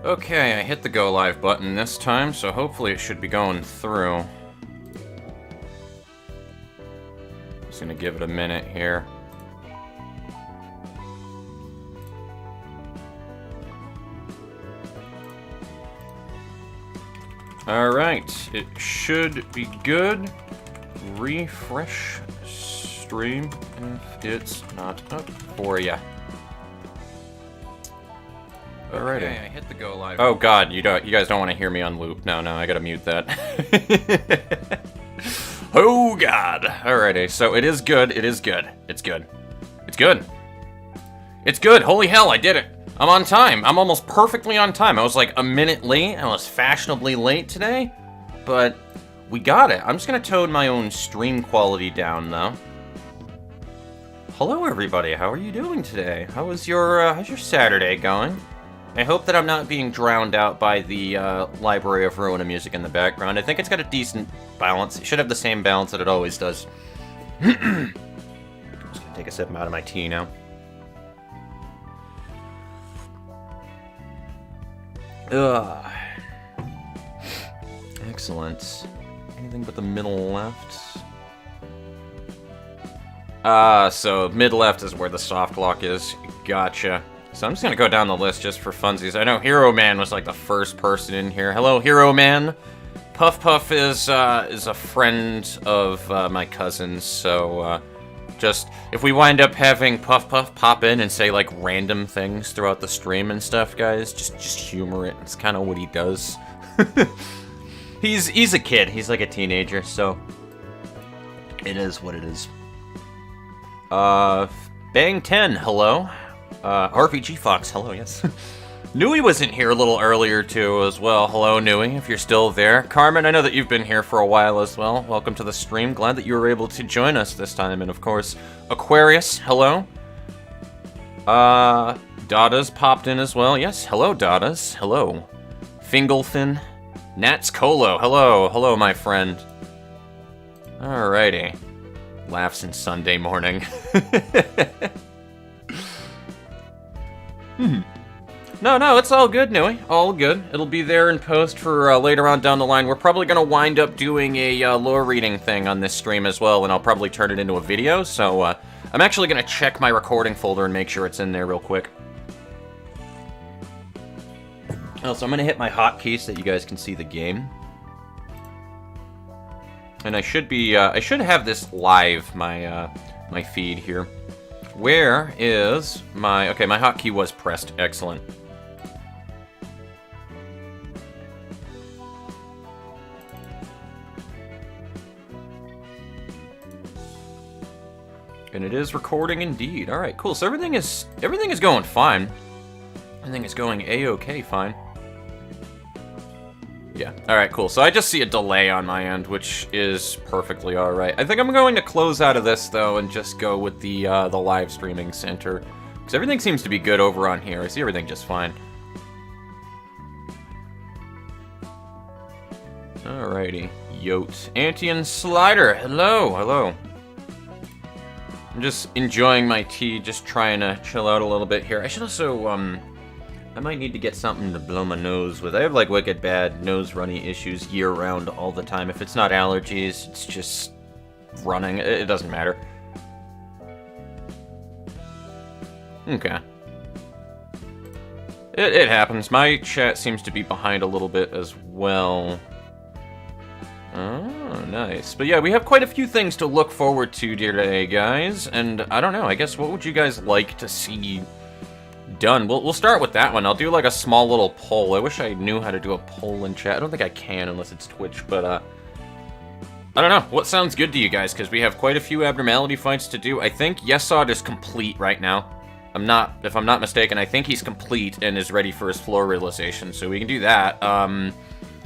Okay, I hit the go live button this time, so hopefully it should be going through. Just gonna give it a minute here. Alright, it should be good. Refresh stream if it's not up for ya. Alrighty. Okay, I hit the go live. Oh god, you guys don't want to hear me on loop. No, I gotta mute that. Oh god. Alrighty, so it is good. It's good. It's good. Holy hell, I did it. I'm on time. I'm almost perfectly on time. I was like a minute late. I was fashionably late today, but we got it. I'm just gonna tone my own stream quality down though. Hello everybody, how are you doing today? How's your Saturday going? I hope that I'm not being drowned out by the library of Ruina music in the background. I think it's got a decent balance. It should have the same balance that it always does. I'm just gonna take a sip out of my tea now. Ugh. Excellent. Anything but the middle left? So mid left is where the soft lock is. Gotcha. So I'm just gonna go down the list just for funsies. I know Hero Man was like the first person in here. Hello, Hero Man. Puff Puff is a friend of my cousin's, so just if we wind up having Puff Puff pop in and say like random things throughout the stream and stuff, guys, just humor it. It's kind of what he does. He's a kid. He's like a teenager, so it is what it is. Bang 10, hello. RPG Fox, hello, yes. Nui was in here a little earlier too as well. Hello, Nui, if you're still there. Carmen, I know that you've been here for a while as well. Welcome to the stream. Glad that you were able to join us this time. And of course, Aquarius, hello. Dada's popped in as well. Yes, hello, Dada's. Hello. Fingelfin. Nats Colo, hello. Hello, my friend. Alrighty. Laughs in Sunday morning. No, it's all good, Nui. All good. It'll be there in post for later on down the line. We're probably going to wind up doing a lore reading thing on this stream as well, and I'll probably turn it into a video, so I'm actually going to check my recording folder and make sure it's in there real quick. Oh, so I'm going to hit my hotkey so that you guys can see the game. And I should have this live, my feed here. Where is my... Okay, my hotkey was pressed. Excellent. And it is recording indeed. All right, cool. So everything is going fine. Everything is going a-okay fine. Yeah. All right, cool. So I just see a delay on my end, which is perfectly all right. I think I'm going to close out of this though and just go with the live streaming center, because everything seems to be good over on here. I see everything just fine. Alrighty. Yote. Antian Slider. Hello. I'm just enjoying my tea, just trying to chill out a little bit here. I should also, I might need to get something to blow my nose with. I have, like, wicked bad nose runny issues year-round all the time. If it's not allergies, it's just running. It doesn't matter. Okay. It happens. My chat seems to be behind a little bit as well. Oh, nice. But yeah, we have quite a few things to look forward to today, guys. And I don't know, I guess what would you guys like to see done? We'll start with that one. I'll do like a small little poll. I wish I knew how to do a poll in chat. I don't think I can unless it's Twitch, but I don't know. What sounds good to you guys? Because we have quite a few Abnormality fights to do. I think Yesod is complete right now. If I'm not mistaken, I think he's complete and is ready for his floor realization, so we can do that.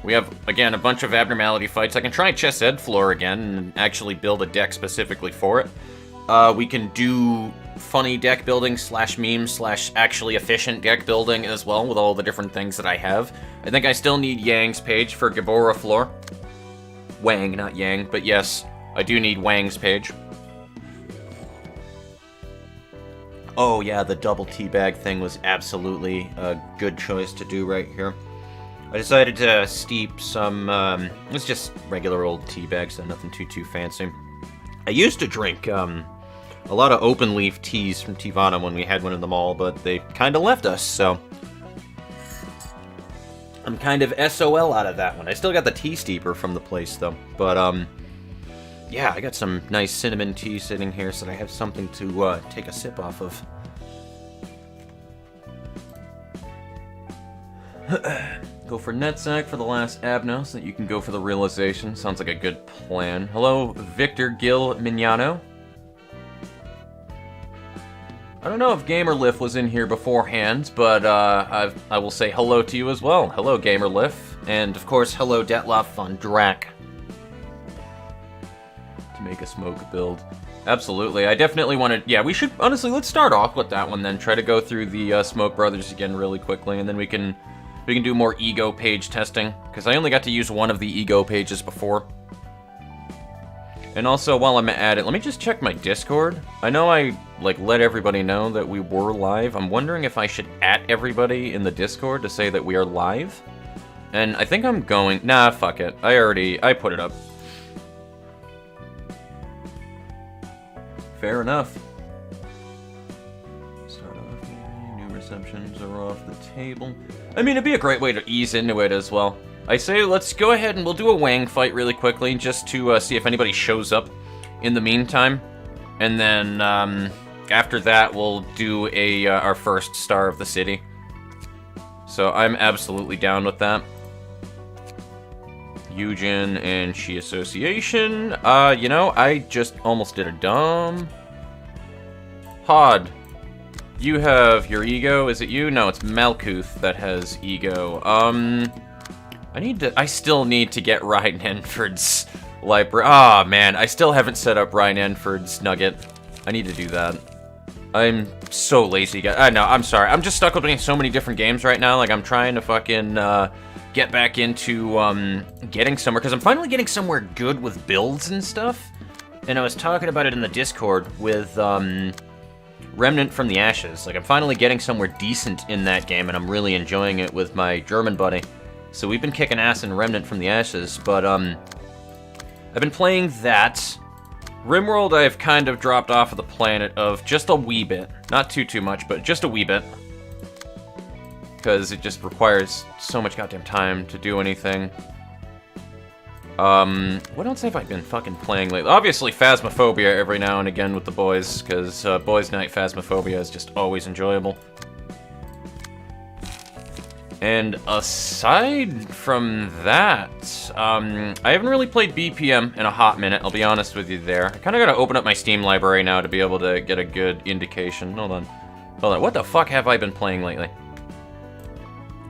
We have, again, a bunch of Abnormality fights. I can try Chess Ed Floor again and actually build a deck specifically for it. We can do funny deck building / meme / actually efficient deck building as well with all the different things that I have. I think I still need Yang's page for Gabora Floor. Wang, not Yang, but yes, I do need Wang's page. Oh yeah, the double teabag thing was absolutely a good choice to do right here. I decided to steep some, it's just regular old teabags, so nothing too fancy. I used to drink, a lot of open leaf teas from Tivana when we had one in the mall, but they kind of left us, so I'm kind of SOL out of that one. I still got the tea steeper from the place, though, but, yeah, I got some nice cinnamon tea sitting here so that I have something to, take a sip off of. Go for Netsack for the last Abno so that you can go for the realization. Sounds like a good plan. Hello, Victor Gil Mignano. I don't know if GamerLif was in here beforehand, but I will say hello to you as well. Hello, GamerLif. And, of course, hello, Detloff von Drac. To make a smoke build. Absolutely. I definitely wanted... Yeah, we should... Honestly, let's start off with that one then. Try to go through the Smoke Brothers again really quickly, and then we can do more ego page testing, because I only got to use one of the ego pages before. And also, while I'm at it, let me just check my Discord. I know I, like, let everybody know that we were live. I'm wondering if I should @ everybody in the Discord to say that we are live. And I think I'm going... Nah, fuck it. I put it up. Fair enough. Start off. New receptions are off the table. I mean, it'd be a great way to ease into it as well. I say let's go ahead and we'll do a Wang fight really quickly just to see if anybody shows up in the meantime. And then after that, we'll do our first Star of the City. So I'm absolutely down with that. Eugen and Shi Association. You know, I just almost did a dumb. Hod. You have your ego. Is it you? No, it's Malkuth that has ego. I still need to get Ryan Enford's library. Ah, man, I still haven't set up Ryan Enford's nugget. I need to do that. I'm so lazy, guys. No, I'm sorry. I'm just stuck with so many different games right now. Like, I'm trying to fucking get back into getting somewhere, because I'm finally getting somewhere good with builds and stuff. And I was talking about it in the Discord with Remnant from the Ashes. Like, I'm finally getting somewhere decent in that game, and I'm really enjoying it with my German buddy. So we've been kicking ass in Remnant from the Ashes, but I've been playing that. RimWorld I've kind of dropped off of the planet of just a wee bit. Not too much, but just a wee bit. Because it just requires so much goddamn time to do anything. What else have I been fucking playing lately? Obviously Phasmophobia every now and again with the boys, because Boys Night Phasmophobia is just always enjoyable. And aside from that, I haven't really played BPM in a hot minute, I'll be honest with you there. I kind of got to open up my Steam library now to be able to get a good indication. Hold on. What the fuck have I been playing lately?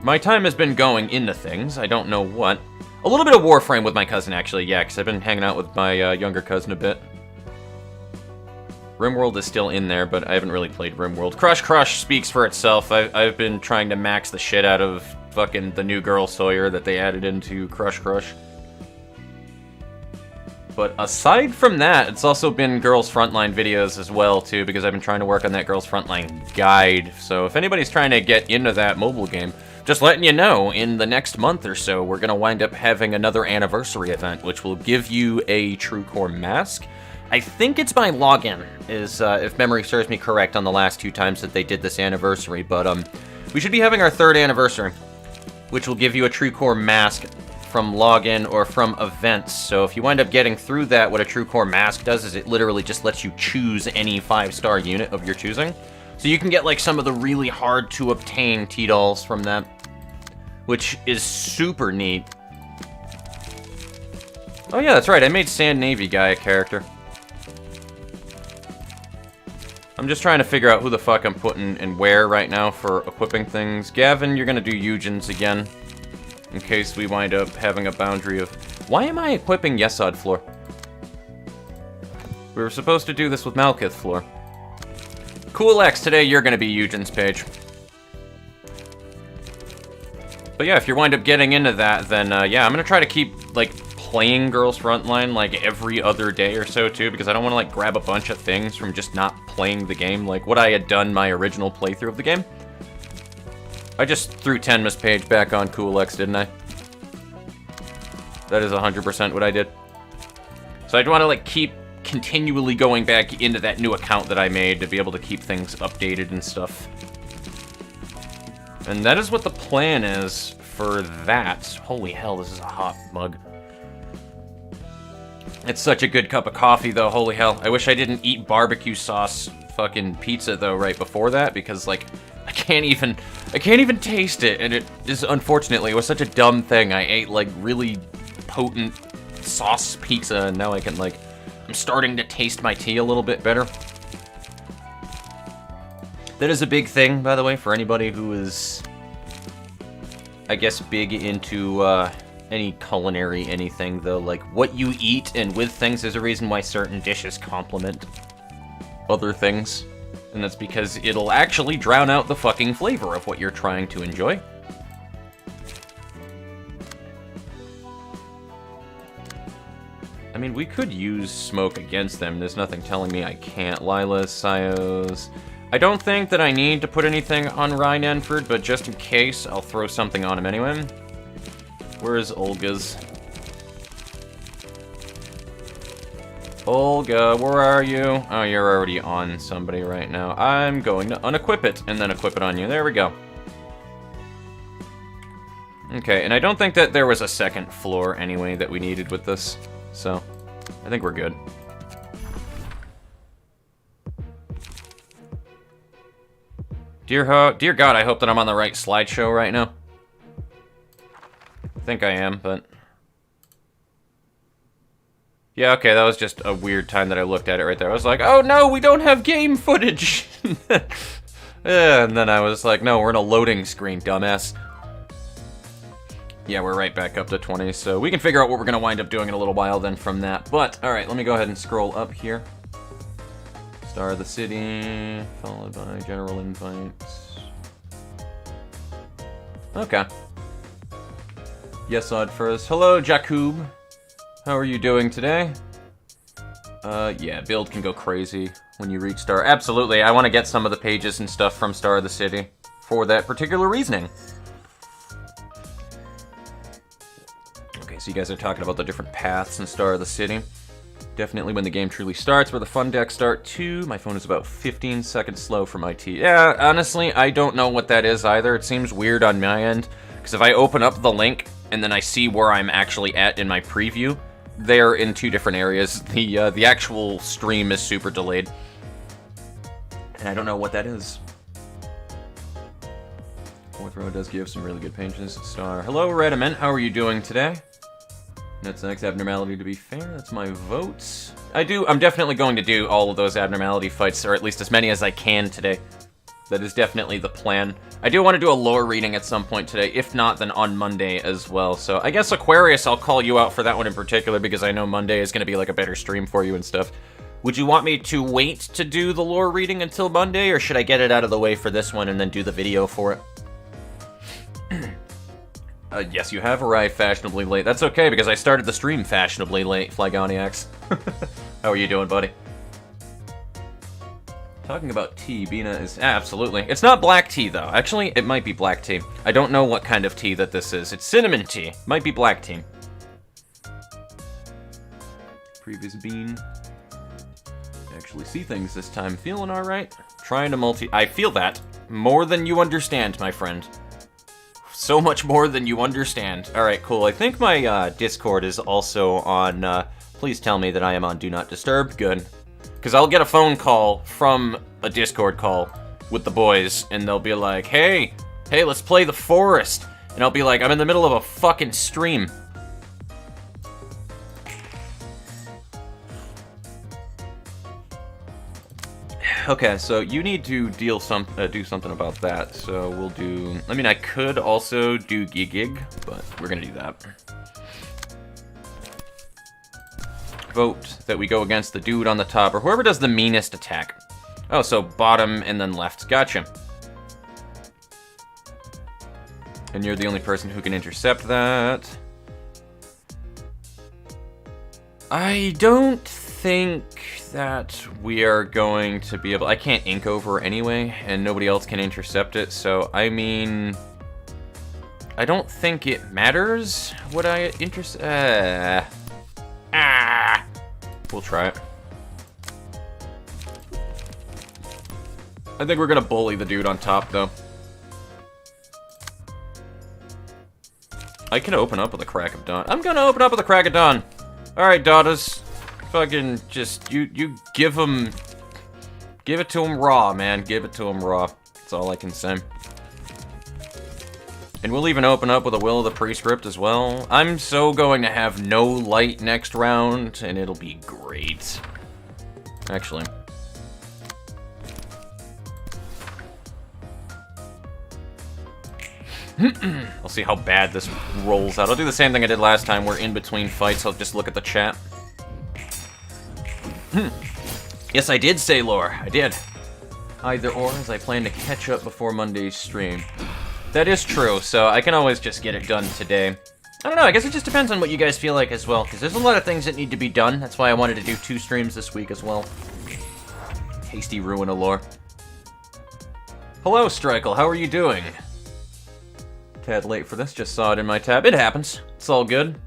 My time has been going into things. I don't know what. A little bit of Warframe with my cousin, actually. Yeah, because I've been hanging out with my younger cousin a bit. RimWorld is still in there, but I haven't really played RimWorld. Crush speaks for itself. I've been trying to max the shit out of fucking the new Girl Sawyer that they added into Crush. But aside from that, it's also been Girls Frontline videos as well, too, because I've been trying to work on that Girls Frontline guide. So if anybody's trying to get into that mobile game, just letting you know, in the next month or so, we're going to wind up having another anniversary event, which will give you a True Core mask. I think it's by login, if memory serves me correct on the last 2 times that they did this anniversary. But we should be having our 3rd anniversary, which will give you a True Core mask from login or from events. So if you wind up getting through that, what a True Core mask does is it literally just lets you choose any 5-star unit of your choosing. So you can get like some of the really hard to obtain T-dolls from that, which is super neat. Oh yeah, that's right, I made Sand Navy guy a character. I'm just trying to figure out who the fuck I'm putting and where right now for equipping things. Gavin, you're gonna do Eugen's again, in case we wind up having a boundary of... Why am I equipping Yesod Floor? We were supposed to do this with Malkith Floor. Cool X, today you're gonna be Eugen's page. But yeah, if you wind up getting into that, then yeah, I'm gonna try to keep, like, playing Girls Frontline, like, every other day or so, too, because I don't want to, like, grab a bunch of things from just not playing the game, like what I had done my original playthrough of the game. I just threw Tenma's page back on CoolX, didn't I? That is 100% what I did. So I'd want to, like, keep continually going back into that new account that I made to be able to keep things updated and stuff. And that is what the plan is for that. Holy hell, this is a hot mug. It's such a good cup of coffee, though. Holy hell. I wish I didn't eat barbecue sauce fucking pizza, though, right before that, because, like, I can't even taste it, and it is, unfortunately, it was such a dumb thing. I ate, like, really potent sauce pizza, and now I can, like, I'm starting to taste my tea a little bit better. That is a big thing, by the way, for anybody who is, I guess, big into, any culinary anything, though. Like, what you eat and with things is a reason why certain dishes complement other things. And that's because it'll actually drown out the fucking flavor of what you're trying to enjoy. I mean, we could use smoke against them. There's nothing telling me I can't. Lilas, Sios. I don't think that I need to put anything on Ruina, but just in case, I'll throw something on him anyway. Where is Olga's? Olga, where are you? Oh, you're already on somebody right now. I'm going to unequip it, and then equip it on you. There we go. Okay, and I don't think that there was a second floor anyway that we needed with this, so I think we're good. Dear God, I hope that I'm on the right slideshow right now. I think I am, but... Yeah, okay, that was just a weird time that I looked at it right there. I was like, oh no, we don't have game footage! And then I was like, no, we're in a loading screen, dumbass. Yeah, we're right back up to 20, so we can figure out what we're going to wind up doing in a little while then from that. But, alright, let me go ahead and scroll up here. Star of the City, followed by General Invites. Okay. Yes, Odd first. Hello, Jakub. How are you doing today? Yeah, build can go crazy when you reach Star. Absolutely, I want to get some of the pages and stuff from Star of the City for that particular reasoning. Okay, so you guys are talking about the different paths in Star of the City. Definitely when the game truly starts, where the fun decks start too. My phone is about 15 seconds slow for my T. Yeah, honestly, I don't know what that is either. It seems weird on my end, because if I open up the link and then I see where I'm actually at in my preview, they're in two different areas. The actual stream is super delayed, and I don't know what that is. Fourth row does give some really good pages. Star. Hello, Rediment. How are you doing today? That's the next Abnormality, to be fair. That's my votes. I'm definitely going to do all of those Abnormality fights, or at least as many as I can today. That is definitely the plan. I do want to do a lore reading at some point today. If not, then on Monday as well. So I guess Aquarius, I'll call you out for that one in particular, because I know Monday is going to be like a better stream for you and stuff. Would you want me to wait to do the lore reading until Monday, or should I get it out of the way for this one and then do the video for it? Yes, you have arrived fashionably late. That's okay, because I started the stream fashionably late, Flygoniacs. How are you doing, buddy? Talking about tea, Bina is... absolutely. It's not black tea, though. Actually, it might be black tea. I don't know what kind of tea that this is. It's cinnamon tea. Might be black tea. Previous bean. Actually see things this time. Feeling alright? Trying to I feel that. More than you understand, my friend. So much more than you understand. Alright, cool. I think my Discord is also on... please tell me that I am on Do Not Disturb. Good. Because I'll get a phone call from a Discord call with the boys, and they'll be like, hey, let's play The Forest. And I'll be like, I'm in the middle of a fucking stream. Okay, so you need to do something about that. So we'll do... I mean, I could also do Gig, but we're gonna do that. Vote that we go against the dude on the top, or whoever does the meanest attack. Oh, so bottom and then left. Gotcha. And you're the only person who can intercept that. I don't think that we are going to be able... I can't ink over anyway, and nobody else can intercept it, so, I mean... I don't think it matters what I intercept... We'll try it. I think we're gonna bully the dude on top, though. I can open up with a crack of dawn. I'm gonna open up with a crack of dawn. Alright, daughters. Fucking just, you give him... Give it to him raw, man. Give it to him raw. That's all I can say. And we'll even open up with a Will of the Prescript as well. I'm so going to have no light next round, and it'll be great. Actually. I'll see how bad this rolls out. I'll do the same thing I did last time. We're in between fights. I'll just look at the chat. Yes, I did say lore. I did. Either or, as I plan to catch up before Monday's stream. That is true, so I can always just get it done today. I don't know, I guess it just depends on what you guys feel like as well, because there's a lot of things that need to be done. That's why I wanted to do 2 streams this week as well. Hasty Ruina lore. Hello, Strikel, how are you doing? Tad late for this, just saw it in my tab. It happens. It's all good.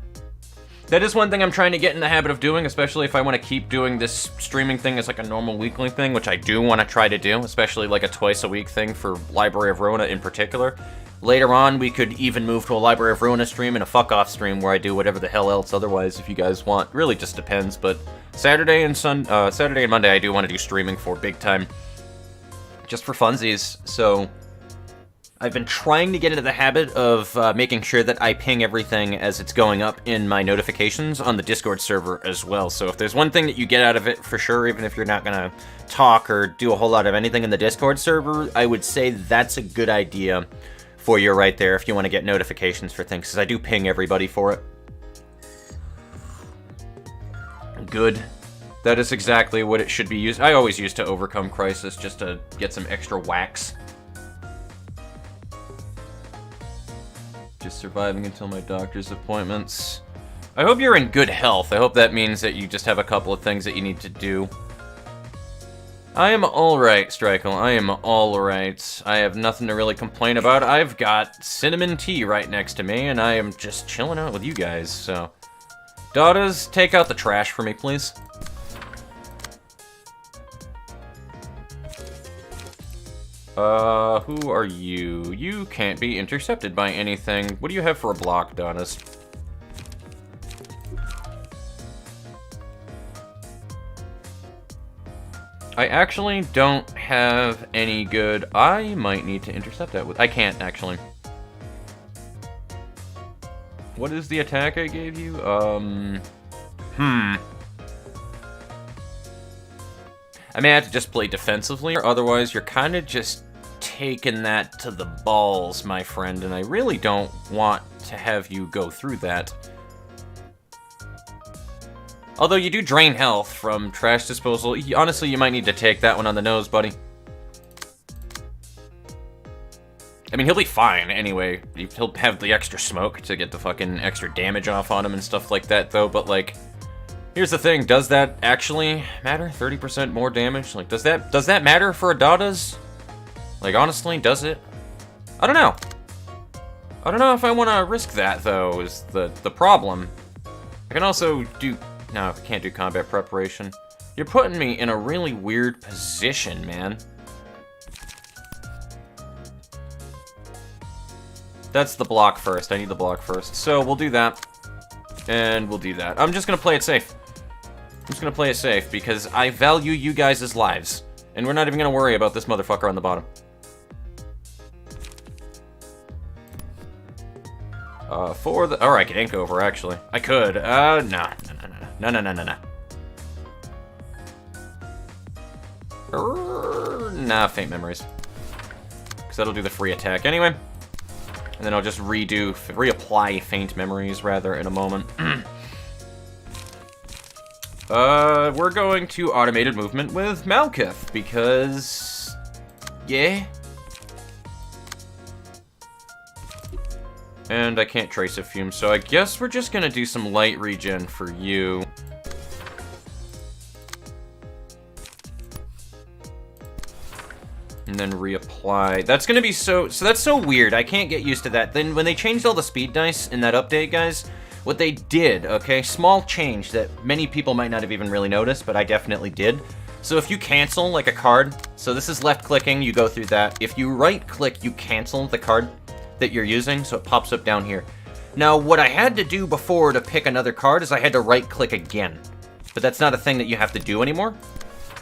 That is one thing I'm trying to get in the habit of doing, especially if I want to keep doing this streaming thing as like a normal weekly thing, which I do want to try to do, especially like a twice-a-week thing for Library of Ruina in particular. Later on, we could even move to a Library of Ruina stream and a fuck-off stream where I do whatever the hell else otherwise if you guys want. Really just depends, but Saturday and Monday I do want to do streaming for big time. Just for funsies, so... I've been trying to get into the habit of making sure that I ping everything as it's going up in my notifications on the Discord server as well. So if there's one thing that you get out of it for sure, even if you're not going to talk or do a whole lot of anything in the Discord server, I would say that's a good idea for you right there if you want to get notifications for things, because I do ping everybody for it. Good. That is exactly what it should be used. I always use to overcome crisis just to get some extra whacks. Just surviving until my doctor's appointments. I hope you're in good health. I hope that means that you just have a couple of things that you need to do. I am alright, Strikel. I am alright. I have nothing to really complain about. I've got cinnamon tea right next to me, and I am just chilling out with you guys, so... Daughters, take out the trash for me, please. Who are you? You can't be intercepted by anything. What do you have for a block, Donis? I actually don't have any good... I might need to intercept that with... I can't, actually. What is the attack I gave you? I may have to just play defensively, or otherwise you're kind of just taking that to the balls, my friend, and I really don't want to have you go through that. Although you do drain health from trash disposal. Honestly, you might need to take that one on the nose, buddy. I mean, he'll be fine anyway. He'll have the extra smoke to get the fucking extra damage off on him and stuff like that, though, but like... Here's the thing, does that actually matter? 30% more damage? Like, does that matter for Adadas? Like, honestly, does it? I don't know. I don't know if I want to risk that, though, is the problem. I can also do... No, I can't do combat preparation. You're putting me in a really weird position, man. That's the block first. I need the block first. So, we'll do that. And we'll do that. I'm just gonna play it safe. I'm just gonna play it safe, because I value you guys' lives. And we're not even gonna worry about this motherfucker on the bottom. For the... Or I could ink over, actually. I could. No. Nah, Faint Memories. Because that'll do the free attack anyway. And then I'll just reapply Faint Memories, rather, in a moment. We're going to automated movement with Malkuth, because... Yeah. And I can't trace a fume, so I guess we're just gonna do some light regen for you. and then reapply. That's gonna be so that's so weird. I can't get used to that. Then when they changed all the speed dice in that update, guys, what they did, okay, small change that many people might not have even really noticed, but I definitely did. So if you cancel, like, a card, so this is left-clicking, you go through that. If you right-click, you cancel the card that you're using, so it pops up down here. Now, what I had to do before to pick another card is I had to right-click again. But that's not a thing that you have to do anymore.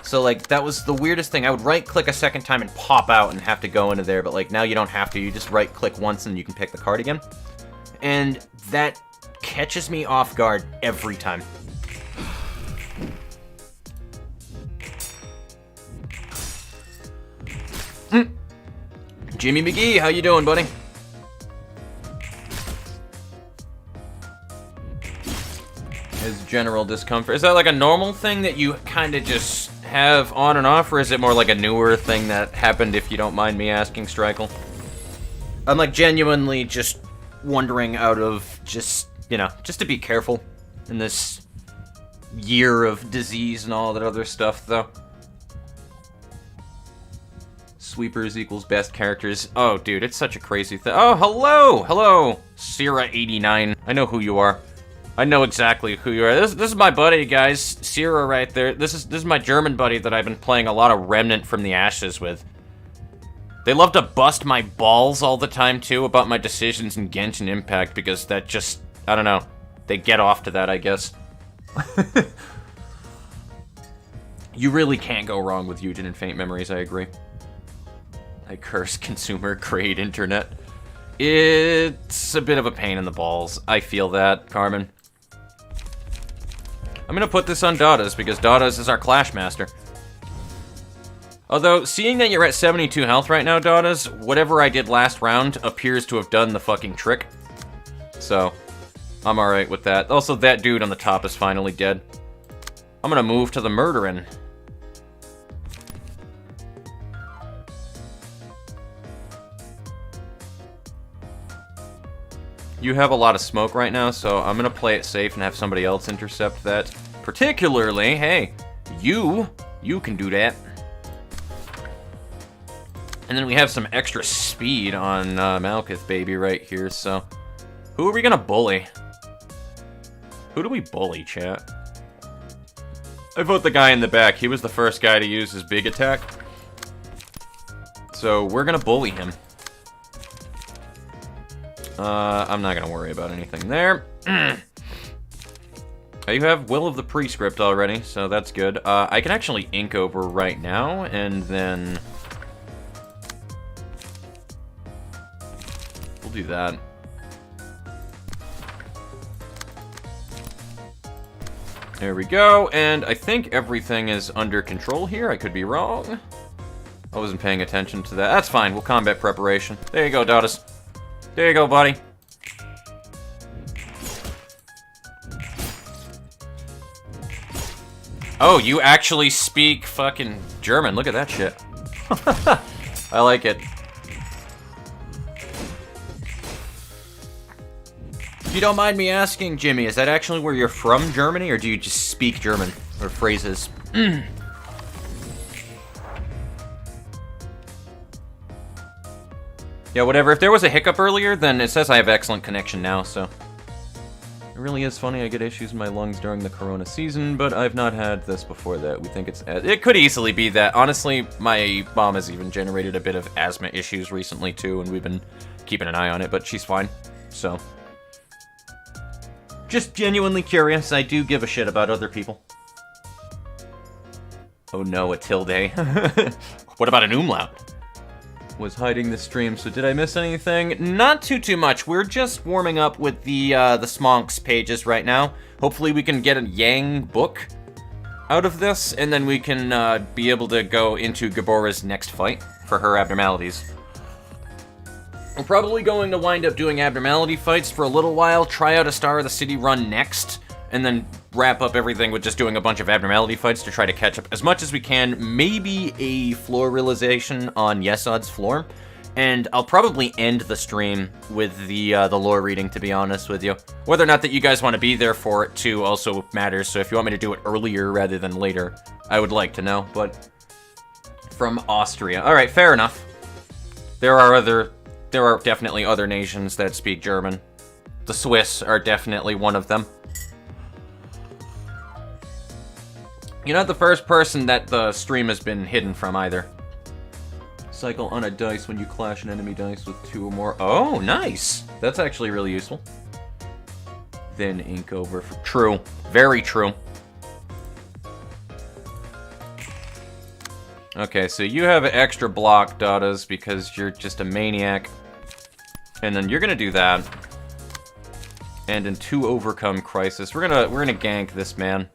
So, like, that was the weirdest thing. I would right-click a second time and pop out and have to go into there, but, like, now you don't have to. You just right-click once and you can pick the card again. And that catches me off guard every time. Jimmy McGee, how you doing, buddy? Is general discomfort. Is that like a normal thing that you kind of just have on and off, or is it more like a newer thing that happened, if you don't mind me asking, Strikel? I'm like genuinely just wondering out of just, you know, just to be careful in this year of disease and all that other stuff, though. Sweepers equals best characters. Oh, dude, it's such a crazy thing. Oh, hello! Hello, Sierra89. I know who you are. I know exactly who you are. This is my buddy, guys. Sierra right there. This is my German buddy that I've been playing a lot of Remnant from the Ashes with. They love to bust my balls all the time, too, about my decisions in Genshin Impact, because that just, I don't know. They get off to that, I guess. You really can't go wrong with Eugen and Faint Memories, I agree. I curse consumer-grade internet. It's a bit of a pain in the balls. I feel that, Carmen. I'm gonna put this on Dada's, because Dada's is our Clash Master. Although, seeing that you're at 72 health right now, Dada's, whatever I did last round appears to have done the fucking trick. So, I'm alright with that. Also, that dude on the top is finally dead. I'm gonna move to the murdering. You have a lot of smoke right now, so I'm gonna play it safe and have somebody else intercept that. Particularly, hey, you can do that. And then we have some extra speed on Malkuth Baby right here, so... Who are we gonna bully? Who do we bully, chat? I vote the guy in the back. He was the first guy to use his big attack. So, we're gonna bully him. I'm not gonna worry about anything there. You have Will of the Prescript already, so that's good. I can actually ink over right now, and then... We'll do that. There we go, and I think everything is under control here. I could be wrong. I wasn't paying attention to that. That's fine, we'll combat preparation. There you go, Dottis. There you go, buddy. Oh, you actually speak fucking German. Look at that shit. I like it. If you don't mind me asking, Jimmy, is that actually where you're from, Germany, or do you just speak German? Or phrases? Yeah, whatever. If there was a hiccup earlier, then it says I have excellent connection now, so... It really is funny. I get issues in my lungs during the corona season, but I've not had this before that. We think it's... It could easily be that. Honestly, my mom has even generated a bit of asthma issues recently, too, and we've been keeping an eye on it, but she's fine, so... Just genuinely curious. I do give a shit about other people. Oh no, a tilde. What about an umlaut? Was hiding the stream, so did I miss anything? Not too much. We're just warming up with the Smonks pages right now. Hopefully we can get a Yang book out of this, and then we can be able to go into Gabora's next fight for her abnormalities. We're probably going to wind up doing abnormality fights for a little while, try out a Star of the City run next, and then wrap up everything with just doing a bunch of abnormality fights to try to catch up as much as we can. Maybe a floor realization on Yesod's floor. And I'll probably end the stream with the lore reading, to be honest with you. Whether or not that you guys want to be there for it, too, also matters. So if you want me to do it earlier rather than later, I would like to know. But From Austria. Alright, fair enough. There are definitely other nations that speak German. The Swiss are definitely one of them. You're not the first person that the stream has been hidden from either. Cycle on a dice when you clash an enemy dice with 2 or more. Oh, nice! That's actually really useful. Then ink over for... True. Very true. Okay, so you have extra block datas because you're just a maniac. And then you're gonna do that. And in 2 overcome crisis, we're gonna gank this man.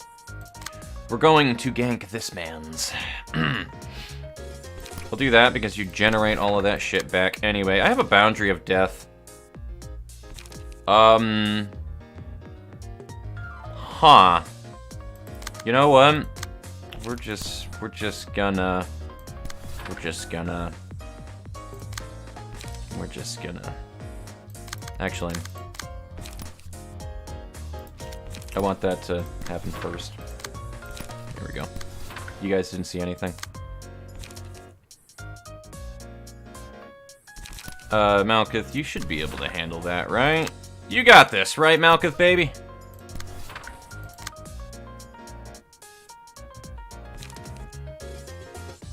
We're going to gank this man's. We'll do that because you generate all of that shit back anyway. I have a boundary of death. Huh. You know what? We're just gonna... Actually, I want that to happen first. Here we go. You guys didn't see anything. Malkuth, you should be able to handle that, right? You got this, right, Malkuth, baby?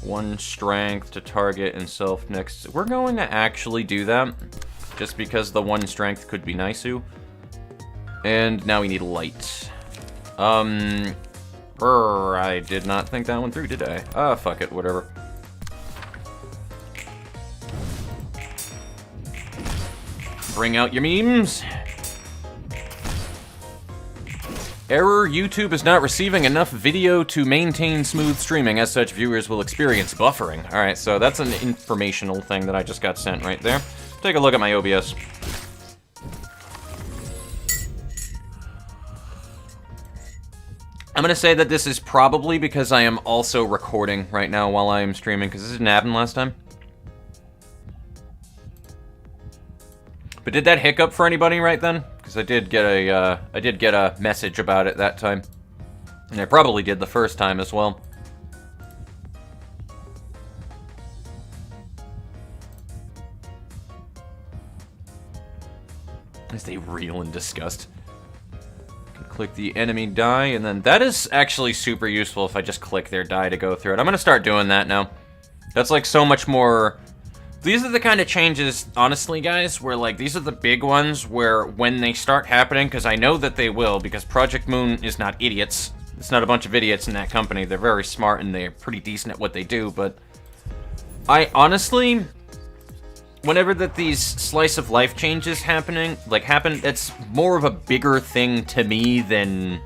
One strength to target and self next. We're going to actually do that, just because the 1 strength could be Naisu. And now we need light. I did not think that one through, did I? Ah, fuck it, whatever. Bring out your memes. Error, YouTube is not receiving enough video to maintain smooth streaming. As such, viewers will experience buffering. Alright, so that's an informational thing that I just got sent right there. Take a look at my OBS. I'm gonna say that this is probably because I am also recording right now while I am streaming, because this didn't happen last time. But did that hiccup for anybody right then? Because I did get a message about it that time. And I probably did the first time as well. As they reel in disgust. Click the enemy die, and then that is actually super useful if I just click their die to go through it. I'm gonna start doing that now. That's like so much more... These are the kind of changes, honestly, guys, where like these are the big ones where when they start happening, because I know that they will, because Project Moon is not idiots. It's not a bunch of idiots in that company. They're very smart and they're pretty decent at what they do, but I honestly... Whenever that these slice of life changes happen, it's more of a bigger thing to me than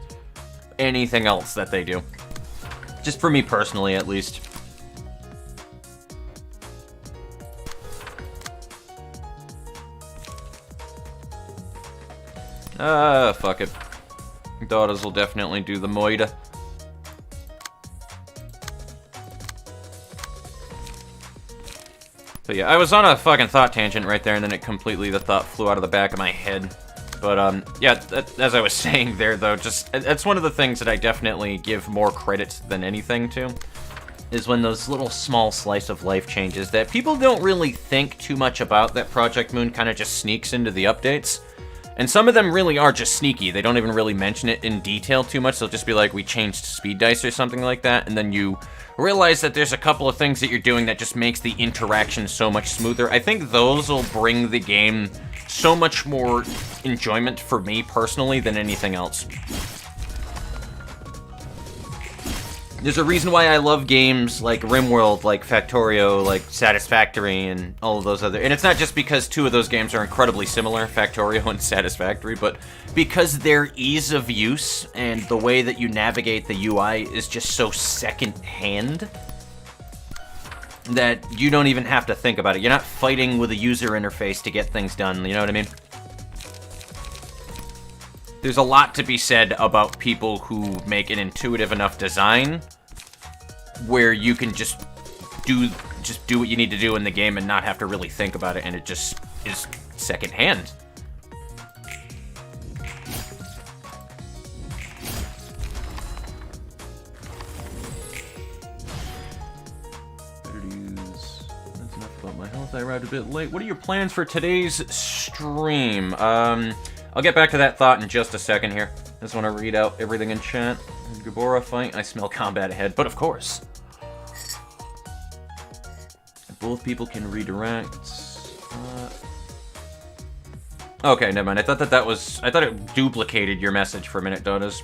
anything else that they do. Just for me personally, at least. Fuck it. Daughters will definitely do the Moida. But yeah, I was on a fucking thought tangent right there, and then the thought flew out of the back of my head. But, yeah, as I was saying there, though, that's one of the things that I definitely give more credit than anything to, is when those little small slice of life changes that people don't really think too much about, that Project Moon kind of just sneaks into the updates. And some of them really are just sneaky. They don't even really mention it in detail too much. They'll just be like, we changed speed dice or something like that, and then you realize that there's a couple of things that you're doing that just makes the interaction so much smoother. I think those will bring the game so much more enjoyment for me personally than anything else. There's a reason why I love games like RimWorld, like Factorio, like Satisfactory, and all of those other... And it's not just because 2 of those games are incredibly similar, Factorio and Satisfactory, but because their ease of use and the way that you navigate the UI is just so second-hand that you don't even have to think about it. You're not fighting with a user interface to get things done, you know what I mean? There's a lot to be said about people who make an intuitive enough design where you can just do what you need to do in the game and not have to really think about it, and it just is secondhand. Thought I arrived a bit late. What are your plans for today's stream? I'll get back to that thought in just a second here. I just want to read out everything in chat. Gabora fight. I smell combat ahead, but of course. Both people can redirect. Okay, never mind. I thought that was... I thought it duplicated your message for a minute, Dotas.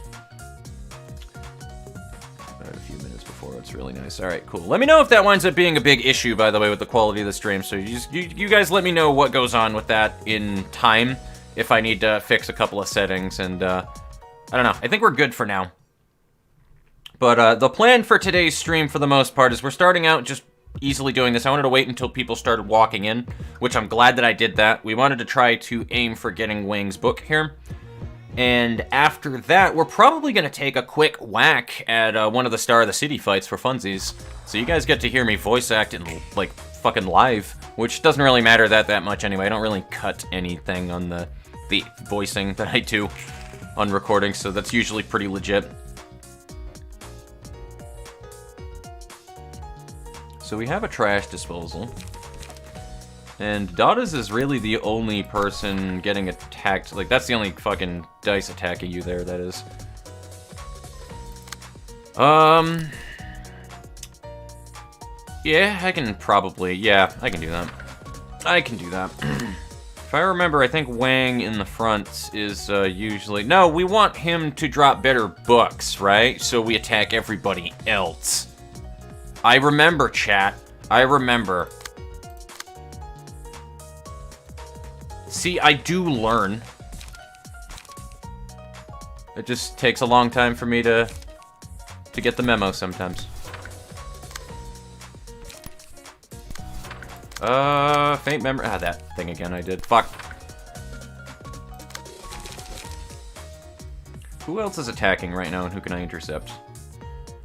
A few minutes before. It's really nice. Alright, cool. Let me know if that winds up being a big issue, by the way, with the quality of the stream. So you guys let me know what goes on with that in time, if I need to fix a couple of settings. And, I don't know. I think we're good for now. But, the plan for today's stream, for the most part, is we're starting out just easily doing this. I wanted to wait until people started walking in, which I'm glad that I did that. We wanted to try to aim for getting Wang's book here. And after that, we're probably going to take a quick whack at one of the Star of the City fights for funsies. So you guys get to hear me voice act in, like, fucking live, which doesn't really matter that much anyway. I don't really cut anything on the voicing that I do on recording, so that's usually pretty legit. So we have a trash disposal. And Dadas is really the only person getting attacked. Like, that's the only fucking dice attacking you there, that is. Yeah, I can probably... Yeah, I can do that. I can do that. If I remember, I think Wang in the front is usually... No, we want him to drop better books, right? So we attack everybody else. I remember, chat. I remember. See, I do learn. It just takes a long time for me to get the memo sometimes. Faint memory. Ah, that thing again I did. Fuck. Who else is attacking right now and who can I intercept?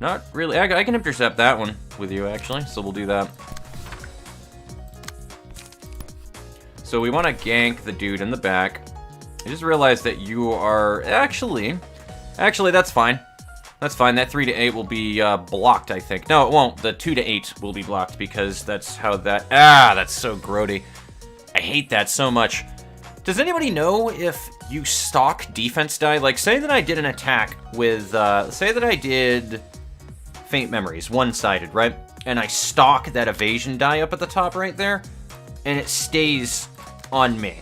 Not really. I can intercept that one with you, actually, so we'll do that. So we want to gank the dude in the back. I just realized that you are... Actually, that's fine. That's fine. That 3 to 8 will be blocked, I think. No, it won't. The 2 to 8 will be blocked because that's how that... Ah, that's so grody. I hate that so much. Does anybody know if you stock defense die? Like, say that I did an attack with... say that I did... Faint memories, one-sided, right? And I stock that evasion die up at the top right there, and it stays on me.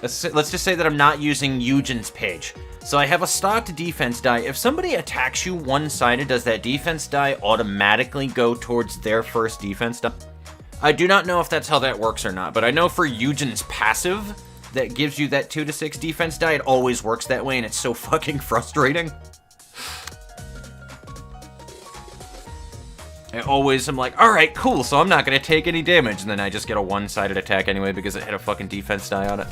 Let's just say that I'm not using Eugen's page. So I have a stocked defense die. If somebody attacks you one-sided, does that defense die automatically go towards their first defense die? I do not know if that's how that works or not, but I know for Eugen's passive that gives you that 2 to 6 defense die, it always works that way, and it's so fucking frustrating. I always am like, alright, cool, so I'm not going to take any damage, and then I just get a one-sided attack anyway because it had a fucking defense die on it.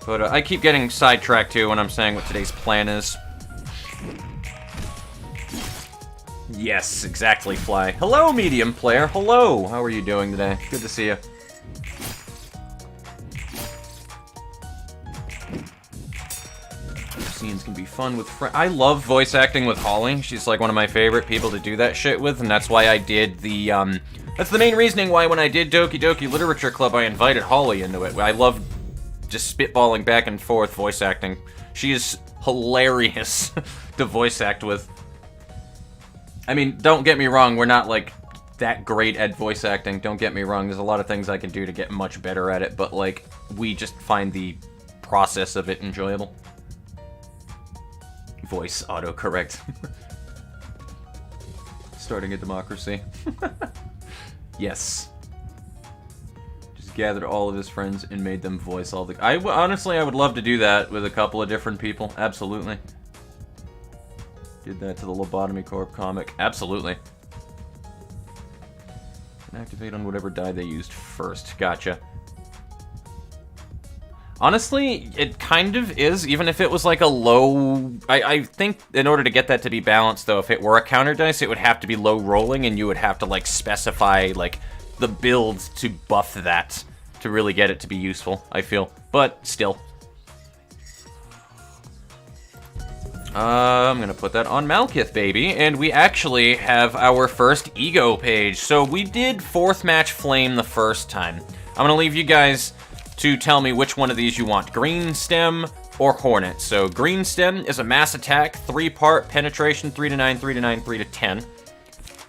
But I keep getting sidetracked too when I'm saying what today's plan is. Yes, exactly, Fly. Hello, medium player. Hello. How are you doing today? Good to see you. Scenes can be fun with friends. I love voice acting with Holly. She's like one of my favorite people to do that shit with, and that's why I did the, that's the main reasoning why when I did Doki Doki Literature Club, I invited Holly into it. I love just spitballing back and forth voice acting. She is hilarious to voice act with. I mean, don't get me wrong, we're not, like, that great at voice acting. Don't get me wrong, there's a lot of things I can do to get much better at it, but, like, we just find the process of it enjoyable. Voice autocorrect. Starting a democracy. Yes. Just gathered all of his friends and made them voice all the... honestly, I would love to do that with a couple of different people. Absolutely. Did that to the Lobotomy Corp comic. Absolutely. And activate on whatever die they used first. Gotcha. Honestly, it kind of is, even if it was like a low... I think in order to get that to be balanced, though, if it were a counter dice, it would have to be low rolling, and you would have to, like, specify, like, the build to buff that to really get it to be useful, I feel. But, still. I'm gonna put that on Malkith, baby. And we actually have our first ego page. So we did 4th match Flame the first time. I'm gonna leave you guys to tell me which one of these you want. Green Stem or Hornet. So Green Stem is a mass attack, 3-part penetration, 3 to 9, 3 to 9, 3 to 10.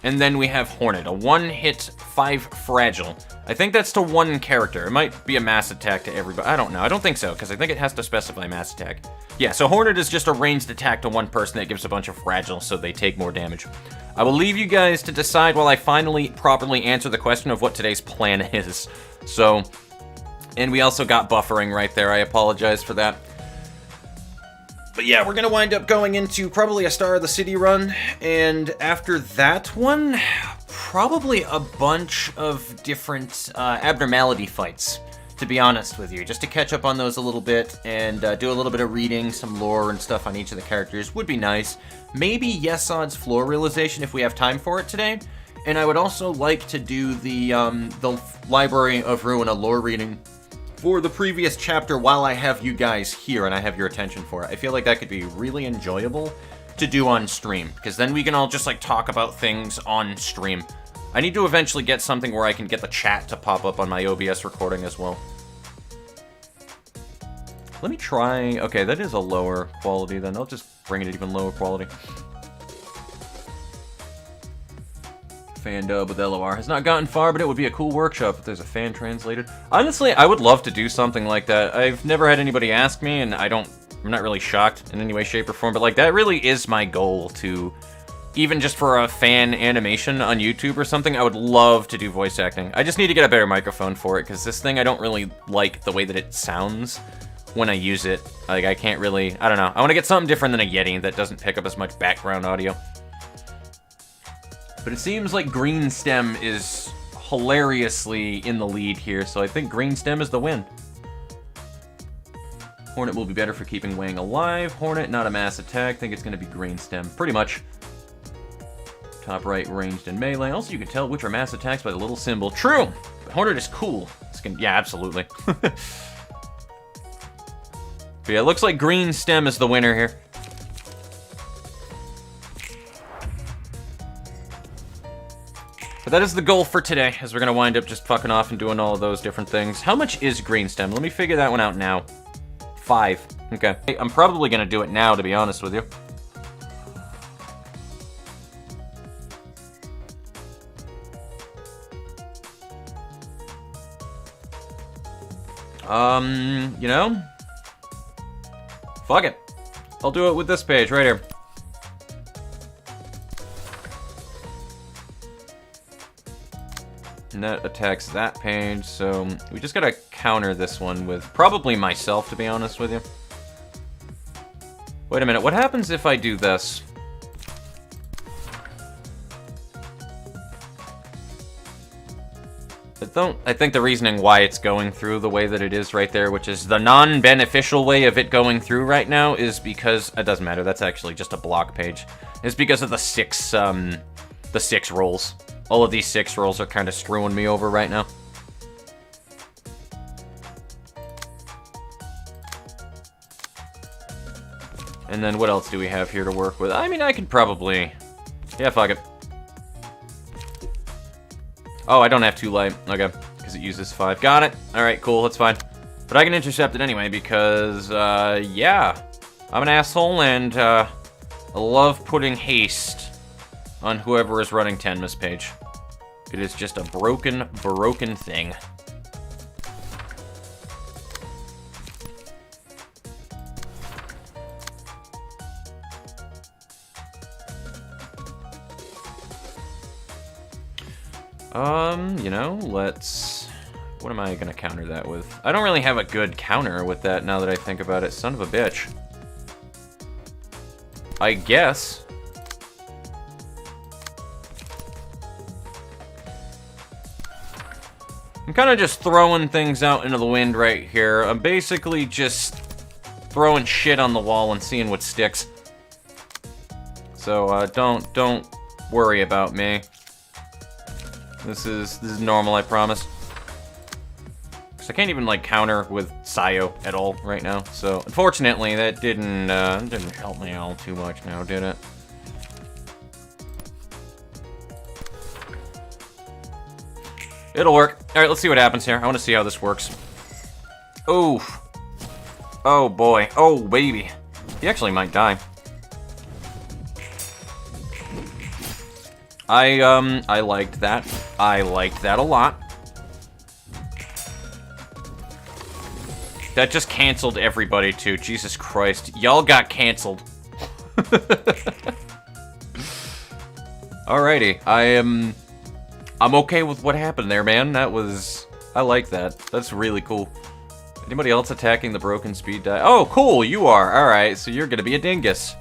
And then we have Hornet, a 1-hit, 5 fragile. I think that's to 1 character. It might be a mass attack to everybody. I don't know. I don't think so, because I think it has to specify mass attack. Yeah, so Hornet is just a ranged attack to 1 person that gives a bunch of fragile, so they take more damage. I will leave you guys to decide while I finally properly answer the question of what today's plan is. So, and we also got buffering right there. I apologize for that. But yeah, we're going to wind up going into probably a Star of the City run, and after that one, probably a bunch of different Abnormality fights, to be honest with you. Just to catch up on those a little bit, and do a little bit of reading, some lore and stuff on each of the characters would be nice. Maybe Aaaaand's floor realization if we have time for it today. And I would also like to do the Library of Ruina lore reading for the previous chapter while I have you guys here and I have your attention for it. I feel like that could be really enjoyable to do on stream, because then we can all just like talk about things on stream. I need to eventually get something where I can get the chat to pop up on my OBS recording as well. Let me try... Okay, that is a lower quality then. I'll just bring it even lower quality. Fan dub with LOR has not gotten far, but it would be a cool workshop if there's a fan translated. Honestly, I would love to do something like that. I've never had anybody ask me, and I'm not really shocked in any way, shape, or form, but like that really is my goal to, even just for a fan animation on YouTube or something, I would love to do voice acting. I just need to get a better microphone for it, because this thing, I don't really like the way that it sounds when I use it. Like, I can't really, I don't know. I want to get something different than a Yeti that doesn't pick up as much background audio. But it seems like Green Stem is hilariously in the lead here, so I think Green Stem is the win. Hornet will be better for keeping Wang alive. Hornet, not a mass attack. Think it's going to be Green Stem. Pretty much. Top right, ranged and melee. Also, you can tell which are mass attacks by the little symbol. True! But Hornet is cool. Yeah, absolutely. But yeah, it looks like Green Stem is the winner here. But that is the goal for today, as we're going to wind up just fucking off and doing all of those different things. How much is Green Stem? Let me figure that one out now. 5. Okay. I'm probably going to do it now, to be honest with you. You know? Fuck it. I'll do it with this page right here. And that attacks that page, so we just gotta counter this one with probably myself, to be honest with you. Wait a minute, what happens if I do this? I think the reasoning why it's going through the way that it is right there, which is the non-beneficial way of it going through right now, is because... It doesn't matter, that's actually just a block page. It's because of the 6 rolls. All of these 6 rolls are kind of screwing me over right now. And then what else do we have here to work with? I mean, I could probably... Yeah, fuck it. Oh, I don't have 2 light. Okay, because it uses 5. Got it. Alright, cool, that's fine. But I can intercept it anyway because, yeah. I'm an asshole and, I love putting haste on whoever is running Tenma's page. It is just a broken thing. You know, let's... What am I gonna counter that with? I don't really have a good counter with that now that I think about it. Son of a bitch. I guess... I'm kind of just throwing things out into the wind right here. I'm basically just throwing shit on the wall and seeing what sticks. So, don't worry about me. This is normal, I promise. Because I can't even, like, counter with Sayo at all right now. So, unfortunately, that didn't help me out too much now, did it? It'll work. Alright, let's see what happens here. I want to see how this works. Ooh. Oh, boy. Oh, baby. He actually might die. I liked that. I liked that a lot. That just canceled everybody, too. Jesus Christ. Y'all got canceled. Alrighty. I'm okay with what happened there, man. That was... I like that. That's really cool. Anybody else attacking the broken speed die? Oh, cool, you are. Alright, so you're gonna be a dingus.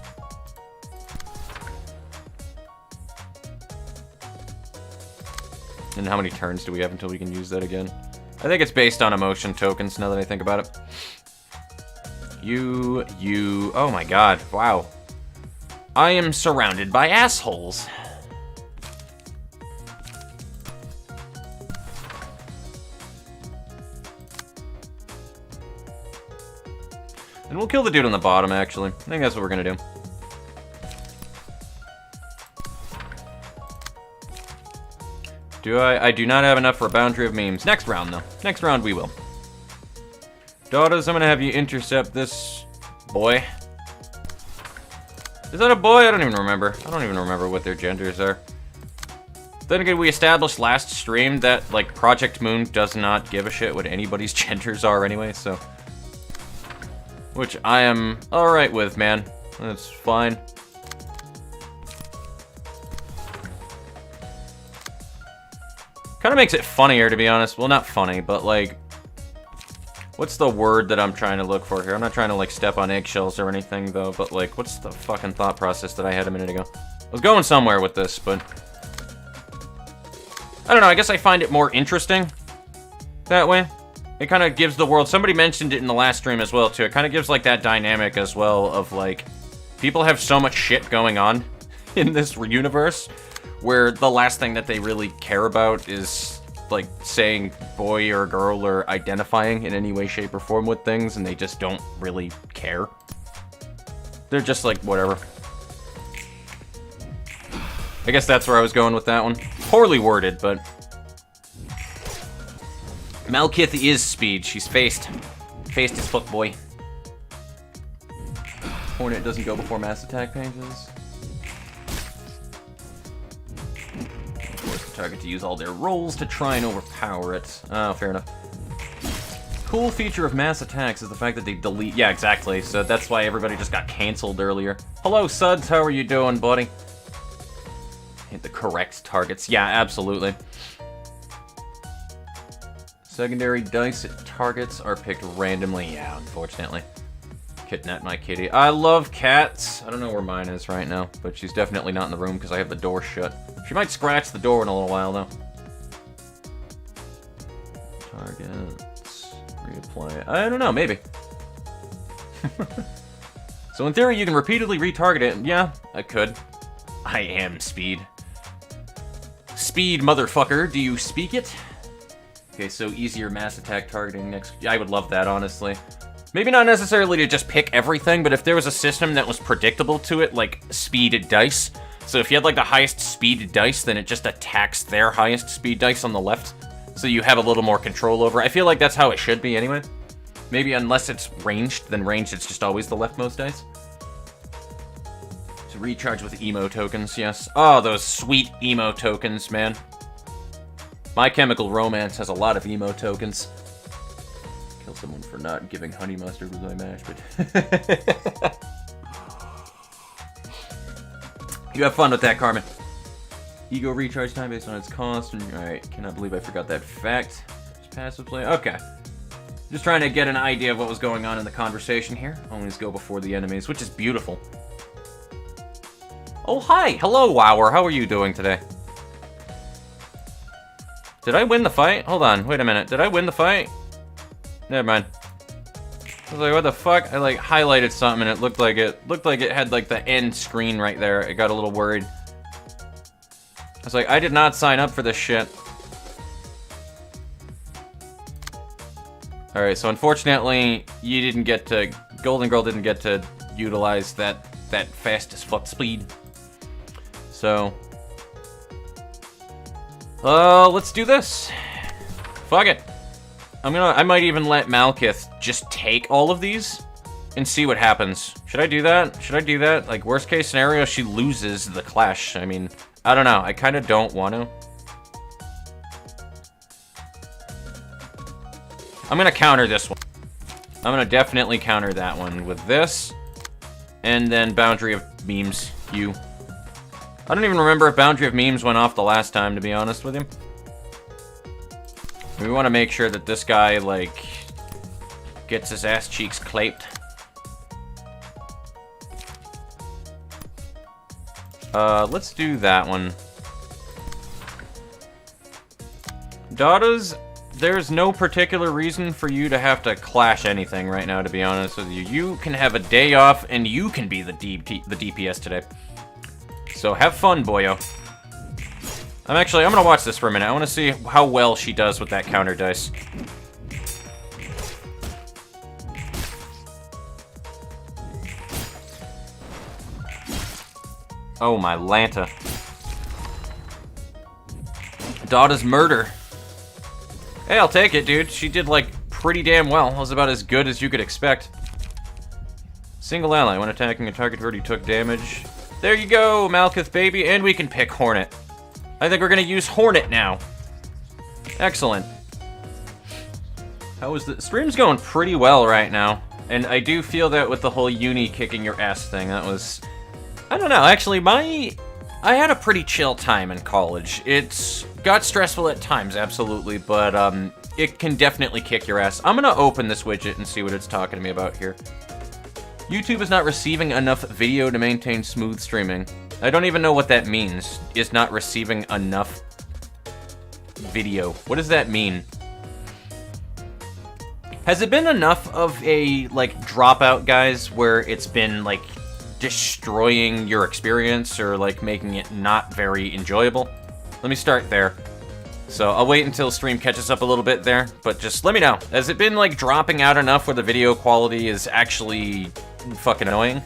And how many turns do we have until we can use that again? I think it's based on emotion tokens, now that I think about it. You... Oh my god, wow. I am surrounded by assholes. And we'll kill the dude on the bottom, actually. I think that's what we're gonna do. I do not have enough for a boundary of memes. Next round, though. Next round, we will. Daughters, I'm gonna have you intercept this boy. Is that a boy? I don't even remember. I don't even remember what their genders are. Then again, we established last stream that, like, Project Moon does not give a shit what anybody's genders are anyway, so... Which I am alright with, man. That's fine. Kind of makes it funnier, to be honest. Well, not funny, but, like... What's the word that I'm trying to look for here? I'm not trying to, like, step on eggshells or anything, though, but, like, what's the fucking thought process that I had a minute ago? I was going somewhere with this, but... I don't know, I guess I find it more interesting that way. It kind of gives the world... Somebody mentioned it in the last stream as well, too. It kind of gives, like, that dynamic as well of, like... People have so much shit going on in this universe, where the last thing that they really care about is, like, saying boy or girl or identifying in any way, shape, or form with things, and they just don't really care. They're just like, whatever. I guess that's where I was going with that one. Poorly worded, but... Malkith is speed. She's faced. Faced as fuck, boy. Hornet doesn't go before mass attack pages. Force the target to use all their rolls to try and overpower it. Oh, fair enough. Cool feature of mass attacks is the fact that they delete... Yeah, exactly. So that's why everybody just got cancelled earlier. Hello, Suds. How are you doing, buddy? Hit the correct targets. Yeah, absolutely. Secondary dice targets are picked randomly. Yeah, unfortunately. Kidnap my kitty. I love cats. I don't know where mine is right now, but she's definitely not in the room because I have the door shut. She might scratch the door in a little while, though. Targets. Reapply. I don't know, maybe. So in theory, you can repeatedly retarget it. Yeah, I could. I am speed. Speed, motherfucker. Do you speak it? Okay, so easier mass attack targeting next. Yeah, I would love that, honestly. Maybe not necessarily to just pick everything, but if there was a system that was predictable to it, like speed dice. So if you had like the highest speed dice, then it just attacks their highest speed dice on the left. So you have a little more control over. I feel like that's how it should be anyway. Maybe unless it's ranged, then ranged it's just always the leftmost dice. To recharge with emo tokens, yes. Oh, those sweet emo tokens, man. My Chemical Romance has a lot of emo tokens. Kill someone for not giving honey mustard with my mash, but... You have fun with that, Carmen. Ego recharge time based on its cost. Alright, cannot believe I forgot that fact. Just passive play. Okay. Just trying to get an idea of what was going on in the conversation here. Always go before the enemies, which is beautiful. Oh, hi! Hello, Wower. How are you doing today? Did I win the fight? Hold on, wait a minute. Did I win the fight? Never mind. I was like, what the fuck? I like highlighted something and it looked like it had like the end screen right there. It got a little worried. I was like, I did not sign up for this shit. Alright, so unfortunately, you didn't get to... Golden Girl didn't get to utilize that fastest foot speed. So... let's do this. Fuck it. I might even let Malkith just take all of these and see what happens. Should I do that? Should I do that? Like, worst case scenario, she loses the clash. I mean, I don't know. I kind of don't want to. I'm gonna counter this one. I'm gonna definitely counter that one with this. And then Boundary of Memes, you. I don't even remember if Boundary of Memes went off the last time, to be honest with you. We want to make sure that this guy, like, gets his ass cheeks claped. Let's do that one. Daughters, there's no particular reason for you to have to clash anything right now, to be honest with you. You can have a day off, and you can be the DPS today. So have fun, boyo. I'm gonna watch this for a minute. I want to see how well she does with that counter dice. Oh my Lanta. Dada's murder. Hey, I'll take it, dude. She did, like, pretty damn well. It was about as good as you could expect. Single ally. When attacking a target, already took damage. There you go, Malkith, baby. And we can pick Hornet. I think we're gonna use Hornet now. Excellent. How is the stream's going pretty well right now. And I do feel that with the whole uni kicking your ass thing, that was... I don't know, actually, I had a pretty chill time in college. It's got stressful at times, absolutely, but it can definitely kick your ass. I'm gonna open this widget and see what it's talking to me about here. YouTube is not receiving enough video to maintain smooth streaming. I don't even know what that means, is not receiving enough video. What does that mean? Has it been enough of a, like, dropout, guys, where it's been, like, destroying your experience or, like, making it not very enjoyable? Let me start there. So I'll wait until stream catches up a little bit there, but just let me know. Has it been, like, dropping out enough where the video quality is actually fucking annoying?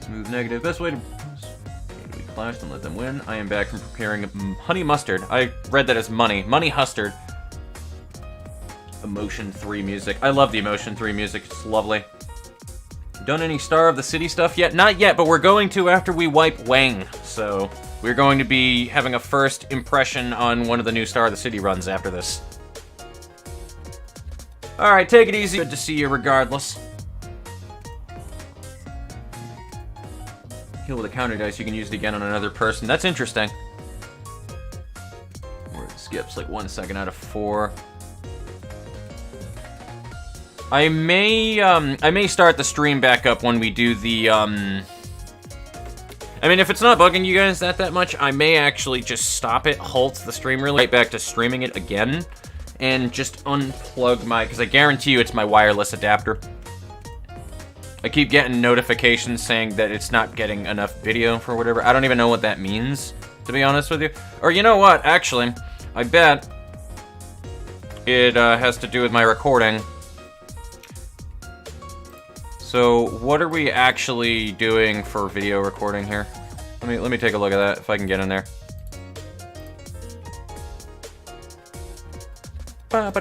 Smooth negative. Best way to... We clashed and let them win. I am back from preparing honey mustard. I read that as money. Money hustard. Emotion 3 music. I love the Emotion 3 music. It's lovely. Done any Star of the City stuff yet? Not yet, but we're going to after we wipe Wang. So we're going to be having a first impression on one of the new Star of the City runs after this. Alright, take it easy. Good to see you regardless. Heal with a counter dice, you can use it again on another person. That's interesting. Where it skips like 1 second out of 4. I may start the stream back up when we do the, I mean, if it's not bugging you guys that much, I may actually just stop it, halt the stream really, right back to streaming it again, and just unplug my, because I guarantee you it's my wireless adapter. I keep getting notifications saying that it's not getting enough video for whatever. I don't even know what that means, to be honest with you. Or you know what, actually, I bet it has to do with my recording. So, what are we actually doing for video recording here? Let me take a look at that, if I can get in there. Well,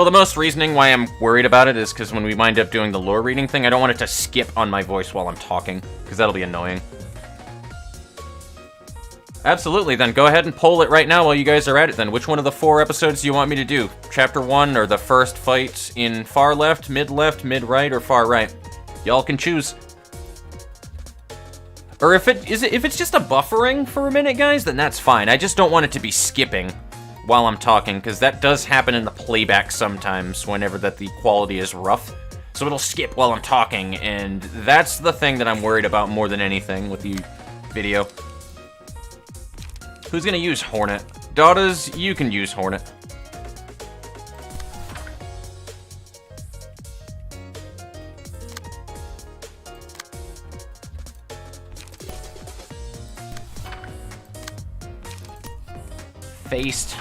the most reasoning why I'm worried about it is because when we wind up doing the lore reading thing, I don't want it to skip on my voice while I'm talking, because that'll be annoying. Absolutely, then go ahead and poll it right now while you guys are at it then. Which one of the 4 episodes do you want me to do? Chapter 1, or the first fight in far left, mid right, or far right? Y'all can choose. Or if it's just a buffering for a minute, guys, then that's fine. I just don't want it to be skipping while I'm talking, because that does happen in the playback sometimes whenever that the quality is rough. So it'll skip while I'm talking, and that's the thing that I'm worried about more than anything with the video. Who's gonna use Hornet? Daughters, you can use Hornet. Faced.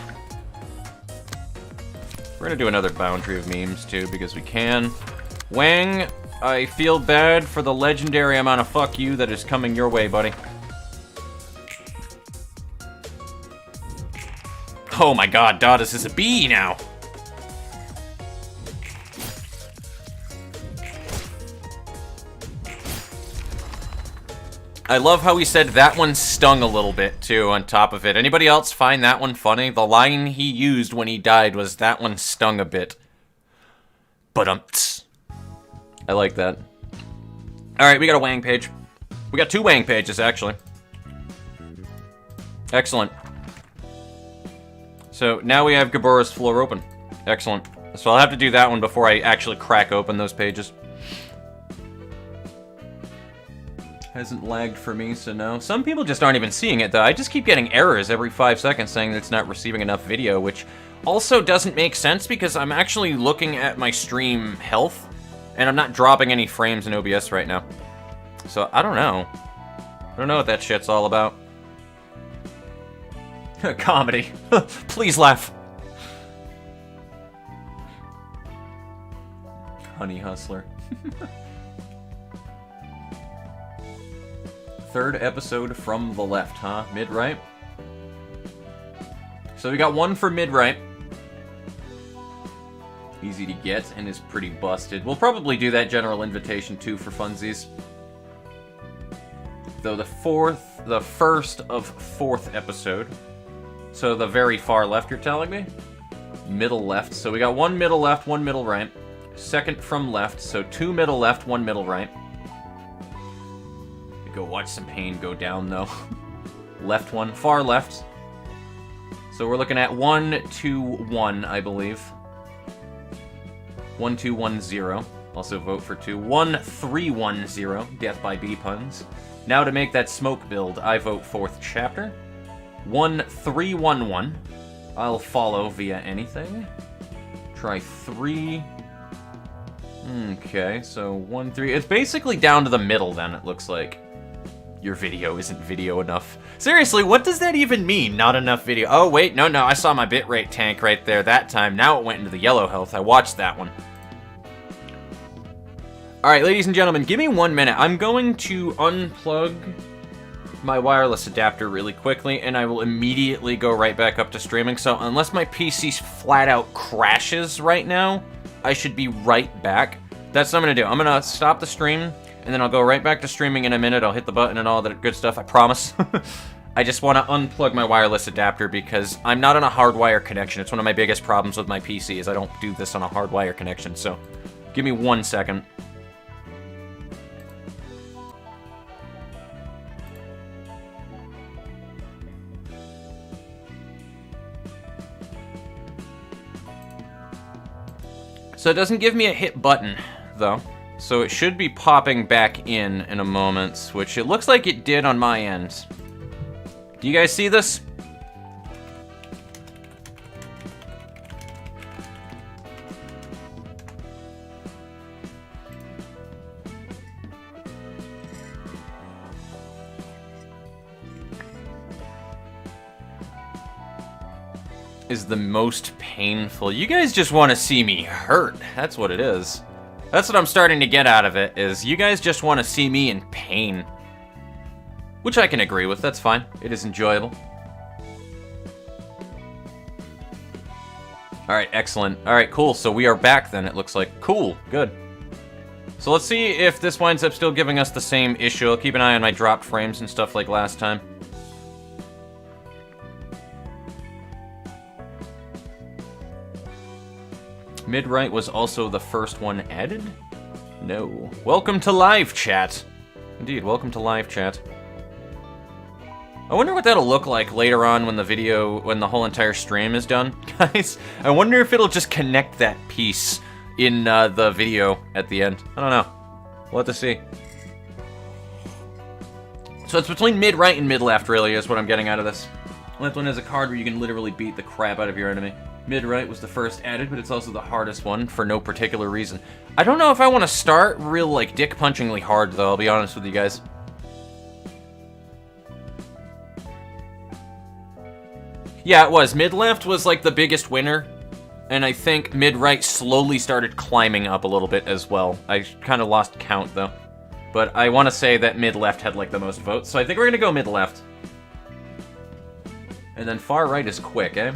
We're gonna do another boundary of memes, too, because we can. Wang, I feel bad for the legendary amount of fuck you that is coming your way, buddy. Oh my god, Dottis is a bee now! I love how he said that one stung a little bit, too, on top of it. Anybody else find that one funny? The line he used when he died was, that one stung a bit. But I like that. Alright, we got a Wang page. We got 2 Wang pages, actually. Excellent. So, now we have Gabura's floor open. Excellent. So I'll have to do that one before I actually crack open those pages. Hasn't lagged for me, so no. Some people just aren't even seeing it, though. I just keep getting errors every 5 seconds saying that it's not receiving enough video, which also doesn't make sense because I'm actually looking at my stream health, and I'm not dropping any frames in OBS right now. So, I don't know. I don't know what that shit's all about. Comedy. Please laugh. Honey Hustler. 3rd episode from the left, huh? Mid-right? So we got one for mid-right. Easy to get and is pretty busted. We'll probably do that general invitation too for funsies. Though the first of 4th episode. So the very far left, you're telling me? Middle left. So we got 1 middle left, 1 middle right. 2nd from left, so 2 middle left, 1 middle right. Go watch some pain go down, though. Left one, far left. So we're looking at 1, 2, 1, I believe. 1, 2, 1, 0. Also vote for 2. 1, 3, 1, 0. Death by bee puns. Now to make that smoke build, I vote 4th chapter. 1, 3, 1, 1. I'll follow via anything. Try 3. Okay, so 1, 3. It's basically down to the middle then, it looks like. Your video isn't video enough. Seriously, what does that even mean, not enough video? Oh, wait, no, I saw my bitrate tank right there that time. Now it went into the yellow health. I watched that one. Alright, ladies and gentlemen, give me 1 minute. I'm going to unplug my wireless adapter really quickly, and I will immediately go right back up to streaming. So unless my PC flat out crashes right now, I should be right back. That's what I'm going to do. I'm going to stop the stream, and then I'll go right back to streaming in a minute. I'll hit the button and all that good stuff, I promise. I just want to unplug my wireless adapter because I'm not on a hardwire connection. It's one of my biggest problems with my PC is I don't do this on a hardwire connection. So give me 1 second. So it doesn't give me a hit button, though. So it should be popping back in a moment, which it looks like it did on my end. Do you guys see this? Is the most painful. You guys just want to see me hurt. That's what it is. That's what I'm starting to get out of it, is you guys just want to see me in pain. Which I can agree with, that's fine. It is enjoyable. Alright, excellent. Alright, cool. So we are back then, it looks like. Cool, good. So let's see if this winds up still giving us the same issue. I'll keep an eye on my dropped frames and stuff like last time. Mid-right was also the first one added? No. Welcome to live chat. Indeed, welcome to live chat. I wonder what that'll look like later on when the whole entire stream is done. Guys, I wonder if it'll just connect that piece in the video at the end. I don't know. We'll have to see. So it's between mid-right and mid-left, really, is what I'm getting out of this. Left one has a card where you can literally beat the crap out of your enemy. Mid-right was the first added, but it's also the hardest one for no particular reason. I don't know if I want to start real, like, dick-punchingly hard, though, I'll be honest with you guys. Yeah, it was. Mid-left was, like, the biggest winner, and I think mid-right slowly started climbing up a little bit as well. I kind of lost count, though. But I want to say that mid-left had, like, the most votes, so I think we're going to go mid-left. And then far-right is quick, eh?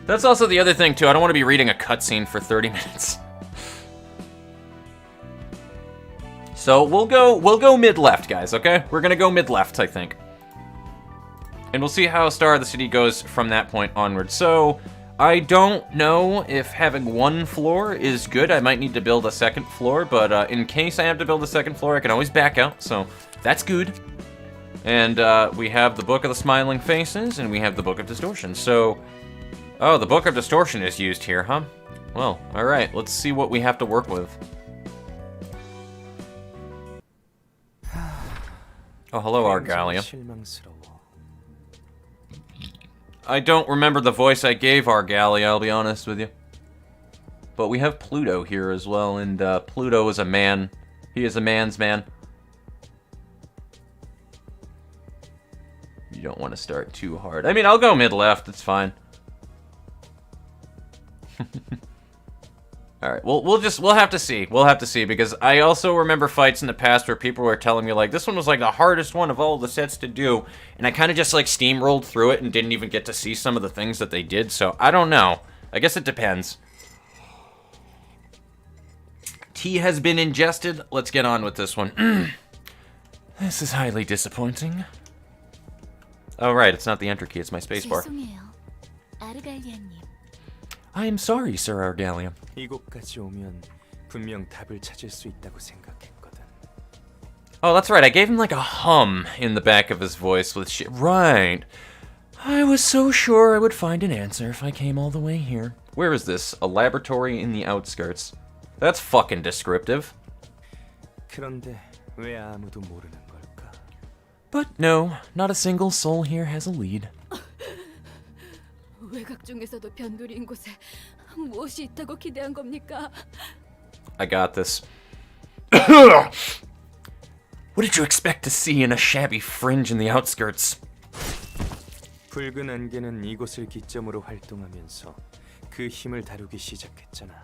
That's also the other thing, too. I don't want to be reading a cutscene for 30 minutes. So we'll go mid-left, guys, okay? We're gonna go mid-left, I think. And we'll see how Star of the City goes from that point onward. So, I don't know if having one floor is good. I might need to build a second floor, but in case I have to build a second floor, I can always back out, so that's good. And we have the Book of the Smiling Faces, and we have the Book of Distortion, so... Oh, the Book of Distortion is used here, huh? Well, alright, let's see what we have to work with. Oh, hello, Argalia. I don't remember the voice I gave Argalia, I'll be honest with you. But we have Pluto here as well, and Pluto is a man. He is a man's man. You don't want to start too hard. I mean, I'll go mid-left, it's fine. Alright, we'll have to see. We'll have to see, because I also remember fights in the past where people were telling me, like, this one was, like, the hardest one of all the sets to do, and I kind of just, like, steamrolled through it and didn't even get to see some of the things that they did, so I don't know. I guess it depends. Tea has been ingested. Let's get on with this one. This is highly disappointing. Oh, right, it's not the enter key, it's my spacebar. I am sorry, Sir Argalia. Oh, that's right, I gave him like a hum in the back of his voice with shit. Right. I was so sure I would find an answer if I came all the way here. Where is this? A laboratory in the outskirts. That's fucking descriptive. But no, not a single soul here has a lead. I got this. What did you expect to see in a shabby fringe in the outskirts? 붉은 안개는 이곳을 기점으로 활동하면서 그 힘을 다루기 시작했잖아.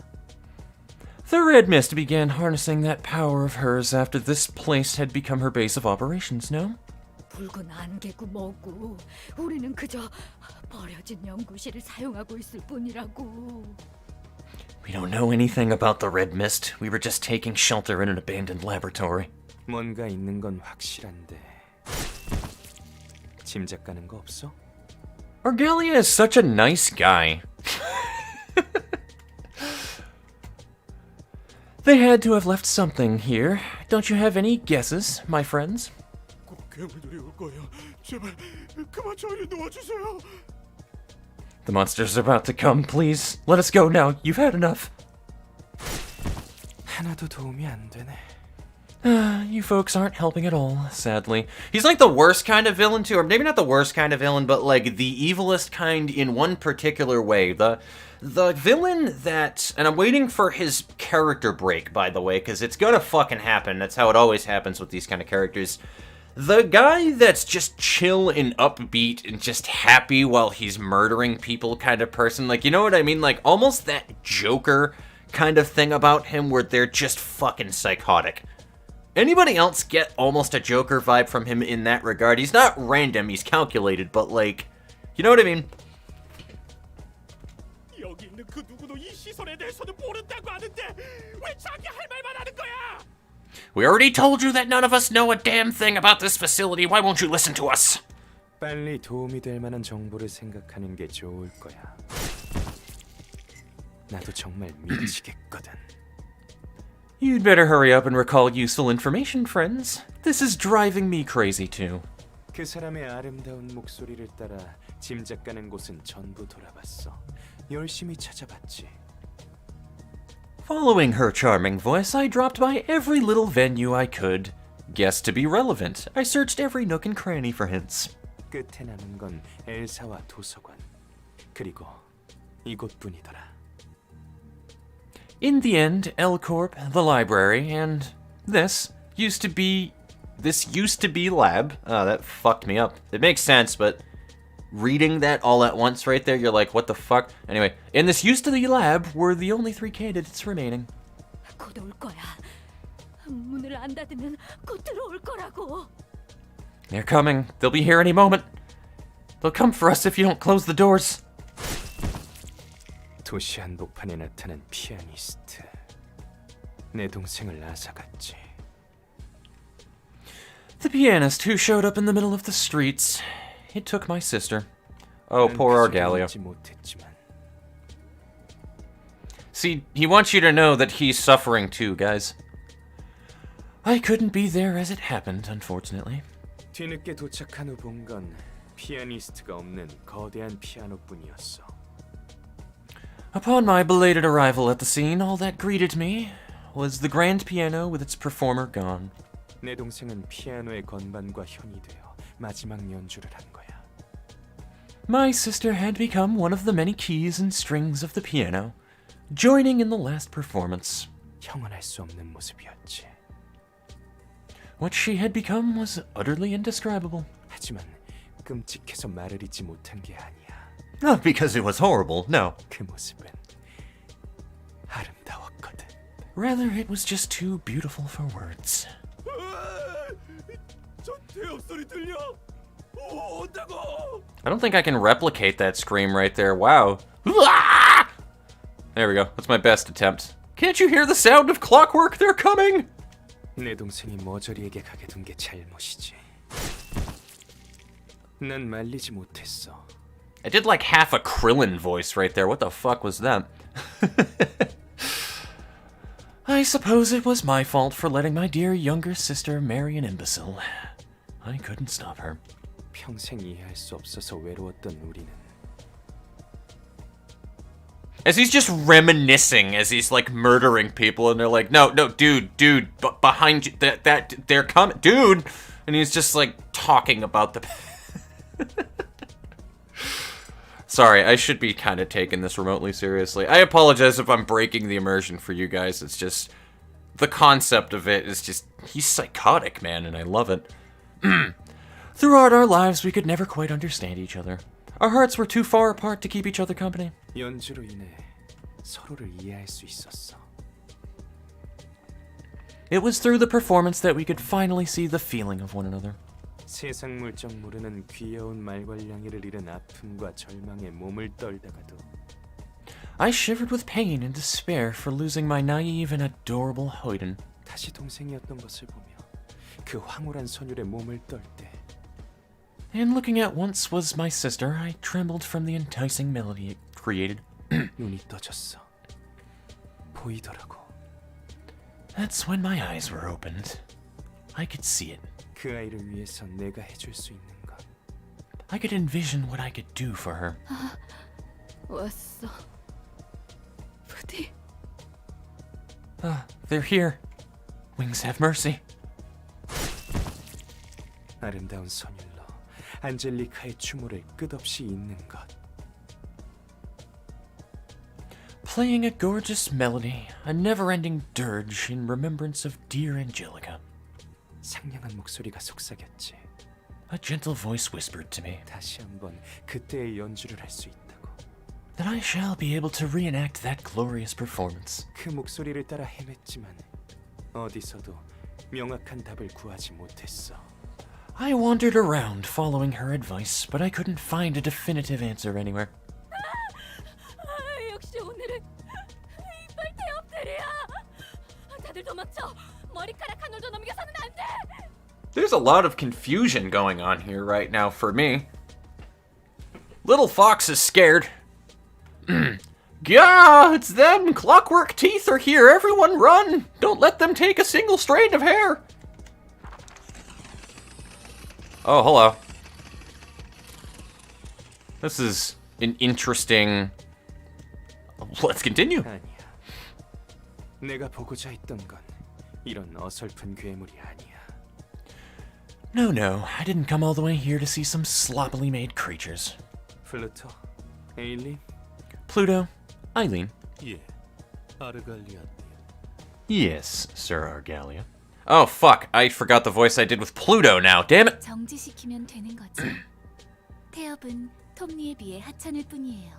The red mist began harnessing that power of hers after this place had become her base of operations, no? 붉은 안개고 뭐고 우리는 그저 버려진 연구실을 사용하고 있을 뿐이라고. We don't know anything about the red mist. We were just taking shelter in an abandoned laboratory. 뭔가 있는 건 확실한데 짐작 가는 거 없어? Argalia is such a nice guy. They had to have left something here. Don't you have any guesses, my friends? The monsters are about to come, please. Let us go now. You've had enough. 하나도 도움이 안 되네. You folks aren't helping at all, sadly. He's like the worst kind of villain too, or maybe not the worst kind of villain, but like the evilest kind in one particular way. The villain that, and I'm waiting for his character break, by the way, because it's gonna fucking happen. That's how it always happens with these kind of characters. The guy that's just chill and upbeat and just happy while he's murdering people kind of person. Like, you know what I mean? Like, almost that Joker kind of thing about him where they're just fucking psychotic. Anybody else get almost a Joker vibe from him in that regard? He's not random, he's calculated, but like, you know what I mean? We already told you that none of us know a damn thing about this facility. Why won't you listen to us? 빨리 도움이 될 만한 정보를 생각하는 게 좋을 거야. 나도 정말 미치겠거든. You'd better hurry up and recall useful information, friends. This is driving me crazy too. 그 사람의 아름다운 목소리를 따라 짐작 가는 곳은 전부 돌아봤어. 열심히 찾아봤지. Following her charming voice, I dropped by every little venue I could guess to be relevant. I searched every nook and cranny for hints. 끝에 남은 건 엘사와 도서관 그리고 이곳뿐이더라. In the end, L Corp, the library, and this used to be lab. Oh, that fucked me up. It makes sense, but reading that all at once right there, you're like, what the fuck? Anyway, in this used to be lab were the only 3 candidates remaining. 곧 올 거야. 문을 안 닫으면 곧 들어올 거라고. They're coming. They'll be here any moment. They'll come for us if you don't close the doors. 도시 한복판에 나타난 피아니스트. 내 동생을 앗아갔지. The pianist who showed up in the middle of the streets. He took my sister. Oh, poor Argalia. See, he wants you to know that he's suffering too, guys. I couldn't be there as it happened, unfortunately. 뒤늦게 도착한 후 본 건 피아니스트가 없는 거대한 피아노뿐이었어. Upon my belated arrival at the scene, all that greeted me was the grand piano with its performer gone. 내 동생은 피아노의 건반과 현이 되어 마지막 연주를 한 거야. My sister had become one of the many keys and strings of the piano, joining in the last performance. 형언할 수 없는 모습이었지. What she had become was utterly indescribable. 하지만 끔찍해서 말을 잇지 못한 게 아니야. Not because it was horrible, no. 그 모습은 아름다웠거든. Rather, it was just too beautiful for words. 저 대역 소리 들려? 온다고! I don't think I can replicate that scream right there. Wow. There we go. That's my best attempt. Can't you hear the sound of clockwork? They're coming! 내 동생이 머저리에게 가게 둔 게 잘못이지. 난 말리지 못했어. I did like half a Krillin voice right there. What the fuck was that? I suppose it was my fault for letting my dear younger sister marry an imbecile. I couldn't stop her. 평생 이해할 수 없어서 외로웠던 우리는. As he's just reminiscing as he's like murdering people, and they're like, no, dude, behind you, that they're coming, dude, and he's just like talking about the. Sorry, I should be kind of taking this remotely seriously. I apologize if I'm breaking the immersion for you guys. It's just the concept of it is just he's psychotic, man, and I love it. Throughout our lives, we could never quite understand each other. Our hearts were too far apart to keep each other company. 연주로 인해 서로를 이해할 수 있었어. It was through the performance that we could finally see the feeling of one another. 세상 물정 모르는 귀여운 말괄량이를 잃은 아픔과 절망에 몸을 떨다가도 I shivered with pain and despair for losing my naive and adorable hoyden. 다시 동생이었던 것을 보며 그 황홀한 소녀의 몸을 떨 때 And looking at once was my sister, I trembled from the enticing melody it created. 눈이 떠졌어. 보이더라고. That's when my eyes were opened. I could see it. 그 아이를 위해서 내가 해줄 수 있는 것. I could envision what I could do for her. 왔어. 부디. They're here. Wings have mercy. 아름다운 선율로 안젤리카의 추모를 끝없이 잇는 것. Playing a gorgeous melody, a never-ending dirge in remembrance of dear Angelica. 상냥한 목소리가 속삭였지. A gentle voice whispered to me 다시 한번 그때의 연주를 할 수 있다고. that I shall be able to reenact that glorious performance. 그 목소리를 따라 헤맸지만 어디서도 명확한 답을 구하지 못했어. I wandered around following her advice, but I couldn't find a definitive answer anywhere. 역시 오늘은 이빨 태엽들이야. 다들 도망쳐. 머리카락 한 올도 넘겨서는 안 돼. There's a lot of confusion going on here right now for me. Little Fox is scared. Gah, it's them! Clockwork teeth are here! Everyone run! Don't let them take a single strand of hair! Oh, hello. This is an interesting... Let's continue. 아니야. 내가 보고자 했던 건 이런 어설픈 괴물이 아니야. No, no, I didn't come all the way here to see some sloppily made creatures. 플루토, 에일린? Pluto, Eileen. 예, 아르갈리아님. Yes, Sir Argalia. Oh, fuck, I forgot the voice I did with Pluto now, damn it! 정지시키면 되는 거지. 태엽은 톱니에 비해 하찮을 뿐이에요.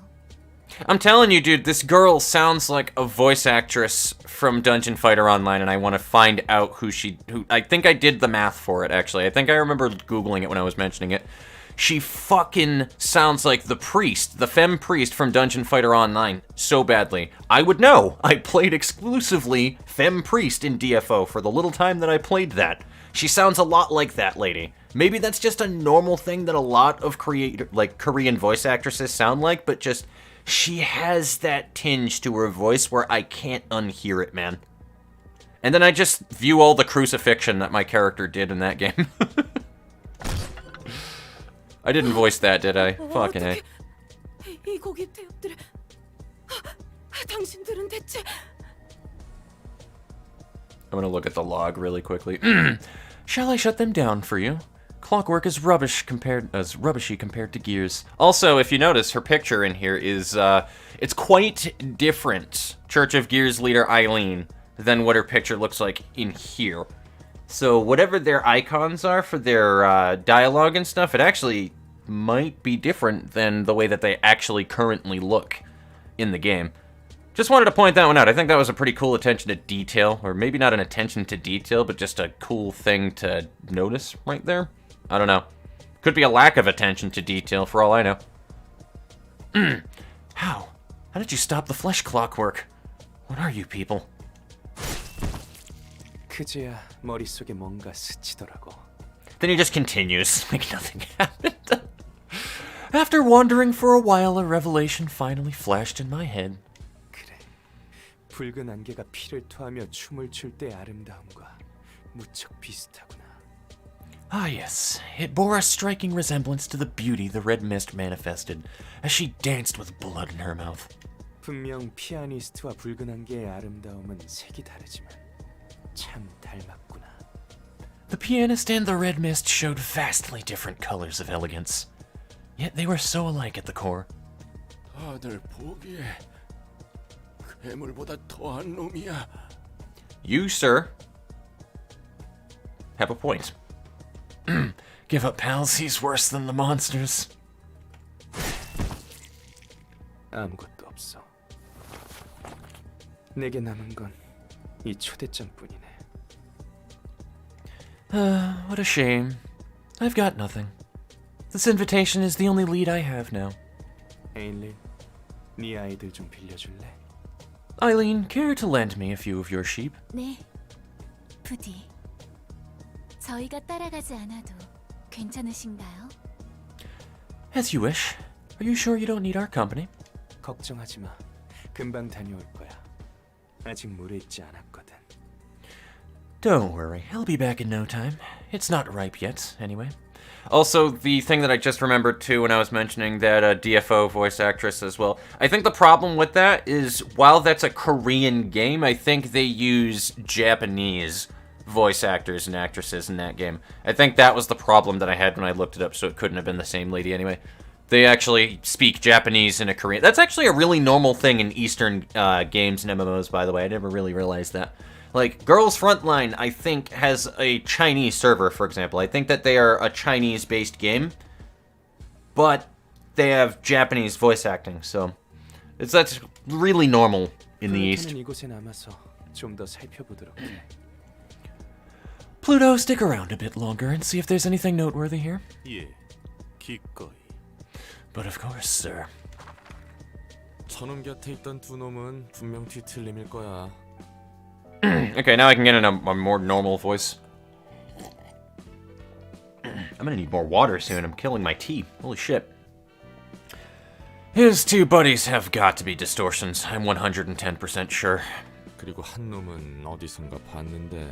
I'm telling you, dude, this girl sounds like a voice actress from Dungeon Fighter Online, and I want to find out who I think I did the math for it, actually. I think I remember Googling it when I was mentioning it. She fucking sounds like the priest, the femme priest from Dungeon Fighter Online, so badly. I would know. I played exclusively femme priest in DFO for the little time that I played that. She sounds a lot like that lady. Maybe that's just a normal thing that a lot of Korean voice actresses sound like, but just she has that tinge to her voice where I can't unhear it, man. And then I just view all the crucifixion that my character did in that game. I didn't voice that, did I? Fucking A. 이 고기 태엽들, 당신들은 대체? I'm gonna look at the log really quickly. Shall I shut them down for you? Clockwork is rubbishy compared to Gears. Also, if you notice, her picture in here is, it's quite different, Church of Gears leader Eileen, than what her picture looks like in here. So whatever their icons are for their dialogue and stuff, it actually might be different than the way that they actually currently look in the game. Just wanted to point that one out. I think that was a pretty cool attention to detail, or maybe not an attention to detail, but just a cool thing to notice right there. I don't know. Could be a lack of attention to detail for all I know. How? How did you stop the flesh clockwork? What are you people? 그제야 머릿속에 뭔가 스치더라고. Then he just continues, like nothing happened. After wandering for a while, a revelation finally flashed in my head. 그래, 붉은 안개가 피를 토하며 춤을 출 때 아름다움과 무척 비슷하구나. Ah yes, it bore a striking resemblance to the beauty the red mist manifested, as she danced with blood in her mouth. 분명 피아니스트와 붉은 안개의 아름다움은 색이 다르지만 참 닮았구나. The pianist and the red mist showed vastly different colors of elegance. Yet they were so alike at the core. 다들 보기에 괴물보다 더한 놈이야. You, sir, have a point. Give up, pals, he's worse than the monsters. 아무것도 없어. 내게 남은 건 이 초대장뿐이네. What a shame. I've got nothing. This invitation is the only lead I have now. 에일린, 네 아이들 좀 빌려줄래? Eileen, care to lend me a few of your sheep? 네, 부디. 저희가 따라가지 않아도 괜찮으신가요? As you wish. Are you sure you don't need our company? 걱정하지 마. 금방 다녀올 거야. 아직 물에 있지 않았거든. Don't worry, I'll be back in no time. It's not ripe yet, anyway. Also, the thing that I just remembered too when I was mentioning that DFO voice actress as well, I think the problem with that is, while that's a Korean game, I think they use Japanese voice actors and actresses in that game. I think that was the problem that I had when I looked it up, so it couldn't have been the same lady anyway. They actually speak Japanese in a Korean. That's actually a really normal thing in Eastern games and MMOs, by the way. I never really realized that. Like, Girls Frontline, I think, has a Chinese server, for example. I think that they are a Chinese-based game, but they have Japanese voice acting, so that's really normal in the East. 이곳에 남아서 좀 더 살펴보도록 해. Pluto, stick around a bit longer and see if there's anything noteworthy here. 예, 기꺼이. But of course, sir. 저놈 곁에 있던 두 놈은 분명 뒤틀림일 거야. Okay, now I can get in a more normal voice. I'm gonna need more water soon. I'm killing my tea. Holy shit. His two buddies have got to be distortions. I'm 110% sure. 그리고 한 놈은 어디선가 봤는데.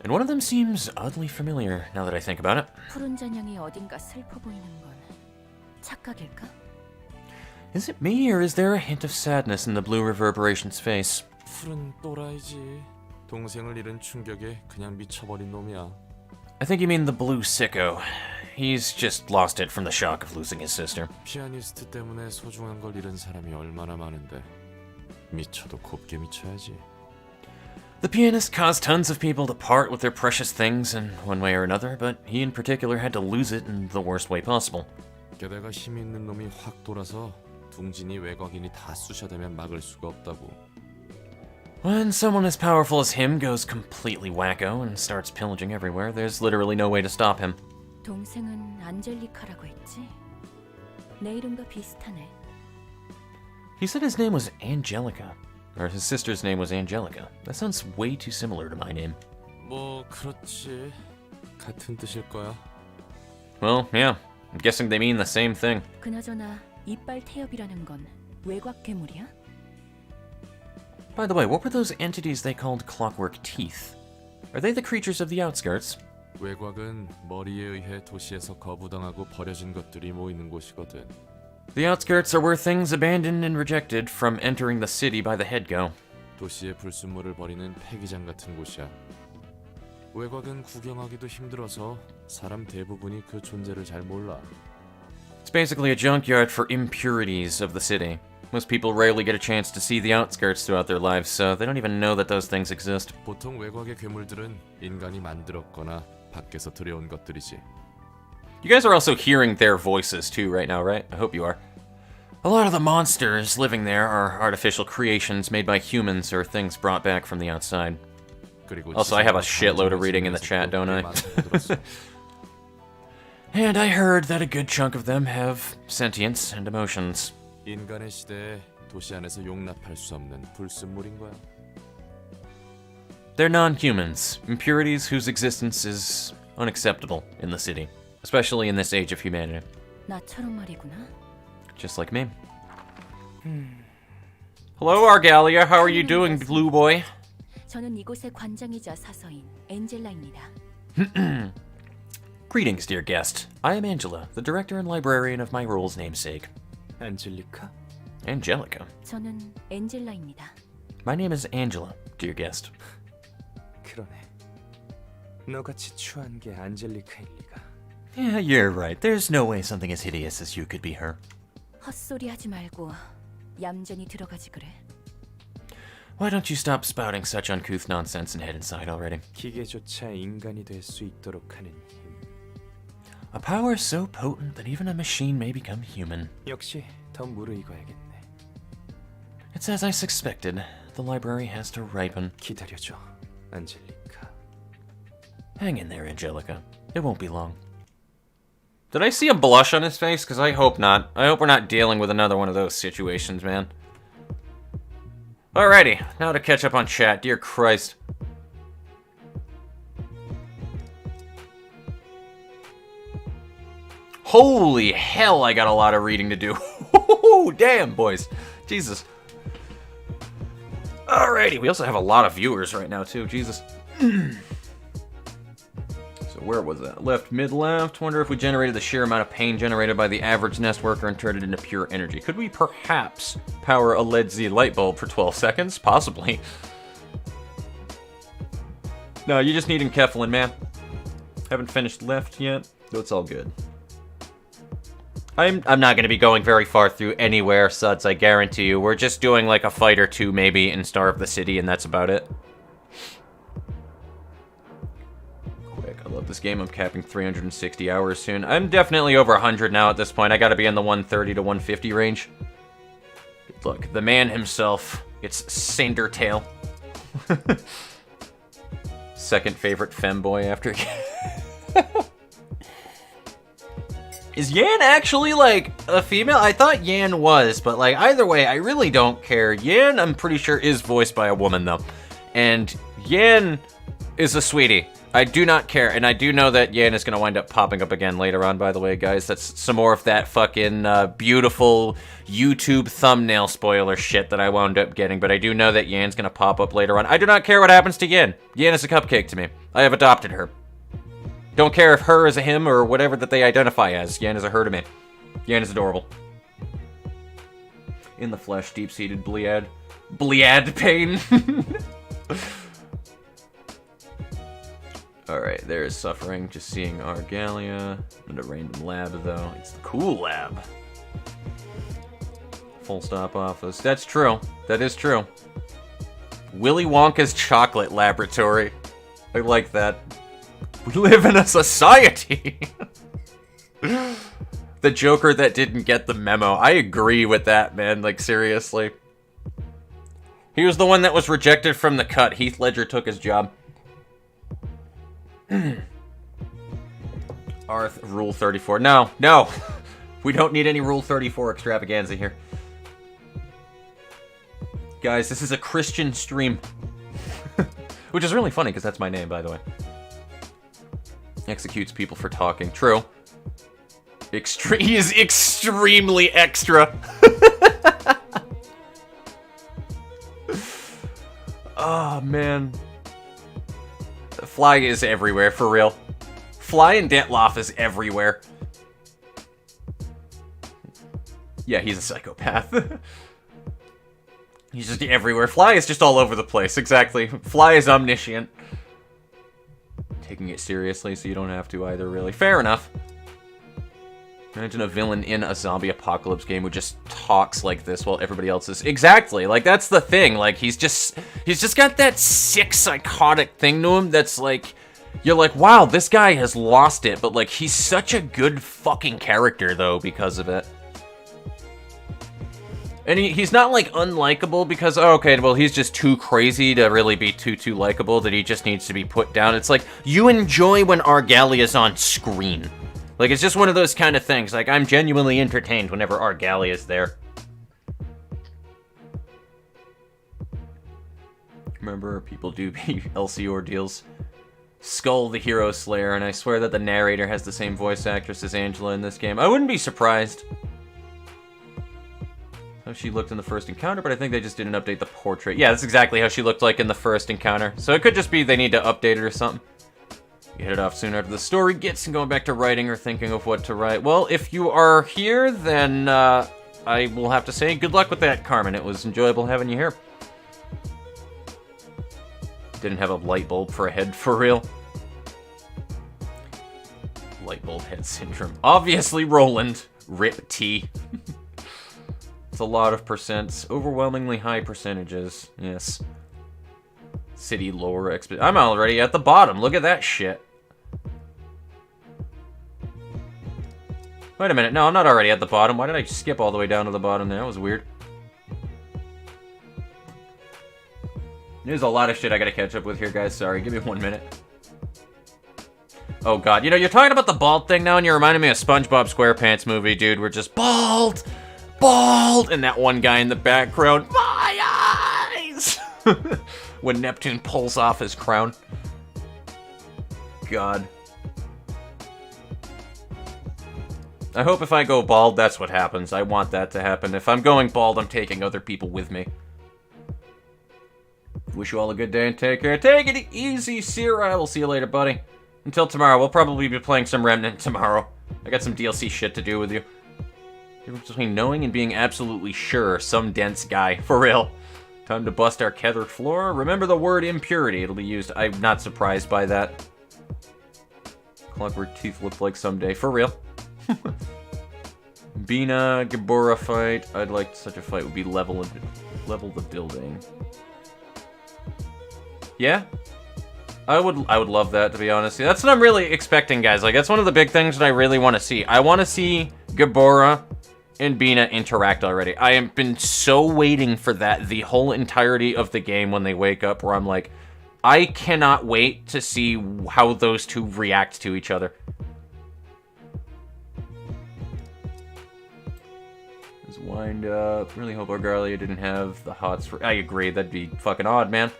And one of them seems oddly familiar, now that I think about it. 푸른 전형이 어딘가 슬퍼 보이는 건 착각일까? Is it me, or is there a hint of sadness in the blue reverberation's face? 푸른 또라이지. 동생을 잃은 충격에 그냥 미쳐버린 놈이야. I think you mean the blue sicko. He's just lost it from the shock of losing his sister. 피아니스트 때문에 소중한 걸 잃은 사람이 얼마나 많은데 미쳐도 곱게 미쳐야지. The pianist caused tons of people to part with their precious things in one way or another, but he in particular had to lose it in the worst way possible. 게다가 힘 있는 놈이 확 돌아서 둥진이 외곽인이 다 쑤셔대면 막을 수가 없다고. When someone as powerful as him goes completely wacko and starts pillaging everywhere, there's literally no way to stop him. 동생은 안젤리카라고 했지? 내 이름과 비슷하네. He said his name was Angelica. Or his sister's name was Angelica. That sounds way too similar to my name. 뭐 그렇지. 같은 뜻일 거야. Well, yeah. I'm guessing they mean the same thing. 그나저나 이빨 태엽이라는 건 외곽 괴물이야? By the way, what were those entities they called clockwork teeth? Are they the creatures of the outskirts? 외곽은 머리에 의해 도시에서 거부당하고 버려진 것들이 모이는 곳이거든. The outskirts are where things abandoned and rejected from entering the city by the head go. 도시의 불순물을 버리는 폐기장 같은 곳이야. 외곽은 구경하기도 힘들어서 사람 대부분이 그 존재를 잘 몰라. It's basically a junkyard for impurities of the city. Most people rarely get a chance to see the outskirts throughout their lives, so they don't even know that those things exist. 보통 외곽의 괴물들은 인간이 만들었거나 밖에서 들여온 것들이지. You guys are also hearing their voices too right now, right? I hope you are. A lot of the monsters living there are artificial creations made by humans or things brought back from the outside. Also, I have a shitload of reading in the chat, don't I? And I heard that a good chunk of them have sentience and emotions. 인간의 시대에 도시 안에서 용납할 수 없는 불순물인 거야. They're non-humans, impurities whose existence is unacceptable in the city, especially in this age of humanity. 나처럼 말이구나. Just like me. Hello, Argalia. How are you doing, Blue Boy? 저는 이곳의 관장이자 사서인 엔젤라입니다. Greetings, dear guest. I am Angela, the director and librarian of my role's namesake. 안젤리카? Angelica. 저는 엔젤라입니다. My name is Angela, dear guest. 그러네. 너같이 추한 게 안젤리카일 리가. Yeah, you're right. There's no way something as hideous as you could be her. 헛소리 하지 말고 얌전히 들어가지 그래. Why don't you stop spouting such uncouth nonsense and head inside already? 기계조차 인간이 될 수 있도록 하는 힘. A power so potent that even a machine may become human. 역시 더 무르익어야겠네. It's as I suspected. The library has to ripen. 기다려줘, 안젤리카. Hang in there, Angelica. It won't be long. Did I see a blush on his face? Because I hope not. I hope we're not dealing with another one of those situations, man. Alrighty, now to catch up on chat. Dear Christ. Holy hell, I got a lot of reading to do. Damn, boys. Jesus. Alrighty, we also have a lot of viewers right now, too. Jesus. So where was that? Left, mid, left. Wonder if we generated the sheer amount of pain generated by the average nest worker and turned it into pure energy. Could we perhaps power a LED Z light bulb for 12 seconds? Possibly. No, you just need enkephalin, man. Haven't finished left yet, so it's all good. I'm not going to be going very far through anywhere, Suds, I guarantee you. We're just doing like a fight or two, maybe, in Star of the City, and that's about it. Quick, I love this game. I'm capping 360 hours soon. I'm definitely over 100 now at this point. I got to be in the 130 to 150 range. Look, the man himself. It's Cindertail. Second favorite femboy after... Is Yan actually, like, a female? I thought Yan was, but, like, either way, I really don't care. Yan, I'm pretty sure, is voiced by a woman, though. And Yan is a sweetie. I do not care, and I do know that Yan is going to wind up popping up again later on, by the way, guys. That's some more of that fucking beautiful YouTube thumbnail spoiler shit that I wound up getting, but I do know that Yan's going to pop up later on. I do not care what happens to Yan. Yan is a cupcake to me. I have adopted her. Don't care if her is a him or whatever that they identify as. Yan is a her to me. Yan is adorable. In the flesh, deep-seated blead. Blead pain. Alright, there is suffering. Just seeing Argalia. In a random lab, though. It's the cool lab. Full stop office. That's true. That is true. Willy Wonka's chocolate laboratory. I like that. We live in a society! The Joker that didn't get the memo. I agree with that, man. Like, seriously. He was the one that was rejected from the cut. Heath Ledger took his job. Arth, Rule 34. No, no! We don't need any Rule 34 extravaganza here. Guys, this is a Christian stream. Which is really funny, because that's my name, by the way. Executes people for talking. True. He is extremely extra. Oh, man. Fly is everywhere, for real. Fly and Dentloff is everywhere. Yeah, he's a psychopath. He's just everywhere. Fly is just all over the place, exactly. Fly is omniscient. Taking it seriously, so you don't have to either, really. Fair enough. Imagine a villain in a zombie apocalypse game who just talks like this while everybody else is... Exactly, like, that's the thing. Like, he's just got that sick, psychotic thing to him that's like... You're like, wow, this guy has lost it, but, like, he's such a good fucking character, though, because of it. And he's not, like, unlikable because, oh, okay, well, he's just too crazy to really be too likable that he just needs to be put down. It's like, you enjoy when Argalia's on screen. Like, it's just one of those kind of things. Like, I'm genuinely entertained whenever Argalia's there. Remember, people do LC ordeals. Skull the Hero Slayer, and I swear that the narrator has the same voice actress as Angela in this game. I wouldn't be surprised. How she looked in the first encounter, but I think they just didn't update the portrait. Yeah, that's exactly how she looked like in the first encounter. So it could just be they need to update it or something. You hit it off soon after the story gets and going back to writing or thinking of what to write. Well, if you are here, then I will have to say good luck with that, Carmen. It was enjoyable having you here. Didn't have a light bulb for a head, for real. Light bulb head syndrome. Obviously, Roland. Rip T. It's a lot of percents. Overwhelmingly high percentages. Yes. City lore expert. I'm already at the bottom. Look at that shit. Wait a minute. No, I'm not already at the bottom. Why did I skip all the way down to the bottom there? That was weird. There's a lot of shit I gotta catch up with here, guys. Sorry, give me 1 minute. Oh, God. You know, you're talking about the bald thing now, and you're reminding me of SpongeBob SquarePants movie, dude. We're just bald, bald, and that one guy in the background. My eyes! When Neptune pulls off his crown. God. I hope if I go bald, that's what happens. I want that to happen. If I'm going bald, I'm taking other people with me. Wish you all a good day and take care. Take it easy, Sierra. I will see you later, buddy. Until tomorrow. We'll probably be playing some Remnant tomorrow. I got some DLC shit to do with you. Difference between knowing and being absolutely sure. Some dense guy. For real. Time to bust our Kether floor. Remember the word impurity. It'll be used. I'm not surprised by that. Clockwork Teeth looked like someday. For real. Bina, Gabora fight. I'd like such a fight would be level the building. Yeah? I would love that, to be honest. That's what I'm really expecting, guys. Like, that's one of the big things that I really want to see. I want to see Gabora and Bina interact already. I have been so waiting for that the whole entirety of the game when they wake up, where I'm like, I cannot wait to see how those two react to each other. Let's wind up. Really hope Argalia didn't have the hots for... I agree, that'd be fucking odd, man.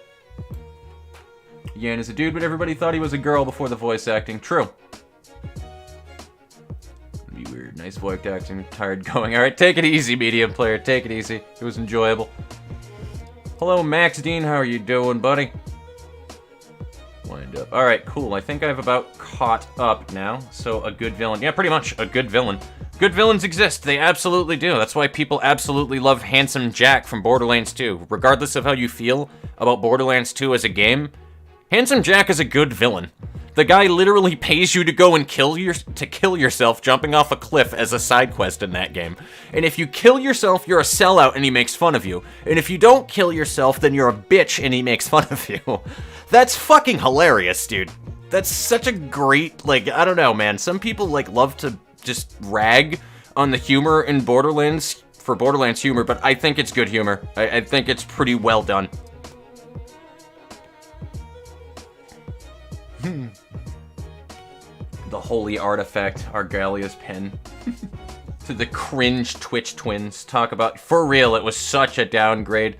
Yan is a dude, but everybody thought he was a girl before the voice acting. True. It'd be weird. Nice voice acting. Tired going. Alright, take it easy, medium player. Take it easy. It was enjoyable. Hello, Max Dean. How are you doing, buddy? Wind up. Alright, cool. I think I've about caught up now. So, a good villain. Yeah, pretty much. A good villain. Good villains exist. They absolutely do. That's why people absolutely love Handsome Jack from Borderlands 2. Regardless of how you feel about Borderlands 2 as a game, Handsome Jack is a good villain. The guy literally pays you to go and kill yourself jumping off a cliff as a side quest in that game. And if you kill yourself, you're a sellout and he makes fun of you. And if you don't kill yourself, then you're a bitch and he makes fun of you. That's fucking hilarious, dude. That's such a great, like, I don't know, man. Some people, like, love to just rag on the humor in Borderlands for Borderlands humor, but I think it's good humor. I think it's pretty well done. The holy artifact, Argalia's pen. To the cringe Twitch twins. Talk about, for real, it was such a downgrade.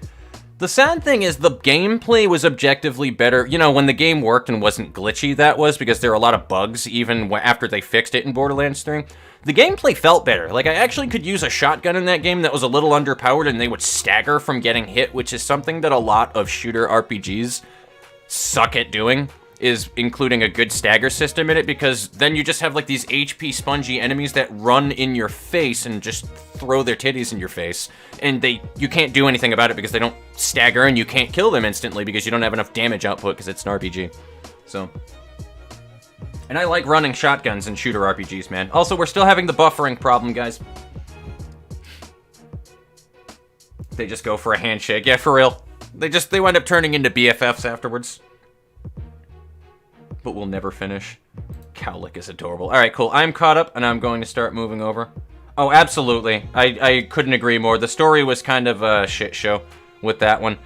The sad thing is the gameplay was objectively better. You know, when the game worked and wasn't glitchy, that was, because there were a lot of bugs even after they fixed it in Borderlands 3. The gameplay felt better. Like, I actually could use a shotgun in that game that was a little underpowered and they would stagger from getting hit, which is something that a lot of shooter RPGs suck at doing, is including a good stagger system in it, because then you just have like these HP spongy enemies that run in your face and just throw their titties in your face, and you can't do anything about it because they don't stagger, and you can't kill them instantly because you don't have enough damage output because it's an RPG. So, and I like running shotguns in shooter RPGs, man. Also, we're still having the buffering problem, guys. They just go for a handshake. Yeah, for real. They wind up turning into BFFs afterwards. But we'll never finish. Cowlick is adorable. Alright, cool. I'm caught up, and I'm going to start moving over. Oh, absolutely. I couldn't agree more. The story was kind of a shit show with that one.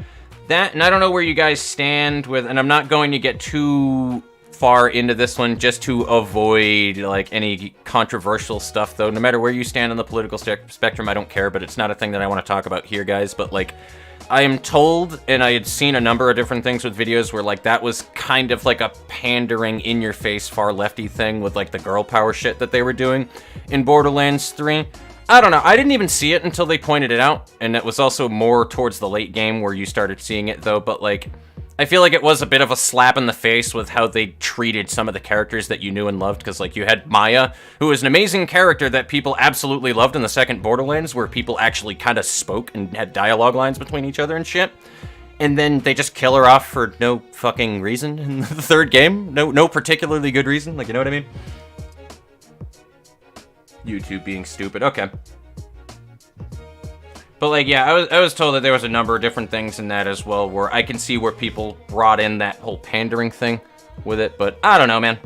That, and I don't know where you guys stand with, and I'm not going to get too far into this one just to avoid, like, any controversial stuff, though. No matter where you stand on the political spectrum, I don't care, but it's not a thing that I want to talk about here, guys. But, like, I am told, and I had seen a number of different things with videos where, like, that was kind of like a pandering, in-your-face, far-lefty thing with, like, the girl power shit that they were doing in Borderlands 3. I don't know. I didn't even see it until they pointed it out, and it was also more towards the late game where you started seeing it, though, but, like, I feel like it was a bit of a slap in the face with how they treated some of the characters that you knew and loved, because, like, you had Maya, who was an amazing character that people absolutely loved in the second Borderlands, where people actually kind of spoke and had dialogue lines between each other and shit. And then they just kill her off for no fucking reason in the third game. No particularly good reason, like, you know what I mean? YouTube being stupid, okay. But, like, yeah, I was told that there was a number of different things in that as well, where I can see where people brought in that whole pandering thing with it, but I don't know, man.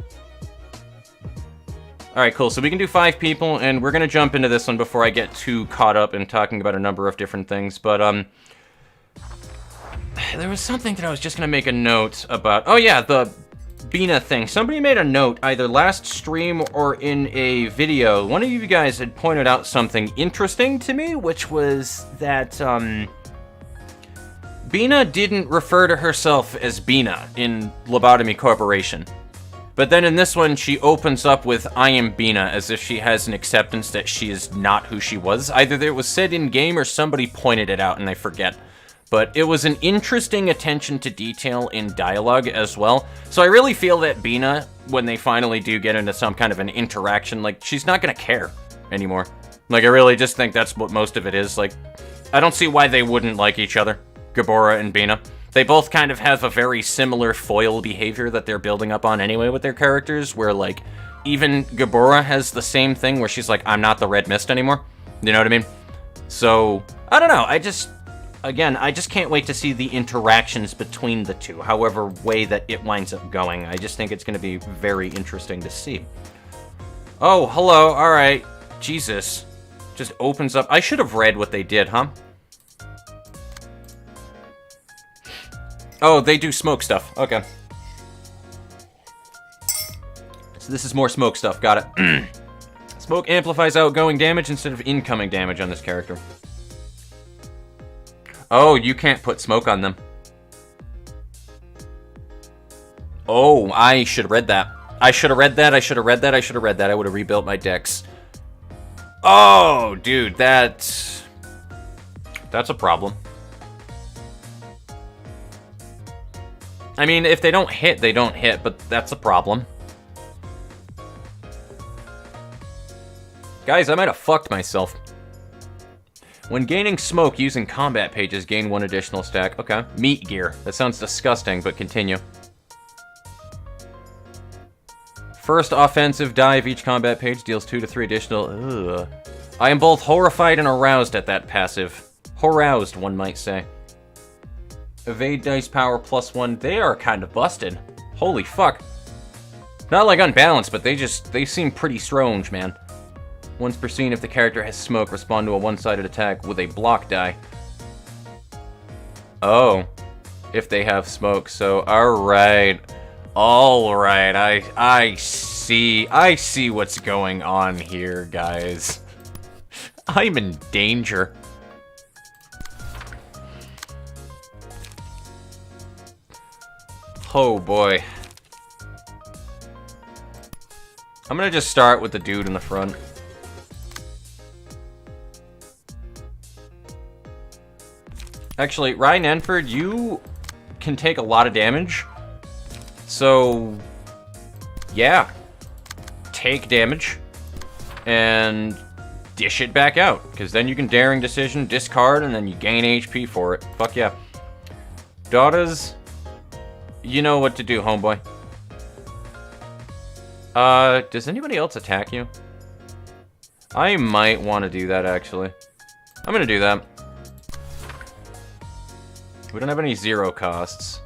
Alright, cool, so we can do 5 people, and we're gonna jump into this one before I get too caught up in talking about a number of different things, but, there was something that I was just gonna make a note about. Oh, yeah, the Bina thing. Somebody made a note, either last stream or in a video. One of you guys had pointed out something interesting to me, which was that, Bina didn't refer to herself as Bina in Lobotomy Corporation. But then in this one, she opens up with, I am Bina, as if she has an acceptance that she is not who she was. Either it was said in-game or somebody pointed it out and I forget. But it was an interesting attention to detail in dialogue as well. So I really feel that Bina, when they finally do get into some kind of an interaction, like, she's not gonna care anymore. Like, I really just think that's what most of it is. Like, I don't see why they wouldn't like each other, Gabora and Bina. They both kind of have a very similar foil behavior that they're building up on anyway with their characters, where, like, even Gabora has the same thing where she's like, I'm not the Red Mist anymore. You know what I mean? So, I don't know, Again, I just can't wait to see the interactions between the two, however way that it winds up going. I just think it's going to be very interesting to see. Oh, hello, alright. Jesus. Just opens up. I should have read what they did, huh? Oh, they do smoke stuff. Okay. So this is more smoke stuff. Got it. Smoke amplifies outgoing damage instead of incoming damage on this character. Oh, you can't put smoke on them. Oh, I should have read that. I should have read that, I should have read that, I should have read that. I would have rebuilt my decks. Oh, dude, that's a problem. I mean, if they don't hit, they don't hit, but that's a problem. Guys, I might have fucked myself. When gaining smoke using combat pages, gain 1 additional stack. Okay. Meat gear. That sounds disgusting, but continue. First offensive die of each combat page deals 2 to 3 additional... Ugh. I am both horrified and aroused at that passive. Horaused, one might say. Evade dice power +1. They are kind of busted. Holy fuck. Not like unbalanced, but they seem pretty strange, man. Once per scene, if the character has smoke, respond to a one-sided attack with a block die. Oh. If they have smoke, so alright. Alright, I see what's going on here, guys. I'm in danger. Oh boy. I'm gonna just start with the dude in the front. Actually, Ryan Enford, you can take a lot of damage. So, yeah. Take damage. And dish it back out. Because then you can Daring Decision, discard, and then you gain HP for it. Fuck yeah. Daughters, you know what to do, homeboy. Does anybody else attack you? I might want to do that, actually. I'm gonna do that. We don't have any 0 costs.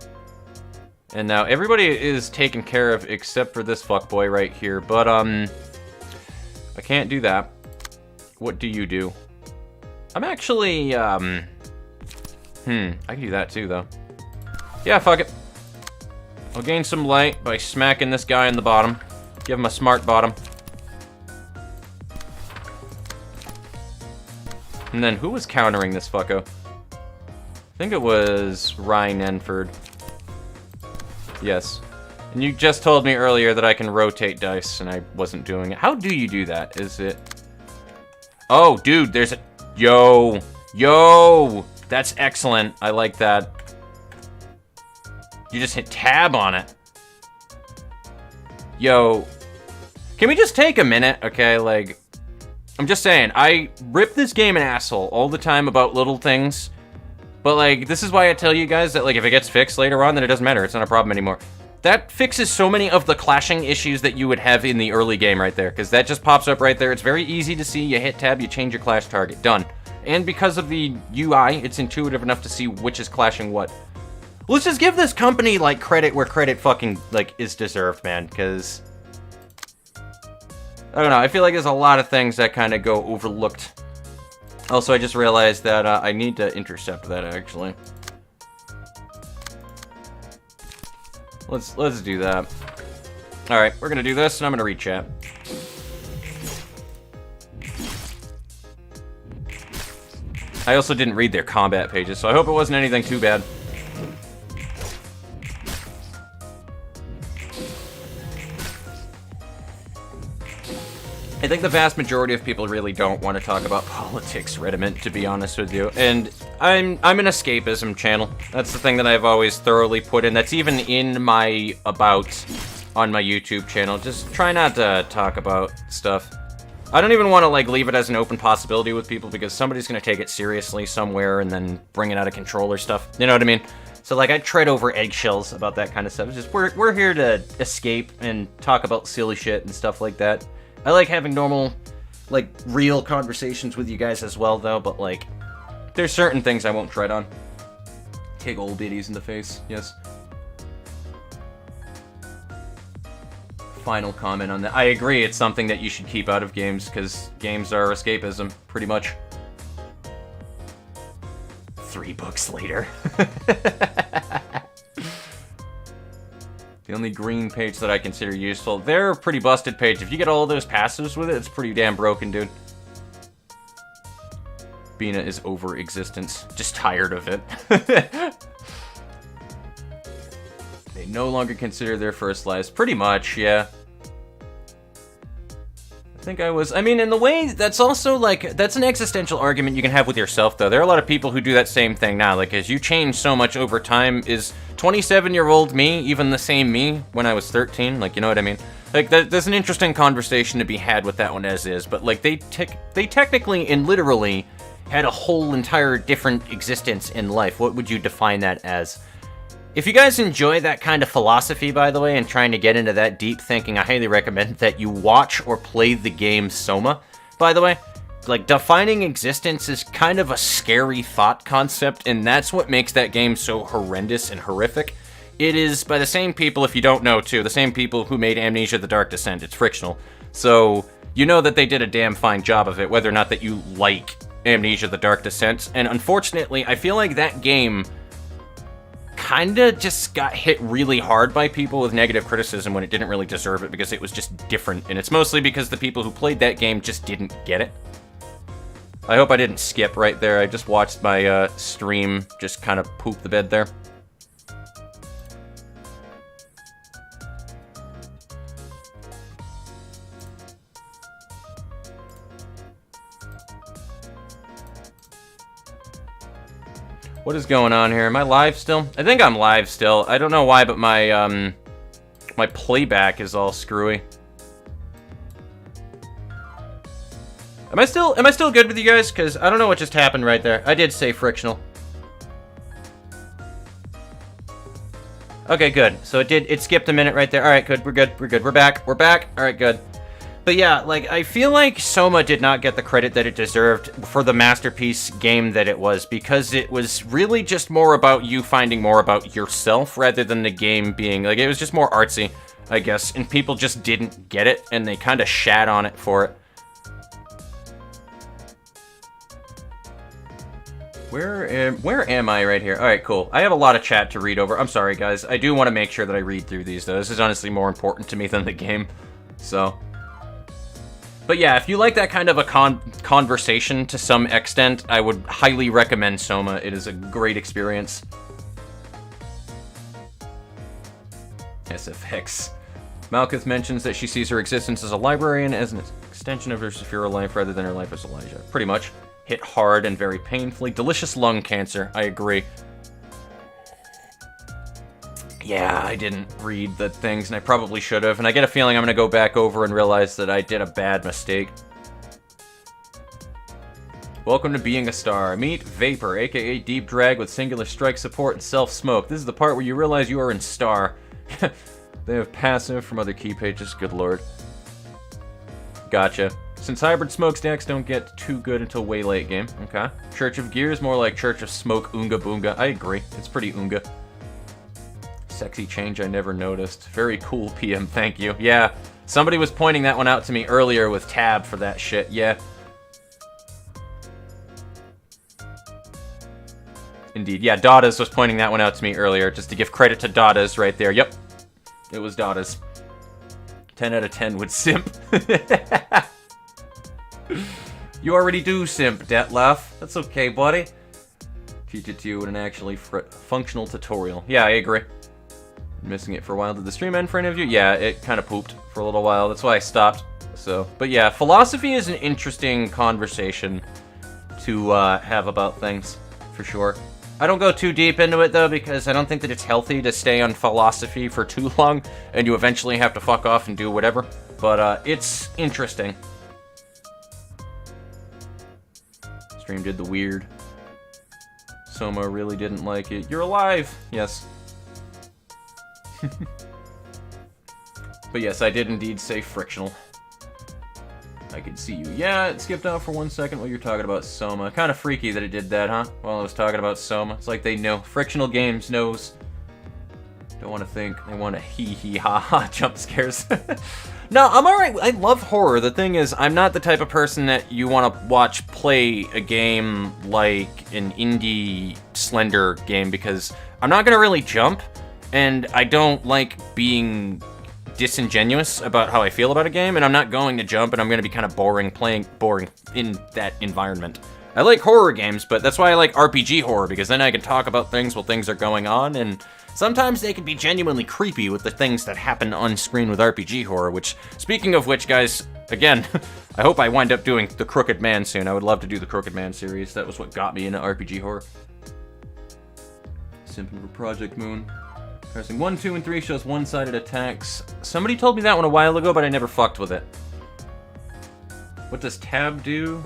And now everybody is taken care of except for this fuckboy right here. But, I can't do that. What do you do? I'm actually, I can do that too, though. Yeah, fuck it. I'll gain some light by smacking this guy in the bottom. Give him a smart bottom. And then who was countering this fucko? I think it was Ryan Enford. Yes. And you just told me earlier that I can rotate dice, and I wasn't doing it. How do you do that? Is it... Oh, dude, there's a... Yo! Yo! That's excellent. I like that. You just hit tab on it. Yo. Can we just take a minute, okay? Like, I'm just saying, I rip this game an asshole all the time about little things. But, like, this is why I tell you guys that, like, if it gets fixed later on, then it doesn't matter. It's not a problem anymore. That fixes so many of the clashing issues that you would have in the early game right there. Because that just pops up right there. It's very easy to see. You hit tab, you change your clash target. Done. And because of the UI, it's intuitive enough to see which is clashing what. Let's just give this company, like, credit where credit fucking, like, is deserved, man. Because... I don't know. I feel like there's a lot of things that kind of go overlooked. Also, I just realized that I need to intercept that, actually. Let's do that. Alright, we're gonna do this, and I'm gonna rechat. I also didn't read their combat pages, so I hope it wasn't anything too bad. I think the vast majority of people really don't want to talk about politics, Rediment, to be honest with you. And I'm an escapism channel. That's the thing that I've always thoroughly put in. That's even in my about on my YouTube channel. Just try not to talk about stuff. I don't even want to, like, leave it as an open possibility with people because somebody's going to take it seriously somewhere and then bring it out of control or stuff. You know what I mean? So, like, I tread over eggshells about that kind of stuff. It's just, we're here to escape and talk about silly shit and stuff like that. I like having normal, like, real conversations with you guys as well, though, but, like, there's certain things I won't tread on. Kick old biddies in the face, yes. Final comment on that. I agree, it's something that you should keep out of games, because games are escapism, pretty much. 3 books later. The only green page that I consider useful. They're a pretty busted page. If you get all those passives with it, it's pretty damn broken, dude. Bina is over existence. Just tired of it. They no longer consider their first lives. Pretty much, yeah. I think I mean, in the way, that's also, like, that's an existential argument you can have with yourself, though. There are a lot of people who do that same thing now. Like, as you change so much over time, is 27-year-old me even the same me when I was 13? Like, you know what I mean? Like, there's an interesting conversation to be had with that one as is, but, like, they technically and literally had a whole entire different existence in life. What would you define that as? If you guys enjoy that kind of philosophy, by the way, and trying to get into that deep thinking, I highly recommend that you watch or play the game Soma, by the way. Like, defining existence is kind of a scary thought concept, and that's what makes that game so horrendous and horrific. It is by the same people, if you don't know too, the same people who made Amnesia: The Dark Descent. It's frictional. So, you know that they did a damn fine job of it, whether or not that you like Amnesia: The Dark Descent. And unfortunately, I feel like that game kinda just got hit really hard by people with negative criticism when it didn't really deserve it, because it was just different. And it's mostly because the people who played that game just didn't get it. I hope I didn't skip right there. I just watched my stream just kind of poop the bed there. What is going on here? Am I live still? I think I'm live still. I don't know why, but my my playback is all screwy. Am I still good with you guys? Because I don't know what just happened right there. I did say frictional. Okay, good. So it skipped a minute right there. All right, good. We're good. We're good. We're back. We're back. All right, good. But yeah, like, I feel like Soma did not get the credit that it deserved for the masterpiece game that it was, because it was really just more about you finding more about yourself rather than the game being, like, it was just more artsy, I guess, and people just didn't get it, and they kind of shat on it for it. Where am I right here? Alright, cool. I have a lot of chat to read over. I'm sorry, guys. I do want to make sure that I read through these, though. This is honestly more important to me than the game. So. But yeah, if you like that kind of a conversation to some extent, I would highly recommend Soma. It is a great experience. SFX. Malkuth mentions that she sees her existence as a librarian as an extension of her Saphira life rather than her life as Elijah. Pretty much. Hit hard and very painfully. Delicious lung cancer. I agree. Yeah, I didn't read the things, and I probably should have. And I get a feeling I'm going to go back over and realize that I did a bad mistake. Welcome to Being a Star. Meet Vapor, aka Deep Drag with singular strike support and self-smoke. This is the part where you realize you are in Star. They have passive from other key pages. Good lord. Gotcha. Since hybrid smokestacks don't get too good until way late game. Okay. Church of Gears, more like Church of Smoke Oonga Boonga. I agree. It's pretty Oonga. Sexy change I never noticed. Very cool, PM. Thank you. Yeah. Somebody was pointing that one out to me earlier with tab for that shit. Yeah. Indeed. Yeah, Dadas was pointing that one out to me earlier, just to give credit to Dadas right there. Yep. It was Dadas. 10 out of 10 would simp. You already do simp, Detlef. That's okay, buddy. Teach it to you in an actually functional tutorial. Yeah, I agree. Missing it for a while. Did the stream end for any of you? Yeah, it kind of pooped for a little while. That's why I stopped. So, but yeah, philosophy is an interesting conversation to have about things, for sure. I don't go too deep into it, though, because I don't think that it's healthy to stay on philosophy for too long, and you eventually have to fuck off and do whatever. But it's interesting. Stream did the weird. Soma really didn't like it. You're alive! Yes. But yes, I did indeed say frictional. I can see you. Yeah, it skipped out for 1 second while you're talking about Soma. Kind of freaky that it did that, huh? While I was talking about Soma. It's like they know. Frictional Games knows. Don't want to think. They want to hee-hee-ha-ha jump scares. No, I'm alright. I love horror. The thing is, I'm not the type of person that you want to watch play a game like an indie Slender game, because I'm not going to really jump, and I don't like being disingenuous about how I feel about a game, and I'm not going to jump, and I'm going to be kind of boring in that environment. I like horror games, but that's why I like RPG horror, because then I can talk about things while things are going on, and sometimes they can be genuinely creepy with the things that happen on screen with RPG horror, which, speaking of which, guys, again, I hope I wind up doing The Crooked Man soon. I would love to do the Crooked Man series. That was what got me into RPG horror. Simping for Project Moon. Pressing 1, 2, and 3 shows one-sided attacks. Somebody told me that one a while ago, but I never fucked with it. What does tab do?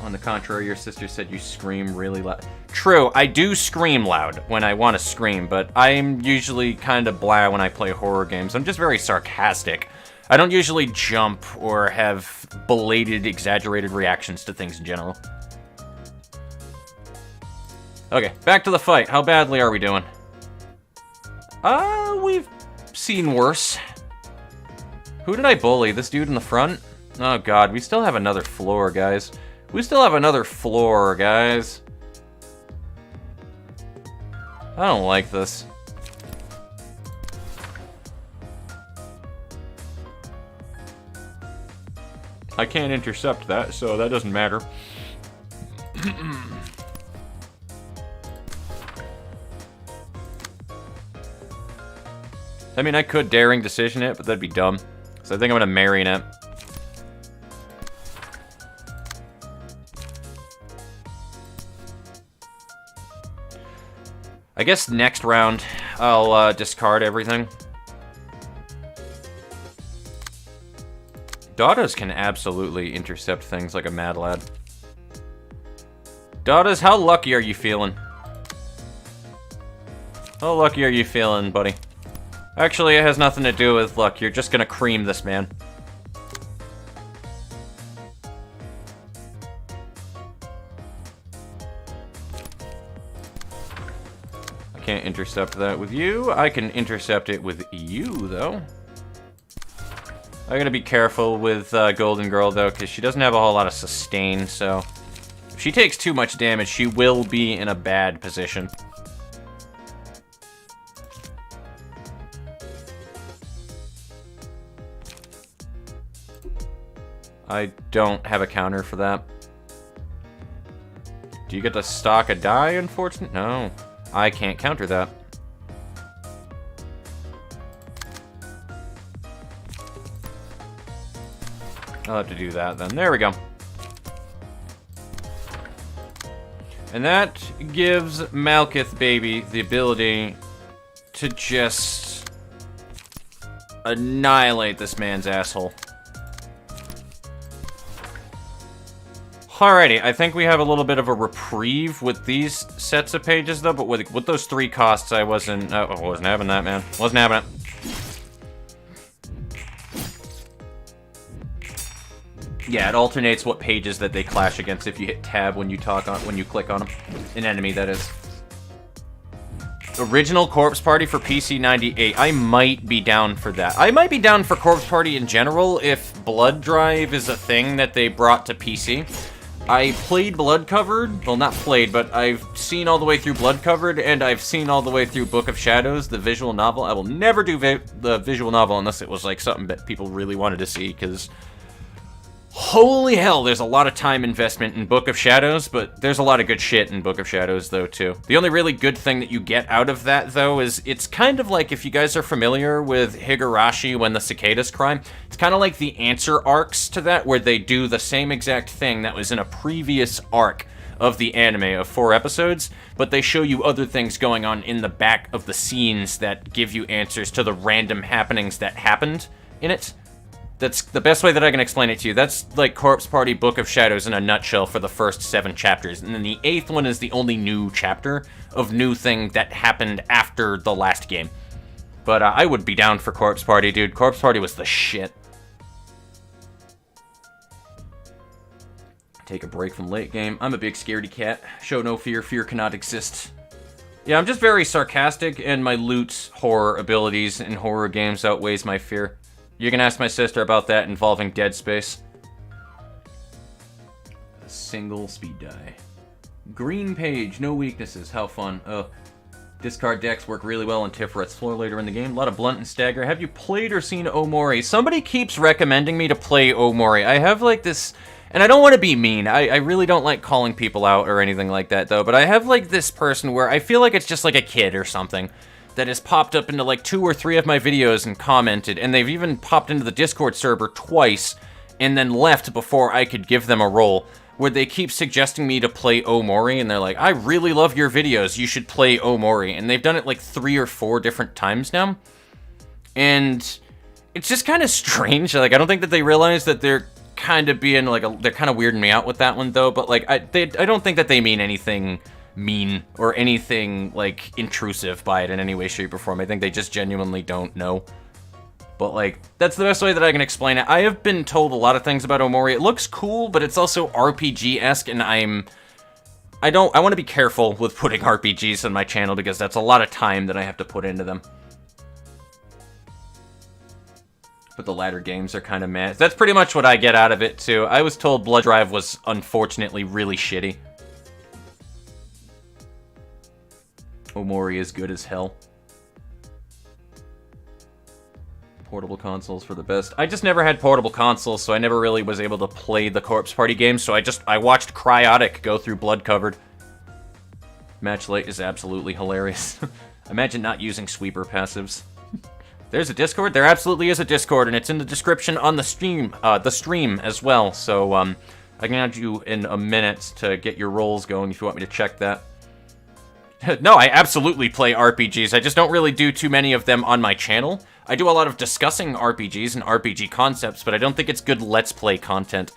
On the contrary, your sister said you scream really loud. True, I do scream loud when I want to scream, but I'm usually kind of blah when I play horror games. I'm just very sarcastic. I don't usually jump or have belated, exaggerated reactions to things in general. Okay, back to the fight. How badly are we doing? We've seen worse. Who did I bully? This dude in the front? Oh god, we still have another floor, guys. We still have another floor, guys. I don't like this. I can't intercept that, so that doesn't matter. I mean, I could daring decision it, but that'd be dumb. So I think I'm gonna marionette. I guess next round, I'll discard everything. Daughters can absolutely intercept things like a mad lad. Daughters, how lucky are you feeling? How lucky are you feeling, buddy? Actually, it has nothing to do with luck. You're just gonna cream this man. I can't intercept that with you. I can intercept it with you, though. I gotta be careful with Golden Girl, though, because she doesn't have a whole lot of sustain, so... If she takes too much damage, she will be in a bad position. I don't have a counter for that. Do you get to stock a die, unfortunately? No. I can't counter that. I'll have to do that then. There we go. And that gives Malkith Baby the ability to just annihilate this man's asshole. Alrighty, I think we have a little bit of a reprieve with these sets of pages, though, but with those 3 costs, I wasn't having that, man. Wasn't having it. Yeah, it alternates what pages that they clash against if you hit tab when you click on them. An enemy, that is. Original Corpse Party for PC 98. I might be down for that. I might be down for Corpse Party in general if Blood Drive is a thing that they brought to PC. I played Blood Covered. Well, not played, but I've seen all the way through Blood Covered, and I've seen all the way through Book of Shadows, the visual novel. I will never do the visual novel unless it was like something that people really wanted to see, because holy hell, there's a lot of time investment in Book of Shadows, but there's a lot of good shit in Book of Shadows, though, too. The only really good thing that you get out of that, though, is it's kind of like, if you guys are familiar with Higurashi When the Cicadas Cry, it's kind of like the answer arcs to that, where they do the same exact thing that was in a previous arc of the anime of 4 episodes, but they show you other things going on in the back of the scenes that give you answers to the random happenings that happened in it. That's the best way that I can explain it to you. That's like Corpse Party Book of Shadows in a nutshell for the first 7 chapters. And then the 8th one is the only new chapter of new thing that happened after the last game. But I would be down for Corpse Party, dude. Corpse Party was the shit. Take a break from late game. I'm a big scaredy cat. Show no fear, fear cannot exist. Yeah, I'm just very sarcastic, and my loot horror abilities in horror games outweighs my fear. You can ask my sister about that involving Dead Space. A single speed die. Green page, no weaknesses. How fun. Oh. Discard decks work really well on Tifret's floor later in the game. A lot of blunt and stagger. Have you played or seen Omori? Somebody keeps recommending me to play Omori. I have like this... And I don't want to be mean. I really don't like calling people out or anything like that, though. But I have like this person where I feel like it's just like a kid or something that has popped up into like 2 or 3 of my videos and commented, and they've even popped into the Discord server twice and then left before I could give them a role, where they keep suggesting me to play Omori, and they're like, I really love your videos, you should play Omori, and they've done it like 3 or 4 different times now, and it's just kind of strange. Like, I don't think that they realize that they're kind of being like they're kind of weirding me out with that one though. But like I don't think that they mean anything mean or anything like intrusive by it in any way, shape, or form. I think they just genuinely don't know. But like that's the best way that I can explain it. I have been told a lot of things about Omori. It looks cool, but it's also RPG-esque, and I want to be careful with putting RPGs on my channel because that's a lot of time that I have to put into them. But the latter games are kind of meh. That's pretty much what I get out of it, too. I was told Blood Drive was, unfortunately, really shitty. Omori is good as hell. Portable consoles for the best. I just never had portable consoles, so I never really was able to play the Corpse Party games, so I watched Cryotic go through Blood Covered. Match Late is absolutely hilarious. Imagine not using sweeper passives. There's a Discord? There absolutely is a Discord, and it's in the description on the stream as well. So, I can add you in a minute to get your rolls going if you want me to check that. No, I absolutely play RPGs. I just don't really do too many of them on my channel. I do a lot of discussing RPGs and RPG concepts, but I don't think it's good Let's Play content.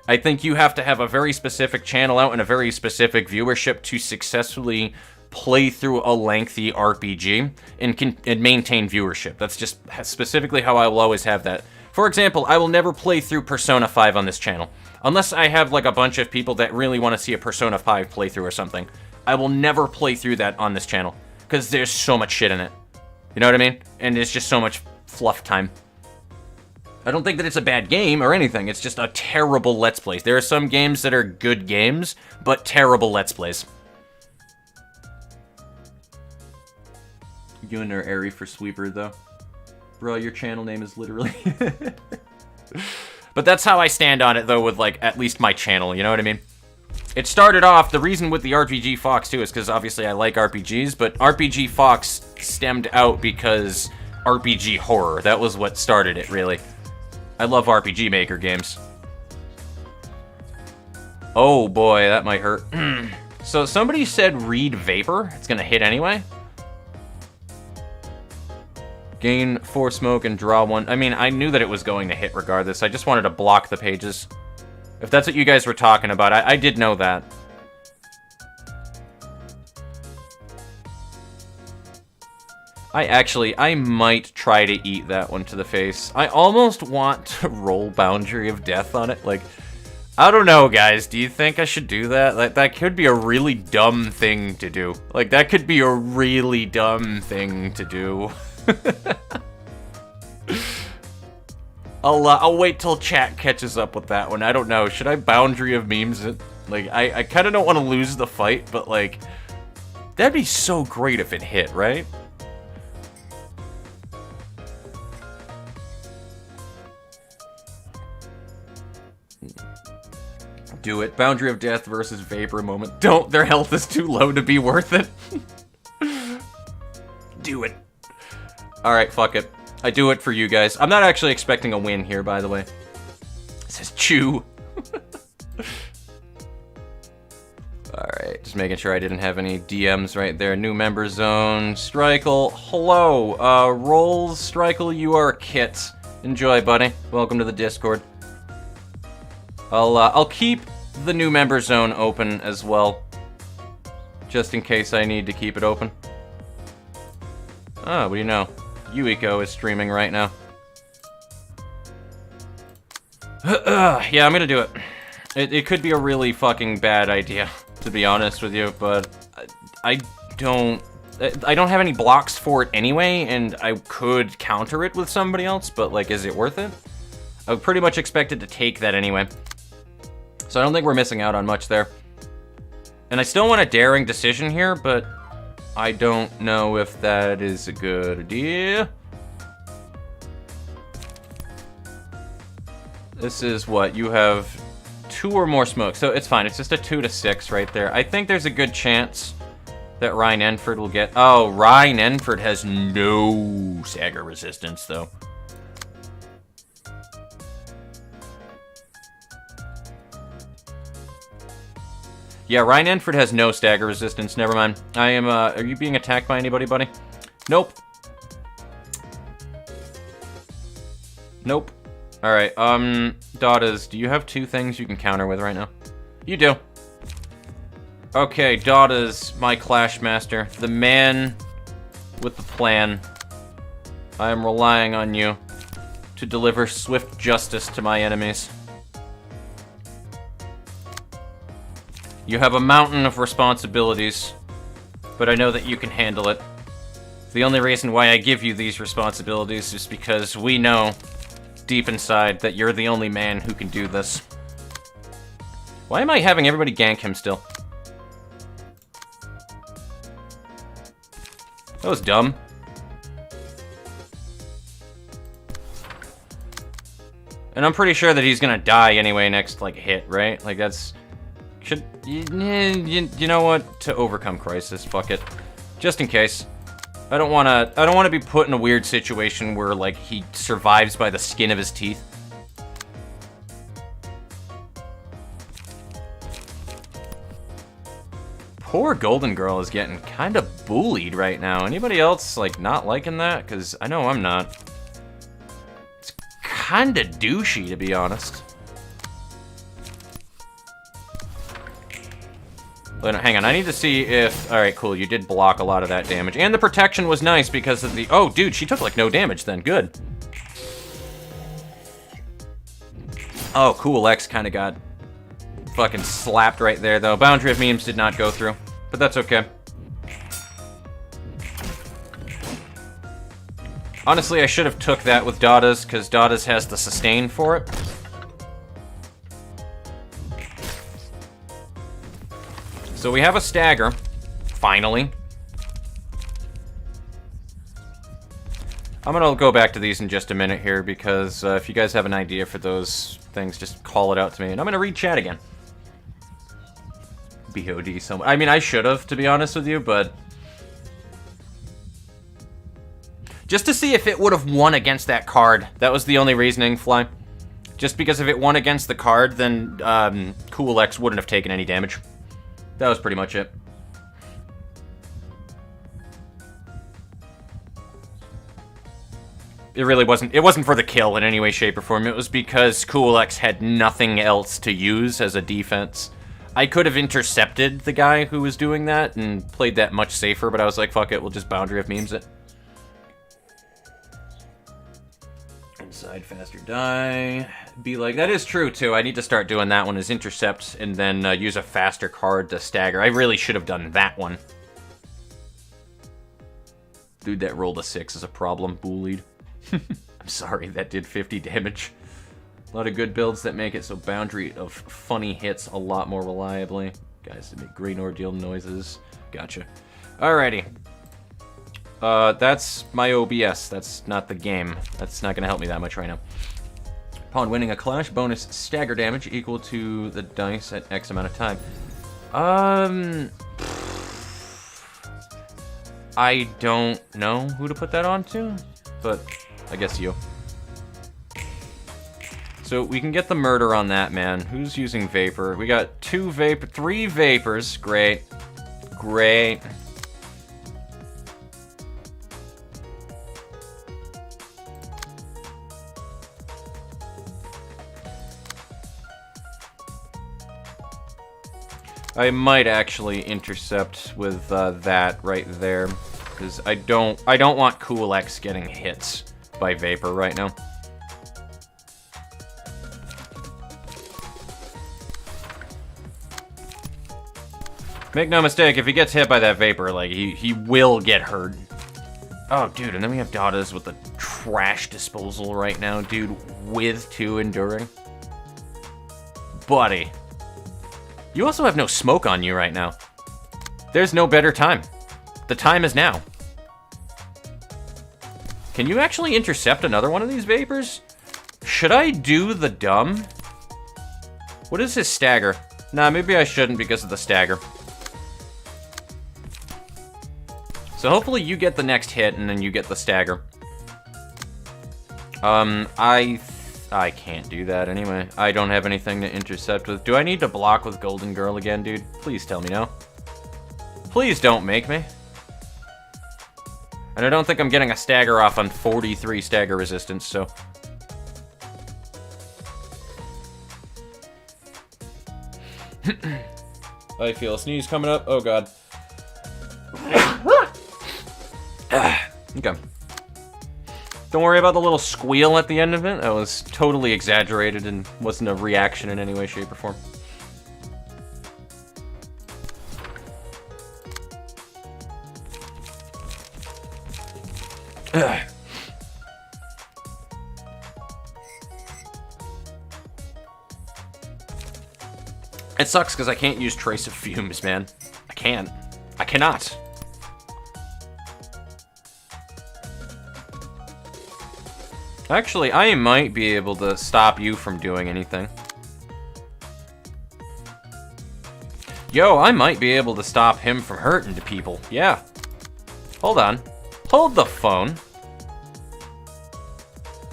I think you have to have a very specific channel out and a very specific viewership to successfully play through a lengthy RPG and maintain viewership. That's just specifically how I will always have that. For example, I will never play through Persona 5 on this channel. Unless I have like a bunch of people that really want to see a Persona 5 playthrough or something. I will never play through that on this channel. Because there's so much shit in it. You know what I mean? And it's just so much fluff time. I don't think that it's a bad game or anything. It's just a terrible Let's Plays. There are some games that are good games, but terrible Let's Plays. You and are airy for Sweeper, though. Bro, your channel name is literally... But that's how I stand on it, though, with, like, at least my channel, you know what I mean? It started off, the reason with the RPG Fox, too, is because obviously I like RPGs, but RPG Fox stemmed out because RPG horror. That was what started it, really. I love RPG Maker games. Oh, boy, that might hurt. So somebody said read Vapor. It's gonna hit anyway. Gain 4 smoke and draw 1. I mean, I knew that it was going to hit regardless. I just wanted to block the pages. If that's what you guys were talking about, I did know that. I might try to eat that one to the face. I almost want to roll Boundary of Death on it. Like, I don't know, guys. Do you think I should do that? Like, that could be a really dumb thing to do. Like, that could be a really dumb thing to do. I'll wait till chat catches up with that one. I don't know. Should I Boundary of Memes it? Like, I kind of don't want to lose the fight, but, like, that'd be so great if it hit, right? Do it. Boundary of Death versus Vapor moment. Don't. Their health is too low to be worth it. Do it. Alright, fuck it. I do it for you guys. I'm not actually expecting a win here, by the way. It says chew. Alright, just making sure I didn't have any DMs right there. New member zone. Strikle. Hello. Rolls. Strikle, you are a kit. Enjoy, buddy. Welcome to the Discord. I'll keep the new member zone open as well. Just in case I need to keep it open. Oh, what do you know? Yuiko is streaming right now. Yeah, I'm gonna do it. It could be a really fucking bad idea, to be honest with you, but I don't have any blocks for it anyway, and I could counter it with somebody else, but, like, is it worth it? I would pretty much expect it to take that anyway. So I don't think we're missing out on much there. And I still want a daring decision here, but I don't know if that is a good idea. This is what? You have 2 or more smokes, so it's fine. It's just a 2 to 6 right there. I think there's a good chance that Ryan Enford will get... Oh, Ryan Enford has no stagger resistance, though. Yeah, Ryan Enford has no stagger resistance. Never mind. I am, are you being attacked by anybody, buddy? Nope. Nope. Alright, Daughters, do you have 2 things you can counter with right now? You do. Okay, Daughters, my Clash Master, the man with the plan. I am relying on you to deliver swift justice to my enemies. You have a mountain of responsibilities, but I know that you can handle it. The only reason why I give you these responsibilities is because we know, deep inside, that you're the only man who can do this. Why am I having everybody gank him still? That was dumb. And I'm pretty sure that he's gonna die anyway next, like, hit, right? Like, that's... Should... You know what? To overcome crisis, fuck it. Just in case. I don't wanna be put in a weird situation where, like, he survives by the skin of his teeth. Poor Golden Girl is getting kind of bullied right now. Anybody else, like, not liking that? Because I know I'm not. It's kind of douchey, to be honest. But hang on, I need to see if... Alright, cool, you did block a lot of that damage. And the protection was nice because of the... Oh, dude, she took, like, no damage then. Good. Oh, cool, X kind of got fucking slapped right there, though. Boundary of Memes did not go through, but that's okay. Honestly, I should have took that with Dada's, because Dada's has the sustain for it. So we have a stagger, finally. I'm gonna go back to these in just a minute here, because if you guys have an idea for those things, just call it out to me, and I'm gonna read chat again. BOD so I mean, I should have, to be honest with you, but... Just to see if it would have won against that card. That was the only reasoning, Fly. Just because if it won against the card, then Cool X wouldn't have taken any damage. That was pretty much it. It really wasn't. It wasn't for the kill in any way, shape, or form. It was because Cool X had nothing else to use as a defense. I could have intercepted the guy who was doing that and played that much safer, but I was like, fuck it, we'll just Boundary of Memes it. Inside faster die. Be like, that is true too. I need to start doing that one as intercept and then use a faster card to stagger. I really should have done that one. Dude, that rolled a 6 is a problem. Bullied. I'm sorry, that did 50 damage. A lot of good builds that make it so Boundary of funny hits a lot more reliably. Guys, that make green ordeal noises. Gotcha. Alrighty. That's my OBS. That's not the game. That's not gonna help me that much right now. Upon winning a clash, bonus stagger damage equal to the dice at X amount of time. I don't know who to put that onto, but I guess you. So we can get the murder on that man. Who's using Vapor? We got 3 Vapors. Great. Great. I might actually intercept with that right there, because I don't want Cool X getting hits by Vapor right now. Make no mistake, if he gets hit by that Vapor, like, he will get hurt. Oh, dude, and then we have Dada's with the trash disposal right now, dude, with 2 enduring. Buddy. You also have no smoke on you right now. There's no better time. The time is now. Can you actually intercept another one of these Vapors? Should I do the dumb? What is his stagger? Nah, maybe I shouldn't because of the stagger. So hopefully you get the next hit and then you get the stagger. I can't do that anyway. I don't have anything to intercept with. Do I need to block with Golden Girl again, dude? Please tell me no. Please don't make me. And I don't think I'm getting a stagger off on 43 stagger resistance, so... I feel a sneeze coming up. Oh god. Okay. Don't worry about the little squeal at the end of it. That was totally exaggerated and wasn't a reaction in any way, shape, or form. It sucks because I can't use trace of fumes, man. I can't. I cannot. Actually, I might be able to stop you from doing anything. Yo, I might be able to stop him from hurting to people. Yeah. Hold on. Hold the phone.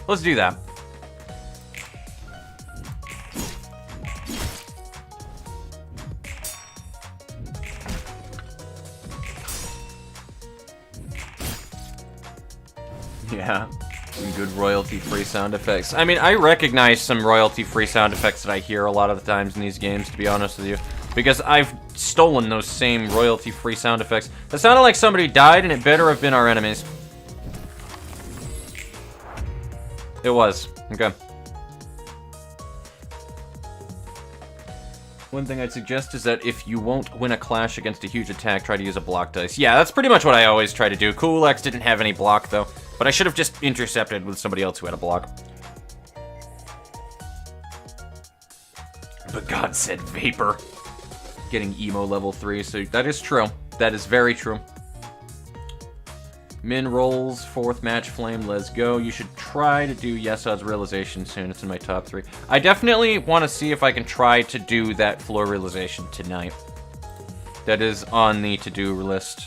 Let's do that. Yeah. Some good royalty-free sound effects. I mean, I recognize some royalty-free sound effects that I hear a lot of the times in these games, to be honest with you. Because I've stolen those same royalty-free sound effects. That sounded like somebody died, and it better have been our enemies. It was. Okay. One thing I'd suggest is that if you won't win a clash against a huge attack, try to use a block dice. Yeah, that's pretty much what I always try to do. Cool X didn't have any block, though. But I should have just intercepted with somebody else who had a block. But God said vapor. Getting emo level 3, so that is true. That is very true. Min rolls, 4th match flame, let's go. You should try to do Yes Odds realization soon. It's in my top 3. I definitely want to see if I can try to do that floor realization tonight. That is on the to-do list.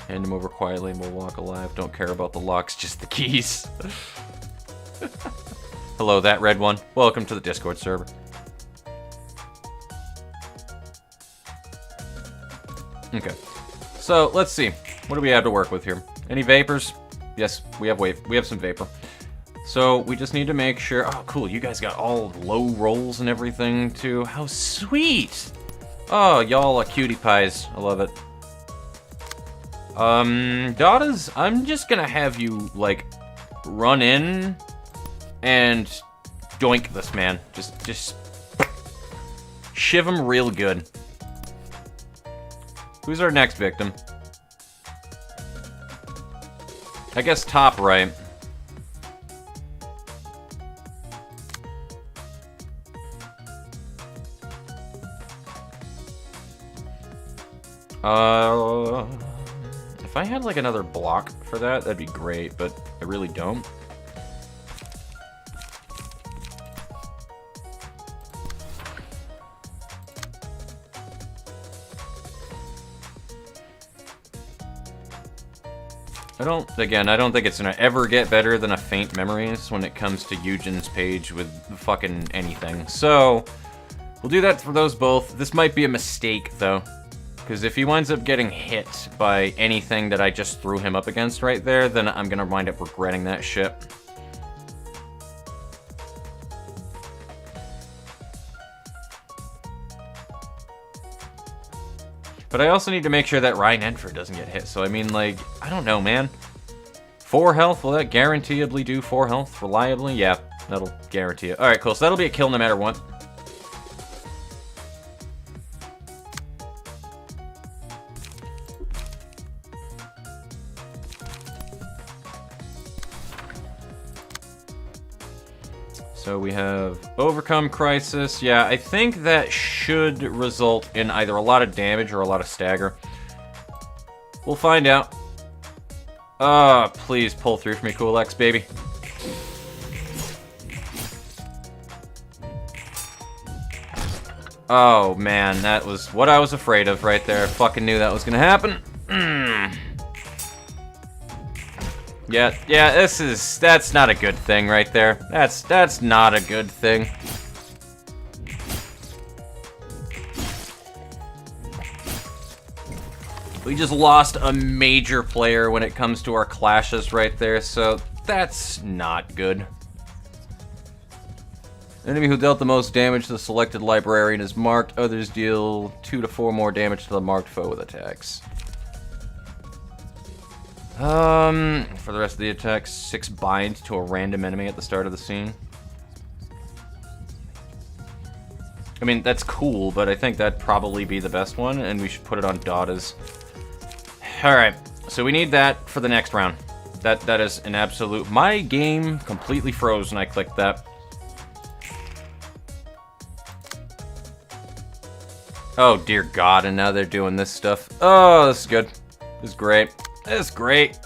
Hand him over quietly and we'll walk alive. Don't care about the locks, just the keys. Hello, that red one. Welcome to the Discord server. Okay. So, let's see. What do we have to work with here? Any vapors? Yes, we have some vapor. So, we just need to make sure... Oh, cool. You guys got all low rolls and everything, too. How sweet! Oh, y'all are cutie pies. I love it. Daughters, I'm just gonna have you, like, run in and doink this man. Just shiv him real good. Who's our next victim? I guess top right. If I had like another block for that, that'd be great, but I really don't. I don't think it's gonna ever get better than a Faint Memories when it comes to Eugen's page with fucking anything. So, we'll do that for those both. This might be a mistake, though. Because if he winds up getting hit by anything that I just threw him up against right there, then I'm gonna wind up regretting that shit. But I also need to make sure that Ryan Enfer doesn't get hit. So, I mean, like, I don't know, man. 4 health, will that guaranteeably do 4 health reliably? Yeah, that'll guarantee it. Alright, cool. So that'll be a kill no matter what. So we have Overcome Crisis. Yeah, I think that should result in either a lot of damage or a lot of stagger. We'll find out. Please pull through for me, Cool X, baby. Oh, man, that was what I was afraid of right there. I fucking knew that was gonna happen. Yeah, that's not a good thing right there. That's not a good thing. We just lost a major player when it comes to our clashes right there, so that's not good. Enemy who dealt the most damage to the selected librarian is marked. Others deal 2 to 4 more damage to the marked foe with attacks. For the rest of the attacks, 6 bind to a random enemy at the start of the scene. I mean, that's cool, but I think that'd probably be the best one, and we should put it on Dada's. Alright, so we need that for the next round. That is an absolute... My game completely froze when I clicked that. Oh, dear God, and now they're doing this stuff. Oh, this is good. This is great. This is great.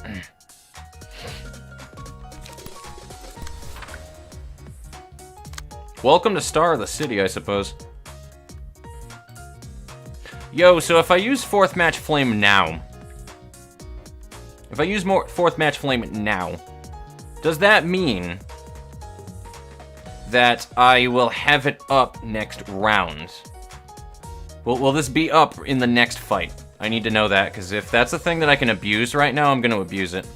Welcome to Star of the City, I suppose. Yo, so if I use 4th Match Flame now... If I use more 4th Match Flame now, does that mean that I will have it up next round? Will this be up in the next fight? I need to know that, because if that's a thing that I can abuse right now, I'm going to abuse it.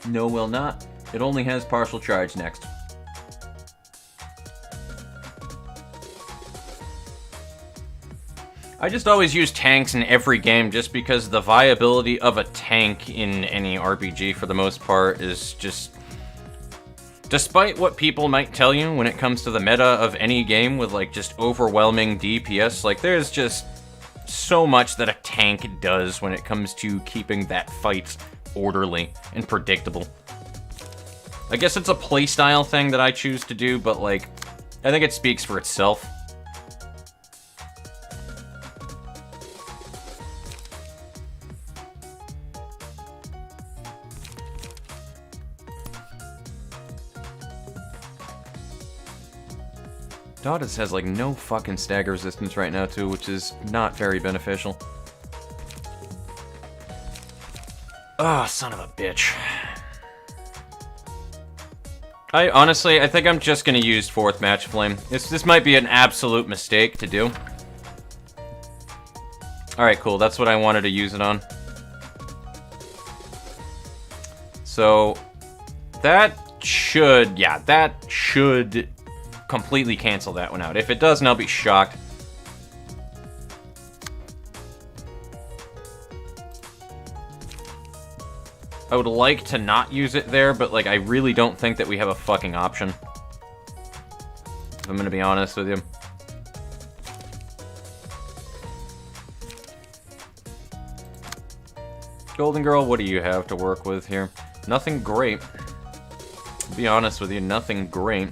No, will not. It only has partial charge next. I just always use tanks in every game just because the viability of a tank in any RPG for the most part is just... Despite what people might tell you when it comes to the meta of any game with like just overwhelming DPS, like there's just so much that a tank does when it comes to keeping that fight orderly and predictable. I guess it's a playstyle thing that I choose to do, but like, I think it speaks for itself. Dada's has like no fucking stagger resistance right now too, which is not very beneficial. Oh, son of a bitch. I think I'm just gonna use 4th Match Flame. This might be an absolute mistake to do. Alright, cool, that's what I wanted to use it on. So, that should completely cancel that one out. If it doesn't, I'll be shocked. I would like to not use it there, but like I really don't think that we have a fucking option. If I'm gonna be honest with you. Golden Girl, what do you have to work with here? Nothing great. To be honest with you, nothing great.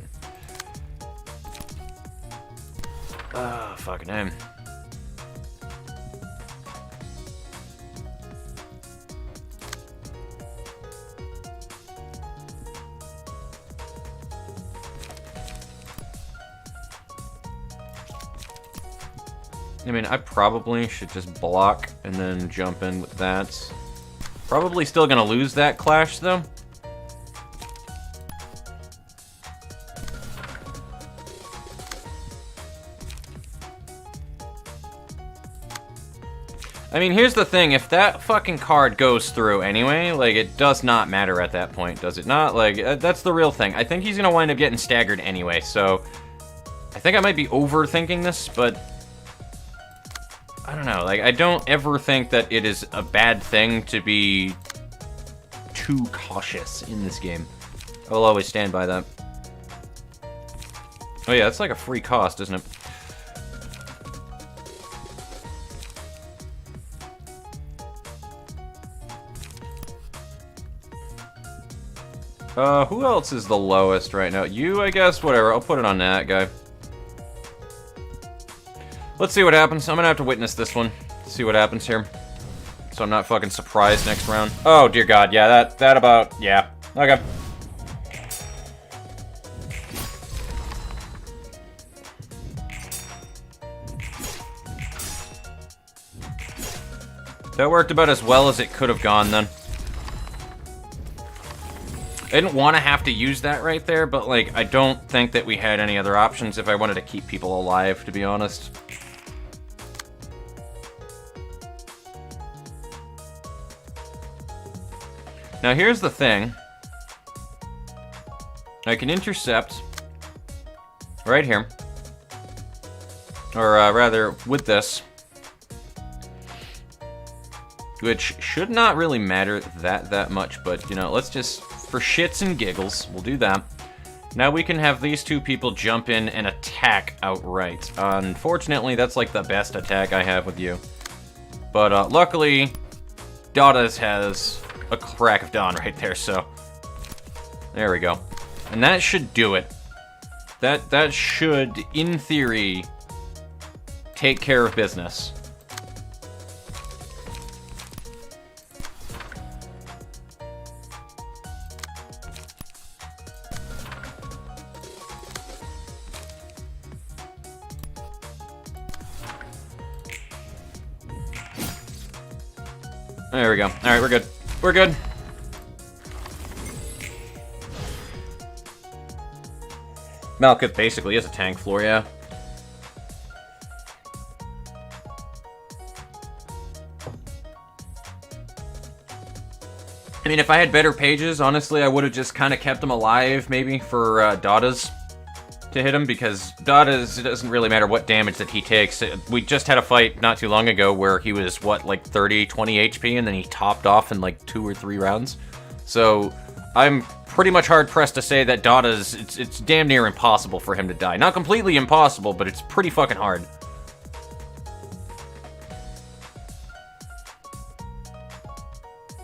Ah, fucking him. I mean, I probably should just block and then jump in with that. Probably still gonna lose that clash, though. I mean, here's the thing, if that fucking card goes through anyway, like, it does not matter at that point, does it not? Like, that's the real thing. I think he's gonna wind up getting staggered anyway, so... I think I might be overthinking this, but... I don't know, like, I don't ever think that it is a bad thing to be too cautious in this game. I will always stand by that. Oh yeah, it's like a free cost, isn't it? Who else is the lowest right now? You, I guess? Whatever, I'll put it on that guy. Let's see what happens. I'm gonna have to witness this one. See what happens here. So I'm not fucking surprised next round. Oh, dear God, yeah, that about, yeah. Okay. That worked about as well as it could have gone then. I didn't want to have to use that right there, but like, I don't think that we had any other options if I wanted to keep people alive, to be honest. Now here's the thing. I can intercept right here. Or rather, with this. Which should not really matter that much, but, you know, let's just, for shits and giggles, we'll do that. Now we can have these two people jump in and attack outright. Unfortunately, that's like the best attack I have with you. But luckily, Dada's has a crack of dawn right there, so... There we go. And that should do it. That should, in theory, take care of business. There we go. Alright, we're good. We're good. Malkuth basically is a tank floor, yeah. I mean, if I had better pages, honestly, I would have just kind of kept them alive, maybe, for Dada's to hit him, because Dada's, it doesn't really matter what damage that he takes. We just had a fight not too long ago where he was, what, like 30, 20 HP, and then he topped off in like 2 or 3 rounds. So, I'm pretty much hard-pressed to say that Dada's, it's damn near impossible for him to die. Not completely impossible, but it's pretty fucking hard.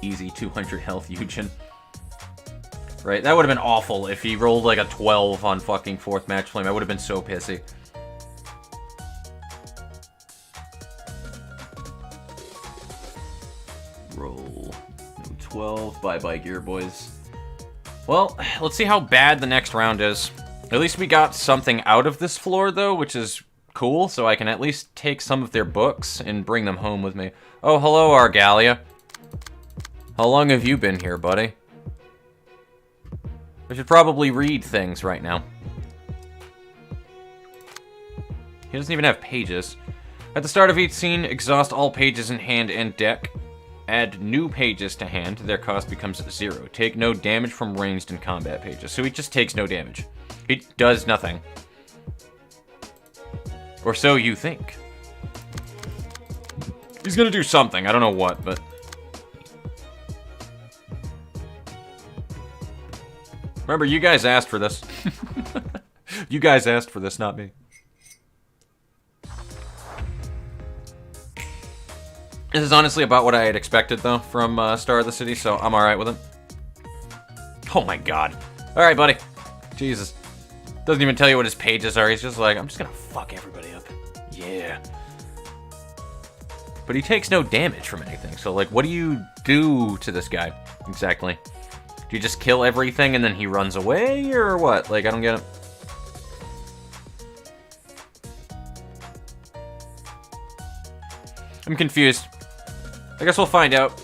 Easy 200 health, Eugen. Right, that would have been awful if he rolled like a 12 on fucking 4th match flame. I would have been so pissy. Roll. No 12. Bye-bye, gear, boys. Well, let's see how bad the next round is. At least we got something out of this floor, though, which is cool, so I can at least take some of their books and bring them home with me. Oh, hello, Argalia. How long have you been here, buddy? I should probably read things right now. He doesn't even have pages. At the start of each scene, exhaust all pages in hand and deck. Add new pages to hand. Their cost becomes 0. Take no damage from ranged and combat pages. So he just takes no damage. He does nothing. Or so you think. He's gonna do something. I don't know what, but... Remember, you guys asked for this. You guys asked for this, not me. This is honestly about what I had expected, though, from Star of the City, so I'm alright with it. Oh my god. Alright, buddy. Jesus. Doesn't even tell you what his pages are. He's just like, I'm just gonna fuck everybody up. Yeah. But he takes no damage from anything, so, like, what do you do to this guy, exactly? Do you just kill everything and then he runs away, or what? Like, I don't get it. I'm confused. I guess we'll find out.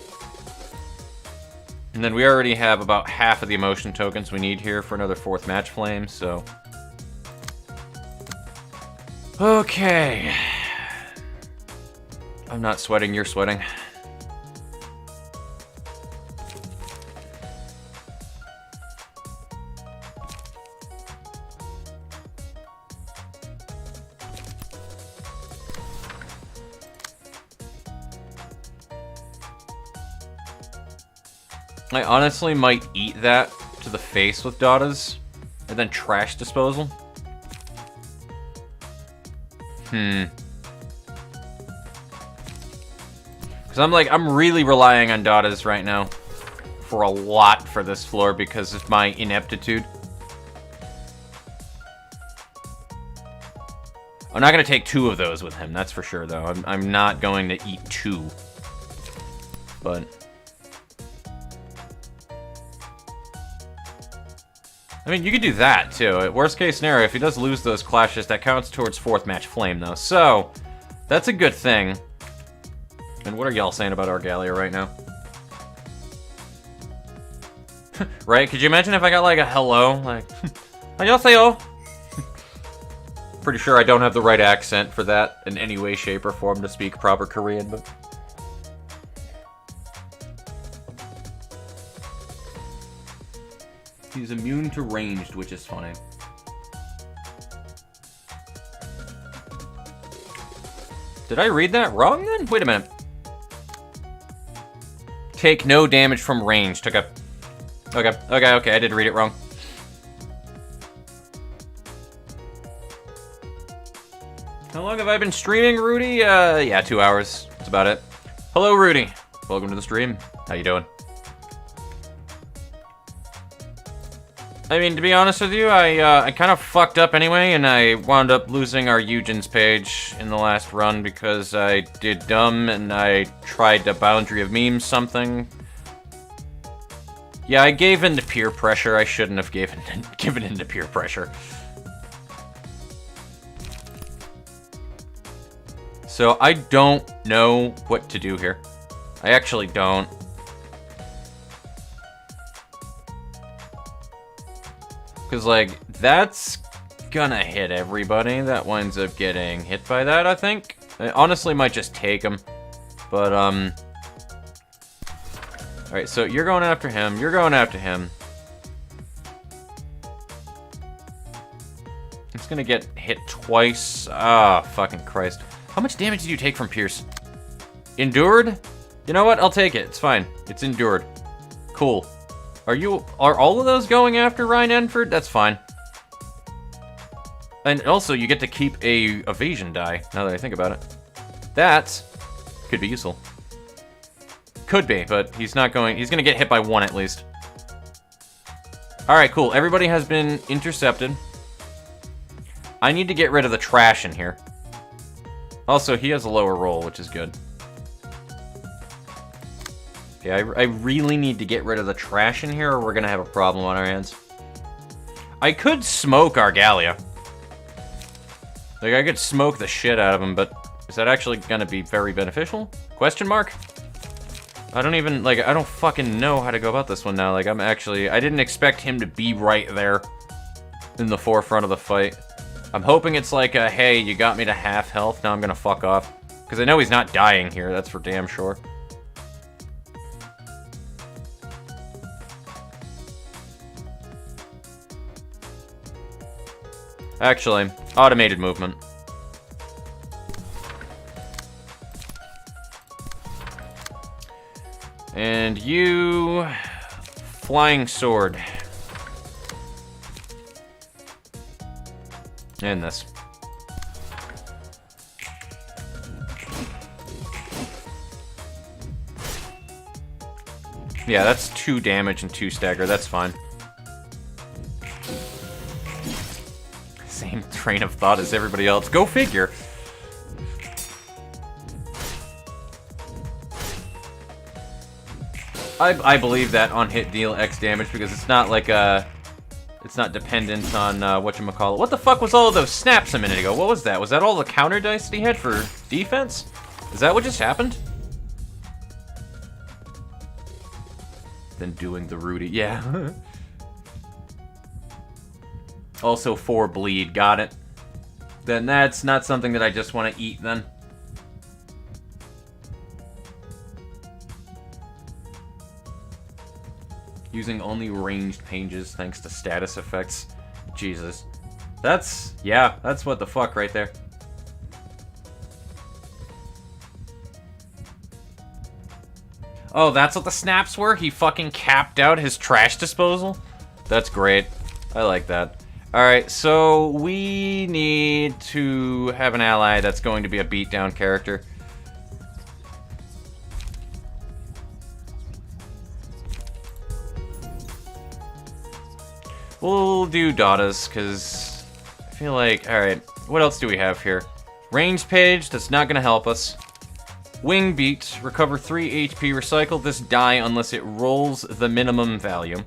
And then we already have about half of the emotion tokens we need here for another 4th match flame, so... Okay. I'm not sweating, you're sweating. I honestly might eat that to the face with Dada's, and then trash disposal. Because I'm really relying on Dada's right now for a lot for this floor because of my ineptitude. I'm not going to take 2 of those with him, that's for sure, though. I'm not going to eat 2. But... I mean, you could do that, too. Worst case scenario, if he does lose those clashes, that counts towards 4th match flame, though. So, that's a good thing. And what are y'all saying about Argalia right now? Right? Could you imagine if I got like a hello? Like, 안녕하세요. Pretty sure I don't have the right accent for that in any way, shape, or form to speak proper Korean, but... He's immune to ranged, which is funny. Did I read that wrong then? Wait a minute. Take no damage from ranged. Okay. Okay, I did read it wrong. How long have I been streaming, Rudy? Yeah, 2 hours. That's about it. Hello, Rudy. Welcome to the stream. How you doing? I mean, to be honest with you, I kind of fucked up anyway, and I wound up losing our Eugen's page in the last run because I did dumb and I tried the boundary of memes something. Yeah, I gave in to peer pressure. I shouldn't have given in to peer pressure. So I don't know what to do here. I actually don't. Because, like, that's gonna hit everybody that winds up getting hit by that, I think. I honestly might just take him. But, Alright, so you're going after him. You're going after him. It's gonna get hit twice. Ah, fucking Christ. How much damage did you take from Pierce? Endured? You know what? I'll take it. It's fine. It's endured. Cool. Are all of those going after Ryan Enford? That's fine. And also, you get to keep a evasion die, now that I think about it. That could be useful. Could be, but he's not going... He's gonna get hit by one at least. Alright, cool. Everybody has been intercepted. I need to get rid of the trash in here. Also, he has a lower roll, which is good. Yeah, I really need to get rid of the trash in here or we're gonna have a problem on our hands. I could smoke Argalia. Like, I could smoke the shit out of him, but is that actually gonna be very beneficial? Question mark? I don't even, like, I don't fucking know how to go about this one now. Like, I didn't expect him to be right there in the forefront of the fight. I'm hoping it's like a, hey, you got me to half health, now I'm gonna fuck off. Because I know he's not dying here, that's for damn sure. Actually, automated movement. And you... Flying sword. And this. Yeah, that's 2 damage and 2 stagger, that's fine. Same train of thought as everybody else. Go figure. I believe that on hit deal X damage because it's not like it's not dependent on whatchamacallit. What the fuck was all of those snaps a minute ago? What was that? Was that all the counter dice that he had for defense? Is that what just happened? Then doing the Rudy. Yeah. Also 4 bleed. Got it. Then that's not something that I just want to eat then. Using only ranged pages thanks to status effects. Jesus. That's... yeah, that's what the fuck right there. Oh, that's what the snaps were? He fucking capped out his trash disposal? That's great. I like that. Alright, so we need to have an ally that's going to be a beatdown character. We'll do Daughters, because I feel like... Alright, what else do we have here? Range page, that's not going to help us. Wing beat, recover 3 HP, recycle this die unless it rolls the minimum value.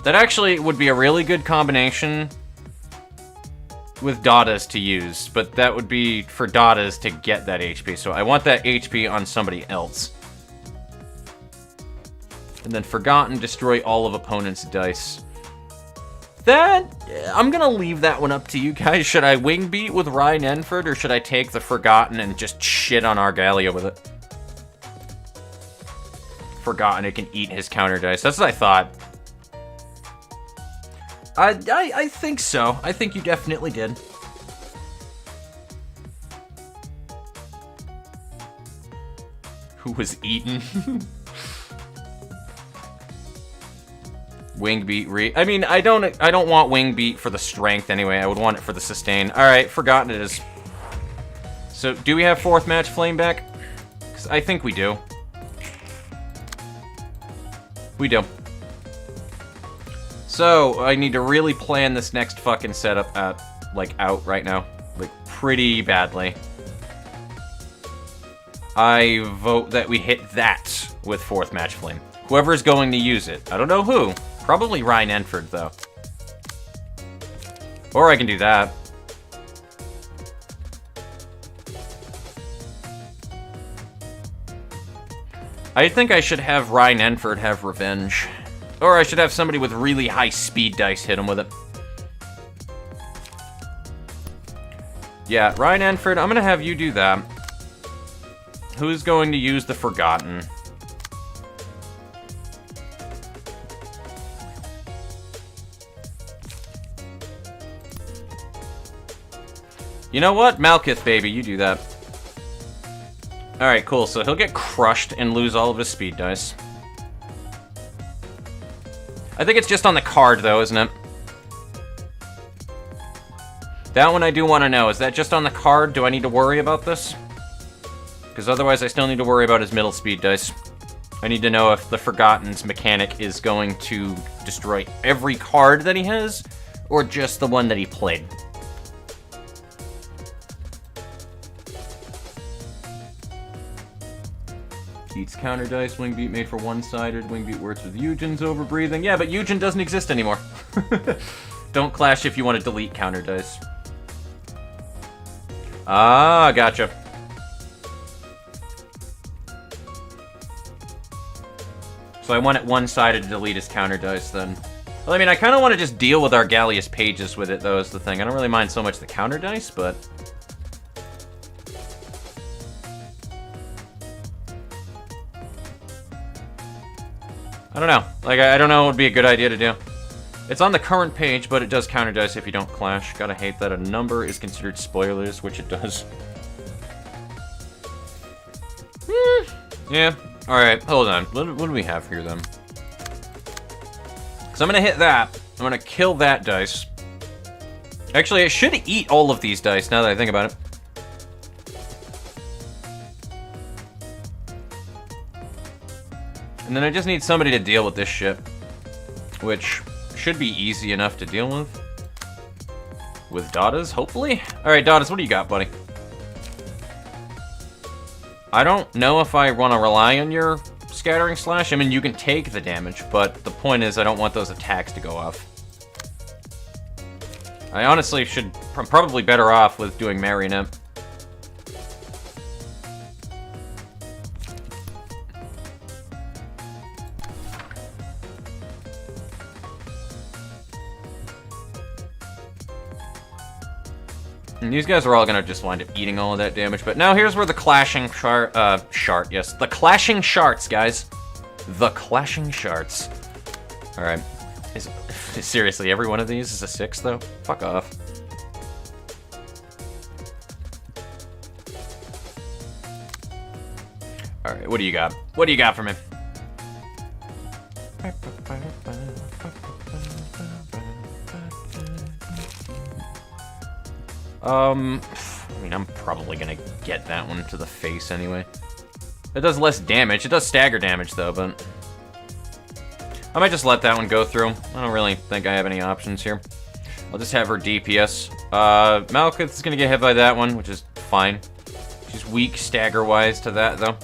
That actually would be a really good combination with Dada's to use, but that would be for Dada's to get that HP, so I want that HP on somebody else. And then Forgotten, destroy all of opponent's dice. I'm gonna leave that one up to you guys. Should I wing beat with Ryan Enford, or should I take the Forgotten and just shit on Argalia with it? Forgotten, it can eat his counter dice. That's what I thought. I think so. I think you definitely did. Who was eaten? Wing beat I mean, I don't want wing beat for the strength anyway. I would want it for the sustain. All right, Forgotten it is. So, do we have 4th match flame back? 'Cause I think we do. We do. So, I need to really plan this next fucking setup out right now. Like, pretty badly. I vote that we hit that with 4th match flame. Whoever's going to use it. I don't know who. Probably Ryan Enford, though. Or I can do that. I think I should have Ryan Enford have revenge. Or I should have somebody with really high speed dice hit him with it. Yeah, Ryan Enford, I'm gonna have you do that. Who's going to use the Forgotten? You know what? Malkith, baby, you do that. Alright, cool. So he'll get crushed and lose all of his speed dice. I think it's just on the card, though, isn't it? That one I do want to know. Is that just on the card? Do I need to worry about this? Because otherwise I still need to worry about his middle speed dice. I need to know if the Forgotten's mechanic is going to destroy every card that he has, or just the one that he played. Eats counter dice, wing beat made for one-sided, wing beat works with Eugen's overbreathing. Yeah, but Eugen doesn't exist anymore. Don't clash if you want to delete counter dice. Ah, gotcha. So I want it one-sided to delete his counter dice then. Well, I mean, I kind of want to just deal with Argalia's pages with it, though, is the thing. I don't really mind so much the counter dice, but... I don't know. Like, I don't know what would be a good idea to do. It's on the current page, but it does counter dice if you don't clash. Gotta hate that a number is considered spoilers, which it does. Yeah. Alright, hold on. What do we have here, then? So I'm gonna hit that. I'm gonna kill that dice. Actually, I should eat all of these dice, now that I think about it. And then I just need somebody to deal with this shit. Which should be easy enough to deal with. With Dada's, hopefully? Alright, Dada's, what do you got, buddy? I don't know if I want to rely on your Scattering Slash. I mean, you can take the damage, but the point is I don't want those attacks to go off. I honestly should... I'm probably better off with doing Marionette. And these guys are all gonna just wind up eating all of that damage, but now here's where the clashing shart, yes, the clashing sharts, guys. The clashing sharts. Alright. Seriously, every one of these is a 6, though? Fuck off. Alright, what do you got? What do you got for me? I mean, I'm probably gonna get that one to the face anyway. It does less damage. It does stagger damage, though, but... I might just let that one go through. I don't really think I have any options here. I'll just have her DPS. Malekith is gonna get hit by that one, which is fine. She's weak stagger-wise to that, though.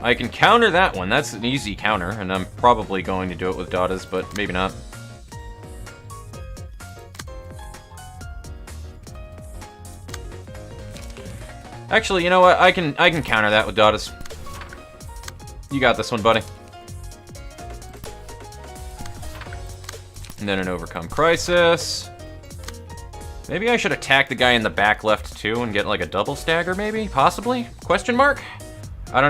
I can counter that one. That's an easy counter, and I'm probably going to do it with Dada's, but maybe not. Actually, you know what? I can counter that with Dottis. You got this one, buddy. And then an Overcome Crisis. Maybe I should attack the guy in the back left too and get like a double stagger, maybe? Possibly? Question mark? I don't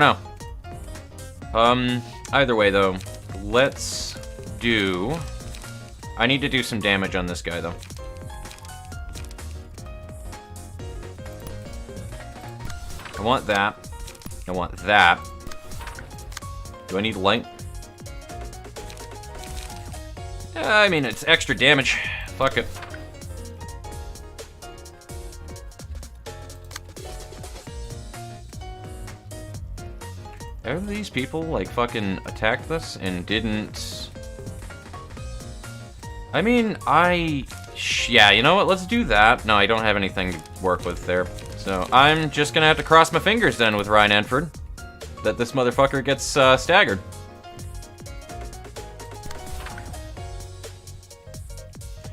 know. Either way though, let's do... I need to do some damage on this guy though. I want that. I want that. Do I need light? I mean, it's extra damage. Fuck it. Have these people, like, fucking attacked this and didn't... I mean, yeah, you know what? Let's do that. No, I don't have anything to work with there. So, I'm just gonna have to cross my fingers then with Aaaaand that this motherfucker gets staggered.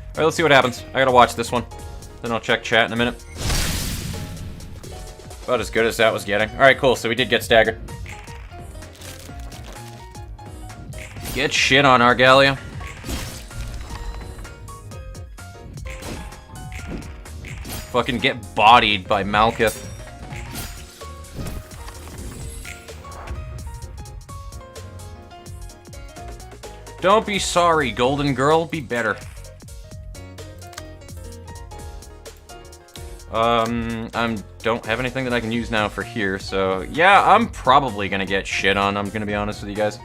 Alright, let's see what happens. I gotta watch this one. Then I'll check chat in a minute. About as good as that was getting. Alright, cool. So we did get staggered. Get shit on, Argalia. Fucking get bodied by Malkith. Don't be sorry, Golden Girl. Be better. I don't have anything that I can use now for here, so yeah, I'm probably gonna get shit on, I'm gonna be honest with you guys.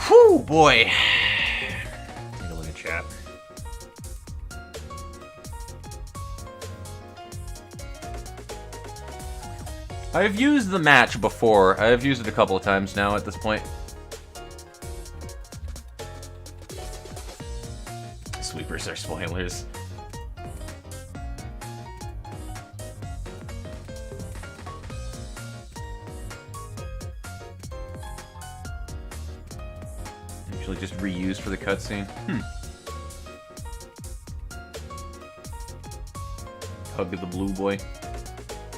Whew, boy. Take a look at chat. I've used the match before. I've used it a couple of times now at this point. Sweepers are spoilers. Usually just reused for the cutscene. Hug the blue boy.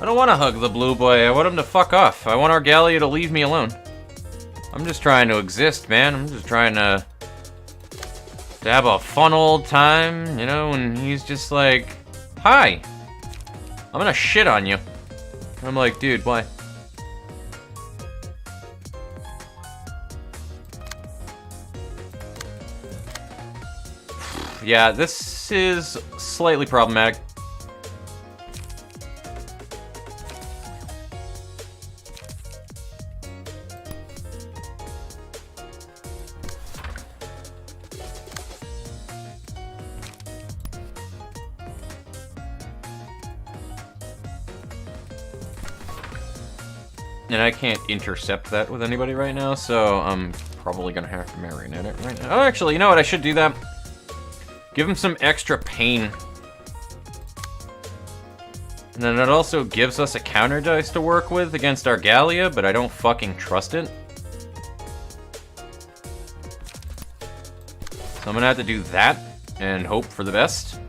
I don't want to hug the blue boy. I want him to fuck off. I want Argalia to leave me alone. I'm just trying to exist, man. I'm just trying to have a fun old time, you know, and he's just like, hi, I'm gonna shit on you. And I'm like, dude, why? Yeah, this is slightly problematic. And I can't intercept that with anybody right now, so I'm probably gonna have to marinate it right now. Oh, actually, you know what? I should do that. Give him some extra pain. And then it also gives us a counter dice to work with against Argalia, but I don't fucking trust it. So I'm gonna have to do that and hope for the best.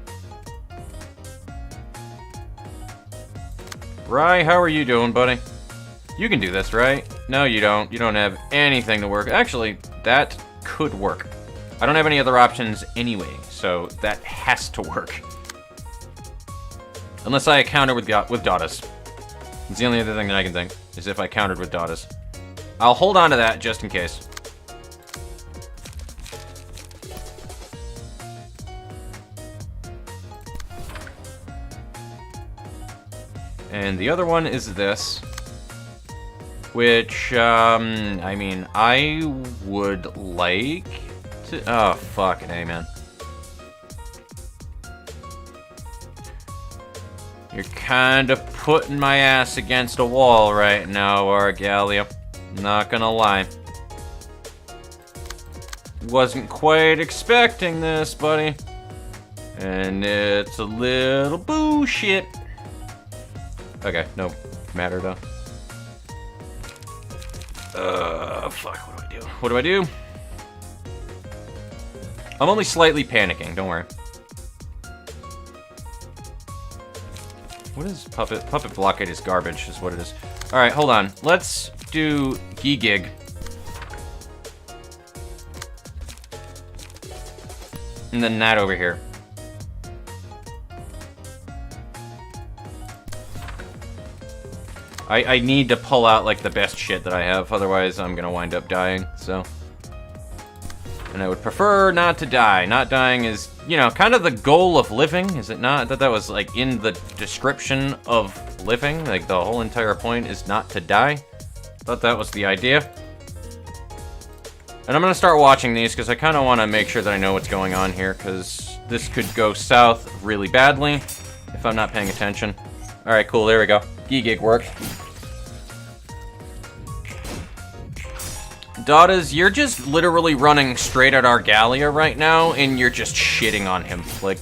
Rye, how are you doing, buddy? You can do this, right? No, you don't. You don't have anything to work. Actually, that could work. I don't have any other options anyway, so that has to work. Unless I counter with Dottis. It's the only other thing that I can think, is if I countered with Dottis. I'll hold on to that just in case. And the other one is this. Which, I mean, I would like to... Oh, fucking A, man. You're kind of putting my ass against a wall right now, Argalia. Not gonna lie. Wasn't quite expecting this, buddy. And it's a little bullshit. Okay, no matter though. Fuck, what do I do? What do I do? I'm only slightly panicking, don't worry. What is Puppet? Puppet Blockade is garbage, is what it is. Alright, hold on. Let's do Gig. And then that over here. I need to pull out, like, the best shit that I have, otherwise I'm gonna wind up dying, so... And I would prefer not to die. Not dying is, you know, kind of the goal of living, is it not? I thought that was, like, in the description of living. Like, the whole entire point is not to die. Thought that was the idea. And I'm gonna start watching these, because I kind of want to make sure that I know what's going on here, because this could go south really badly if I'm not paying attention. Alright, cool, there we go. Gig worked. Dadas, you're just literally running straight at Argalia right now, and you're just shitting on him. Like,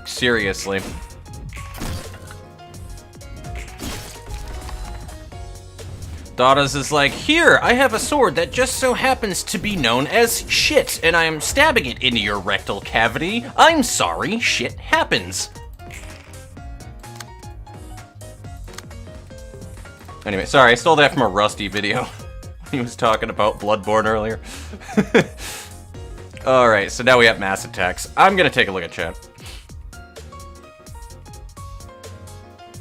seriously. Dadas is like, here, I have a sword that just so happens to be known as shit, and I am stabbing it into your rectal cavity. I'm sorry, shit happens. Anyway, sorry, I stole that from a Rusty video. He was talking about Bloodborne earlier. Alright, so now we have mass attacks. I'm gonna take a look at chat.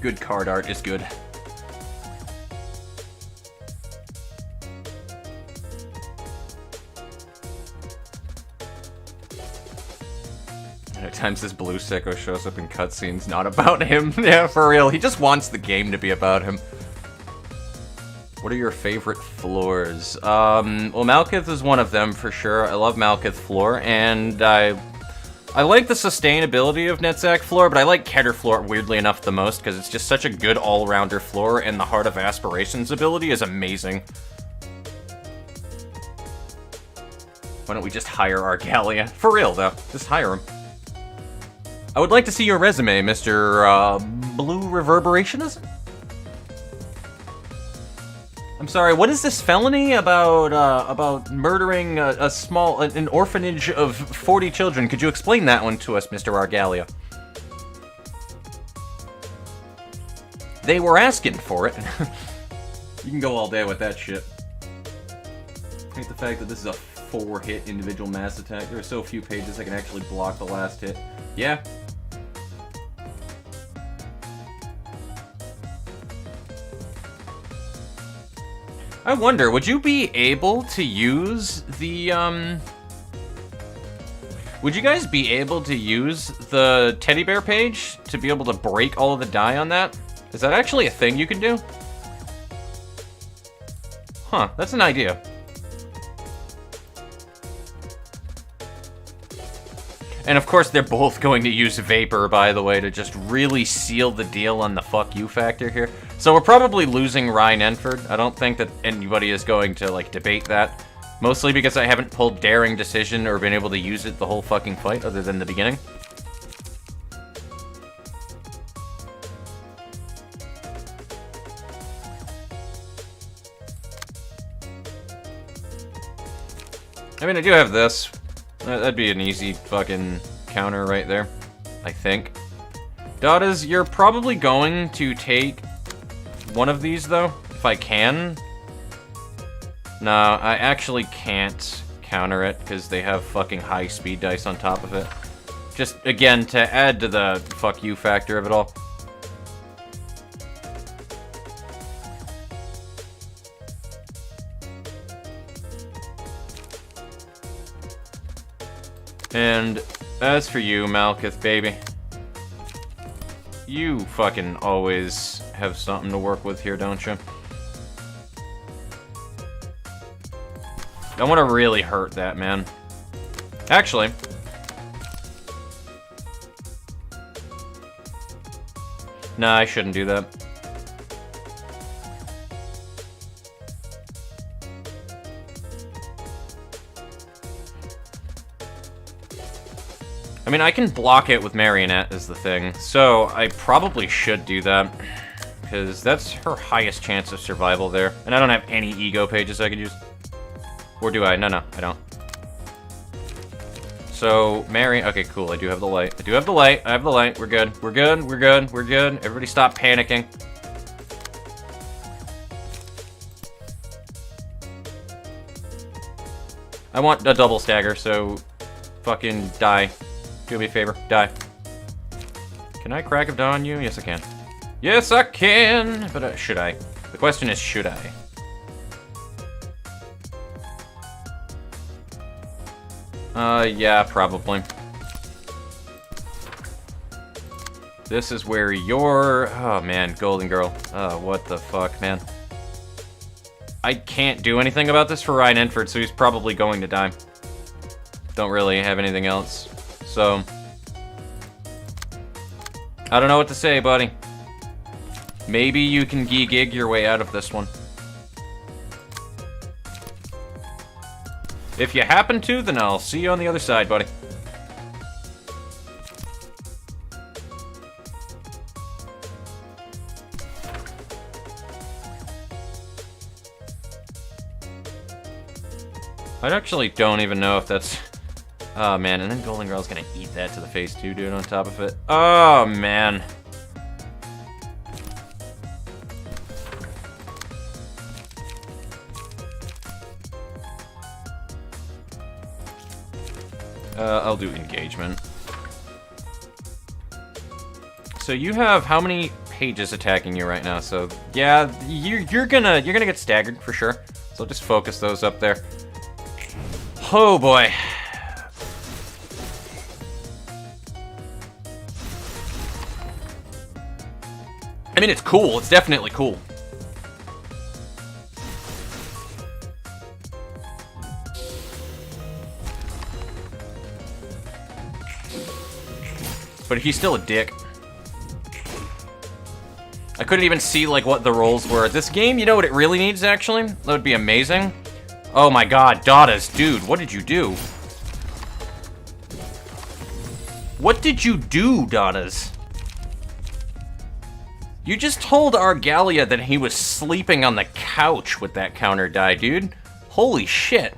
Good card art is good. At times this blue sicko shows up in cutscenes not about him. Yeah, for real. He just wants the game to be about him. What are your favorite floors? Well, Malekith is one of them for sure. I love Malekith floor, and I like the sustainability of Netzach floor, but I like Keter floor weirdly enough the most, because it's just such a good all-rounder floor, and the Heart of Aspirations ability is amazing. Why don't we just hire Argalia? For real, though. Just hire him. I would like to see your resume, Mr. Blue Reverberationist? I'm sorry, what is this felony about murdering an orphanage of 40 children? Could you explain that one to us, Mr. Argalia? They were asking for it. You can go all day with that shit. I hate the fact that this is a 4-hit individual mass attack. There are so few pages I can actually block the last hit. Yeah. I wonder, would you be able to use the, would you guys be able to use the teddy bear page to be able to break all of the die on that? Is that actually a thing you can do? Huh, that's an idea. And of course they're both going to use Vapor, by the way, to just really seal the deal on the fuck you factor here. So we're probably losing Ryan Enford. I don't think that anybody is going to, like, debate that. Mostly because I haven't pulled Daring Decision or been able to use it the whole fucking fight, other than the beginning. I mean, I do have this. That'd be an easy fucking counter right there, I think. Dadas, you're probably going to take one of these, though, if I can. No, I actually can't counter it, because they have fucking high speed dice on top of it. Just, again, to add to the fuck you factor of it all. And as for you, Malekith, baby, you fucking always have something to work with here, don't you? I want to really hurt that, man. Actually, nah, I shouldn't do that. I mean, I can block it with Marionette is the thing, so I probably should do that, because that's her highest chance of survival there, and I don't have any ego pages I could use. Or do I? No, I don't. So, Mary... Okay, cool. I do have the light. I do have the light. I have the light. We're good. We're good. We're good. We're good. Everybody stop panicking. I want a double stagger, so... Fucking die. Do me a favor. Die. Can I Crack of Dawn you? Yes, I can. Yes, I can! But should I? The question is, should I? Yeah, probably. This is where you're... Oh, man, Golden Girl. Oh, what the fuck, man. I can't do anything about this for Ryan Enford, so he's probably going to die. Don't really have anything else. So... I don't know what to say, buddy. Maybe you can gig your way out of this one. If you happen to, then I'll see you on the other side, buddy. I actually don't even know if that's... Oh, man, and then Golden Girl's gonna eat that to the face, too, dude, on top of it. Oh, man. I'll do engagement. So you have how many pages attacking you right now? So yeah, you're gonna get staggered for sure. So just focus those up there. Oh boy. I mean, it's cool. It's definitely cool. But he's still a dick. I couldn't even see, like, what the rolls were. This game, you know what it really needs, actually? That would be amazing. Oh my god, Dadas, dude, what did you do? What did you do, Dadas? You just told Argalia that he was sleeping on the couch with that counter die, dude. Holy shit.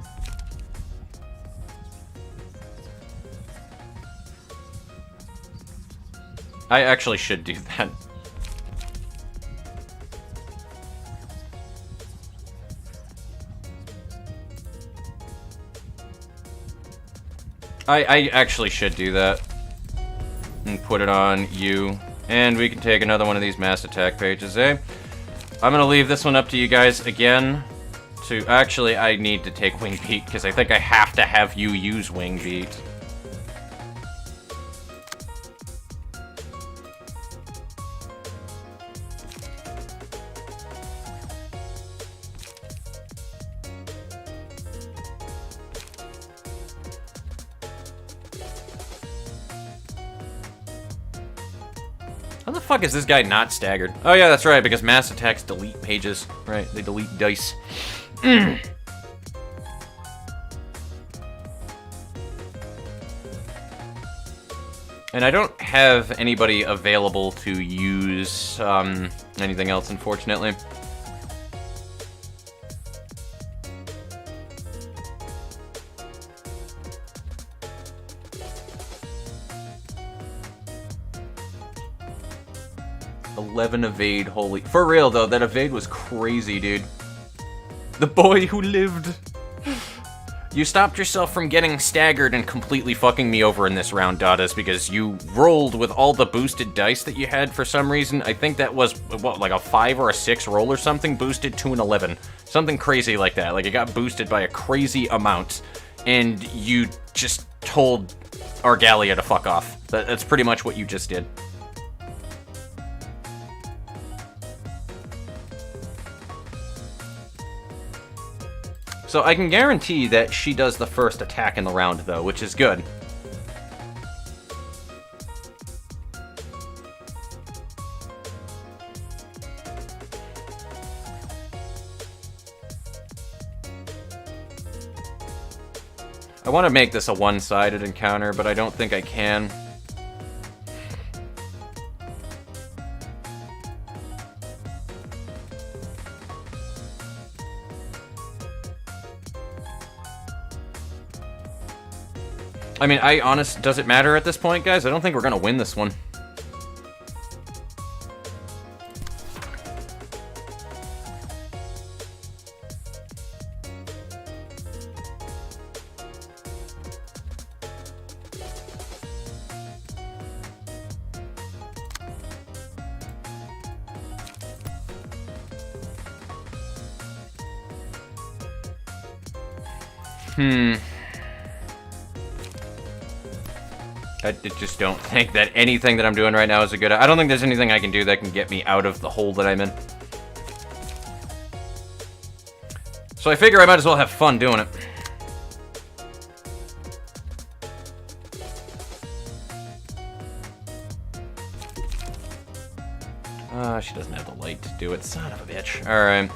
I actually should do that. I actually should do that. And put it on you. And we can take another one of these mass attack pages, eh? I'm gonna leave this one up to you guys again. Actually, I need to take Wing Beat, because I think I have to have you use Wing Beat. How the fuck is this guy not staggered? Oh yeah, that's right, because mass attacks delete pages. Right, they delete dice. And I don't have anybody available to use anything else, unfortunately. Evade, holy... For real, though, that evade was crazy, dude. The boy who lived. You stopped yourself from getting staggered and completely fucking me over in this round, Dadas, because you rolled with all the boosted dice that you had for some reason. I think that was, what, like a 5 or a 6 roll or something, boosted to an 11. Something crazy like that. Like, it got boosted by a crazy amount, and you just told Argalia to fuck off. That's pretty much what you just did. So I can guarantee that she does the first attack in the round, though, which is good. I want to make this a one-sided encounter, but I don't think I can. I mean, does it matter at this point, guys? I don't think we're gonna win this one. I just don't think that anything that I'm doing right now is a good... I don't think there's anything I can do that can get me out of the hole that I'm in. So I figure I might as well have fun doing it. She doesn't have the light to do it. Son of a bitch. Alright.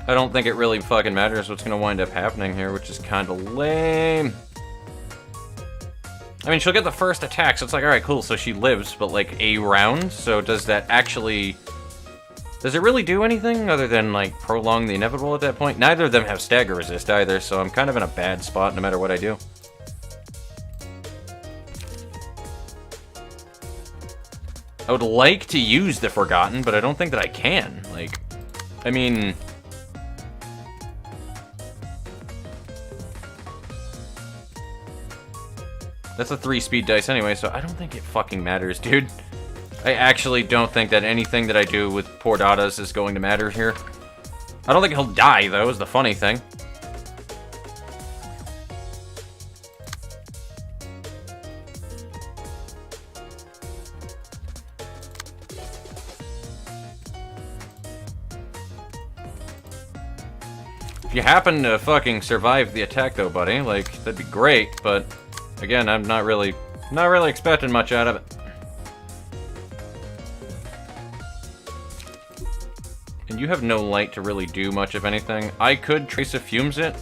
I don't think it really fucking matters what's gonna wind up happening here, which is kind of lame. I mean, she'll get the first attack, so it's like, alright, cool, so she lives, but like a round, so does that actually... Does it really do anything other than like prolong the inevitable at that point? Neither of them have stagger resist either, so I'm kind of in a bad spot no matter what I do. I would like to use the Forgotten, but I don't think that I can. Like, I mean... That's a 3-speed dice anyway, so I don't think it fucking matters, dude. I actually don't think that anything that I do with poor Dadas is going to matter here. I don't think he'll die, though, is the funny thing. If you happen to fucking survive the attack, though, buddy, like, that'd be great, but... Again, I'm not really expecting much out of it. And you have no light to really do much of anything. I could Trace of Fumes it.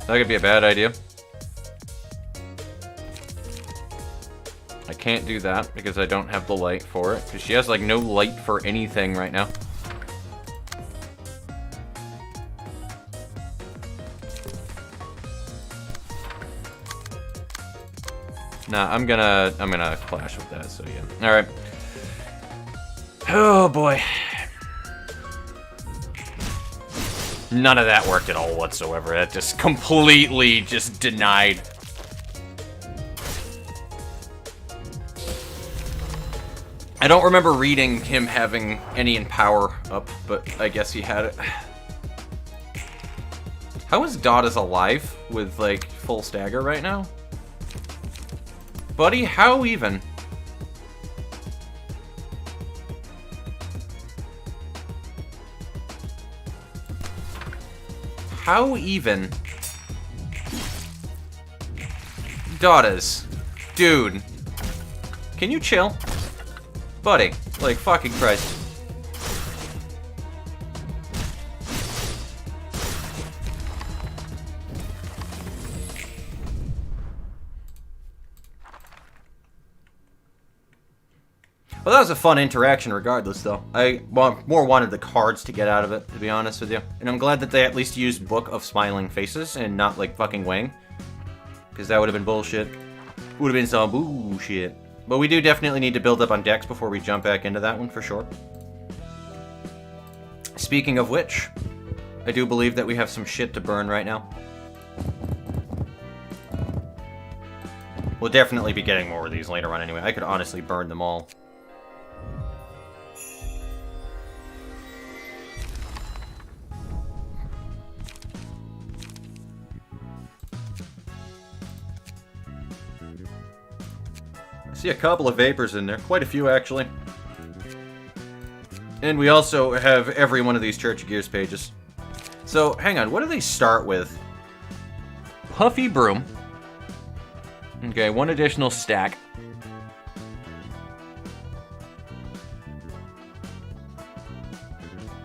That could be a bad idea. I can't do that because I don't have the light for it. Because she has, like, no light for anything right now. Nah, I'm gonna clash with that, so yeah. Alright. Oh boy. None of that worked at all whatsoever. That just completely just denied. I don't remember reading him having any in power up, but I guess he had it. How is Dadas alive with, like, full stagger right now? Buddy, how even? How even? Dadas. Dude. Can you chill? Buddy, like, fucking Christ. Well, that was a fun interaction regardless, though. I more wanted the cards to get out of it, to be honest with you. And I'm glad that they at least used Book of Smiling Faces and not, like, fucking Wang. Because that would have been bullshit. Would have been some bullshit. But we do definitely need to build up on decks before we jump back into that one, for sure. Speaking of which, I do believe that we have some shit to burn right now. We'll definitely be getting more of these later on anyway. I could honestly burn them all. I see a couple of vapors in there. Quite a few, actually. And we also have every one of these Church of Gears pages. So, hang on. What do they start with? Puffy Broom. Okay, one additional stack.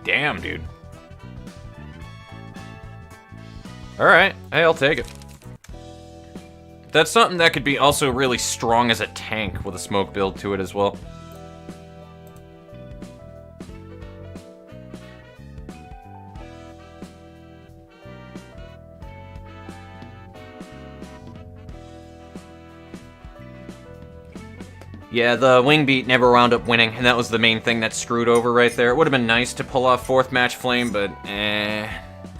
Damn, dude. Alright, hey, I'll take it. That's something that could be also really strong as a tank with a smoke build to it as well. Yeah, the wing beat never wound up winning, and that was the main thing that screwed over right there. It would have been nice to pull off 4th match flame, but I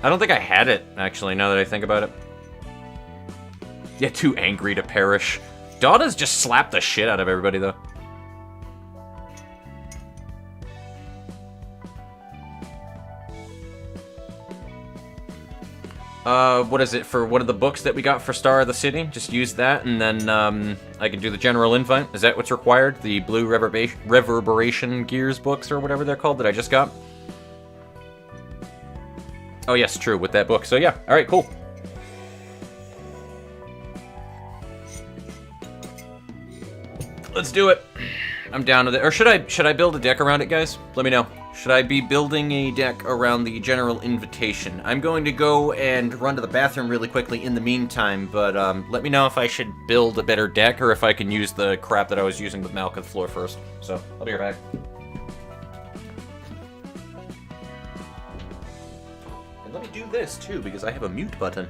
don't think I had it, actually, now that I think about it. Yeah, too angry to perish. Dada's just slapped the shit out of everybody, though. What is it, for one of the books that we got for Star of the City? Just use that, and then, I can do the general invite. Is that what's required? The Blue Reverberation Gears books, or whatever they're called, that I just got? Oh, yes, true, with that book. So, yeah, alright, cool. Let's do it. I'm down with it. Or should I build a deck around it, guys? Let me know. Should I be building a deck around the general invitation? I'm going to go and run to the bathroom really quickly in the meantime, but let me know if I should build a better deck or if I can use the crap that I was using with Malkuth Floor first. So, I'll be right back. And let me do this, too, because I have a mute button.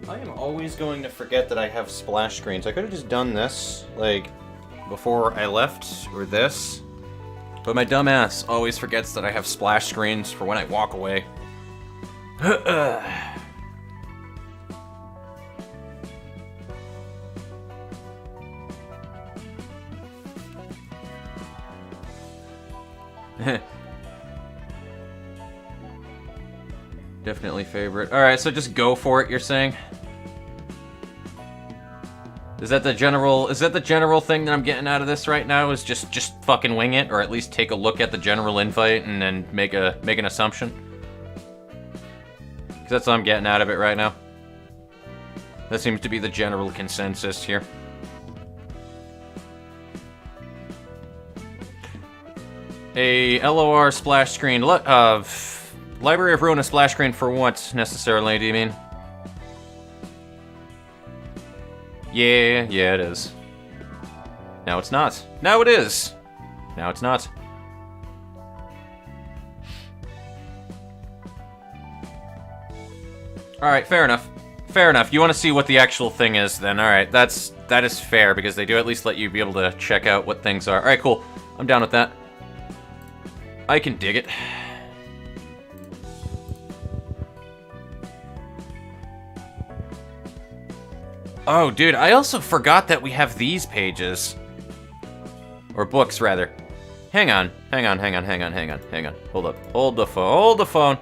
I am always going to forget that I have splash screens. I could have just done this, like, before I left, or this. But my dumb ass always forgets that I have splash screens for when I walk away. Definitely favorite. Alright, so just go for it, you're saying? Is that the general thing that I'm getting out of this right now? Is just fucking wing it, or at least take a look at the general invite and then make an assumption? Because that's what I'm getting out of it right now. That seems to be the general consensus here. A LOR splash screen. Library of Ruina splash screen for what necessarily, do you mean? Yeah, it is. Now it's not. Now it is. Now it's not. Alright, fair enough. Fair enough. You want to see what the actual thing is then. Alright, that is fair, because they do at least let you be able to check out what things are. Alright, cool. I'm down with that. I can dig it. Oh, dude, I also forgot that we have these pages. Or books, rather. Hang on. Hold up. Hold the phone.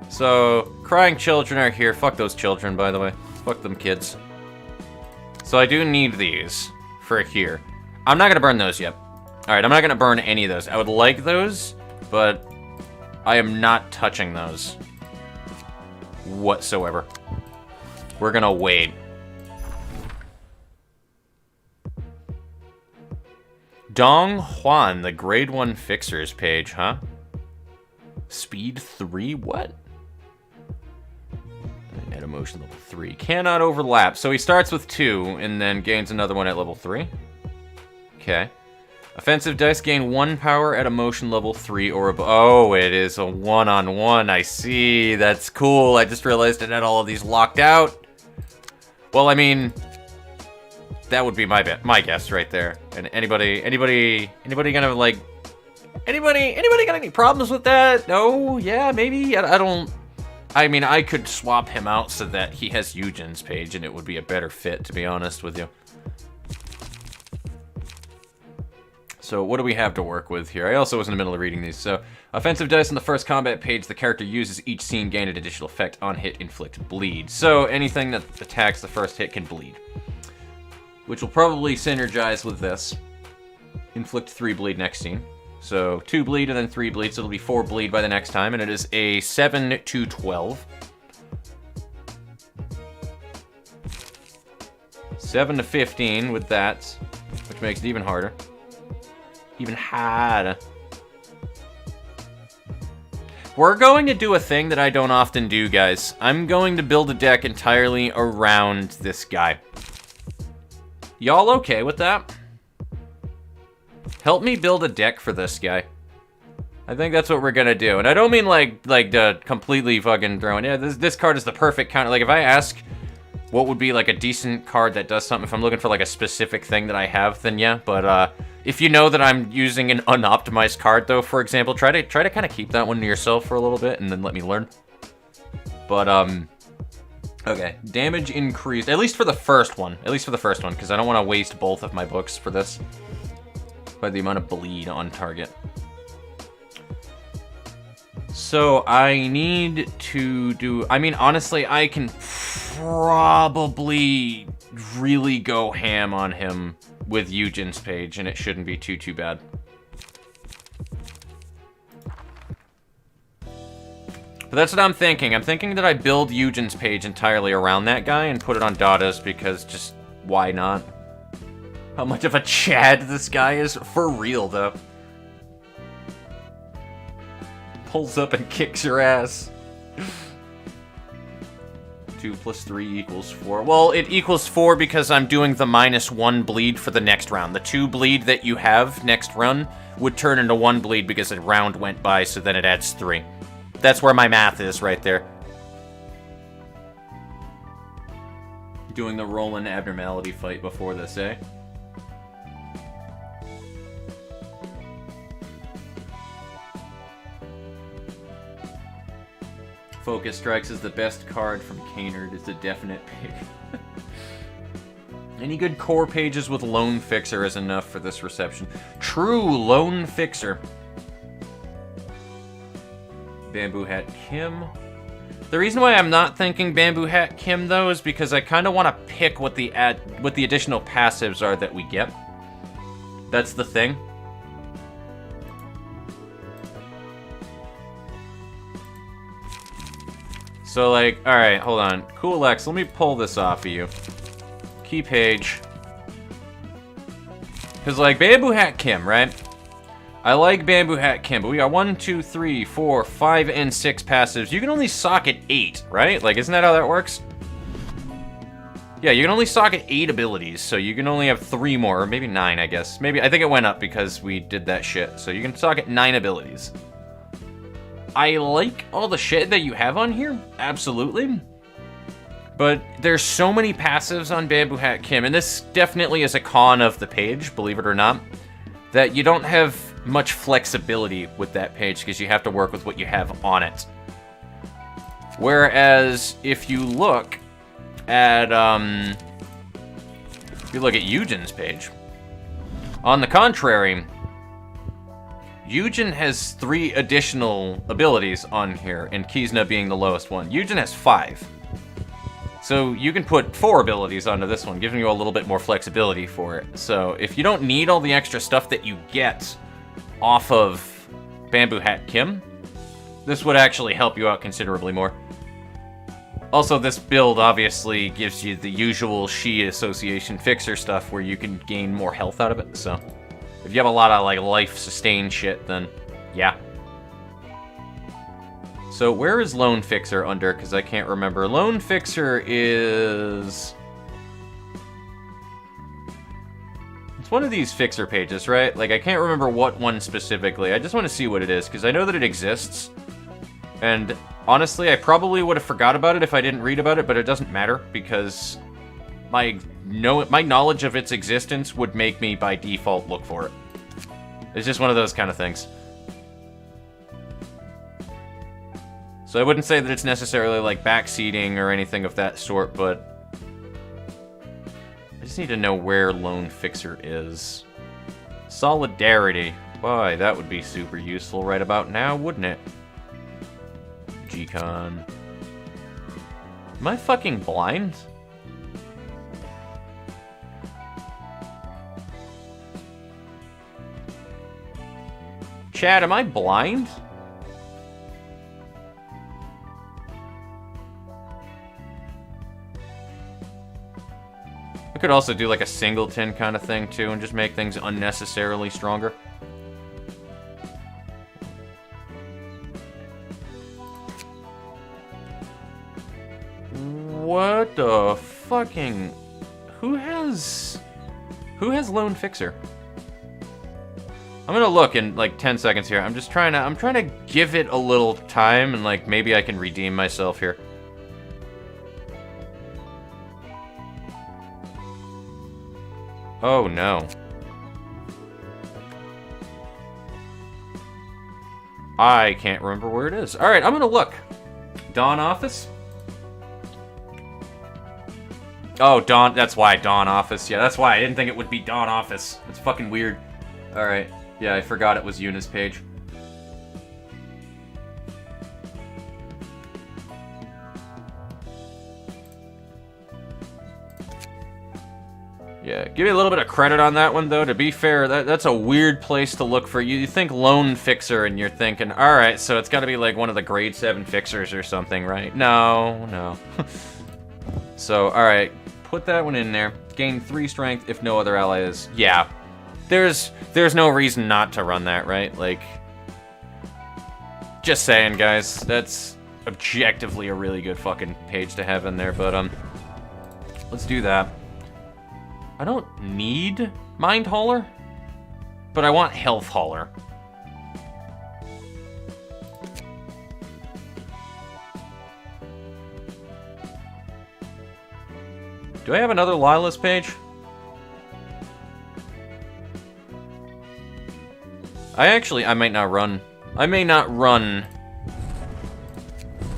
So, crying children are here. Fuck those children, by the way. Fuck them kids. So I do need these for here. I'm not gonna burn those yet. Alright, I'm not gonna burn any of those. I would like those, but I am not touching those whatsoever. We're gonna wait. Dong Huan, the grade 1 fixers page, huh? Speed 3? What? At emotion level 3. Cannot overlap. So he starts with 2 and then gains another one at level 3. Okay. Offensive dice gain 1 power at emotion level 3 or above. Oh, it is a one-on-one. I see. That's cool. I just realized it had all of these locked out. Well, I mean, that would be my guess right there. And anybody gonna like, anybody got any problems with that? No? Yeah, maybe? I don't. I mean, I could swap him out so that he has Eugen's page and it would be a better fit, to be honest with you. So what do we have to work with here? I also was in the middle of reading these. So, offensive dice on the first combat page the character uses each scene gain an additional effect on hit, inflict, bleed. So anything that attacks the first hit can bleed. Which will probably synergize with this. Inflict 3 bleed next scene. So 2 bleed and then 3 bleed, so it'll be 4 bleed by the next time, and it is a 7 to 12. 7 to 15 with that, which makes it even harder. Even harder. We're going to do a thing that I don't often do, guys. I'm going to build a deck entirely around this guy. Y'all okay with that? Help me build a deck for this guy. I think that's what we're gonna do. And I don't mean like completely fucking throwing, yeah, this card is the perfect counter. Like if I ask what would be like a decent card that does something, if I'm looking for like a specific thing that I have, then yeah. But if you know that I'm using an unoptimized card though, for example, try to kind of keep that one to yourself for a little bit and then let me learn. But okay, damage increased, at least for the first one. At least for the first one, because I don't want to waste both of my books for this. By the amount of bleed on target. So I need to do, I mean, honestly, I can probably really go ham on him with Eugen's page, and it shouldn't be too bad. But that's what I'm thinking. I'm thinking that I build Eugen's page entirely around that guy and put it on Dada's, because just why not? How much of a Chad this guy is? For real, though. Pulls up and kicks your ass. 2 plus 3 equals 4. Well, it equals 4 because I'm doing the -1 bleed for the next round. The 2 bleed that you have next run would turn into 1 bleed because a round went by, so then it adds 3. That's where my math is right there. Doing the Roland Abnormality fight before this, eh? Focus Strikes is the best card from Canard. It's a definite pick. Any good core pages with Lone Fixer is enough for this reception. True Lone Fixer. Bamboo Hat Kim. The reason why I'm not thinking Bamboo Hat Kim, though, is because I kind of want to pick what the additional passives are that we get. That's the thing. So, like, alright, hold on. Cool X, let me pull this off of you. Key page. Because, like, Bamboo Hat Kim, right? I like Bamboo Hat Kim, but we got 1, 2, 3, 4, 5, and 6 passives. You can only socket 8, right? Like, isn't that how that works? Yeah, you can only socket 8 abilities, so you can only have 3 more, or maybe 9, I guess. Maybe, I think it went up because we did that shit. So you can socket 9 abilities. I like all the shit that you have on here, absolutely. But there's so many passives on Bamboo Hat Kim, and this definitely is a con of the page, believe it or not, that you don't have much flexibility with that page because you have to work with what you have on it. Whereas if you look at Eugen's page, on the contrary, Eugen has 3 additional abilities on here, and Kizna being the lowest one. Eugen has 5. So you can put 4 abilities onto this one, giving you a little bit more flexibility for it. So if you don't need all the extra stuff that you get off of Bamboo Hat Kim, this would actually help you out considerably more. Also, this build obviously gives you the usual Shi Association fixer stuff where you can gain more health out of it, so if you have a lot of, like, life-sustain shit, then, yeah. So, where is Lone Fixer under? Because I can't remember. Lone Fixer is... It's one of these fixer pages, right? Like, I can't remember what one specifically. I just want to see what it is, because I know that it exists. And, honestly, I probably would have forgot about it if I didn't read about it, but it doesn't matter, because my knowledge of its existence would make me, by default, look for it. It's just one of those kind of things. So I wouldn't say that it's necessarily, like, backseating or anything of that sort, but I just need to know where Lone Fixer is. Solidarity. Boy, that would be super useful right about now, wouldn't it? G-Con. Am I fucking blind? Chad, am I blind? I could also do like a singleton kind of thing too and just make things unnecessarily stronger. What the fucking... Who has Lone Fixer? I'm gonna look in like 10 seconds here. I'm trying to give it a little time and like maybe I can redeem myself here. Oh no. I can't remember where it is. Alright, I'm gonna look. Dawn Office? Oh, Dawn, that's why, Dawn Office. Yeah, that's why I didn't think it would be Dawn Office. It's fucking weird. Alright. Yeah, I forgot it was Yuna's page. Yeah, give me a little bit of credit on that one, though. To be fair, that's a weird place to look for. You think Lone Fixer, and you're thinking, alright, so it's gotta be like one of the grade 7 fixers or something, right? No, no. So, alright, put that one in there. Gain 3 strength if no other ally is... Yeah. There's no reason not to run that, right? Like... Just saying, guys. That's objectively a really good fucking page to have in there, but, let's do that. I don't need Mind Hauler, but I want Health Hauler. Do I have another Lila's page? I might not run. I may not run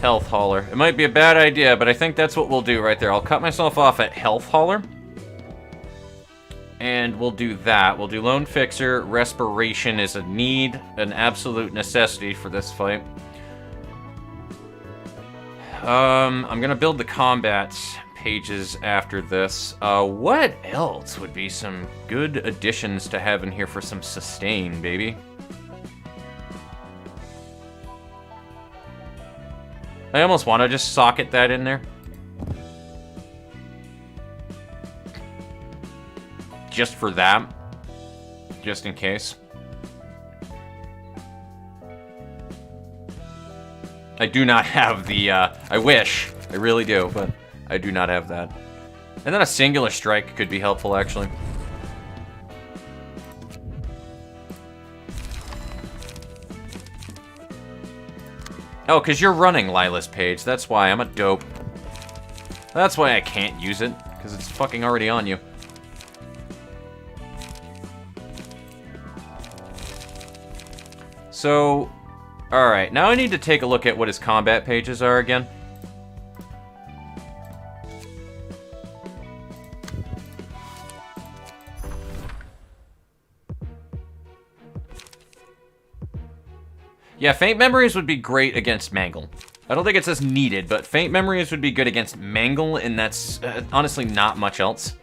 Health Hauler. It might be a bad idea, but I think that's what we'll do right there. I'll cut myself off at Health Hauler. And we'll do that. We'll do Lone Fixer. Respiration is a need, an absolute necessity for this fight. I'm gonna build the combat pages after this. What else would be some good additions to have in here for some sustain, baby? I almost want to just socket that in there. Just for that. Just in case. I do not have the, I wish. I really do, but I do not have that. And then a singular strike could be helpful, actually. Oh, because you're running Lila's page. That's why. I'm a dope. That's why I can't use it, because it's fucking already on you. So, alright, now I need to take a look at what his combat pages are again. Yeah, Faint Memories would be great against Mangle. I don't think it's as needed, but Faint Memories would be good against Mangle, and that's honestly not much else.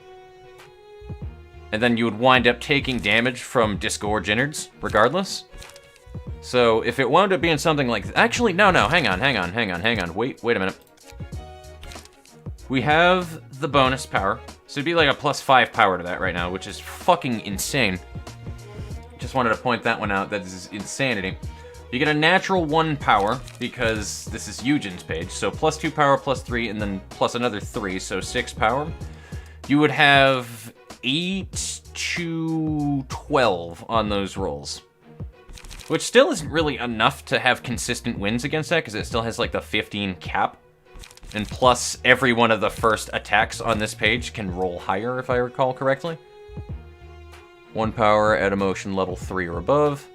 And then you would wind up taking damage from Disgorge Innards, regardless. So, if it wound up being something like... Actually, no, hang on. Wait a minute. We have the bonus power. So it'd be like a +5 power to that right now, which is fucking insane. Just wanted to point that one out. That is insanity. You get a natural 1 power, because this is Eugen's page. So +2 power, +3, and then plus another 3, so 6 power. You would have 8 to 12 on those rolls. Which still isn't really enough to have consistent wins against that, because it still has like the 15 cap. And plus, every one of the first attacks on this page can roll higher, if I recall correctly. 1 power at emotion level 3 or above.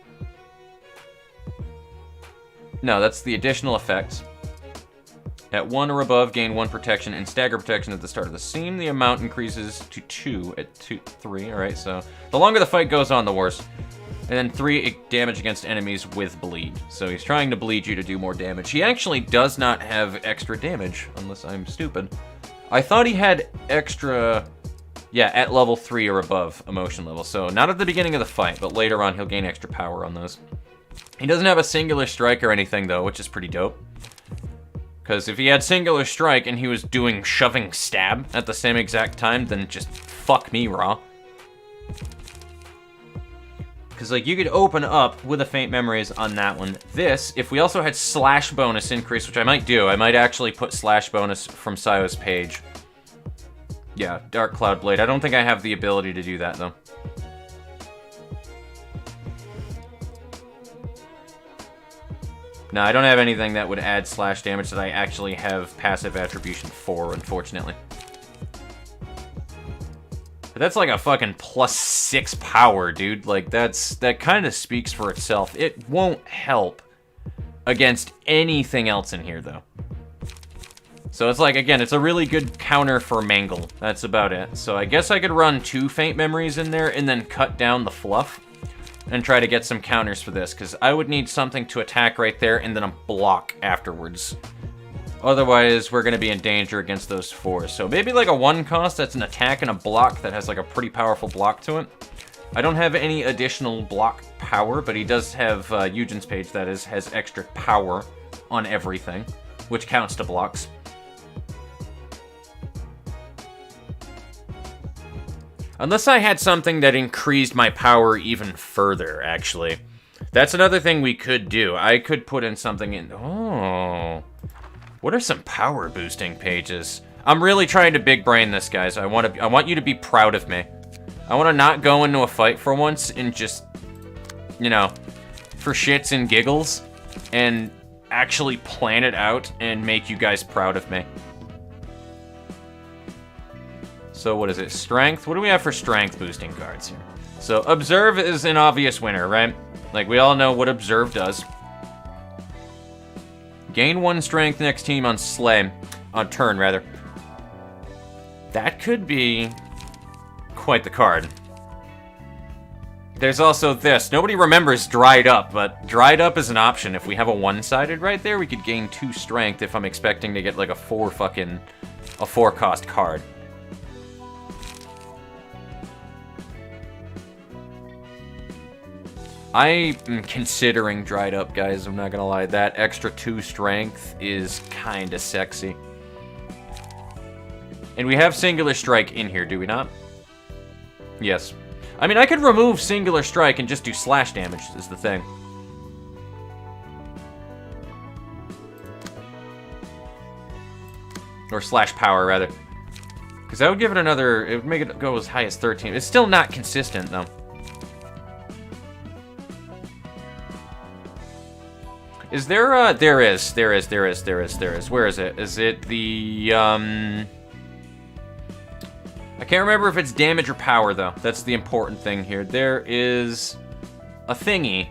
No, that's the additional effects. At 1 or above, gain 1 protection and stagger protection at the start of the scene. The amount increases to 2 at 3. Alright, so the longer the fight goes on, the worse. And then 3 damage against enemies with bleed. So he's trying to bleed you to do more damage. He actually does not have extra damage, unless I'm stupid. I thought he had extra... Yeah, at level 3 or above emotion level. So not at the beginning of the fight, but later on he'll gain extra power on those. He doesn't have a singular strike or anything, though, which is pretty dope. Because if he had singular strike and he was doing shoving stab at the same exact time, then just fuck me raw. Because, like, you could open up with a Faint Memories on that one. This, if we also had slash bonus increase, which I might do, I might actually put slash bonus from Sayo's page. Yeah, Dark Cloud Blade. I don't think I have the ability to do that, though. No, I don't have anything that would add slash damage that I actually have passive attribution for, unfortunately. But that's like a fucking +6 power, dude. Like, that kind of speaks for itself. It won't help against anything else in here, though. So it's like, again, it's a really good counter for Mangle. That's about it. So I guess I could run 2 Faint Memories in there and then cut down the fluff and try to get some counters for this, because I would need something to attack right there and then a block afterwards. Otherwise, we're going to be in danger against those 4. So maybe like a 1 cost that's an attack and a block that has like a pretty powerful block to it. I don't have any additional block power, but he does have Eugen's page that has extra power on everything, which counts to blocks. Unless I had something that increased my power even further, actually. That's another thing we could do. I could put in something in... Oh... What are some power boosting pages? I'm really trying to big brain this, guys. I want you to be proud of me. I want to not go into a fight for once and just, you know, for shits and giggles, and actually plan it out and make you guys proud of me. So what is it? Strength? What do we have for strength boosting cards here? So Observe is an obvious winner, right? Like, we all know what Observe does. Gain 1 strength next team on Slay. On turn, rather. That could be quite the card. There's also this. Nobody remembers Dried Up, but Dried Up is an option. If we have a one-sided right there, we could gain 2 strength if I'm expecting to get like a 4 cost card. I am considering Dried Up, guys. I'm not gonna lie. That extra 2 strength is kinda sexy. And we have Singular Strike in here, do we not? Yes. I mean, I could remove Singular Strike and just do slash damage, is the thing. Or slash power, rather. Because that would give it another... It would make it go as high as 13. It's still not consistent, though. Is there there is. Where is it? Is it the, I can't remember if it's damage or power, though. That's the important thing here. There is a thingy,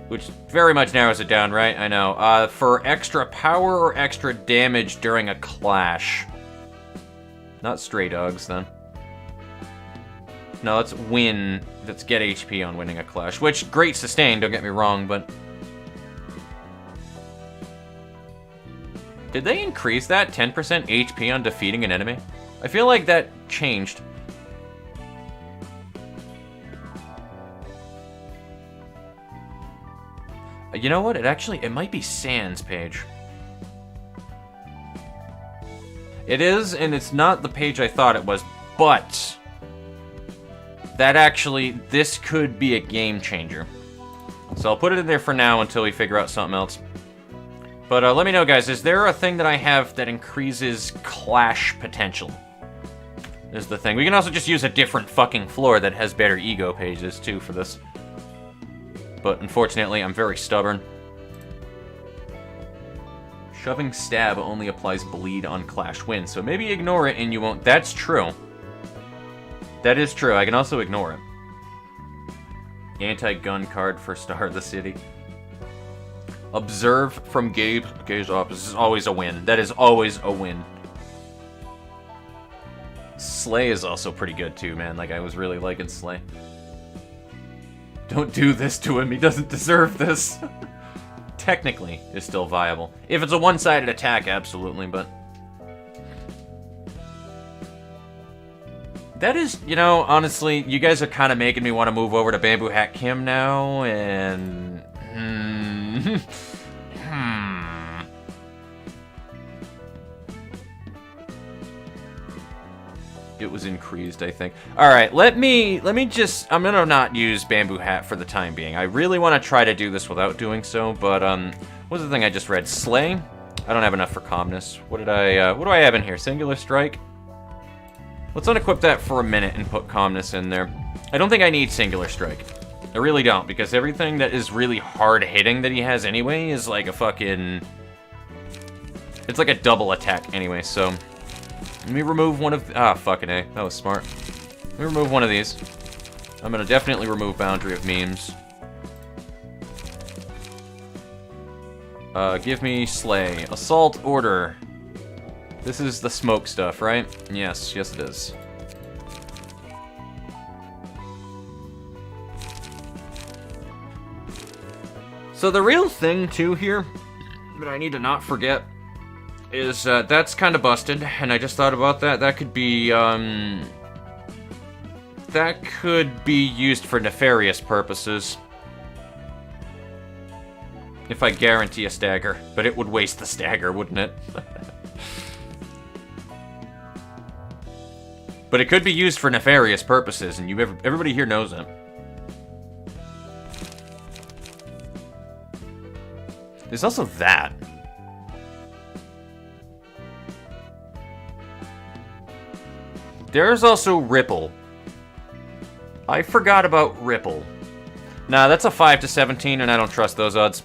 which very much narrows it down, right? I know. For extra power or extra damage during a clash. Not stray dogs, then. No, that's win. That's get HP on winning a clash. Which, great sustain, don't get me wrong, but... Did they increase that 10% HP on defeating an enemy? I feel like that changed. You know what? It might be Sans page. It is, and it's not the page I thought it was, but this could be a game changer. So I'll put it in there for now until we figure out something else. But let me know, guys, is there a thing that I have that increases clash potential? Is the thing. We can also just use a different fucking floor that has better ego pages, too, for this. But unfortunately, I'm very stubborn. Shoving stab only applies bleed on clash win, so maybe ignore it and you won't. That's true. That is true. I can also ignore it. Anti-gun card for Star of the City. Observe from gaze off. This is always a win. That is always a win. Slay is also pretty good too, man. Like, I was really liking Slay. Don't do this to him. He doesn't deserve this. Technically, is still viable. If it's a one-sided attack, absolutely, but... That is, you know, honestly, you guys are kind of making me want to move over to Bamboo Hat Kim now, and... It was increased, I think. Alright, let me just... I'm gonna not use Bamboo Hat for the time being. I really want to try to do this without doing so, but, what's the thing I just read? Slay? I don't have enough for calmness. What do I have in here? Singular Strike? Let's unequip that for a minute and put calmness in there. I don't think I need Singular Strike. I really don't, because everything that is really hard-hitting that he has anyway is like a fucking... It's like a double attack anyway, so... Let me remove one of... Ah, fucking A. That was smart. Let me remove one of these. I'm gonna definitely remove Boundary of Memes. Give me Slay. Assault Order. This is the smoke stuff, right? Yes, yes it is. So the real thing, too, here, that I need to not forget, is that's kind of busted, and I just thought about that. That could be used for nefarious purposes. If I guarantee a stagger, but it would waste the stagger, wouldn't it? But it could be used for nefarious purposes, and everybody here knows it. There's also that. There's also Ripple. I forgot about Ripple. Nah, that's a 5 to 17, and I don't trust those odds.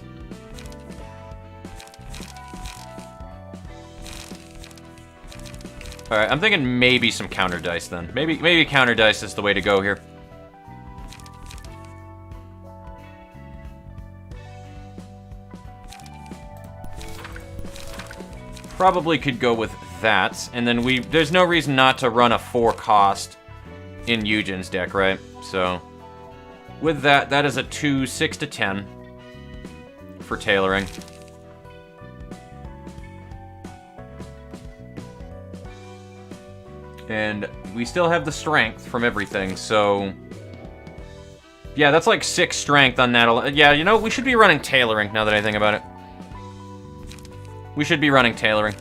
Alright, I'm thinking maybe some counter dice then. Maybe counter dice is the way to go here. Probably could go with that, and then there's no reason not to run a 4 cost in Eugen's deck, right? So, with that, that is a 2, 6 to 10 for tailoring. And we still have the strength from everything, so... Yeah, that's like 6 strength on that. Yeah, you know, we should be running tailoring, now that I think about it. We should be running tailoring.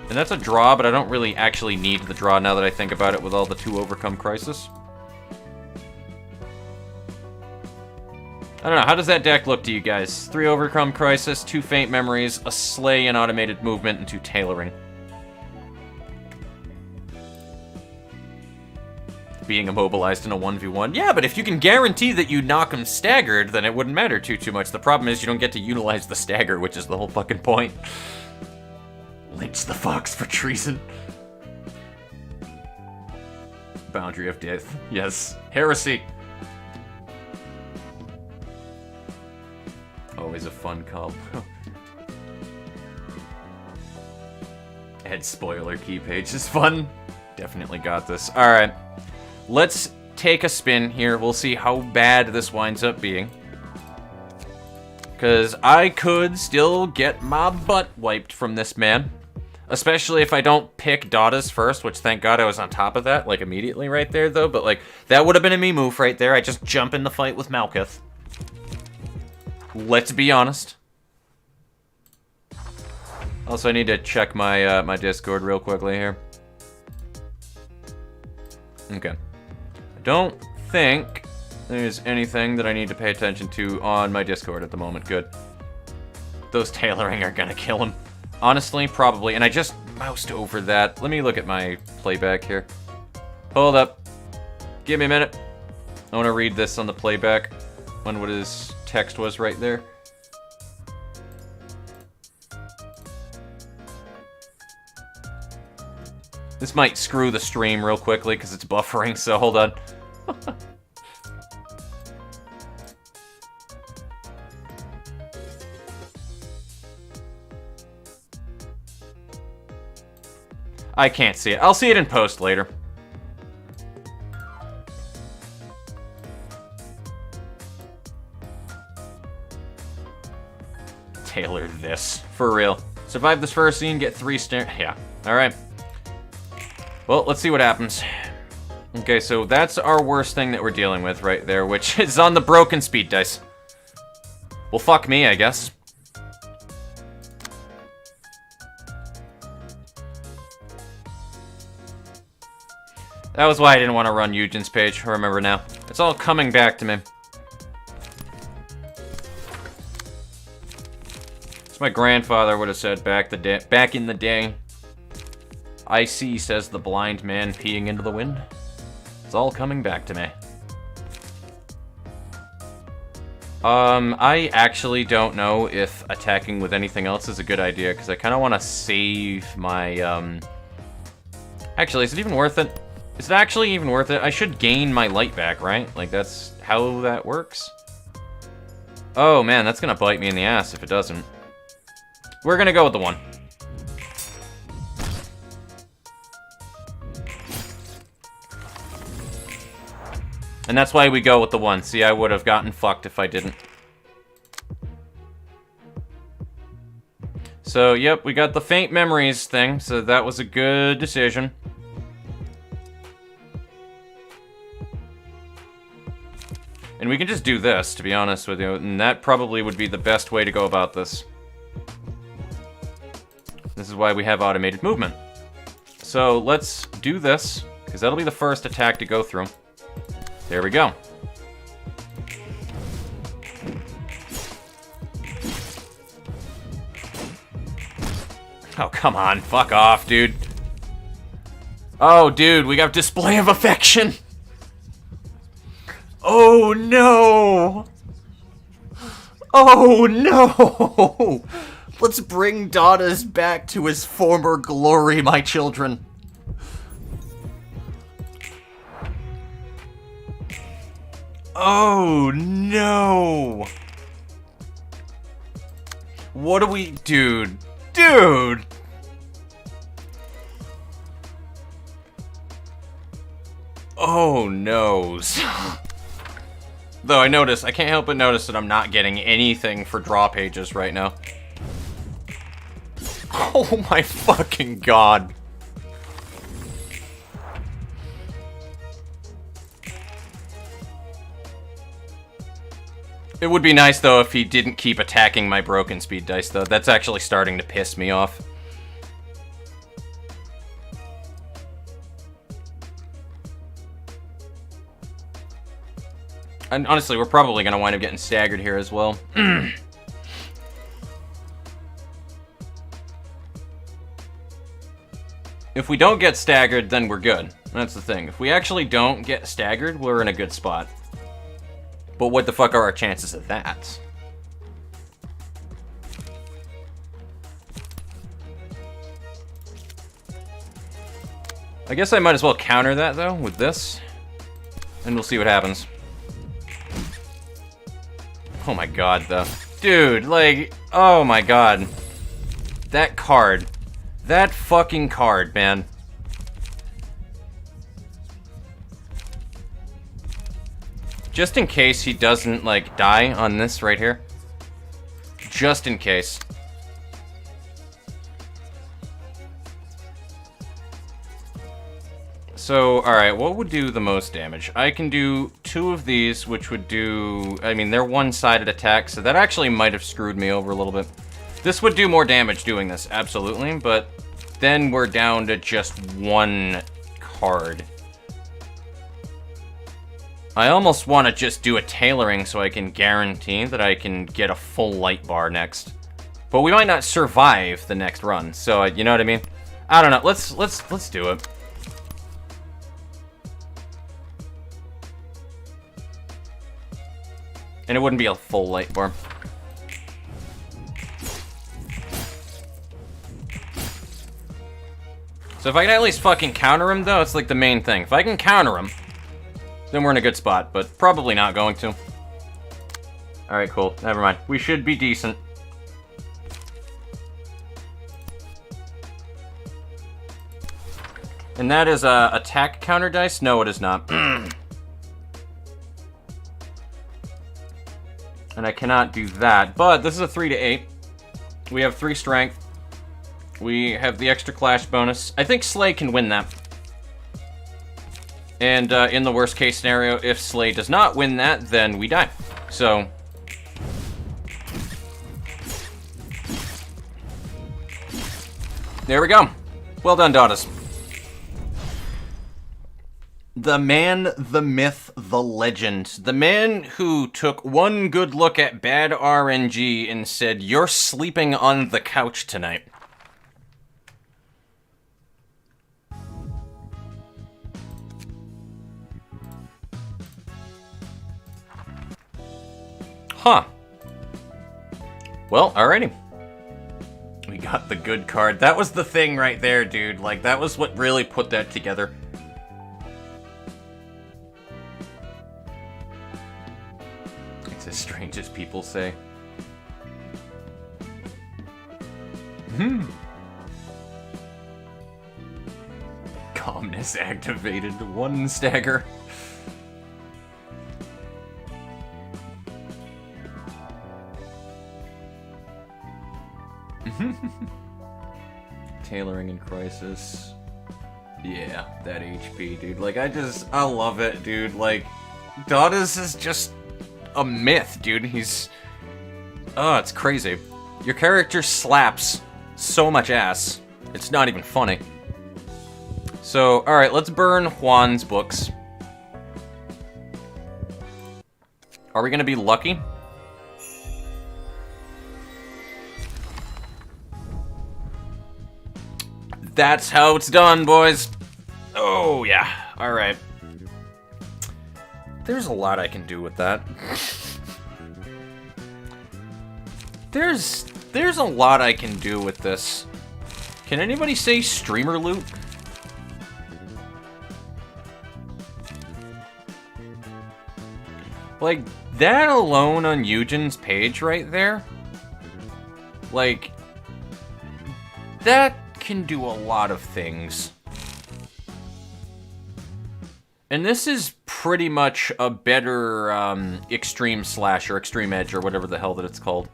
And that's a draw, but I don't really actually need the draw now that I think about it with all the 2 overcome crisis. I don't know, how does that deck look to you guys? 3 overcome crisis, 2 faint memories, a slay and automated movement, and 2 tailoring. Being immobilized in a 1v1. Yeah, but if you can guarantee that you knock him staggered, then it wouldn't matter too much. The problem is you don't get to utilize the stagger, which is the whole fucking point. Lynch the fox for treason. Boundary of death. Yes. Heresy. Always a fun call. Add spoiler key page is fun. Definitely got this. Alright. Let's take a spin here. We'll see how bad this winds up being. Because I could still get my butt wiped from this man. Especially if I don't pick Daughters first, which thank God I was on top of that, like, immediately right there, though. But, like, that would have been a me move right there. I just jump in the fight with Malkuth. Let's be honest. Also, I need to check my, my Discord real quickly here. Okay. Don't think there's anything that I need to pay attention to on my Discord at the moment. Good. Those tailoring are gonna kill him. Honestly, probably. And I just moused over that. Let me look at my playback here. Hold up. Give me a minute. I want to read this on the playback. When what his text was right there. This might screw the stream real quickly because it's buffering, so hold on. I can't see it. I'll see it in post later. Tailor this. For real. Survive this first scene, get 3 yeah. Alright. Well, let's see what happens. Okay, so that's our worst thing that we're dealing with right there, which is on the broken speed dice. Well, fuck me, I guess. That was why I didn't want to run Eugen's page, I remember now. It's all coming back to me. As my grandfather would have said back in the day. I see, says the blind man peeing into the wind. It's all coming back to me. I actually don't know if attacking with anything else is a good idea, because I kind of want to save my, Actually, is it even worth it? Is it actually even worth it? I should gain my light back, right? Like, that's how that works? Oh, man, that's gonna bite me in the ass if it doesn't. We're gonna go with the 1. And that's why we go with the 1. See, I would have gotten fucked if I didn't. So, yep, we got the faint memories thing, so that was a good decision. And we can just do this, to be honest with you, and that probably would be the best way to go about this. This is why we have automated movement. So, let's do this, because that'll be the first attack to go through. There we go. Oh, come on. Fuck off, dude. Oh, dude, we got display of affection. Oh, no. Oh, no. Let's bring Daughters back to his former glory, my children. Oh, no. What do we... Dude. Dude. Oh, no. Though I can't help but notice that I'm not getting anything for draw pages right now. Oh my fucking god. It would be nice, though, if he didn't keep attacking my broken speed dice, though. That's actually starting to piss me off. And honestly, we're probably going to wind up getting staggered here as well. If we don't get staggered, then we're good. That's the thing. If we actually don't get staggered, we're in a good spot. But what the fuck are our chances of that? I guess I might as well counter that, though, with this. And we'll see what happens. Oh my god, though. Dude, like, oh my god. That card. That fucking card, man. Just in case he doesn't, like, die on this right here. Just in case. So, alright, what would do the most damage? I can do 2 of these, which would do... I mean, they're one-sided attacks, so that actually might have screwed me over a little bit. This would do more damage doing this, absolutely, but then we're down to just 1 card. I almost want to just do a tailoring so I can guarantee that I can get a full light bar next. But we might not survive the next run, so you know what I mean? I don't know, let's do it. And it wouldn't be a full light bar. So if I can at least fucking counter him, though, it's like the main thing. If I can counter him, then we're in a good spot, but probably not going to. Alright, cool. Never mind. We should be decent. And that is a attack counter dice? No, it is not. And I cannot do that. But this is a 3 to 8. We have 3 strength. We have the extra clash bonus. I think Slay can win that. And in the worst case scenario, if Slay does not win that, then we die. So... there we go. Well done, daughters. The man, the myth, the legend. The man who took one good look at bad RNG and said, "You're sleeping on the couch tonight." Huh. Well, alrighty. We got the good card. That was the thing right there, dude. Like, that was what really put that together. It's as strange as people say. Calmness activated. 1 stagger. Tailoring in Crisis. Yeah, that HP, dude. Like, I love it, dude. Like, Dottas is just a myth, dude. He's... oh, it's crazy. Your character slaps so much ass. It's not even funny. So, alright, let's burn Juan's books. Are we gonna be lucky? That's how it's done, boys. Oh, yeah. Alright. There's a lot I can do with that. There's a lot I can do with this. Can anybody say streamer loot? Like, that alone on Eugen's page right there, like, that can do a lot of things. And this is pretty much a better extreme slash or extreme edge or whatever the hell that it's called.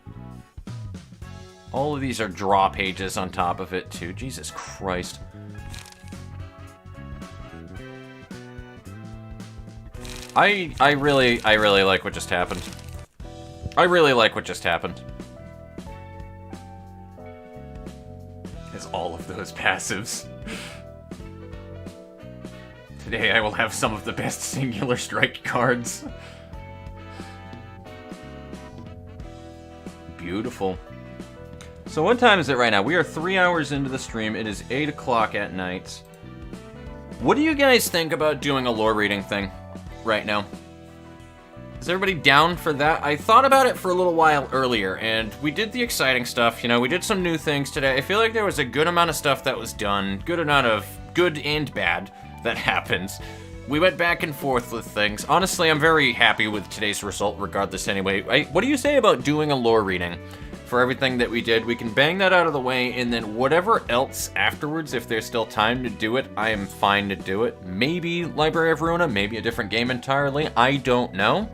All of these are draw pages on top of it too. Jesus Christ. I really like what just happened. I really like what just happened. It's all of those passives. Today I will have some of the best singular strike cards. Beautiful. So what time is it right now? We are 3 hours into the stream. It is 8 o'clock at night. What do you guys think about doing a lore reading thing right now? Is everybody down for that? I thought about it for a little while earlier, and we did the exciting stuff. You know, we did some new things today. I feel like there was a good amount of stuff that was done. Good amount of good and bad that happens. We went back and forth with things. Honestly, I'm very happy with today's result regardless anyway. What do you say about doing a lore reading for everything that we did? We can bang that out of the way, and then whatever else afterwards, if there's still time to do it, I am fine to do it. Maybe Library of Ruina, maybe a different game entirely. I don't know.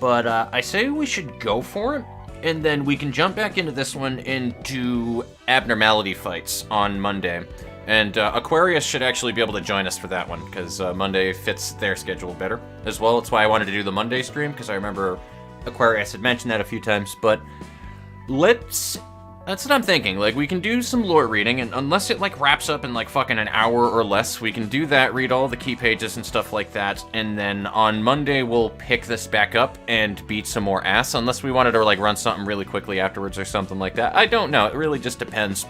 But I say we should go for it, and then we can jump back into this one and do Abnormality fights on Monday. And Aquarius should actually be able to join us for that one, because Monday fits their schedule better as well. That's why I wanted to do the Monday stream, because I remember Aquarius had mentioned that a few times. But that's what I'm thinking. Like, we can do some lore reading, and unless it, like, wraps up in, like, fucking an hour or less, we can do that, read all the key pages and stuff like that, and then on Monday we'll pick this back up and beat some more ass, unless we wanted to, like, run something really quickly afterwards or something like that. I don't know. It really just depends.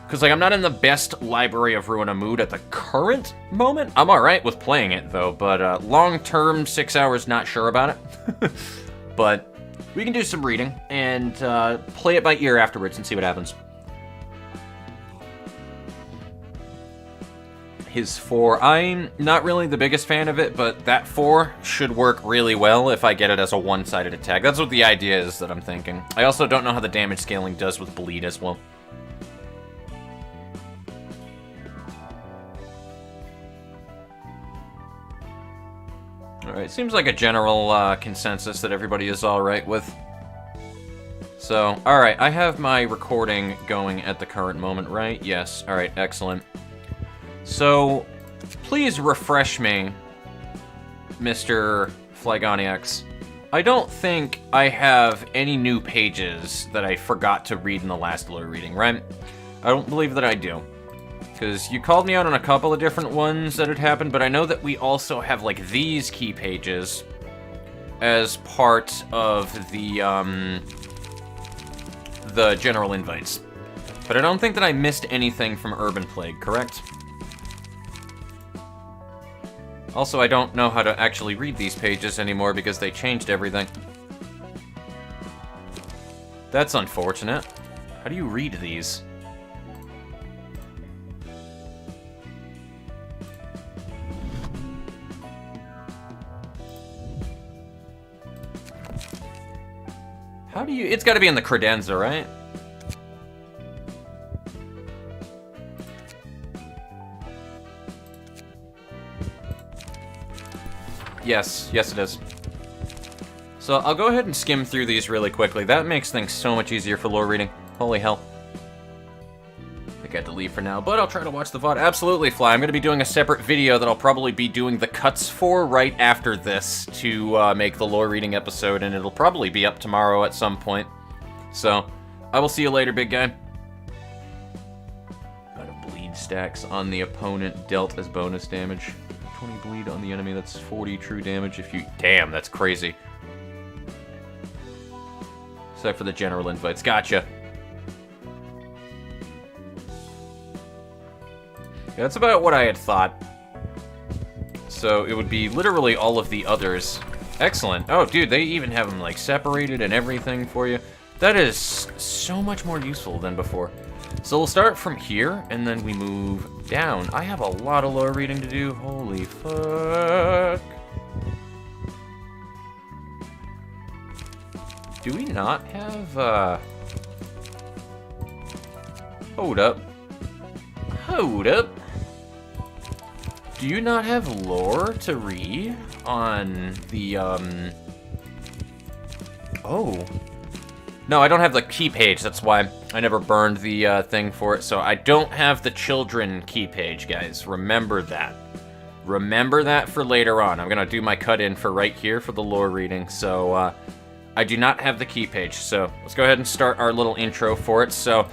Because, like, I'm not in the best Library of Ruina mood at the current moment. I'm alright with playing it, though, but long-term, 6 hours, not sure about it. But we can do some reading and play it by ear afterwards and see what happens. His 4, I'm not really the biggest fan of it, but that 4 should work really well if I get it as a one-sided attack. That's what the idea is that I'm thinking. I also don't know how the damage scaling does with bleed as well. Alright, seems like a general consensus that everybody is alright with. So, alright, I have my recording going at the current moment, right? Yes, alright, excellent. So, please refresh me, Mr. Flygoniacs. I don't think I have any new pages that I forgot to read in the last lore reading, right? I don't believe that I do. Because you called me out on a couple of different ones that had happened, but I know that we also have, like, these key pages as part of the general invites. But I don't think that I missed anything from Urban Plague, correct? Also, I don't know how to actually read these pages anymore because they changed everything. That's unfortunate. How do you read these? How do you... It's gotta be in the credenza, right? Yes, yes it is. So I'll go ahead and skim through these really quickly. That makes things so much easier for lore reading. Holy hell. I think I have to leave for now, but I'll try to watch the VOD. Absolutely, Fly. I'm going to be doing a separate video that I'll probably be doing the cuts for right after this to make the lore reading episode, and it'll probably be up tomorrow at some point. So, I will see you later, big guy. Got a bleed stacks on the opponent dealt as bonus damage. 20 bleed on the enemy, that's 40 true damage if you... Damn, that's crazy. Except for the general invites. Gotcha. Yeah, that's about what I had thought. So it would be literally all of the others. Excellent. Oh, dude, they even have them, like, separated and everything for you. That is so much more useful than before. So we'll start from here, and then we move down. I have a lot of lore reading to do. Holy fuck. Do we not have, Hold up. Hold up. Do you not have lore to read on the, Oh. No, I don't have the key page, that's why I never burned the, thing for it. So I don't have the children key page, guys. Remember that. Remember that for later on. I'm gonna do my cut-in for right here for the lore reading, so, I do not have the key page, so let's go ahead and start our little intro for it. So,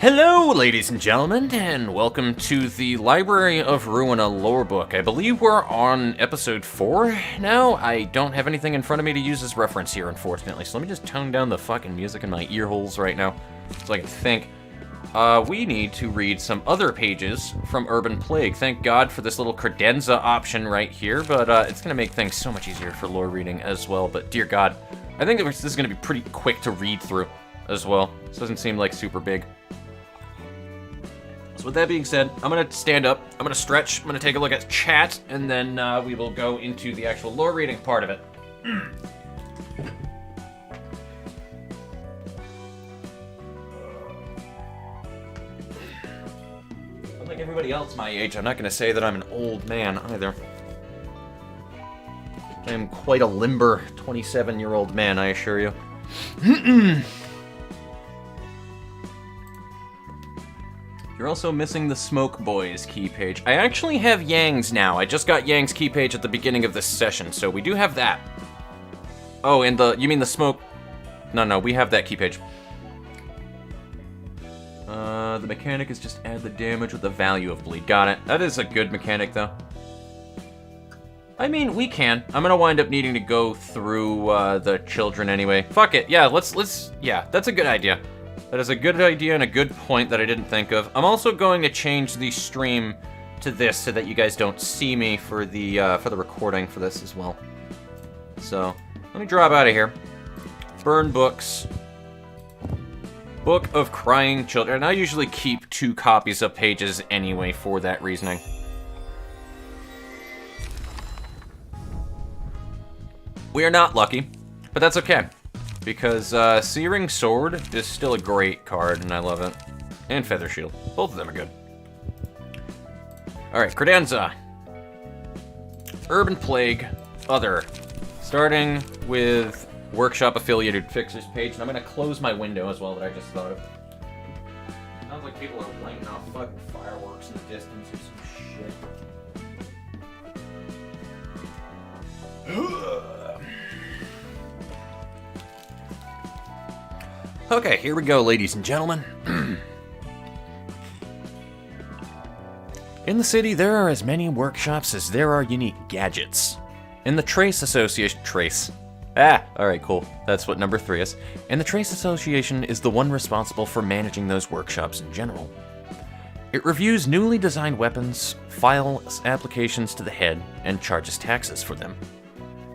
hello, ladies and gentlemen, and welcome to the Library of Ruina lore book. I believe we're on episode 4 now. I don't have anything in front of me to use as reference here, unfortunately, so let me just tone down the fucking music in my ear holes right now so I can think. We need to read some other pages from Urban Plague. Thank God for this little credenza option right here, but it's going to make things so much easier for lore reading as well. But dear God, I think this is going to be pretty quick to read through as well. This doesn't seem like super big. So with that being said, I'm going to stand up, I'm going to stretch, I'm going to take a look at chat, and then we will go into the actual lore reading part of it. Like everybody else my age, I'm not going to say that I'm an old man either. I am quite a limber 27-year-old man, I assure you. You're also missing the Smoke Boys key page. I actually have Yang's now. I just got Yang's key page at the beginning of this session, so we do have that. Oh, and you mean the Smoke... No, we have that key page. The mechanic is just add the damage with the value of bleed. Got it. That is a good mechanic, though. I mean, we can. I'm gonna wind up needing to go through the children anyway. Fuck it. Yeah, yeah, that's a good idea. That is a good idea and a good point that I didn't think of. I'm also going to change the stream to this so that you guys don't see me for the recording for this as well. So, let me drop out of here. Burn books. Book of Crying Children. And I usually keep 2 copies of pages anyway for that reasoning. We are not lucky, but that's okay. Because Searing Sword is still a great card, and I love it. And Feather Shield. Both of them are good. Alright, credenza. Urban Plague. Other. Starting with Workshop Affiliated Fixers page, and I'm gonna close my window as well that I just thought of. Sounds like people are lighting off fucking fireworks in the distance or some shit. Okay, here we go, ladies and gentlemen. In the city, there are as many workshops as there are unique gadgets. In the Trace Association... Alright, cool. That's what number 3 is. And the Trace Association is the one responsible for managing those workshops in general. It reviews newly designed weapons, files applications to the head, and charges taxes for them.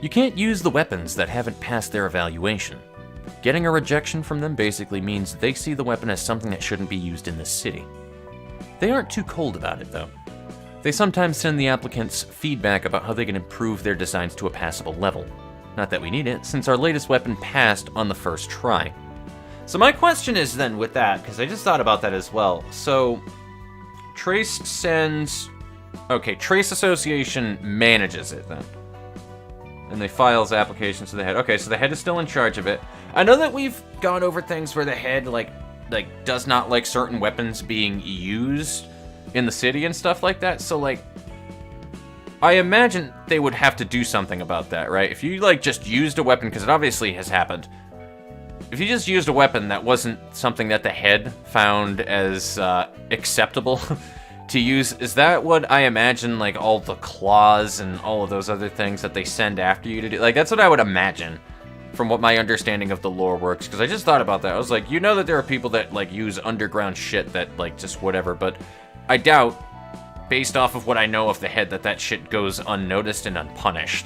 You can't use the weapons that haven't passed their evaluation. Getting a rejection from them basically means they see the weapon as something that shouldn't be used in this city. They aren't too cold about it, though. They sometimes send the applicants feedback about how they can improve their designs to a passable level. Not that we need it, since our latest weapon passed on the first try. So my question is then with that, because I just thought about that as well. So, Trace sends... Okay, Trace Association manages it then. And they files applications to the head. Okay, so the head is still in charge of it. I know that we've gone over things where the head, like does not like certain weapons being used in the city and stuff like that, so, like... I imagine they would have to do something about that, right? If you, like, just used a weapon, because it obviously has happened. If you just used a weapon that wasn't something that the head found as acceptable to use, is that what I imagine, like, all the claws and all of those other things that they send after you to do? Like, that's what I would imagine from what my understanding of the lore works, because I just thought about that. I was like, you know that there are people that, like, use underground shit that, like, just whatever, but I doubt... based off of what I know of the head, that shit goes unnoticed and unpunished.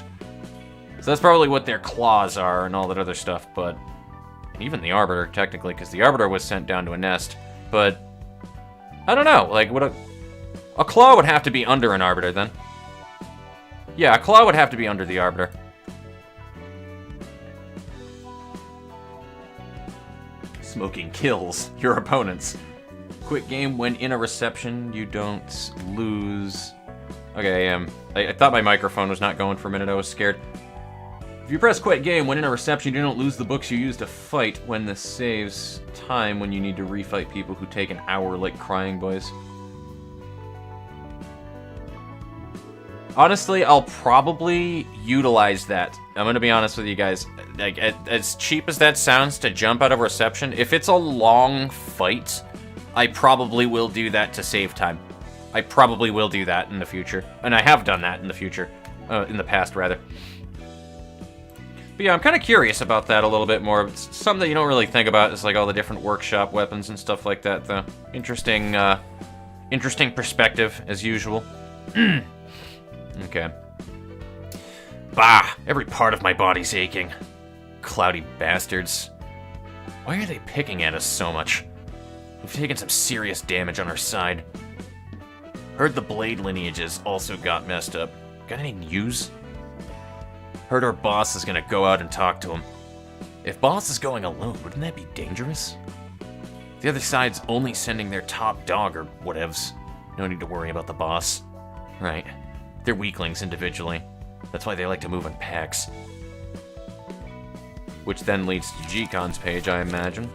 So that's probably what their claws are and all that other stuff, but... even the Arbiter, technically, because the Arbiter was sent down to a nest. But... I don't know, like, what a claw would have to be under an Arbiter, then. Yeah, a claw would have to be under the Arbiter. Smoking kills your opponents. Quick game when in a reception, you don't lose Okay, I thought my microphone was not going for a minute. I was scared. If you press quit game when in a reception, you don't lose the books you use to fight when this saves time when you need to refight people who take an hour like crying boys. Honestly, I'll probably utilize that. I'm gonna be honest with you guys. Like, as cheap as that sounds to jump out of reception, if it's a long fight, I probably will do that to save time. I probably will do that in the future. And I have done that in the future. In the past, rather. But yeah, I'm kind of curious about that a little bit more. It's something that you don't really think about. It's like all the different workshop weapons and stuff like that, though. Interesting, interesting perspective, as usual. Okay. Bah! Every part of my body's aching. Cloudy bastards. Why are they picking at us so much? We've taken some serious damage on our side. Heard the blade lineages also got messed up. Got any news? Heard our boss is gonna go out and talk to him. If boss is going alone, wouldn't that be dangerous? The other side's only sending their top dog or whatevs. No need to worry about the boss. Right. They're weaklings individually. That's why they like to move in packs. Which then leads to G-Con's page, I imagine.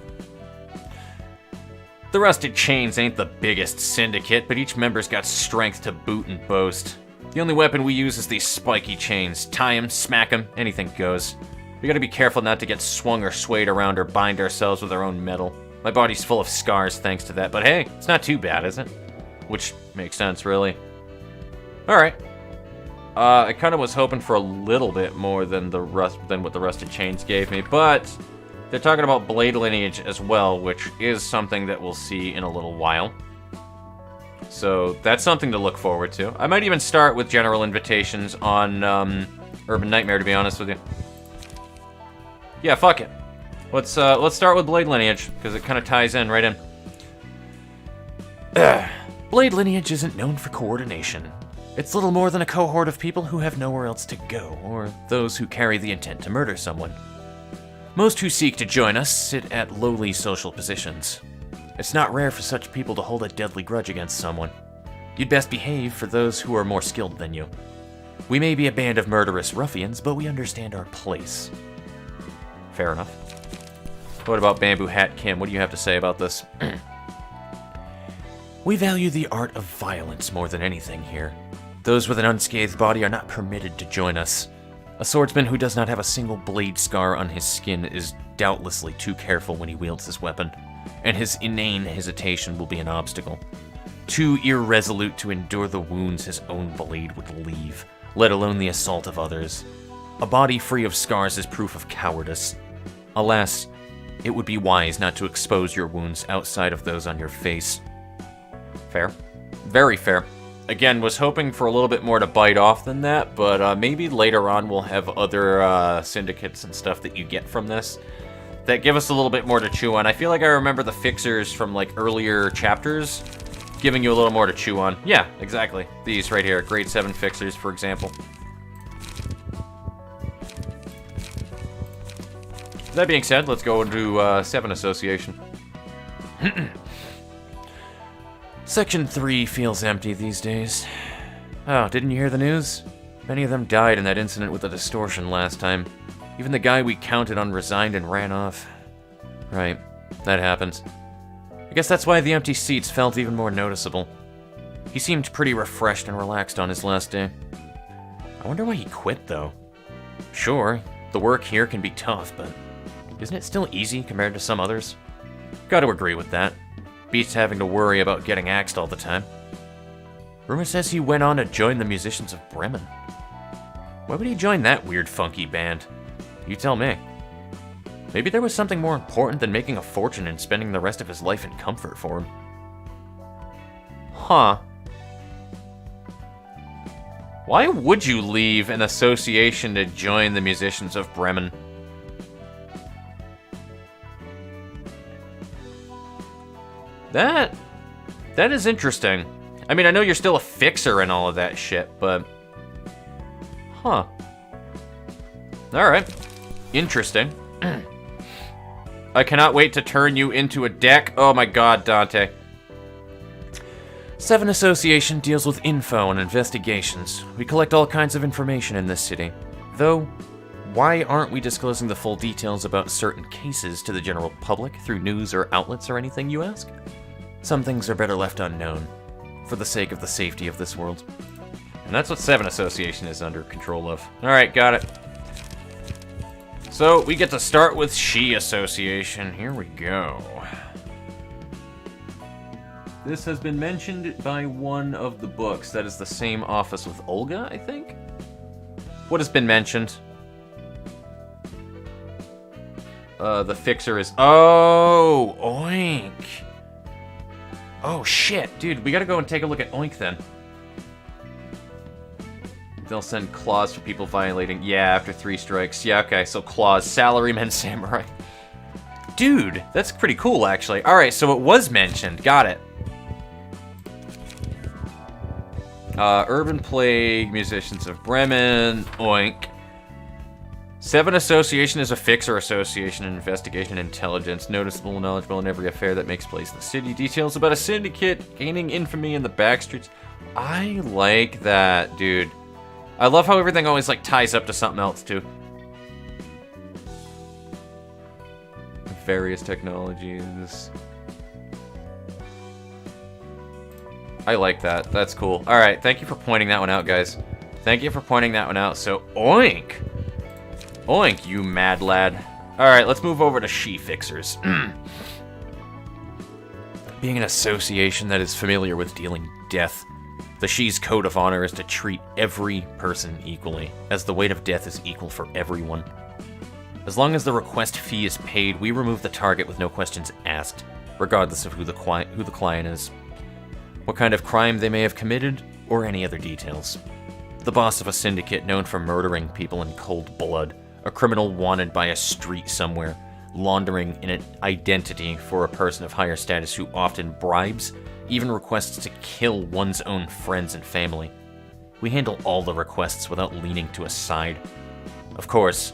The Rusted Chains ain't the biggest syndicate, but each member's got strength to boot and boast. The only weapon we use is these spiky chains. Tie 'em, smack 'em, anything goes. We gotta be careful not to get swung or swayed around or bind ourselves with our own metal. My body's full of scars thanks to that, but hey, it's not too bad, is it? Which makes sense, really. Alright. I kind of was hoping for a little bit more than what the Rusted Chains gave me, but they're talking about blade lineage as well, which is something that we'll see in a little while. So that's something to look forward to. I might even start with general invitations on Urban Nightmare, to be honest with you. Yeah, fuck it. Let's start with blade lineage because it kind of ties in right in. Blade lineage isn't known for coordination. It's little more than a cohort of people who have nowhere else to go, or those who carry the intent to murder someone. Most who seek to join us sit at lowly social positions. It's not rare for such people to hold a deadly grudge against someone. You'd best behave for those who are more skilled than you. We may be a band of murderous ruffians, but we understand our place. Fair enough. What about Bamboo Hat Kim? What do you have to say about this? We value the art of violence more than anything here. Those with an unscathed body are not permitted to join us. A swordsman who does not have a single blade scar on his skin is doubtlessly too careful when he wields his weapon, and his inane hesitation will be an obstacle. Too irresolute to endure the wounds his own blade would leave, let alone the assault of others. A body free of scars is proof of cowardice. Alas, it would be wise not to expose your wounds outside of those on your face. Fair. Very fair. Again, was hoping for a little bit more to bite off than that, but maybe later on we'll have other syndicates and stuff that you get from this that give us a little bit more to chew on. I feel like I remember the fixers from like earlier chapters giving you a little more to chew on. Yeah, exactly. These right here, grade 7 fixers, for example. That being said, let's go into 7 Association. Section 3 feels empty these days. Oh, didn't you hear the news? Many of them died in that incident with the distortion last time. Even the guy we counted on resigned and ran off. Right, that happens. I guess that's why the empty seats felt even more noticeable. He seemed pretty refreshed and relaxed on his last day. I wonder why he quit, though. Sure, the work here can be tough, but isn't it still easy compared to some others? Gotta agree with that. Beats having to worry about getting axed all the time. Rumor says he went on to join the Musicians of Bremen. Why would he join that weird, funky band? You tell me. Maybe there was something more important than making a fortune and spending the rest of his life in comfort for him. Huh. Why would you leave an association to join the Musicians of Bremen? That is interesting. I mean, I know you're still a fixer and all of that shit, but... Huh. Alright. Interesting. I cannot wait to turn you into a deck. Oh my god, Dante. Seven Association deals with info and investigations. We collect all kinds of information in this city. Though, why aren't we disclosing the full details about certain cases to the general public through news or outlets or anything, you ask? Some things are better left unknown, for the sake of the safety of this world. And that's what Seven Association is under control of. Alright, got it. So, we get to start with She Association. Here we go. This has been mentioned by one of the books. That is the same office with Olga, I think? What has been mentioned? The fixer is... Oh! Oink! Oh, shit! Dude, we gotta go and take a look at Oink, then. They'll send claws for people violating... Yeah, after 3 strikes. Yeah, okay, so claws. Salaryman samurai. Dude, that's pretty cool, actually. Alright, so it was mentioned. Got it. Urban Plague, Musicians of Bremen, Oink. Seven Association is a fixer association, investigation, intelligence, noticeable and knowledgeable in every affair that makes place in the city. Details about a syndicate, gaining infamy in the backstreets. I like that, dude. I love how everything always, like, ties up to something else, too. Various technologies. I like that. That's cool. Alright, thank you for pointing that one out, guys. Thank you for pointing that one out. So, oink! Oink, you mad lad. Alright, let's move over to She Fixers. Being an association that is familiar with dealing death, the She's code of honor is to treat every person equally, as the weight of death is equal for everyone. As long as the request fee is paid, we remove the target with no questions asked, regardless of who the client is, what kind of crime they may have committed, or any other details. The boss of a syndicate known for murdering people in cold blood, a criminal wanted by a street somewhere, laundering an identity for a person of higher status who often bribes, even requests to kill one's own friends and family. We handle all the requests without leaning to a side. Of course,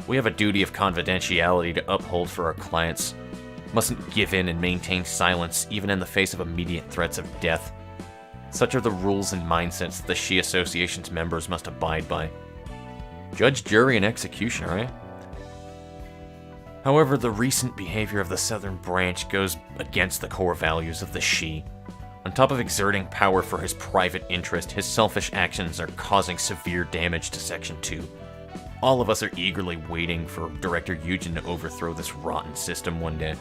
we have a duty of confidentiality to uphold for our clients. Mustn't give in and maintain silence, even in the face of immediate threats of death. Such are the rules and mindsets the She Association's members must abide by. Judge, jury, and executioner, eh? However, the recent behavior of the Southern Branch goes against the core values of the She. On top of exerting power for his private interest, his selfish actions are causing severe damage to Section 2. All of us are eagerly waiting for Director Eugen to overthrow this rotten system one day.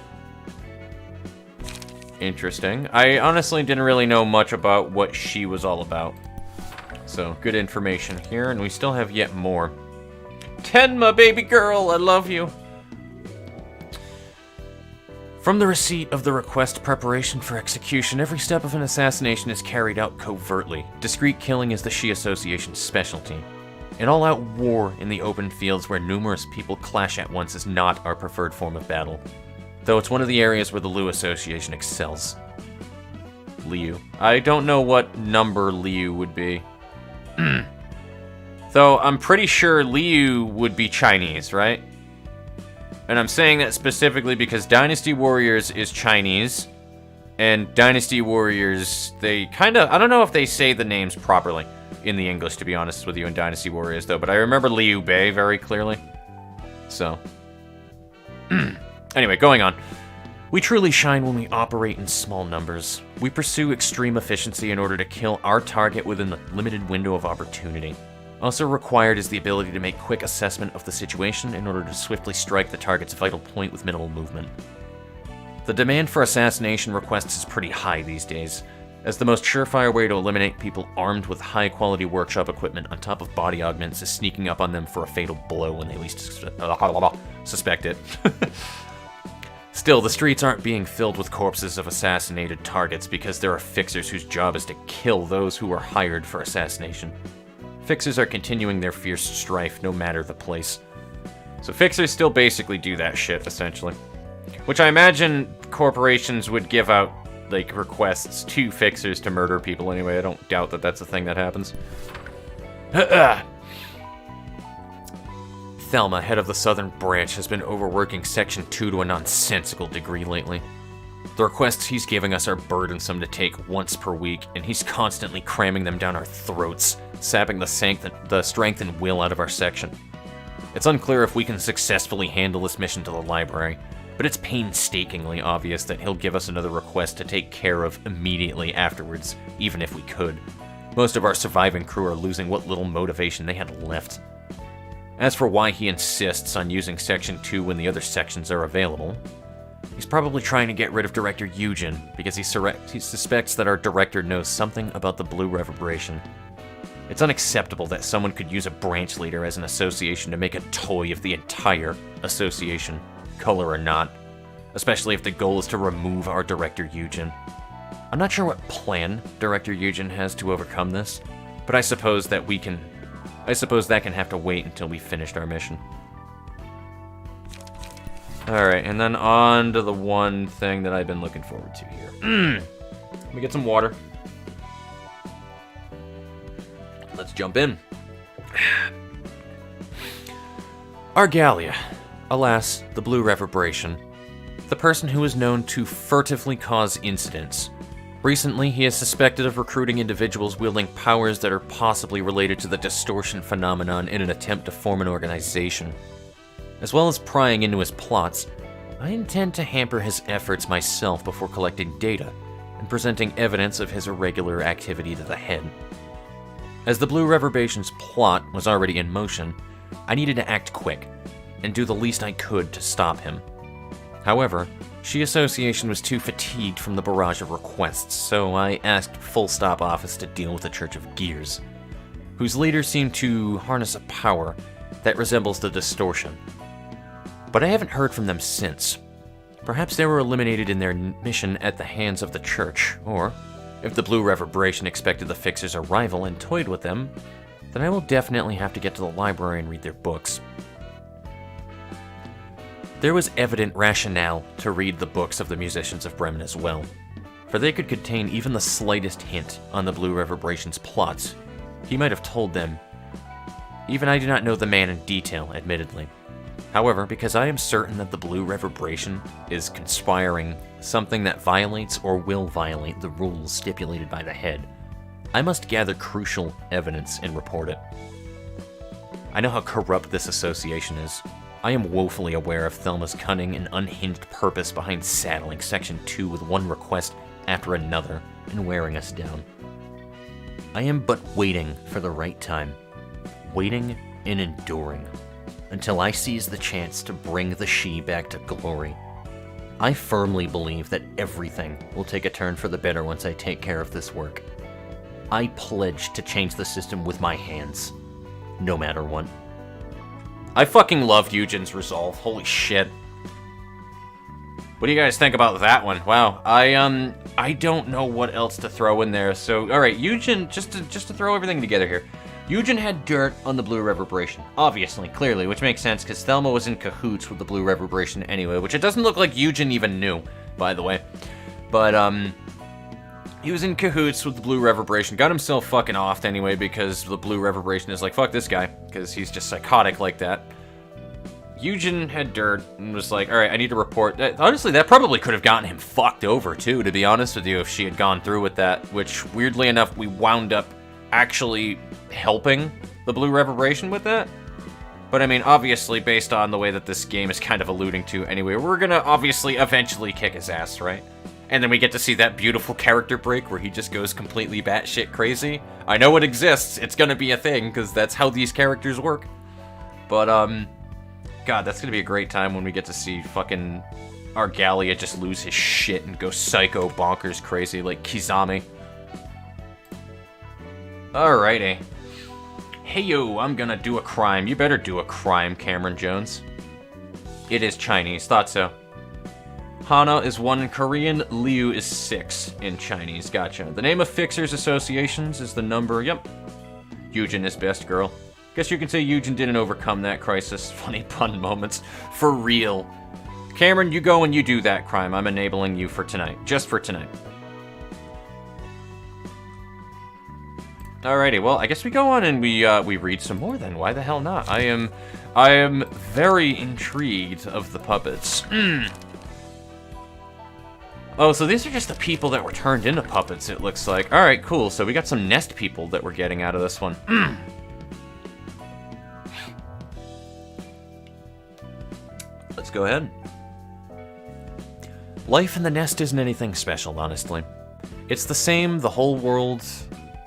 Interesting. I honestly didn't really know much about what She was all about. So, good information here, and we still have yet more. Tenma, baby girl, I love you! From the receipt of the request preparation for execution, every step of an assassination is carried out covertly. Discreet killing is the She Association's specialty. An all-out war in the open fields where numerous people clash at once is not our preferred form of battle, though it's one of the areas where the Liu Association excels. Liu. I don't know what number Liu would be. Though I'm pretty sure Liu would be Chinese, right? And I'm saying that specifically because Dynasty Warriors is Chinese, and Dynasty Warriors, they kind of... I don't know if they say the names properly in the English, to be honest with you, in Dynasty Warriors, though, but I remember Liu Bei very clearly. So... Anyway, going on. We truly shine when we operate in small numbers. We pursue extreme efficiency in order to kill our target within the limited window of opportunity. Also required is the ability to make quick assessment of the situation in order to swiftly strike the target's vital point with minimal movement. The demand for assassination requests is pretty high these days, as the most surefire way to eliminate people armed with high-quality workshop equipment on top of body augments is sneaking up on them for a fatal blow when they least suspect it. Still, the streets aren't being filled with corpses of assassinated targets because there are fixers whose job is to kill those who are hired for assassination. Fixers are continuing their fierce strife no matter the place. So fixers still basically do that shit, essentially. Which I imagine corporations would give out, like, requests to fixers to murder people anyway. I don't doubt that that's a thing that happens. Thelma, head of the Southern Branch, has been overworking Section 2 to a nonsensical degree lately. The requests he's giving us are burdensome to take once per week, and he's constantly cramming them down our throats, sapping the strength and will out of our section. It's unclear if we can successfully handle this mission to the library, but it's painstakingly obvious that he'll give us another request to take care of immediately afterwards, even if we could. Most of our surviving crew are losing what little motivation they had left. As for why he insists on using Section 2 when the other sections are available, he's probably trying to get rid of Director Eugen because he suspects that our director knows something about the Blue Reverberation. It's unacceptable that someone could use a branch leader as an association to make a toy of the entire association, color or not, especially if the goal is to remove our Director Eugen. I'm not sure what plan Director Eugen has to overcome this, but I suppose that can have to wait until we finished our mission. Alright, and then on to the one thing that I've been looking forward to here. Let me get some water. Let's jump in. Argalia. Alas, the Blue Reverberation. The person who is known to furtively cause incidents. Recently, he is suspected of recruiting individuals wielding powers that are possibly related to the distortion phenomenon in an attempt to form an organization. As well as prying into his plots, I intend to hamper his efforts myself before collecting data and presenting evidence of his irregular activity to the head. As the Blue Reverberation's plot was already in motion, I needed to act quick and do the least I could to stop him. However, She Association was too fatigued from the barrage of requests, so I asked Full Stop Office to deal with the Church of Gears, whose leaders seem to harness a power that resembles the distortion. But I haven't heard from them since. Perhaps they were eliminated in their mission at the hands of the Church, or if the Blue Reverberation expected the Fixer's arrival and toyed with them, then I will definitely have to get to the library and read their books. There was evident rationale to read the books of the Musicians of Bremen as well, for they could contain even the slightest hint on the Blue Reverberation's plots. He might have told them. Even I do not know the man in detail, admittedly. However, because I am certain that the Blue Reverberation is conspiring something that violates or will violate the rules stipulated by the head, I must gather crucial evidence and report it. I know how corrupt this association is. I am woefully aware of Thelma's cunning and unhinged purpose behind saddling Section 2 with one request after another and wearing us down. I am but waiting for the right time. Waiting and enduring. Until I seize the chance to bring the She back to glory. I firmly believe that everything will take a turn for the better once I take care of this work. I pledge to change the system with my hands. No matter what. I fucking love Eugen's resolve. Holy shit. What do you guys think about that one? Wow. I don't know what else to throw in there. So, all right, Eugen, just to throw everything together here. Eugen had dirt on the Blue Reverberation, obviously, clearly, which makes sense because Thelma was in cahoots with the Blue Reverberation anyway, which it doesn't look like Eugen even knew, by the way. But he was in cahoots with the Blue Reverberation, got himself fucking offed anyway because the Blue Reverberation is like, fuck this guy, because he's just psychotic like that. Eugen had dirt and was like, alright, I need to report. Honestly, that probably could have gotten him fucked over too, to be honest with you, if she had gone through with that, which, weirdly enough, we wound up actually helping the Blue Reverberation with that. But I mean, obviously, based on the way that this game is kind of alluding to anyway, we're gonna obviously eventually kick his ass, right? And then we get to see that beautiful character break where he just goes completely batshit crazy. I know it exists, it's gonna be a thing, because that's how these characters work. But, God, that's gonna be a great time when we get to see fucking Argalia just lose his shit and go psycho bonkers crazy like Kizami. Alrighty. Hey yo, I'm gonna do a crime. You better do a crime, Cameron Jones. It is Chinese, thought so. Hana is 1 in Korean, Liu is 6 in Chinese, gotcha. The name of Fixers Associations is the number, yep. Eugen is best girl. Guess you can say Eugen didn't overcome that crisis. Funny pun moments. For real. Cameron, you go and you do that crime. I'm enabling you for tonight. Just for tonight. Alrighty, well, I guess we go on and we read some more then. Why the hell not? I am very intrigued of the puppets. Oh, so these are just the people that were turned into puppets, it looks like. Alright, cool. So we got some nest people that we're getting out of this one. Let's go ahead. Life in the nest isn't anything special, honestly. It's the same the whole world...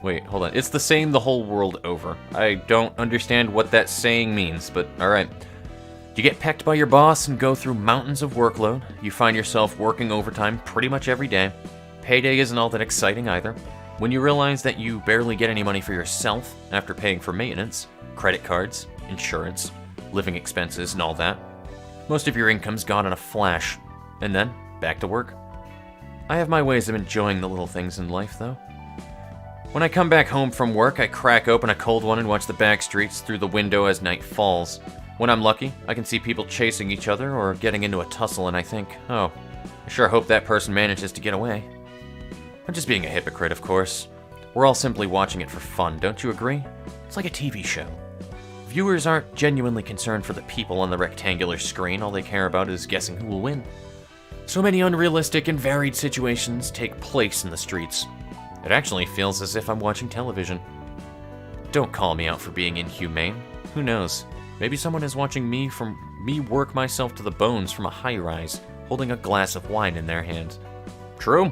Wait, hold on. It's the same the whole world over. I don't understand what that saying means, but alright. You get pecked by your boss and go through mountains of workload. You find yourself working overtime pretty much every day. Payday isn't all that exciting either. When you realize that you barely get any money for yourself after paying for maintenance, credit cards, insurance, living expenses, and all that, most of your income's gone in a flash. And then, back to work. I have my ways of enjoying the little things in life, though. When I come back home from work, I crack open a cold one and watch the back streets through the window as night falls. When I'm lucky, I can see people chasing each other or getting into a tussle, and I think, oh, I sure hope that person manages to get away. I'm just being a hypocrite, of course. We're all simply watching it for fun, don't you agree? It's like a TV show. Viewers aren't genuinely concerned for the people on the rectangular screen. All they care about is guessing who will win. So many unrealistic and varied situations take place in the streets. It actually feels as if I'm watching television. Don't call me out for being inhumane. Who knows? Maybe someone is watching me work myself to the bones from a high-rise, holding a glass of wine in their hand. True.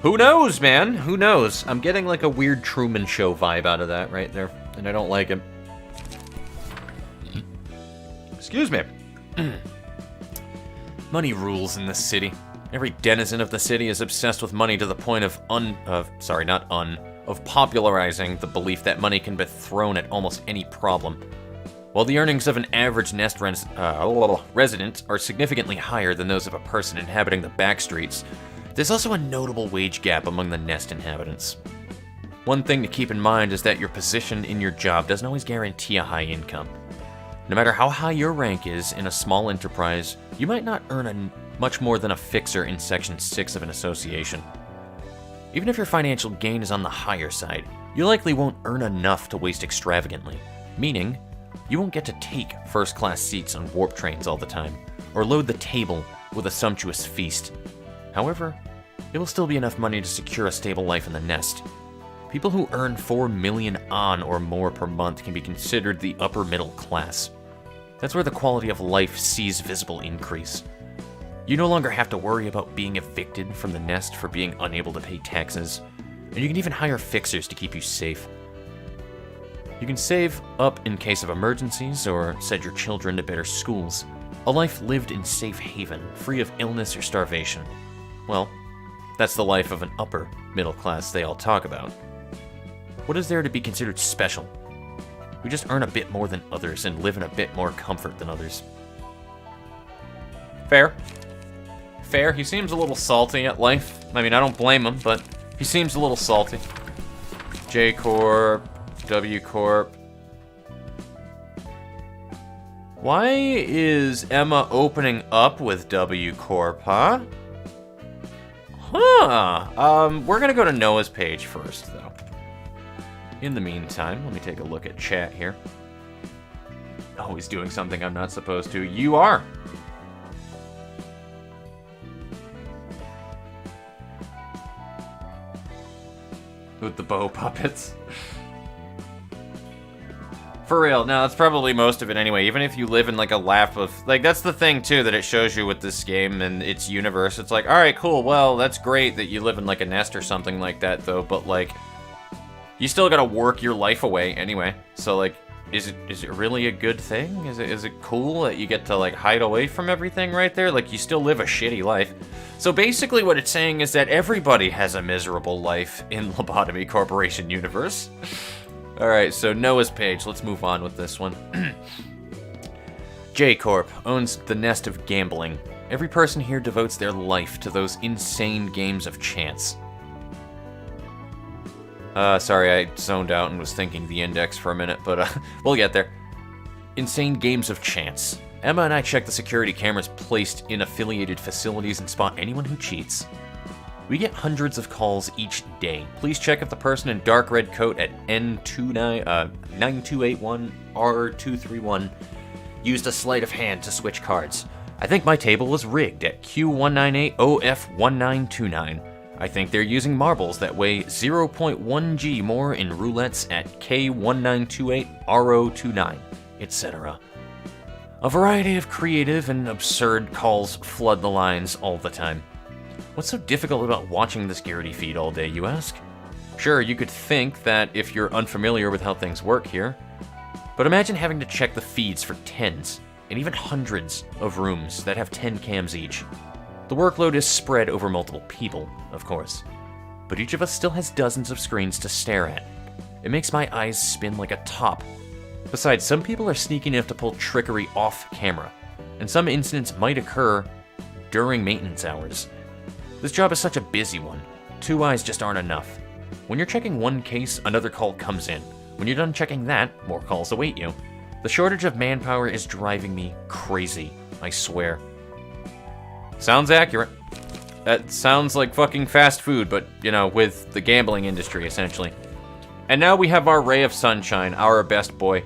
Who knows, man? Who knows? I'm getting like a weird Truman Show vibe out of that right there, and I don't like it. Excuse me. Money rules in this city. Every denizen of the city is obsessed with money to the point of popularizing the belief that money can be thrown at almost any problem. While the earnings of an average nest resident are significantly higher than those of a person inhabiting the back streets, there's also a notable wage gap among the nest inhabitants. One thing to keep in mind is that your position in your job doesn't always guarantee a high income. No matter how high your rank is in a small enterprise, you might not earn much more than a fixer in Section 6 of an association. Even if your financial gain is on the higher side, you likely won't earn enough to waste extravagantly, meaning you won't get to take first-class seats on warp trains all the time, or load the table with a sumptuous feast. However, it will still be enough money to secure a stable life in the nest. People who earn 4 million Aaaaand or more per month can be considered the upper middle class. That's where the quality of life sees visible increase. You no longer have to worry about being evicted from the nest for being unable to pay taxes, and you can even hire fixers to keep you safe. You can save up in case of emergencies or send your children to better schools. A life lived in safe haven, free of illness or starvation. Well, that's the life of an upper middle class they all talk about. What is there to be considered special? We just earn a bit more than others and live in a bit more comfort than others. Fair. Fair. He seems a little salty at life. I mean, I don't blame him, but he seems a little salty. J Corp, W Corp. Why is Emma opening up with W Corp, huh? We're gonna go to Noah's page first, though. In the meantime, let me take a look at chat here. Oh, he's doing something I'm not supposed to. You are! With the bow puppets. For real, no, that's probably most of it anyway. Even if you live in like a lap of... Like, that's the thing, too, that it shows you with this game and its universe. It's like, alright, cool, well, that's great that you live in like a nest or something like that, though, but like... You still gotta work your life away anyway. So, like, is it really a good thing? Is it cool that you get to, like, hide away from everything right there? Like, you still live a shitty life. So basically what it's saying is that everybody has a miserable life in Lobotomy Corporation universe. Alright, so Noah's page. Let's move on with this one. J-Corp owns the nest of gambling. Every person here devotes their life to those insane games of chance. Sorry, I zoned out and was thinking the index for a minute, but we'll get there. Insane games of chance. Emma and I check the security cameras placed in affiliated facilities and spot anyone who cheats. We get hundreds of calls each day. Please check if the person in dark red coat at N9281R231 used a sleight of hand to switch cards. I think my table was rigged at Q198OF1929. I think they're using marbles that weigh 0.1 G more in roulettes at K1928RO29, etc. A variety of creative and absurd calls flood the lines all the time. What's so difficult about watching this Garrity feed all day, you ask? Sure, you could think that if you're unfamiliar with how things work here, but imagine having to check the feeds for tens, and even hundreds of rooms that have 10 cams each. The workload is spread over multiple people, of course, but each of us still has dozens of screens to stare at. It makes my eyes spin like a top. Besides, some people are sneaky enough to pull trickery off camera, and some incidents might occur during maintenance hours. This job is such a busy one. 2 eyes just aren't enough. When you're checking one case, another call comes in. When you're done checking that, more calls await you. The shortage of manpower is driving me crazy, I swear. Sounds accurate. That sounds like fucking fast food, but, you know, with the gambling industry, essentially. And now we have our ray of sunshine, our best boy.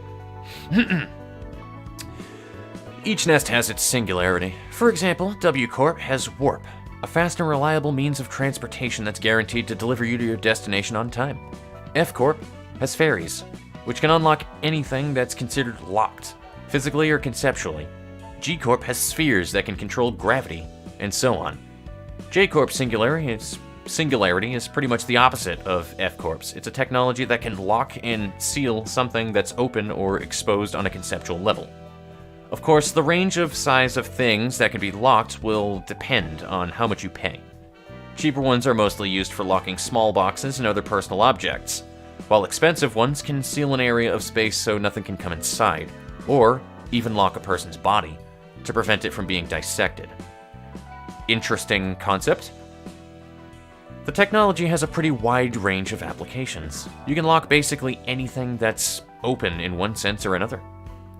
Each nest has its singularity. For example, W Corp has Warp, a fast and reliable means of transportation that's guaranteed to deliver you to your destination on time. F Corp has Fairies, which can unlock anything that's considered locked, physically or conceptually. G Corp has Spheres that can control gravity, and so on. J Corp's singularity is pretty much the opposite of F Corp's. It's a technology that can lock and seal something that's open or exposed on a conceptual level. Of course, the range of size of things that can be locked will depend on how much you pay. Cheaper ones are mostly used for locking small boxes and other personal objects, while expensive ones can seal an area of space so nothing can come inside, or even lock a person's body to prevent it from being dissected. Interesting concept. The technology has a pretty wide range of applications. You can lock basically anything that's open in one sense or another.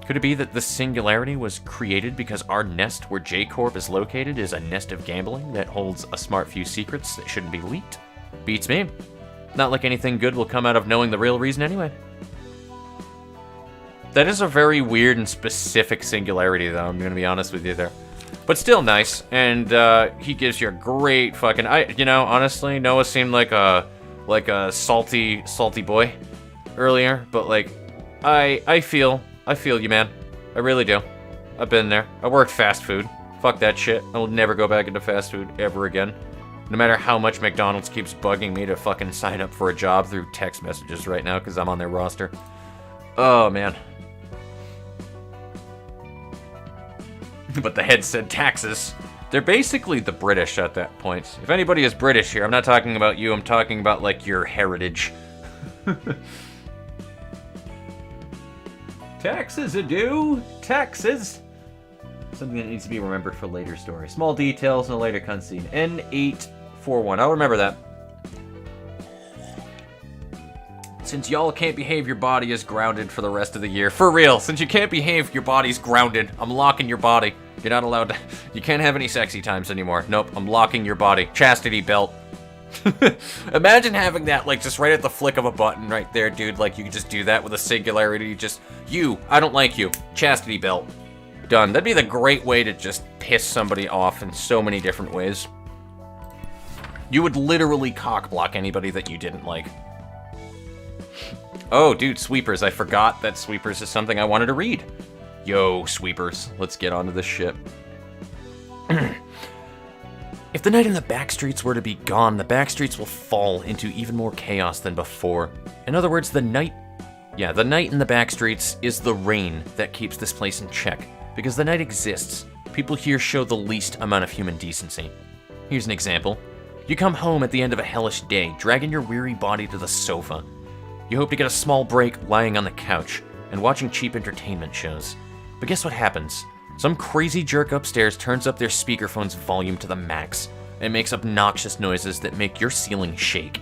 Could it be that the singularity was created because our nest where J-Corp is located is a nest of gambling that holds a smart few secrets that shouldn't be leaked? Beats me. Not like anything good will come out of knowing the real reason anyway. That is a very weird and specific singularity, though, I'm gonna be honest with you there. But still nice, and he gives you a great fucking... honestly, Noah seemed like a salty boy earlier, but like, I feel you, man. I really do. I've been there. I worked fast food. Fuck that shit. I will never go back into fast food ever again. No matter how much McDonald's keeps bugging me to fucking sign up for a job through text messages right now because I'm on their roster. Oh, man. But the head said taxes. They're basically the British at that point. If anybody is British here, I'm not talking about you, I'm talking about, like, your heritage. Taxes are due. Taxes. Something that needs to be remembered for later story. Small details in a later cutscene. N841. I'll remember that. Since y'all can't behave, your body is grounded for the rest of the year. For real. Since you can't behave, your body's grounded. I'm locking your body. You're not allowed to... You can't have any sexy times anymore. Nope, I'm locking your body. Chastity belt. Imagine having that, like, just right at the flick of a button right there, dude. Like, you could just do that with a singularity. Just, I don't like you. Chastity belt. Done. That'd be the great way to just piss somebody off in so many different ways. You would literally cock-block anybody that you didn't like. Oh, dude, Sweepers. I forgot that Sweepers is something I wanted to read. Yo, Sweepers. Let's get onto this shit. If the night in the backstreets were to be gone, the backstreets will fall into even more chaos than before. In other words, the night in the backstreets is the rain that keeps this place in check. Because the night exists, people here show the least amount of human decency. Here's an example. You come home at the end of a hellish day, dragging your weary body to the sofa. You hope to get a small break lying on the couch and watching cheap entertainment shows. But guess what happens? Some crazy jerk upstairs turns up their speakerphone's volume to the max and makes obnoxious noises that make your ceiling shake.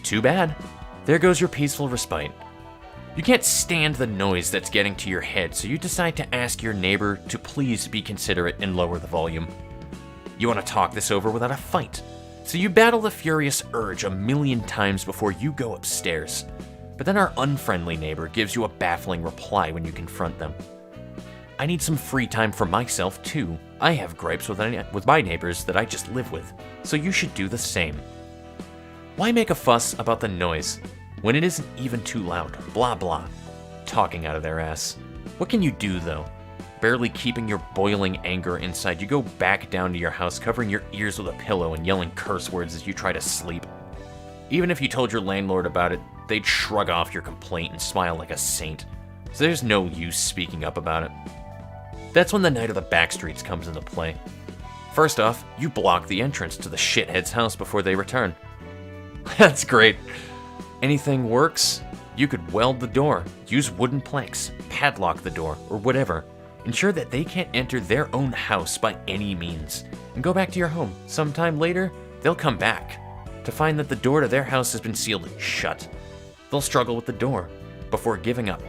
Too bad. There goes your peaceful respite. You can't stand the noise that's getting to your head, so you decide to ask your neighbor to please be considerate and lower the volume. You want to talk this over without a fight, so you battle the furious urge a million times before you go upstairs. But then our unfriendly neighbor gives you a baffling reply when you confront them. I need some free time for myself, too. I have gripes with my neighbors that I just live with, so you should do the same. Why make a fuss about the noise when it isn't even too loud? Blah blah. Talking out of their ass. What can you do though? Barely keeping your boiling anger inside, you go back down to your house covering your ears with a pillow and yelling curse words as you try to sleep. Even if you told your landlord about it, they'd shrug off your complaint and smile like a saint. So there's no use speaking up about it. That's when the night of the backstreets comes into play. First off, you block the entrance to the shithead's house before they return. That's great. Anything works? You could weld the door, use wooden planks, padlock the door, or whatever. Ensure that they can't enter their own house by any means, and go back to your home. Sometime later, they'll come back to find that the door to their house has been sealed shut. They'll struggle with the door before giving up,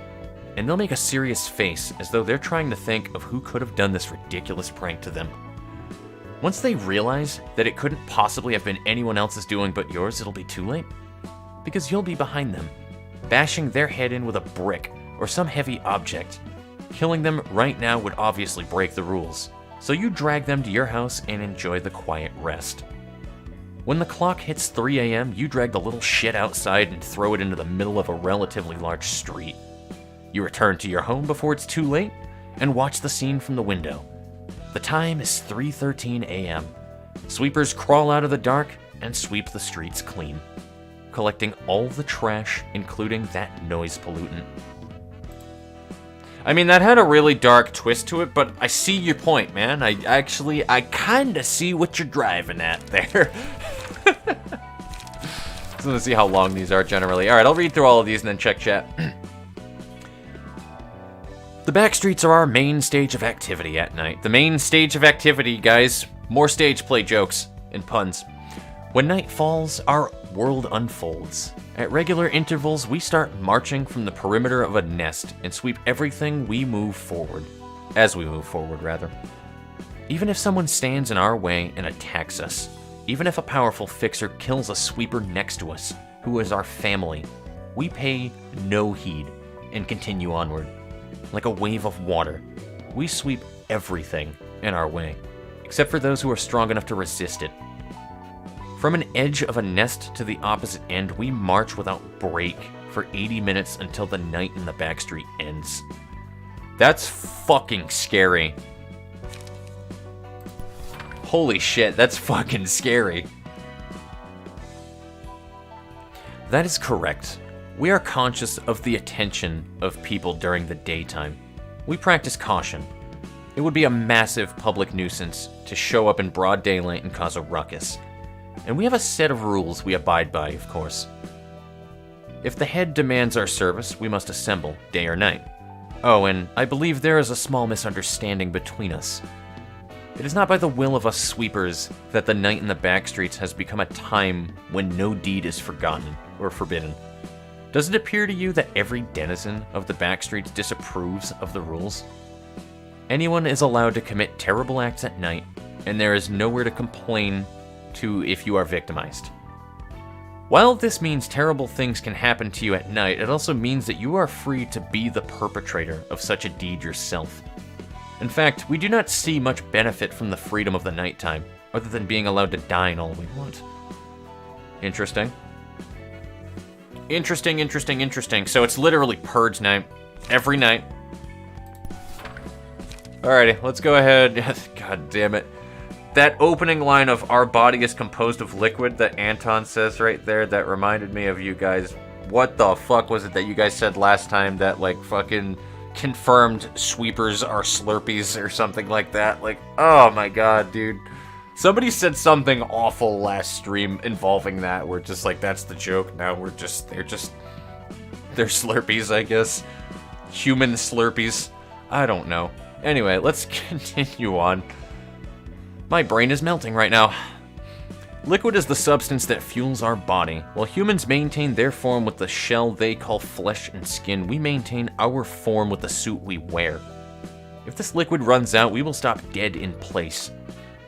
and they'll make a serious face as though they're trying to think of who could have done this ridiculous prank to them. Once they realize that it couldn't possibly have been anyone else's doing but yours, it'll be too late. Because you'll be behind them, bashing their head in with a brick or some heavy object. Killing them right now would obviously break the rules, so you drag them to your house and enjoy the quiet rest. When the clock hits 3 a.m., you drag the little shit outside and throw it into the middle of a relatively large street. You return to your home before it's too late and watch the scene from the window. The time is 3:13 a.m. Sweepers crawl out of the dark and sweep the streets clean, collecting all the trash, including that noise pollutant. I mean, that had a really dark twist to it, but I see your point, man. I kinda see what you're driving at there. Just want to see how long these are generally. Alright, I'll read through all of these and then check chat. The back streets are our main stage of activity at night. The main stage of activity, guys. More stage play jokes and puns. When night falls, our world unfolds. At regular intervals, we start marching from the perimeter of a nest and sweep everything as we move forward, rather. Even if someone stands in our way and attacks us, even if a powerful fixer kills a sweeper next to us, who is our family, we pay no heed and continue onward. Like a wave of water, we sweep everything in our way, except for those who are strong enough to resist it. From an edge of a nest to the opposite end, we march without break for 80 minutes until the night in the backstreet ends. That's fucking scary. Holy shit, that's fucking scary. That is correct. We are conscious of the attention of people during the daytime. We practice caution. It would be a massive public nuisance to show up in broad daylight and cause a ruckus. And we have a set of rules we abide by, of course. If the head demands our service, we must assemble, day or night. Oh, and I believe there is a small misunderstanding between us. It is not by the will of us sweepers that the night in the backstreets has become a time when no deed is forgotten or forbidden. Does it appear to you that every denizen of the backstreets disapproves of the rules? Anyone is allowed to commit terrible acts at night, and there is nowhere to complain to if you are victimized. While this means terrible things can happen to you at night, it also means that you are free to be the perpetrator of such a deed yourself. In fact, we do not see much benefit from the freedom of the nighttime, other than being allowed to dine all we want. Interesting. Interesting. So it's literally purge night. Every night. Alrighty, let's go ahead. God damn it. That opening line of "our body is composed of liquid" that Anton says right there, that reminded me of you guys. What the fuck was it that you guys said last time that, like, fucking confirmed sweepers are Slurpees or something like that? Like, oh my god, dude. Somebody said something awful last stream involving that. We're just like, that's the joke. Now they're Slurpees, I guess. Human Slurpees. I don't know. Anyway, let's continue on. My brain is melting right now. Liquid is the substance that fuels our body. While humans maintain their form with the shell they call flesh and skin, we maintain our form with the suit we wear. If this liquid runs out, we will stop dead in place.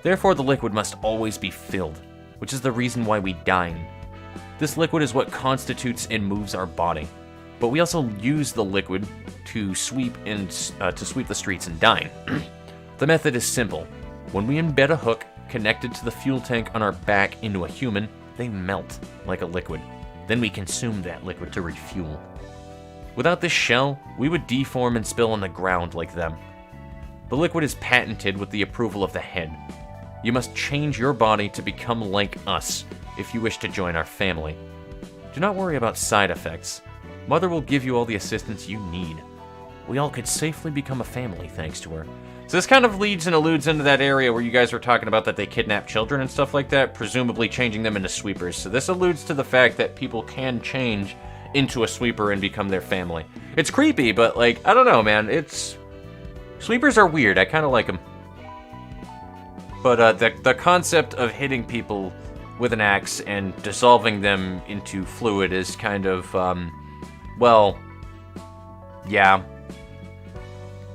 Therefore, the liquid must always be filled, which is the reason why we dine. This liquid is what constitutes and moves our body, but we also use the liquid to sweep the streets and dine. The method is simple. When we embed a hook connected to the fuel tank on our back into a human, they melt like a liquid. Then we consume that liquid to refuel. Without this shell, we would deform and spill on the ground like them. The liquid is patented with the approval of the head. You must change your body to become like us if you wish to join our family. Do not worry about side effects. Mother will give you all the assistance you need. We all could safely become a family thanks to her. So this kind of leads and alludes into that area where you guys were talking about that they kidnap children and stuff like that, presumably changing them into sweepers. So this alludes to the fact that people can change into a sweeper and become their family. It's creepy, but like, I don't know, man. Sweepers are weird. I kind of like them. But the concept of hitting people with an axe and dissolving them into fluid is kind of, well, yeah.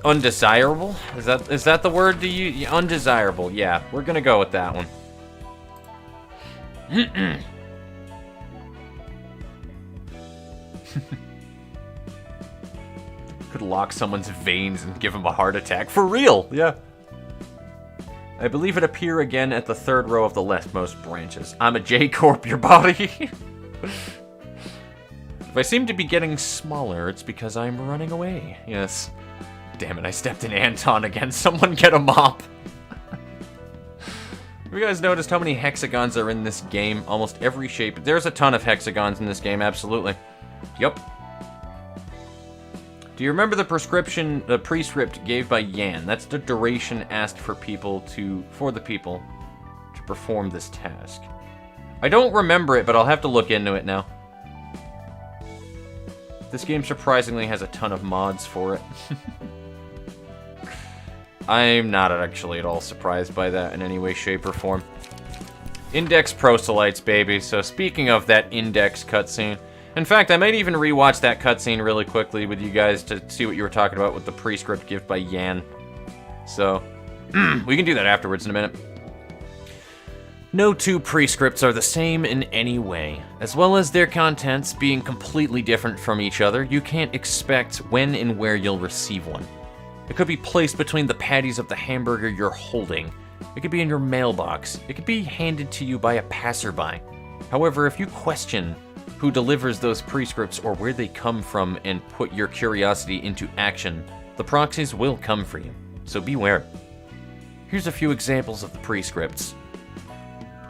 Undesirable? Is that the word to use? Undesirable, yeah. We're gonna go with that one. Could lock someone's veins and give them a heart attack. For real, yeah. I believe it appear again at the third row of the leftmost branches. I'm a J-Corp, your body. If I seem to be getting smaller, it's because I'm running away. Yes. Damn it, I stepped in Anton again. Someone get a mop. Have you guys noticed how many hexagons are in this game? Almost every shape. There's a ton of hexagons in this game, absolutely. Yup. Do you remember the prescript gave by Yan? That's the duration asked for the people to perform this task. I don't remember it, but I'll have to look into it now. This game surprisingly has a ton of mods for it. I'm not actually at all surprised by that in any way, shape, or form. Index proselytes, baby. So speaking of that Index cutscene, in fact, I might even rewatch that cutscene really quickly with you guys to see what you were talking about with the prescript gift by Yan. So, we can do that afterwards in a minute. No two prescripts are the same in any way. As well as their contents being completely different from each other, you can't expect when and where you'll receive one. It could be placed between the patties of the hamburger you're holding. It could be in your mailbox. It could be handed to you by a passerby. However, if you question who delivers those prescripts or where they come from and put your curiosity into action, the proxies will come for you, so beware. Here's a few examples of the prescripts.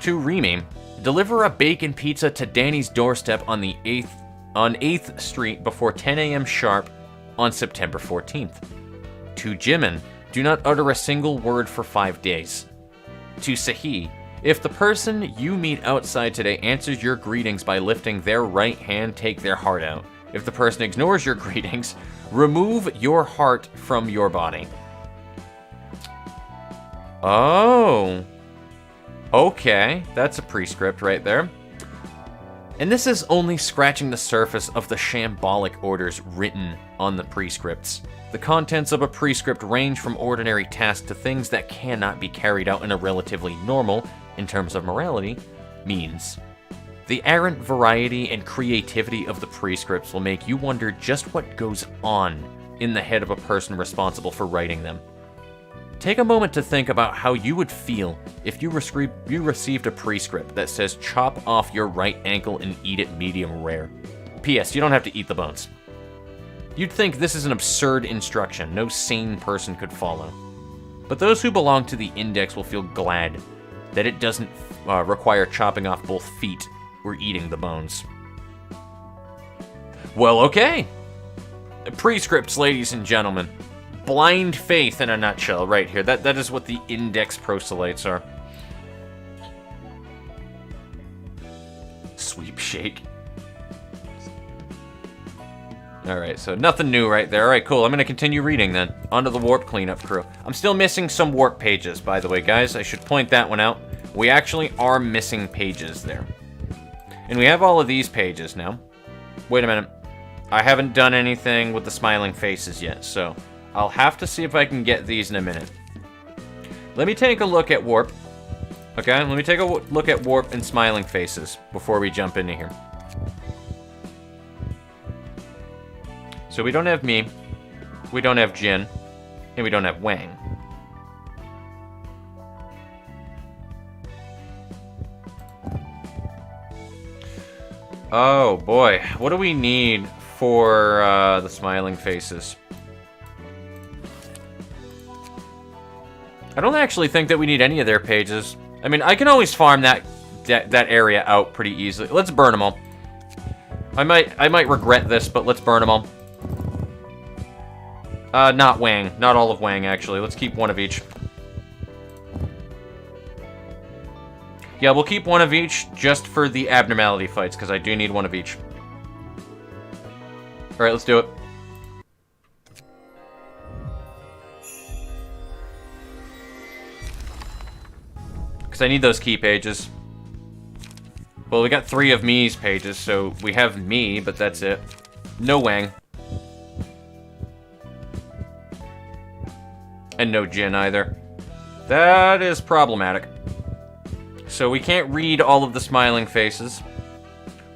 To Remy, deliver a bacon pizza to Danny's doorstep on 8th Street before 10 a.m. sharp on September 14th. To Jimin, do not utter a single word for 5 days. To Sahi, if the person you meet outside today answers your greetings by lifting their right hand, take their heart out. If the person ignores your greetings, remove your heart from your body. Oh. Okay, that's a prescript right there. And this is only scratching the surface of the shambolic orders written on the prescripts. The contents of a prescript range from ordinary tasks to things that cannot be carried out in a relatively normal, in terms of morality, means. The errant variety and creativity of the prescripts will make you wonder just what goes on in the head of a person responsible for writing them. Take a moment to think about how you would feel if you received a prescript that says chop off your right ankle and eat it medium rare. P.S. You don't have to eat the bones. You'd think this is an absurd instruction no sane person could follow. But those who belong to the Index will feel glad that it doesn't require chopping off both feet or eating the bones. Well, okay. Prescripts, ladies and gentlemen. Blind faith in a nutshell right here. That is what the Index proselytes are. Sweep shake. Alright, so nothing new right there. Alright, cool. I'm going to continue reading then. Onto the warp cleanup crew. I'm still missing some warp pages, by the way, guys. I should point that one out. We actually are missing pages there. And we have all of these pages now. Wait a minute. I haven't done anything with the smiling faces yet, so I'll have to see if I can get these in a minute. Let me take a look at warp. Okay, let me take a look at warp and smiling faces before we jump into here. So we don't have me, we don't have Jin, and we don't have Wang. Oh, boy. What do we need for the smiling faces? I don't actually think that we need any of their pages. I mean, I can always farm that area out pretty easily. Let's burn them all. I might regret this, but let's burn them all. Not Wang. Not all of Wang, actually. Let's keep one of each. Yeah, we'll keep one of each just for the abnormality fights, because I do need one of each. Alright, let's do it. Because I need those key pages. Well, we got 3 of me's pages, so we have me, but that's it. No Wang. And no Jin either. That is problematic. So we can't read all of the smiling faces.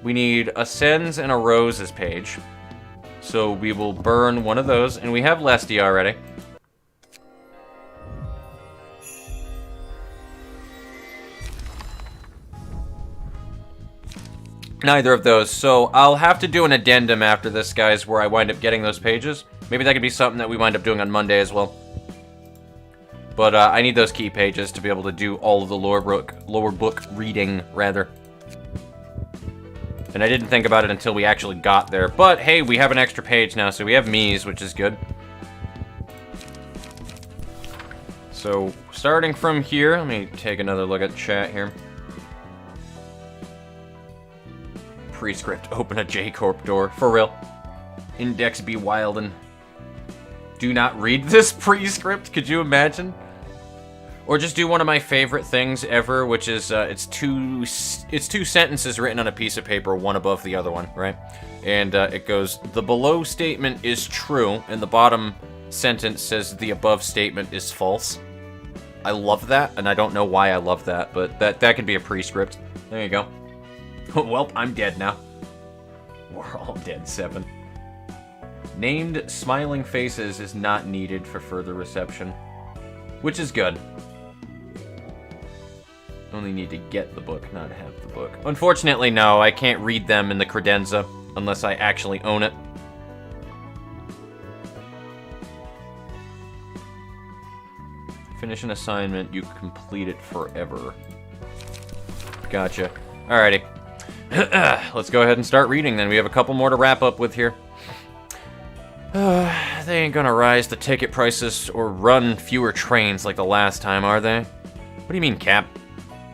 We need a Sen's and a Rose's page. So we will burn one of those, and we have Lesty already. Neither of those, so I'll have to do an addendum after this, guys, where I wind up getting those pages. Maybe that could be something that we wind up doing on Monday as well. But I need those key pages to be able to do all of the lower book reading, rather. And I didn't think about it until we actually got there. But, hey, we have an extra page now, so we have me's, which is good. So, starting from here, let me take another look at chat here. Prescript, open a J-Corp door. For real. Index be wildin'. Do not read this prescript, could you imagine? Or just do one of my favorite things ever, which is, it's two sentences written on a piece of paper, one above the other one, right? And it goes, the below statement is true, and the bottom sentence says the above statement is false. I love that, and I don't know why I love that, but that can be a prescript. There you go. Welp, I'm dead now. We're all dead, 7. Named smiling faces is not needed for further reception, which is good. Only need to get the book, not have the book. Unfortunately, no, I can't read them in the credenza unless I actually own it. Finish an assignment, you complete it forever. Gotcha. Alrighty. Let's go ahead and start reading then. We have a couple more to wrap up with here. They ain't gonna rise the ticket prices or run fewer trains like the last time, are they? What do you mean, Cap?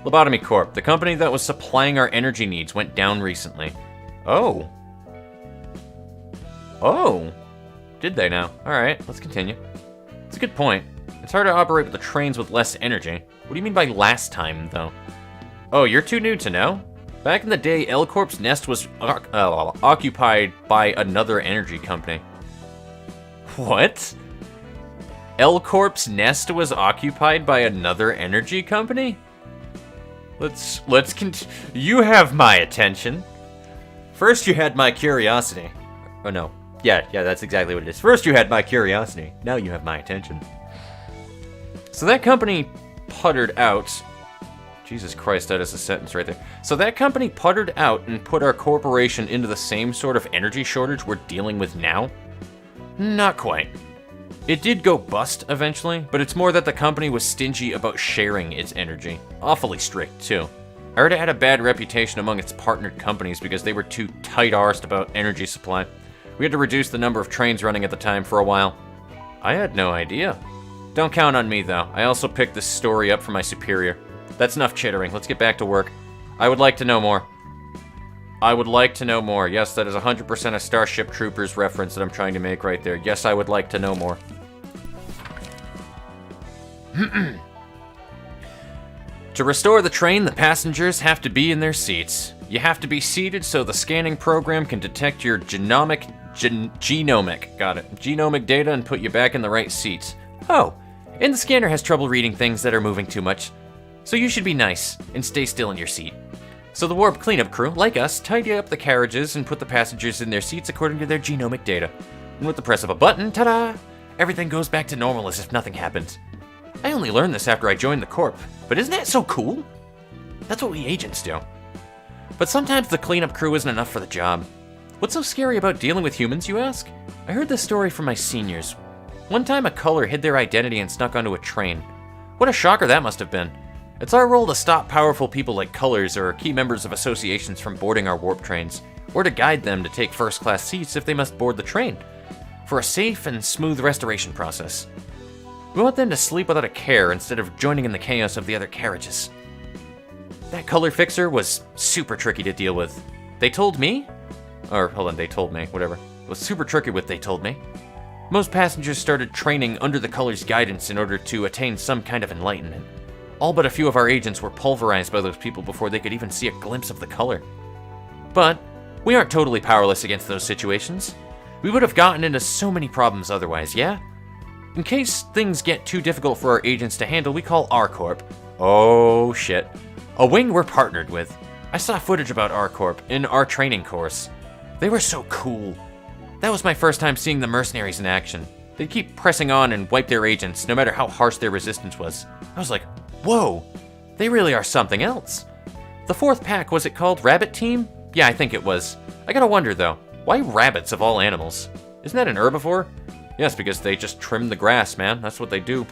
Lobotomy Corp, the company that was supplying our energy needs, went down recently. Oh. Oh. Did they now? Alright, let's continue. It's a good point. It's hard to operate with the trains with less energy. What do you mean by last time, though? Oh, you're too new to know? Back in the day, L Corp's nest was occupied by another energy company. What? L Corp's nest was occupied by another energy company? Let's you have my attention. First you had my curiosity. Oh no. Yeah, that's exactly what it is. First you had my curiosity. Now you have my attention. So that company puttered out. Jesus Christ, that is a sentence right there. So that company puttered out and put our corporation into the same sort of energy shortage we're dealing with now? Not quite. It did go bust eventually, but it's more that the company was stingy about sharing its energy. Awfully strict, too. I heard it had a bad reputation among its partnered companies because they were too tight-arsed about energy supply. We had to reduce the number of trains running at the time for a while. I had no idea. Don't count on me, though. I also picked this story up from my superior. That's enough chittering. Let's get back to work. I would like to know more. I would like to know more. Yes, that is 100% a Starship Troopers reference that I'm trying to make right there. Yes, I would like to know more. To restore the train, the passengers have to be in their seats. You have to be seated so the scanning program can detect your genomic data and put you back in the right seats. Oh, and the scanner has trouble reading things that are moving too much. So you should be nice and stay still in your seat. So the warp cleanup crew, like us, tidy up the carriages and put the passengers in their seats according to their genomic data. And with the press of a button, ta-da! Everything goes back to normal as if nothing happened. I only learned this after I joined the Corp, but isn't that so cool? That's what we agents do. But sometimes the cleanup crew isn't enough for the job. What's so scary about dealing with humans, you ask? I heard this story from my seniors. One time a color hid their identity and snuck onto a train. What a shocker that must have been. It's our role to stop powerful people like colors or key members of associations from boarding our warp trains, or to guide them to take first-class seats if they must board the train, for a safe and smooth restoration process. We want them to sleep without a care instead of joining in the chaos of the other carriages. That color fixer was super tricky to deal with. They told me? Or, hold on, they told me, whatever. It was super tricky what they told me. Most passengers started training under the color's guidance in order to attain some kind of enlightenment. All but a few of our agents were pulverized by those people before they could even see a glimpse of the color. But we aren't totally powerless against those situations. We would have gotten into so many problems otherwise, yeah? In case things get too difficult for our agents to handle, we call R-Corp. Oh shit. A wing we're partnered with. I saw footage about R-Corp in our training course. They were so cool. That was my first time seeing the mercenaries in action. They'd keep pressing on and wipe their agents, no matter how harsh their resistance was. I was like, whoa, they really are something else. The fourth pack, was it called Rabbit Team? Yeah, I think it was. I gotta wonder though, why rabbits of all animals? Isn't that an herbivore? Yes, because they just trim the grass, man. That's what they do.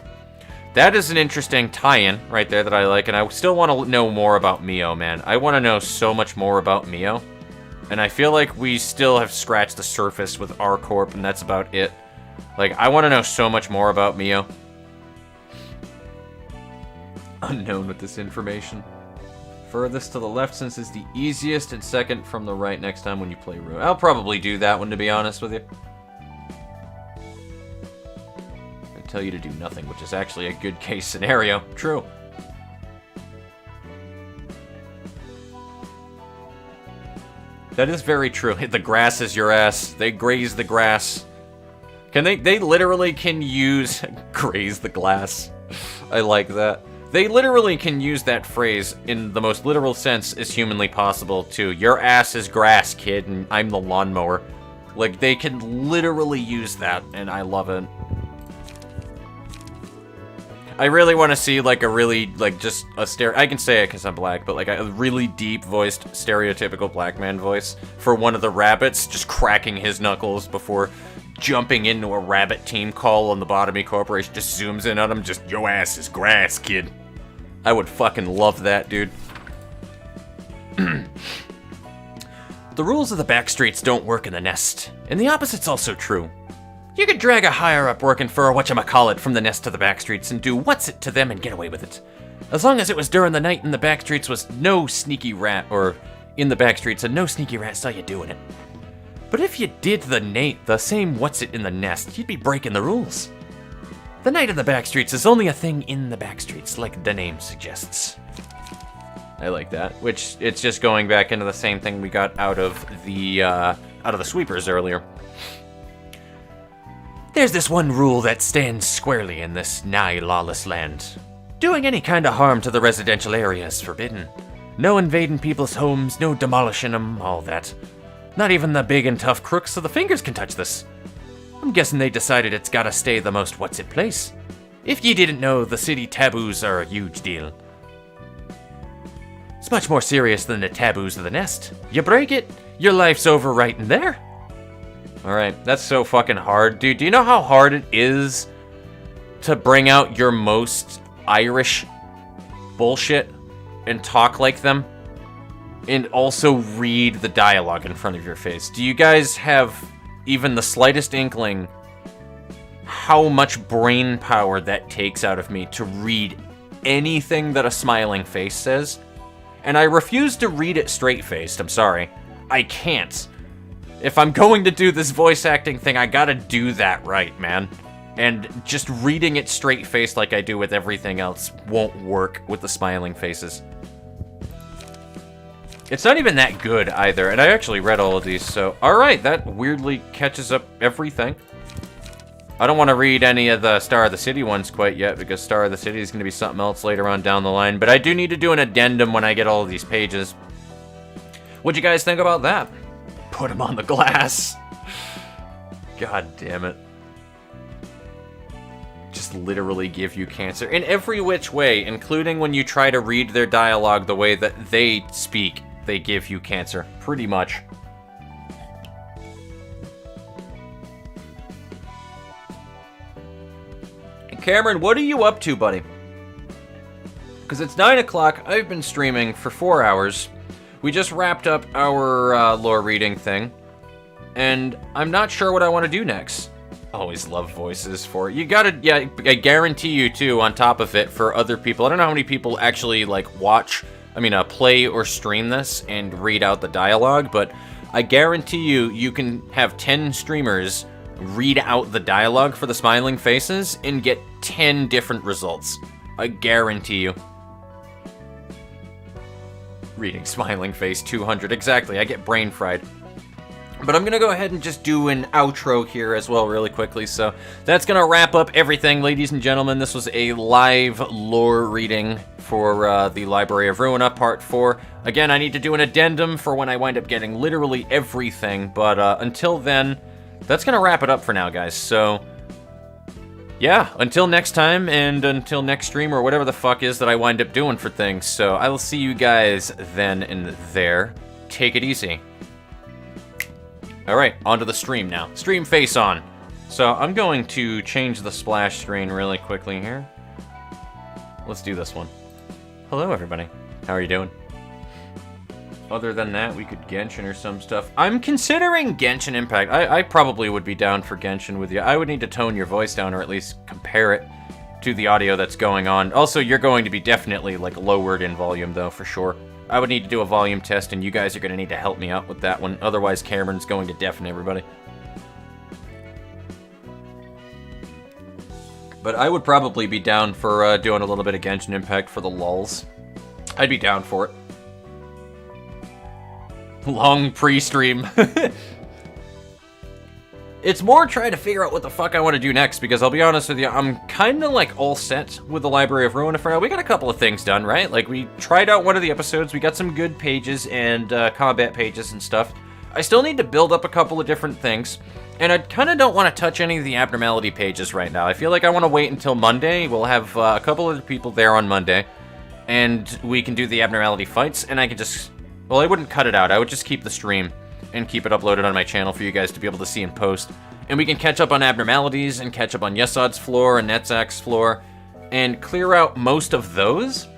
That is an interesting tie-in right there that I like, and I still want to know more about Mio, man. I want to know so much more about Mio. And I feel like we still have scratched the surface with R-Corp, and that's about it. Like, I want to know so much more about Mio. Unknown with this information. Furthest to the left since it's the easiest, and second from the right next time when you play Ruina. I'll probably do that one, to be honest with you. I tell you to do nothing, which is actually a good case scenario. True. That is very true. The grass is your ass. They graze the grass. Can they literally can use graze the glass. I like that. They literally can use that phrase in the most literal sense as humanly possible to your ass is grass, kid, and I'm the lawnmower. Like, they can literally use that, and I love it. I really want to see, like, a really, like, just a I can say it because I'm black, but, like, a really deep-voiced, stereotypical black man voice for one of the rabbits, just cracking his knuckles before jumping into a rabbit team call on the Bottomy Corporation, just zooms in on him, just, yo ass is grass, kid. I would fucking love that, dude. The rules of the backstreets don't work in the nest, and the opposite's also true. You could drag a higher-up working for a whatchamacallit from the nest to the backstreets and do what's it to them and get away with it. As long as it was during the night and the backstreets was no sneaky rat, or in the backstreets and no sneaky rat saw you doing it. But if you did the same what's it in the nest, you'd be breaking the rules. The night in the backstreets is only a thing in the backstreets, like the name suggests. I like that, which it's just going back into the same thing we got out of the sweepers earlier. There's this one rule that stands squarely in this nigh lawless land. Doing any kind of harm to the residential area is forbidden. No invading people's homes, no demolishing them, all that. Not even the big and tough crooks of the fingers can touch this. I'm guessing they decided it's gotta stay the most what's-it place. If you didn't know, the city taboos are a huge deal. It's much more serious than the taboos of the nest. You break it, your life's over right in there. Alright, that's so fucking hard. Dude, do you know how hard it is to bring out your most Irish bullshit and talk like them? And also read the dialogue in front of your face. Do you guys have even the slightest inkling how much brain power that takes out of me to read anything that a smiling face says? And I refuse to read it straight-faced, I'm sorry. I can't. If I'm going to do this voice acting thing, I gotta do that right, man. And just reading it straight-faced like I do with everything else won't work with the smiling faces. It's not even that good either, and I actually read all of these, so... Alright, that weirdly catches up everything. I don't want to read any of the Star of the City ones quite yet, because Star of the City is going to be something else later on down the line, but I do need to do an addendum when I get all of these pages. What'd you guys think about that? Put them on the glass. God damn it. Just literally give you cancer. In every which way, including when you try to read their dialogue the way that they speak. they give you cancer, pretty much. Cameron, what are you up to, buddy? Because it's 9 o'clock, I've been streaming for 4 hours. We just wrapped up our lore reading thing, and I'm not sure what I want to do next. Always love voices for it. You gotta, yeah, I guarantee you too, on top of it, for other people. I don't know how many people actually, like, play or stream this and read out the dialogue, but I guarantee you can have 10 streamers read out the dialogue for the smiling faces and get 10 different results. I guarantee you. Reading smiling face 200, exactly, I get brain fried. But I'm gonna go ahead and just do an outro here as well really quickly, so that's gonna wrap up everything, ladies and gentlemen. This was a live lore reading for the Library of Ruina Part 4. Again, I need to do an addendum for when I wind up getting literally everything, but until then, that's gonna wrap it up for now, guys. So, yeah, until next time, and until next stream, or whatever the fuck is that I wind up doing for things. So, I will see you guys then and there. Take it easy. Alright, onto the stream now. Stream face on. So, I'm going to change the splash screen really quickly here. Let's do this one. Hello, everybody. How are you doing? Other than that, we could Genshin or some stuff. I'm considering Genshin Impact. I probably would be down for Genshin with you. I would need to tone your voice down, or at least compare it to the audio that's going on. Also, you're going to be definitely, like, lowered in volume, though, for sure. I would need to do a volume test, and you guys are going to need to help me out with that one. Otherwise, Cameron's going to deafen everybody. But I would probably be down for doing a little bit of Genshin Impact for the lulz. I'd be down for it. Long pre-stream. It's more trying to figure out what the fuck I want to do next, because I'll be honest with you, I'm kind of like all set with the Library of Ruina for now. We got a couple of things done, right? Like, we tried out one of the episodes, we got some good pages and combat pages and stuff. I still need to build up a couple of different things, and I kind of don't want to touch any of the Abnormality pages right now. I feel like I want to wait until Monday. We'll have a couple of people there on Monday, and we can do the Abnormality fights, and I can just... Well, I wouldn't cut it out. I would just keep the stream and keep it uploaded on my channel for you guys to be able to see in post. And we can catch up on Abnormalities and catch up on Yesod's floor and Netzak's floor and clear out most of those.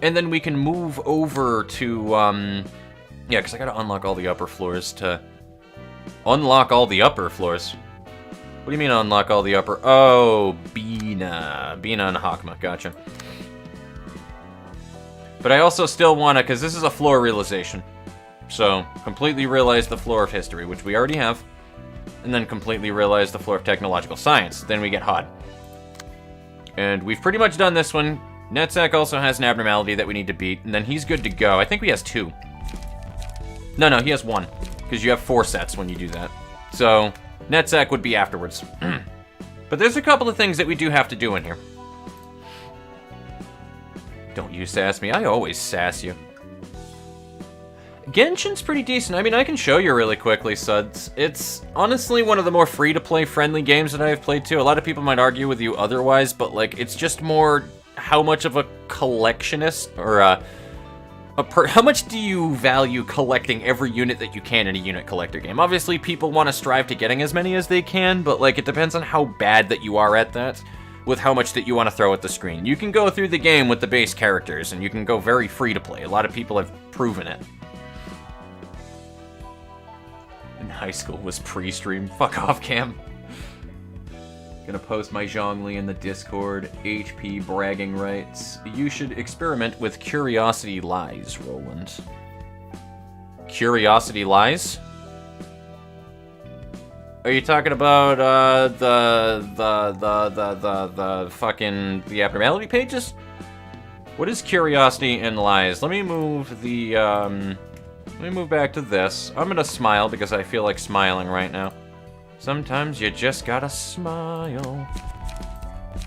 And then we can move over to, yeah, because I gotta unlock all the upper floors to... Unlock all the upper floors? What do you mean unlock all the upper... Oh, Bina. Bina and Hakma, gotcha. But I also still want to, because this is a floor realization. So, completely realize the floor of history, which we already have. And then completely realize the floor of technological science. Then we get HOD. And we've pretty much done this one. Netzak also has an abnormality that we need to beat, and then he's good to go. I think he has 2. No, he has 1. Because you have 4 sets when you do that. So, Netzak would be afterwards. But there's a couple of things that we do have to do in here. Don't you sass me. I always sass you. Genshin's pretty decent. I mean, I can show you really quickly, Suds. It's honestly one of the more free-to-play friendly games that I've played too. A lot of people might argue with you otherwise, but like, it's just more how much of a collectionist, or how much do you value collecting every unit that you can in a unit collector game? Obviously, people want to strive to getting as many as they can, but like, it depends on how bad that you are at that, with how much that you want to throw at the screen. You can go through the game with the base characters, and you can go very free-to-play. A lot of people have proven it. In high school was pre-stream. Fuck off, Cam. Gonna post my Zhongli in the Discord. HP bragging rights. You should experiment with Curiosity Lies, Roland. Curiosity Lies? Are you talking about the fucking the abnormality pages? What is Curiosity and Lies? Let me move the let me move back to this. I'm gonna smile because I feel like smiling right now. Sometimes you just gotta smile.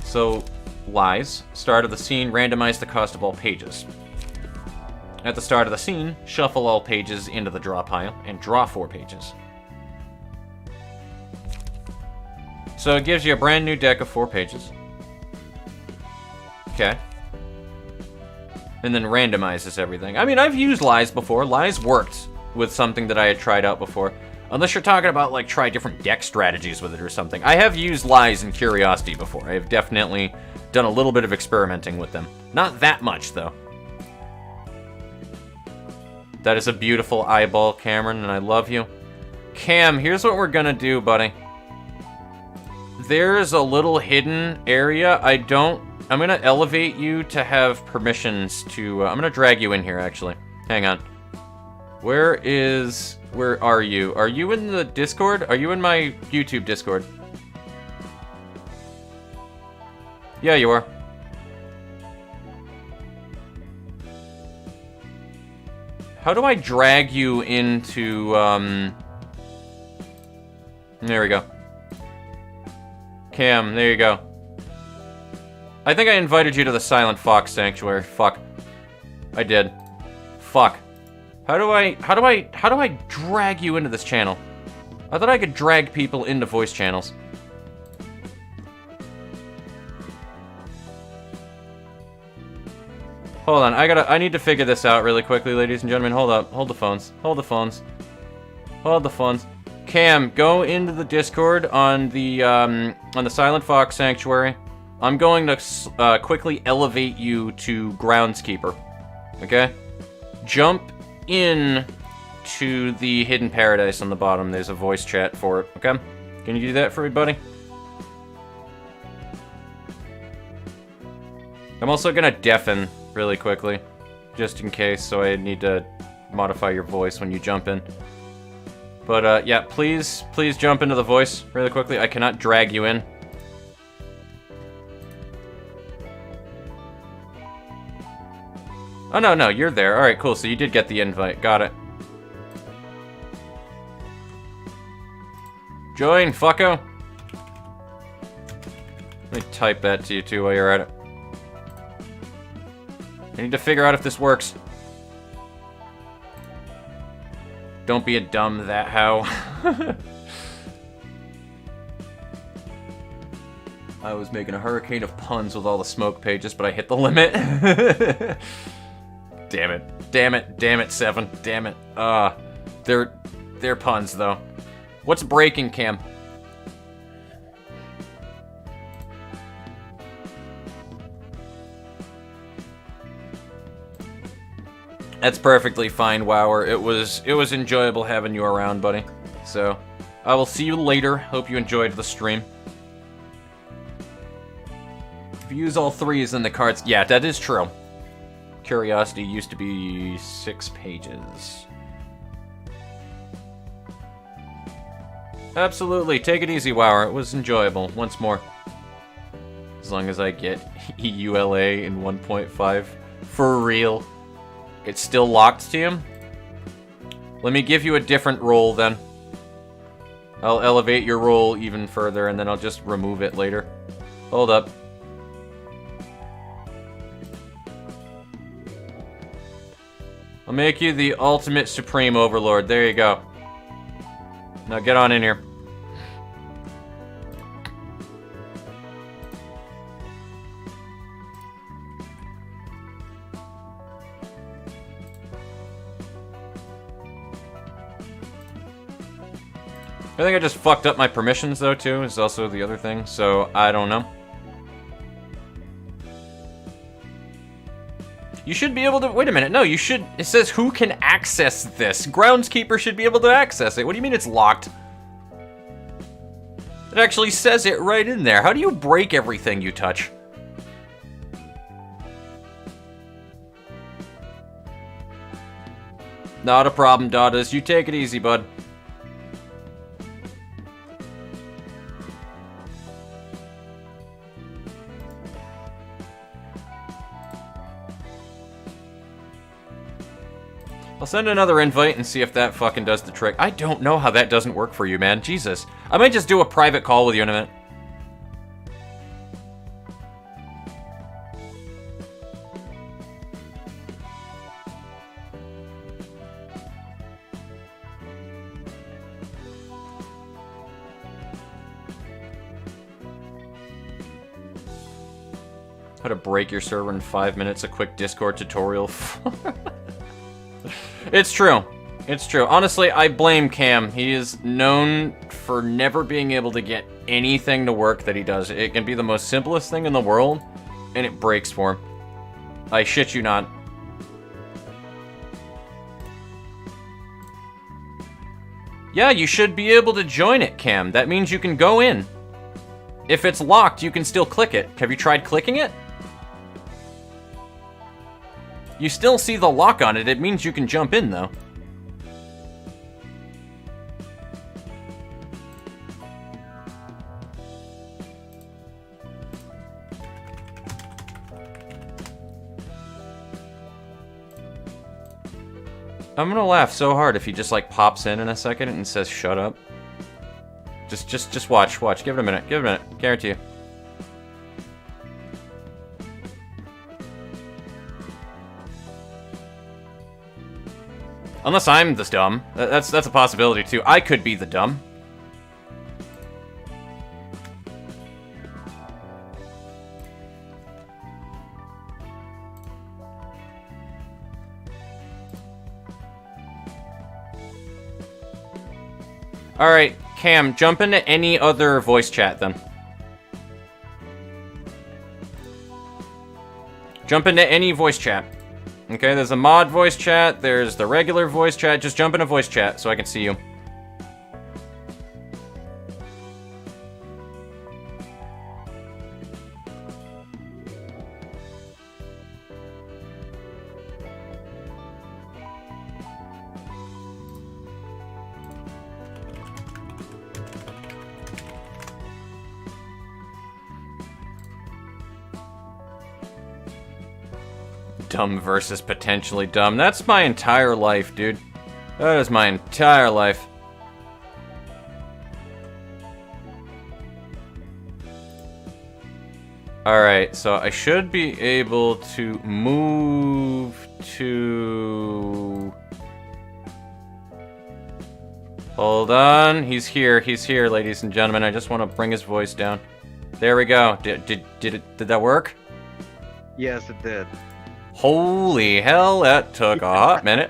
So, Lies. Start of the scene, randomize the cost of all pages. At the start of the scene, shuffle all pages into the draw pile and draw 4 pages. So it gives you a brand new deck of 4 pages. Okay. and then randomizes everything. I mean, I've used lies before. Lies worked with something that I had tried out before. Unless you're talking about, like, try different deck strategies with it or something. I have used lies and curiosity before. I have definitely done a little bit of experimenting with them. Not that much, though. That is a beautiful eyeball, Cameron, and I love you. Cam, here's what we're gonna do, buddy. There's a little hidden area. I'm gonna elevate you to have permissions to... I'm gonna drag you in here, actually. Hang on. Where are you? Are you in the Discord? Are you in my YouTube Discord? Yeah, you are. How do I drag you into, There we go. Cam, there you go. I think I invited you to the Silent Fox Sanctuary. Fuck. I did. Fuck. How do I drag you into this channel? I thought I could drag people into voice channels. Hold on, I need to figure this out really quickly, ladies and gentlemen. Hold up. Hold the phones. Hold the phones. Hold the phones. Cam, go into the Discord on the Silent Fox Sanctuary. I'm going to quickly elevate you to Groundskeeper. Okay? Jump in to the Hidden Paradise on the bottom. There's a voice chat for it. Okay? Can you do that for me, buddy? I'm also gonna deafen really quickly, just in case, so I need to modify your voice when you jump in. But, yeah, please jump into the voice really quickly. I cannot drag you in. Oh, no, you're there. Alright, cool, so you did get the invite. Got it. Join, fucko! Let me type that to you, too, while you're at it. I need to figure out if this works. Don't be a dumb that how. I was making a hurricane of puns with all the smoke pages, but I hit the limit. Damn it. Damn it. Damn it, 7. Damn it. They're puns, though. What's breaking, Cam? That's perfectly fine, Wower. It was enjoyable having you around, buddy. So, I will see you later. Hope you enjoyed the stream. If you use all 3s in the cards... Yeah, that is true. Curiosity used to be 6 pages. Absolutely. Take it easy, Wower. It was enjoyable. Once more. As long as I get EULA in 1.5. For real. It's still locked to him? Let me give you a different roll, then. I'll elevate your roll even further, and then I'll just remove it later. Hold up. I'll make you the ultimate supreme overlord. There you go. Now get on in here. I think I just fucked up my permissions, though, too, is also the other thing, so I don't know. You should be able to... Wait a minute, no, you should... It says who can access this. Groundskeeper should be able to access it. What do you mean it's locked? It actually says it right in there. How do you break everything you touch? Not a problem, Daughters. You take it easy, bud. I'll send another invite and see if that fucking does the trick. I don't know how that doesn't work for you, man. Jesus. I might just do a private call with you in a minute. How to break your server in 5 minutes, a quick Discord tutorial. It's true. It's true. Honestly, I blame Cam. He is known for never being able to get anything to work that he does. It can be the most simplest thing in the world, and it breaks for him. I shit you not. Yeah, you should be able to join it, Cam. That means you can go in. If it's locked, you can still click it. Have you tried clicking it? You still see the lock on it. It means you can jump in, though. I'm gonna laugh so hard if he just like pops in a second and says shut up. Just watch. Give it a minute. Give it a minute. Guarantee you. Unless I'm the dumb. That's a possibility too. I could be the dumb. Alright, Cam, jump into any other voice chat then. Jump into any voice chat. Okay, there's a mod voice chat, there's the regular voice chat. Just jump into voice chat so I can see you. Dumb versus potentially dumb. That's my entire life, dude. That is my entire life. Alright, so I should be able to move to... Hold on. He's here, ladies and gentlemen. I just want to bring his voice down. There we go. Did that work? Yes, it did. Holy hell, that took a hot minute.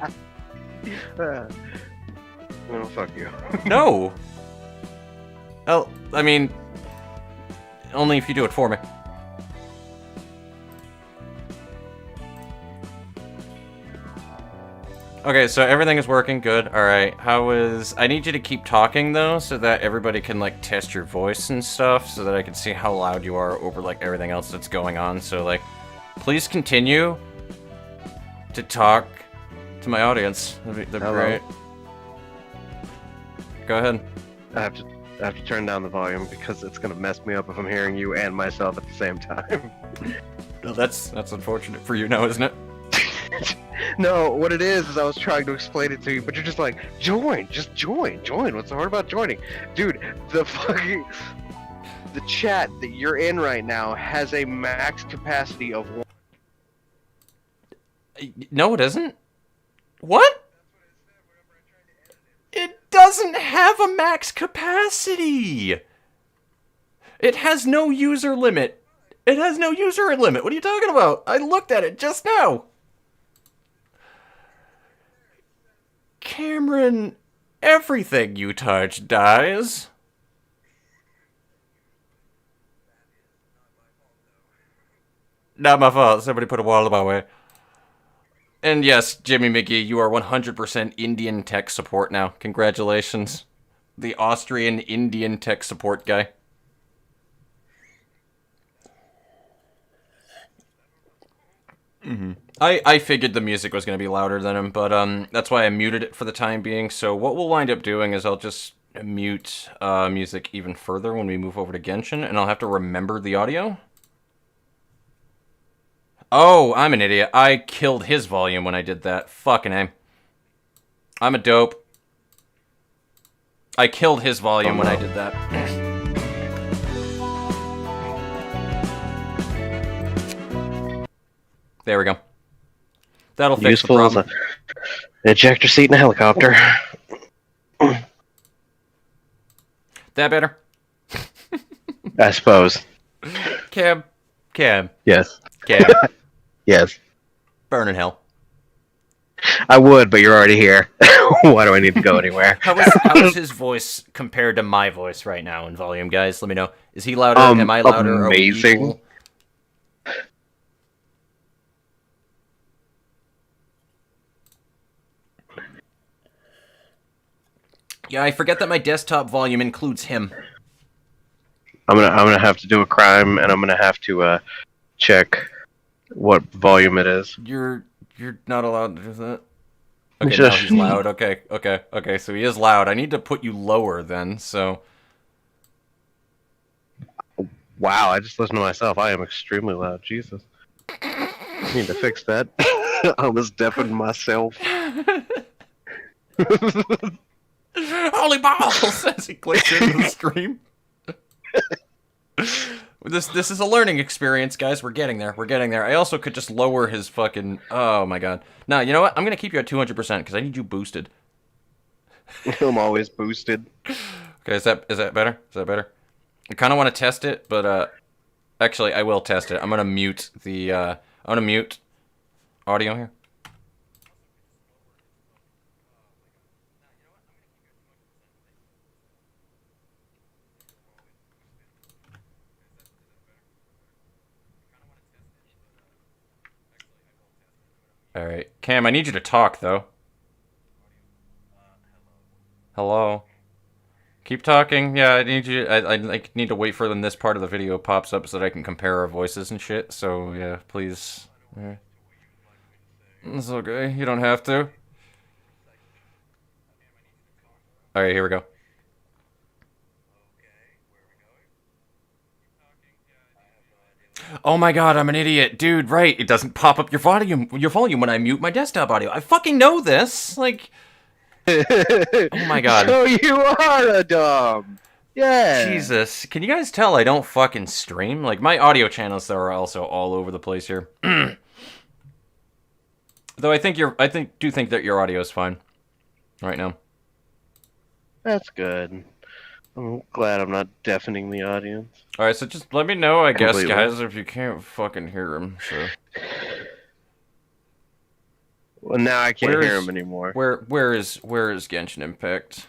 Oh, fuck you. No. Oh, I mean, only if you do it for me. Okay, so everything is working good. Alright, I need you to keep talking, though, so that everybody can, like, test your voice and stuff, so that I can see how loud you are over, like, everything else that's going on. So, like, please continue to talk to my audience. That'd be great. Go ahead. I have to turn down the volume because it's gonna mess me up if I'm hearing you and myself at the same time. No, that's unfortunate for you now, isn't it? No, what it is I was trying to explain it to you, but you're just like, join, just join. What's so hard about joining? Dude, the chat that you're in right now has a max capacity of 1. No, it isn't. What? It doesn't have a max capacity. It has no user limit. It has no user limit. What are you talking about? I looked at it just now. Cameron, everything you touch dies. Not my fault. Somebody put a wall in my way. And yes, Jimmy McGee, you are 100% Indian tech support now. Congratulations. The Austrian Indian tech support guy. I figured the music was going to be louder than him, but that's why I muted it for the time being. So what we'll wind up doing is I'll just mute music even further when we move over to Genshin, and I'll have to remember the audio. Oh, I'm an idiot. I killed his volume when I did that. Fucking A. I'm a dope. I killed his volume when I did that. There we go. That'll fix the problem. Useful as an ejector seat in a helicopter. That better? I suppose. Cab, Cam. Yes. Cam. Yes. Burn in hell. I would, but you're already here. Why do I need to go anywhere? How is his voice compared to my voice right now in volume, guys? Let me know. Is he louder? Am I louder? Amazing. Are we equal? Yeah, I forget that my desktop volume includes him. I'm gonna have to do a crime, and I'm gonna have to check what volume it is. You're not allowed to do that. Okay, now he's loud. Okay. So he is loud. I need to put you lower then. So. Wow, I just listened to myself. I am extremely loud. Jesus. I need to fix that. I was deafening myself. Holy balls! As he clicks into the stream. This is a learning experience, guys. We're getting there. We're getting there. I also could just lower his fucking... Oh, my God. No, you know what? I'm going to keep you at 200% because I need you boosted. I'm always boosted. Okay, is that better? Is that better? I kind of want to test it, but actually, I will test it. I'm going to mute the... I'm going to mute audio here. Alright. Cam, I need you to talk, though. Hello? Keep talking. Yeah, I need you... I need to wait for when this part of the video pops up so that I can compare our voices and shit. So, yeah, please. Yeah. It's okay. You don't have to. Alright, here we go. Oh my God, I'm an idiot. Dude, right. It doesn't pop up your volume when I mute my desktop audio. I fucking know this. Like... Oh my God. So you are a dumb. Yeah. Jesus. Can you guys tell I don't fucking stream? Like, my audio channels, though, are also all over the place here. Though I do think that your audio is fine right now. That's good. I'm glad I'm not deafening the audience. Alright, so just let me know, I guess, Completely. guys, if you can't fucking hear him, so... Well, now I can't hear him anymore. Where is Genshin Impact?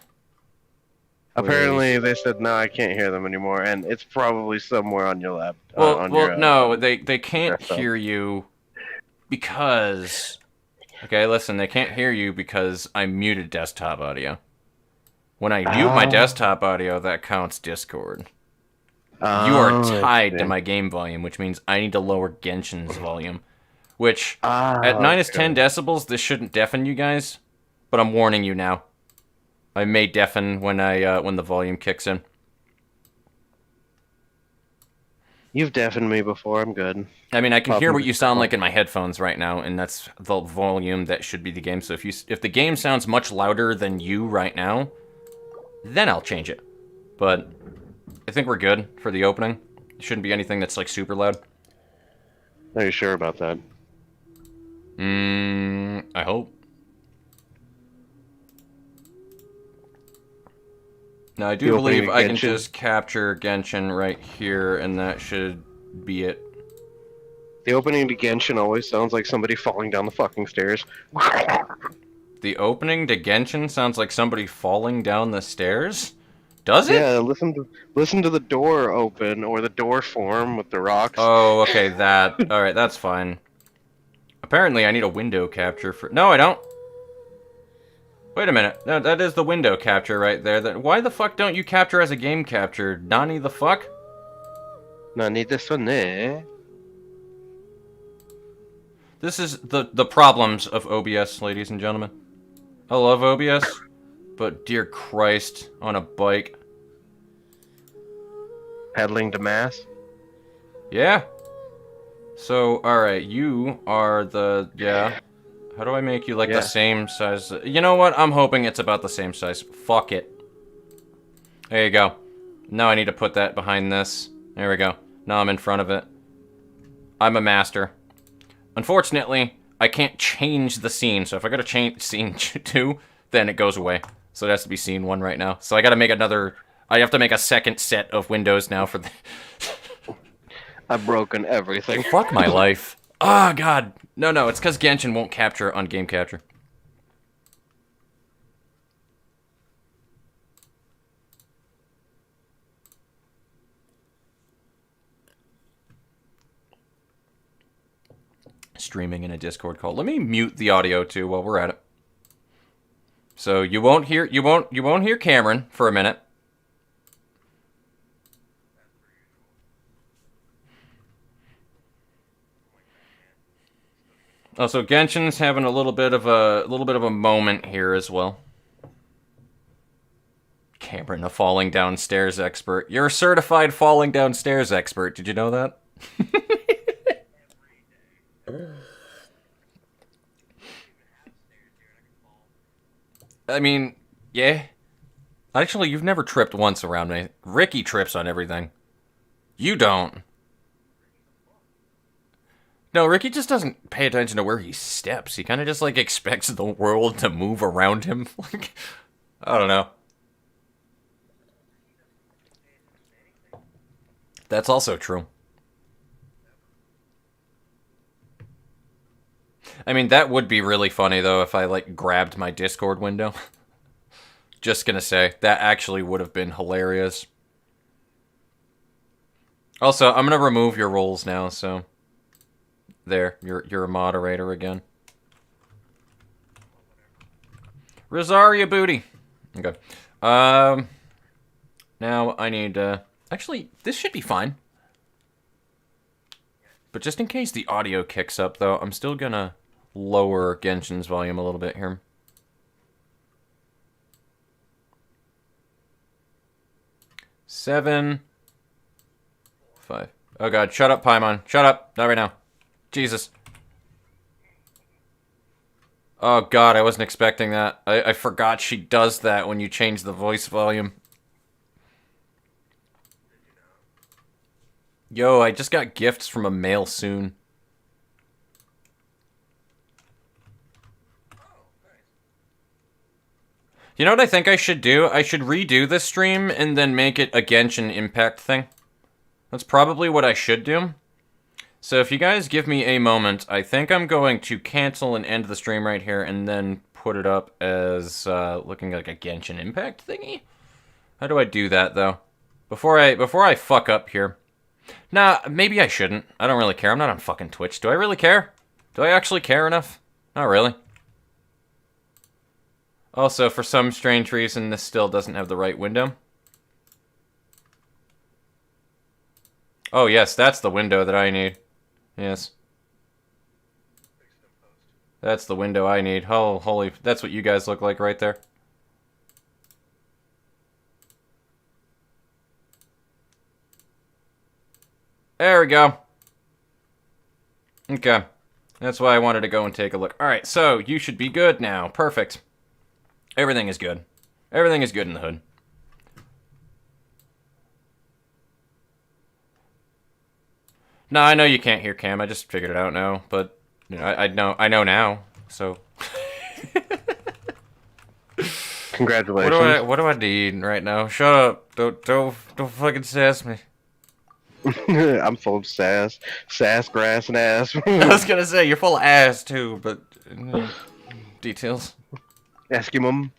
Apparently, they said no, I can't hear them anymore, and it's probably somewhere on your lap. No, they can't desktop. hear you because... Okay, listen, they can't hear you because I muted desktop audio. When I mute my desktop audio, that counts Discord. You are tied to my game volume, which means I need to lower Genshin's volume. Which, at -10 decibels, this shouldn't deafen you guys, but I'm warning you now. I may deafen when the volume kicks in. You've deafened me before. I'm good. I mean, I can hear what you sound like in my headphones right now, and that's the volume that should be the game. So if the game sounds much louder than you right now, then I'll change it. But I think we're good for the opening. It shouldn't be anything that's like super loud. Are you sure about that? I hope. Now, I do believe I can just capture Genshin right here, and that should be it. The opening to Genshin always sounds like somebody falling down the fucking stairs. The opening to Genshin sounds like somebody falling down the stairs? Does it? Yeah, listen to the door open, or the door form with the rocks. Oh, okay, that. Alright, that's fine. Apparently, I need a window capture for... No, I don't. Wait a minute. No, that is the window capture right there. Why the fuck don't you capture as a game capture? Nani the fuck? Nani this one there. This is the problems of OBS, ladies and gentlemen. I love OBS, but dear Christ, on a bike. Pedaling to mass? Yeah. So, alright, you are the... Yeah. How do I make you, like, the same size? You know what? I'm hoping it's about the same size. Fuck it. There you go. Now I need to put that behind this. There we go. Now I'm in front of it. I'm a master. Unfortunately, I can't change the scene, so if I go to change scene 2, then it goes away. So it has to be scene 1 right now. So I gotta make another... I have to make a second set of windows now for the... I've broken everything. Fuck my life. Oh, God. No, it's because Genshin won't capture on game capture. Streaming in a Discord call. Let me mute the audio too while we're at it. So you won't hear Cameron for a minute. Oh, so Genshin's having a little bit of a moment here as well. Cameron, a falling downstairs expert. You're a certified falling downstairs expert. Did you know that? I mean, yeah. Actually, you've never tripped once around me. Ricky trips on everything. You don't. No, Ricky just doesn't pay attention to where he steps. He kind of just, like, expects the world to move around him. Like, I don't know. That's also true. I mean, that would be really funny, though, if I, like, grabbed my Discord window. Just gonna say, that actually would have been hilarious. Also, I'm gonna remove your roles now, so... There, you're a moderator again. Rosaria Booty! Okay. Now I need, Actually, this should be fine. But just in case the audio kicks up, though, I'm still gonna lower Genshin's volume a little bit here. Seven. 5. Oh god, shut up, Paimon. Shut up. Not right now. Jesus. Oh god, I wasn't expecting that. I forgot she does that when you change the voice volume. Yo, I just got gifts from a mail soon. You know what I think I should do? I should redo this stream and then make it a Genshin Impact thing. That's probably what I should do. So if you guys give me a moment, I think I'm going to cancel and end the stream right here and then put it up as looking like a Genshin Impact thingy. How do I do that, though? Before I fuck up here. Nah, maybe I shouldn't. I don't really care. I'm not on fucking Twitch. Do I really care? Do I actually care enough? Not really. Also, for some strange reason, this still doesn't have the right window. Oh, yes, that's the window that I need. Yes. That's the window I need. Oh, holy... That's what you guys look like right there. There we go. Okay. That's why I wanted to go and take a look. Alright, so you should be good now. Perfect. Everything is good. Everything is good in the hood. No, I know you can't hear Cam. I just figured it out now, but you know, I know now. So Congratulations. what do I need right now? Shut up. Don't fucking sass me. I'm full of sass, grass, and ass. I was gonna say you're full of ass too, but details. Eskimo.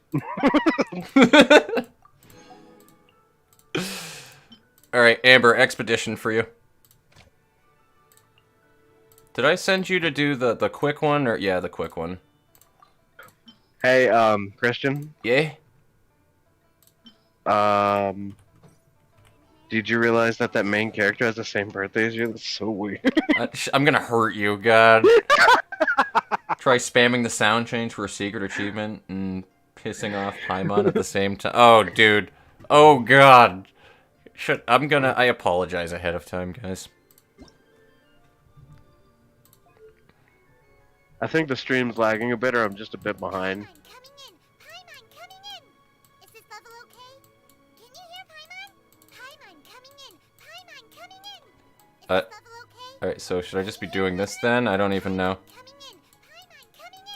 All right, Amber, expedition for you. Did I send you to do the quick one or yeah, the quick one? Hey, Christian. Yeah. Did you realize that main character has the same birthday as you? That's so weird. I'm gonna hurt you, God. Try spamming the sound change for a secret achievement and pissing off Paimon at the same time. Oh, dude. Oh, God. I apologize ahead of time, guys. I think the stream's lagging a bit, or I'm just a bit behind. Alright, so should I just be doing this then? I don't even know.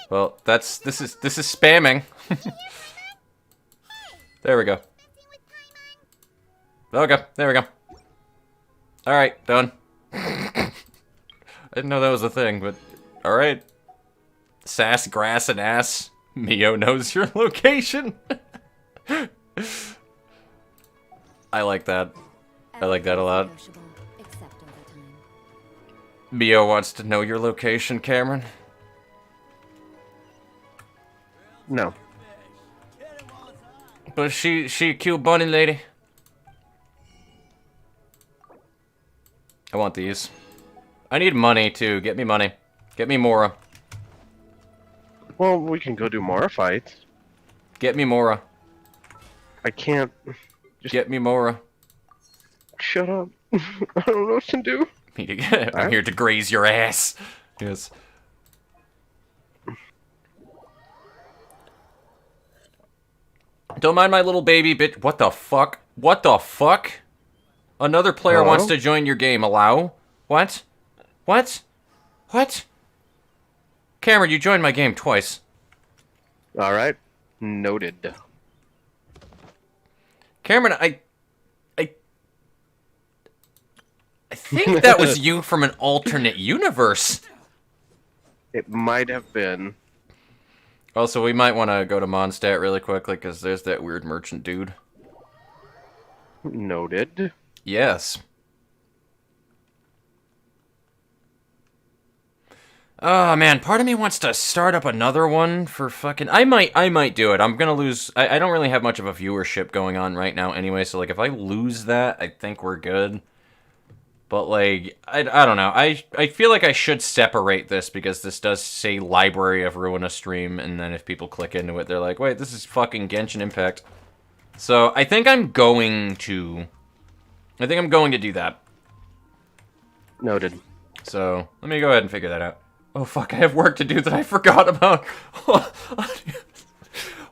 Well, this is spamming. There we go. Okay, there we go. Alright, done. didn't know that was a thing, but alright. Sass, grass, and ass. Mio knows your location. I like that. I like that a lot. Mio wants to know your location, Cameron. No. But she a cute bunny lady. I want these. I need money too. Get me money. Get me Mora. Well, we can go do more fights. Get me Mora. I can't. Get me Mora. Shut up. I don't know what to do. I'm here to graze your ass. Yes. Don't mind my little baby bitch. What the fuck? What the fuck? Another player Hello? wants to join your game. Allow? What? What? What? Cameron, you joined my game twice. Alright. Noted. Cameron, I think that was you from an alternate universe. It might have been. Also, we might want to go to Mondstadt really quickly, because there's that weird merchant dude. Noted. Yes. Oh, man, part of me wants to start up another one for fucking... I might do it. I'm gonna lose... I don't really have much of a viewership going on right now anyway, so, like, if I lose that, I think we're good. But, like, I don't know. I feel like I should separate this, because this does say Library of Ruina stream, and then if people click into it, they're like, wait, this is fucking Genshin Impact. So, I think I'm going to do that. Noted. So, let me go ahead and figure that out. Oh, fuck, I have work to do that I forgot about.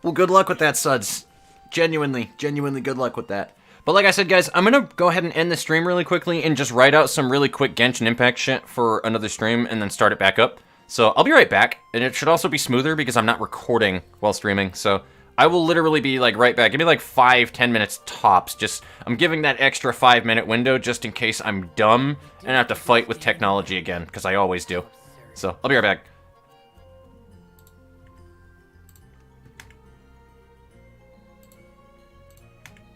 Well, good luck with that, Suds. Genuinely good luck with that. But like I said, guys, I'm gonna go ahead and end the stream really quickly and just write out some really quick Genshin Impact shit for another stream and then start it back up. So I'll be right back, and it should also be smoother because I'm not recording while streaming, so I will literally be, like, right back. Give me, like, 5-10 minutes tops. Just, I'm giving that extra 5-minute window just in case I'm dumb and I have to fight with technology again, because I always do. So, I'll be right back.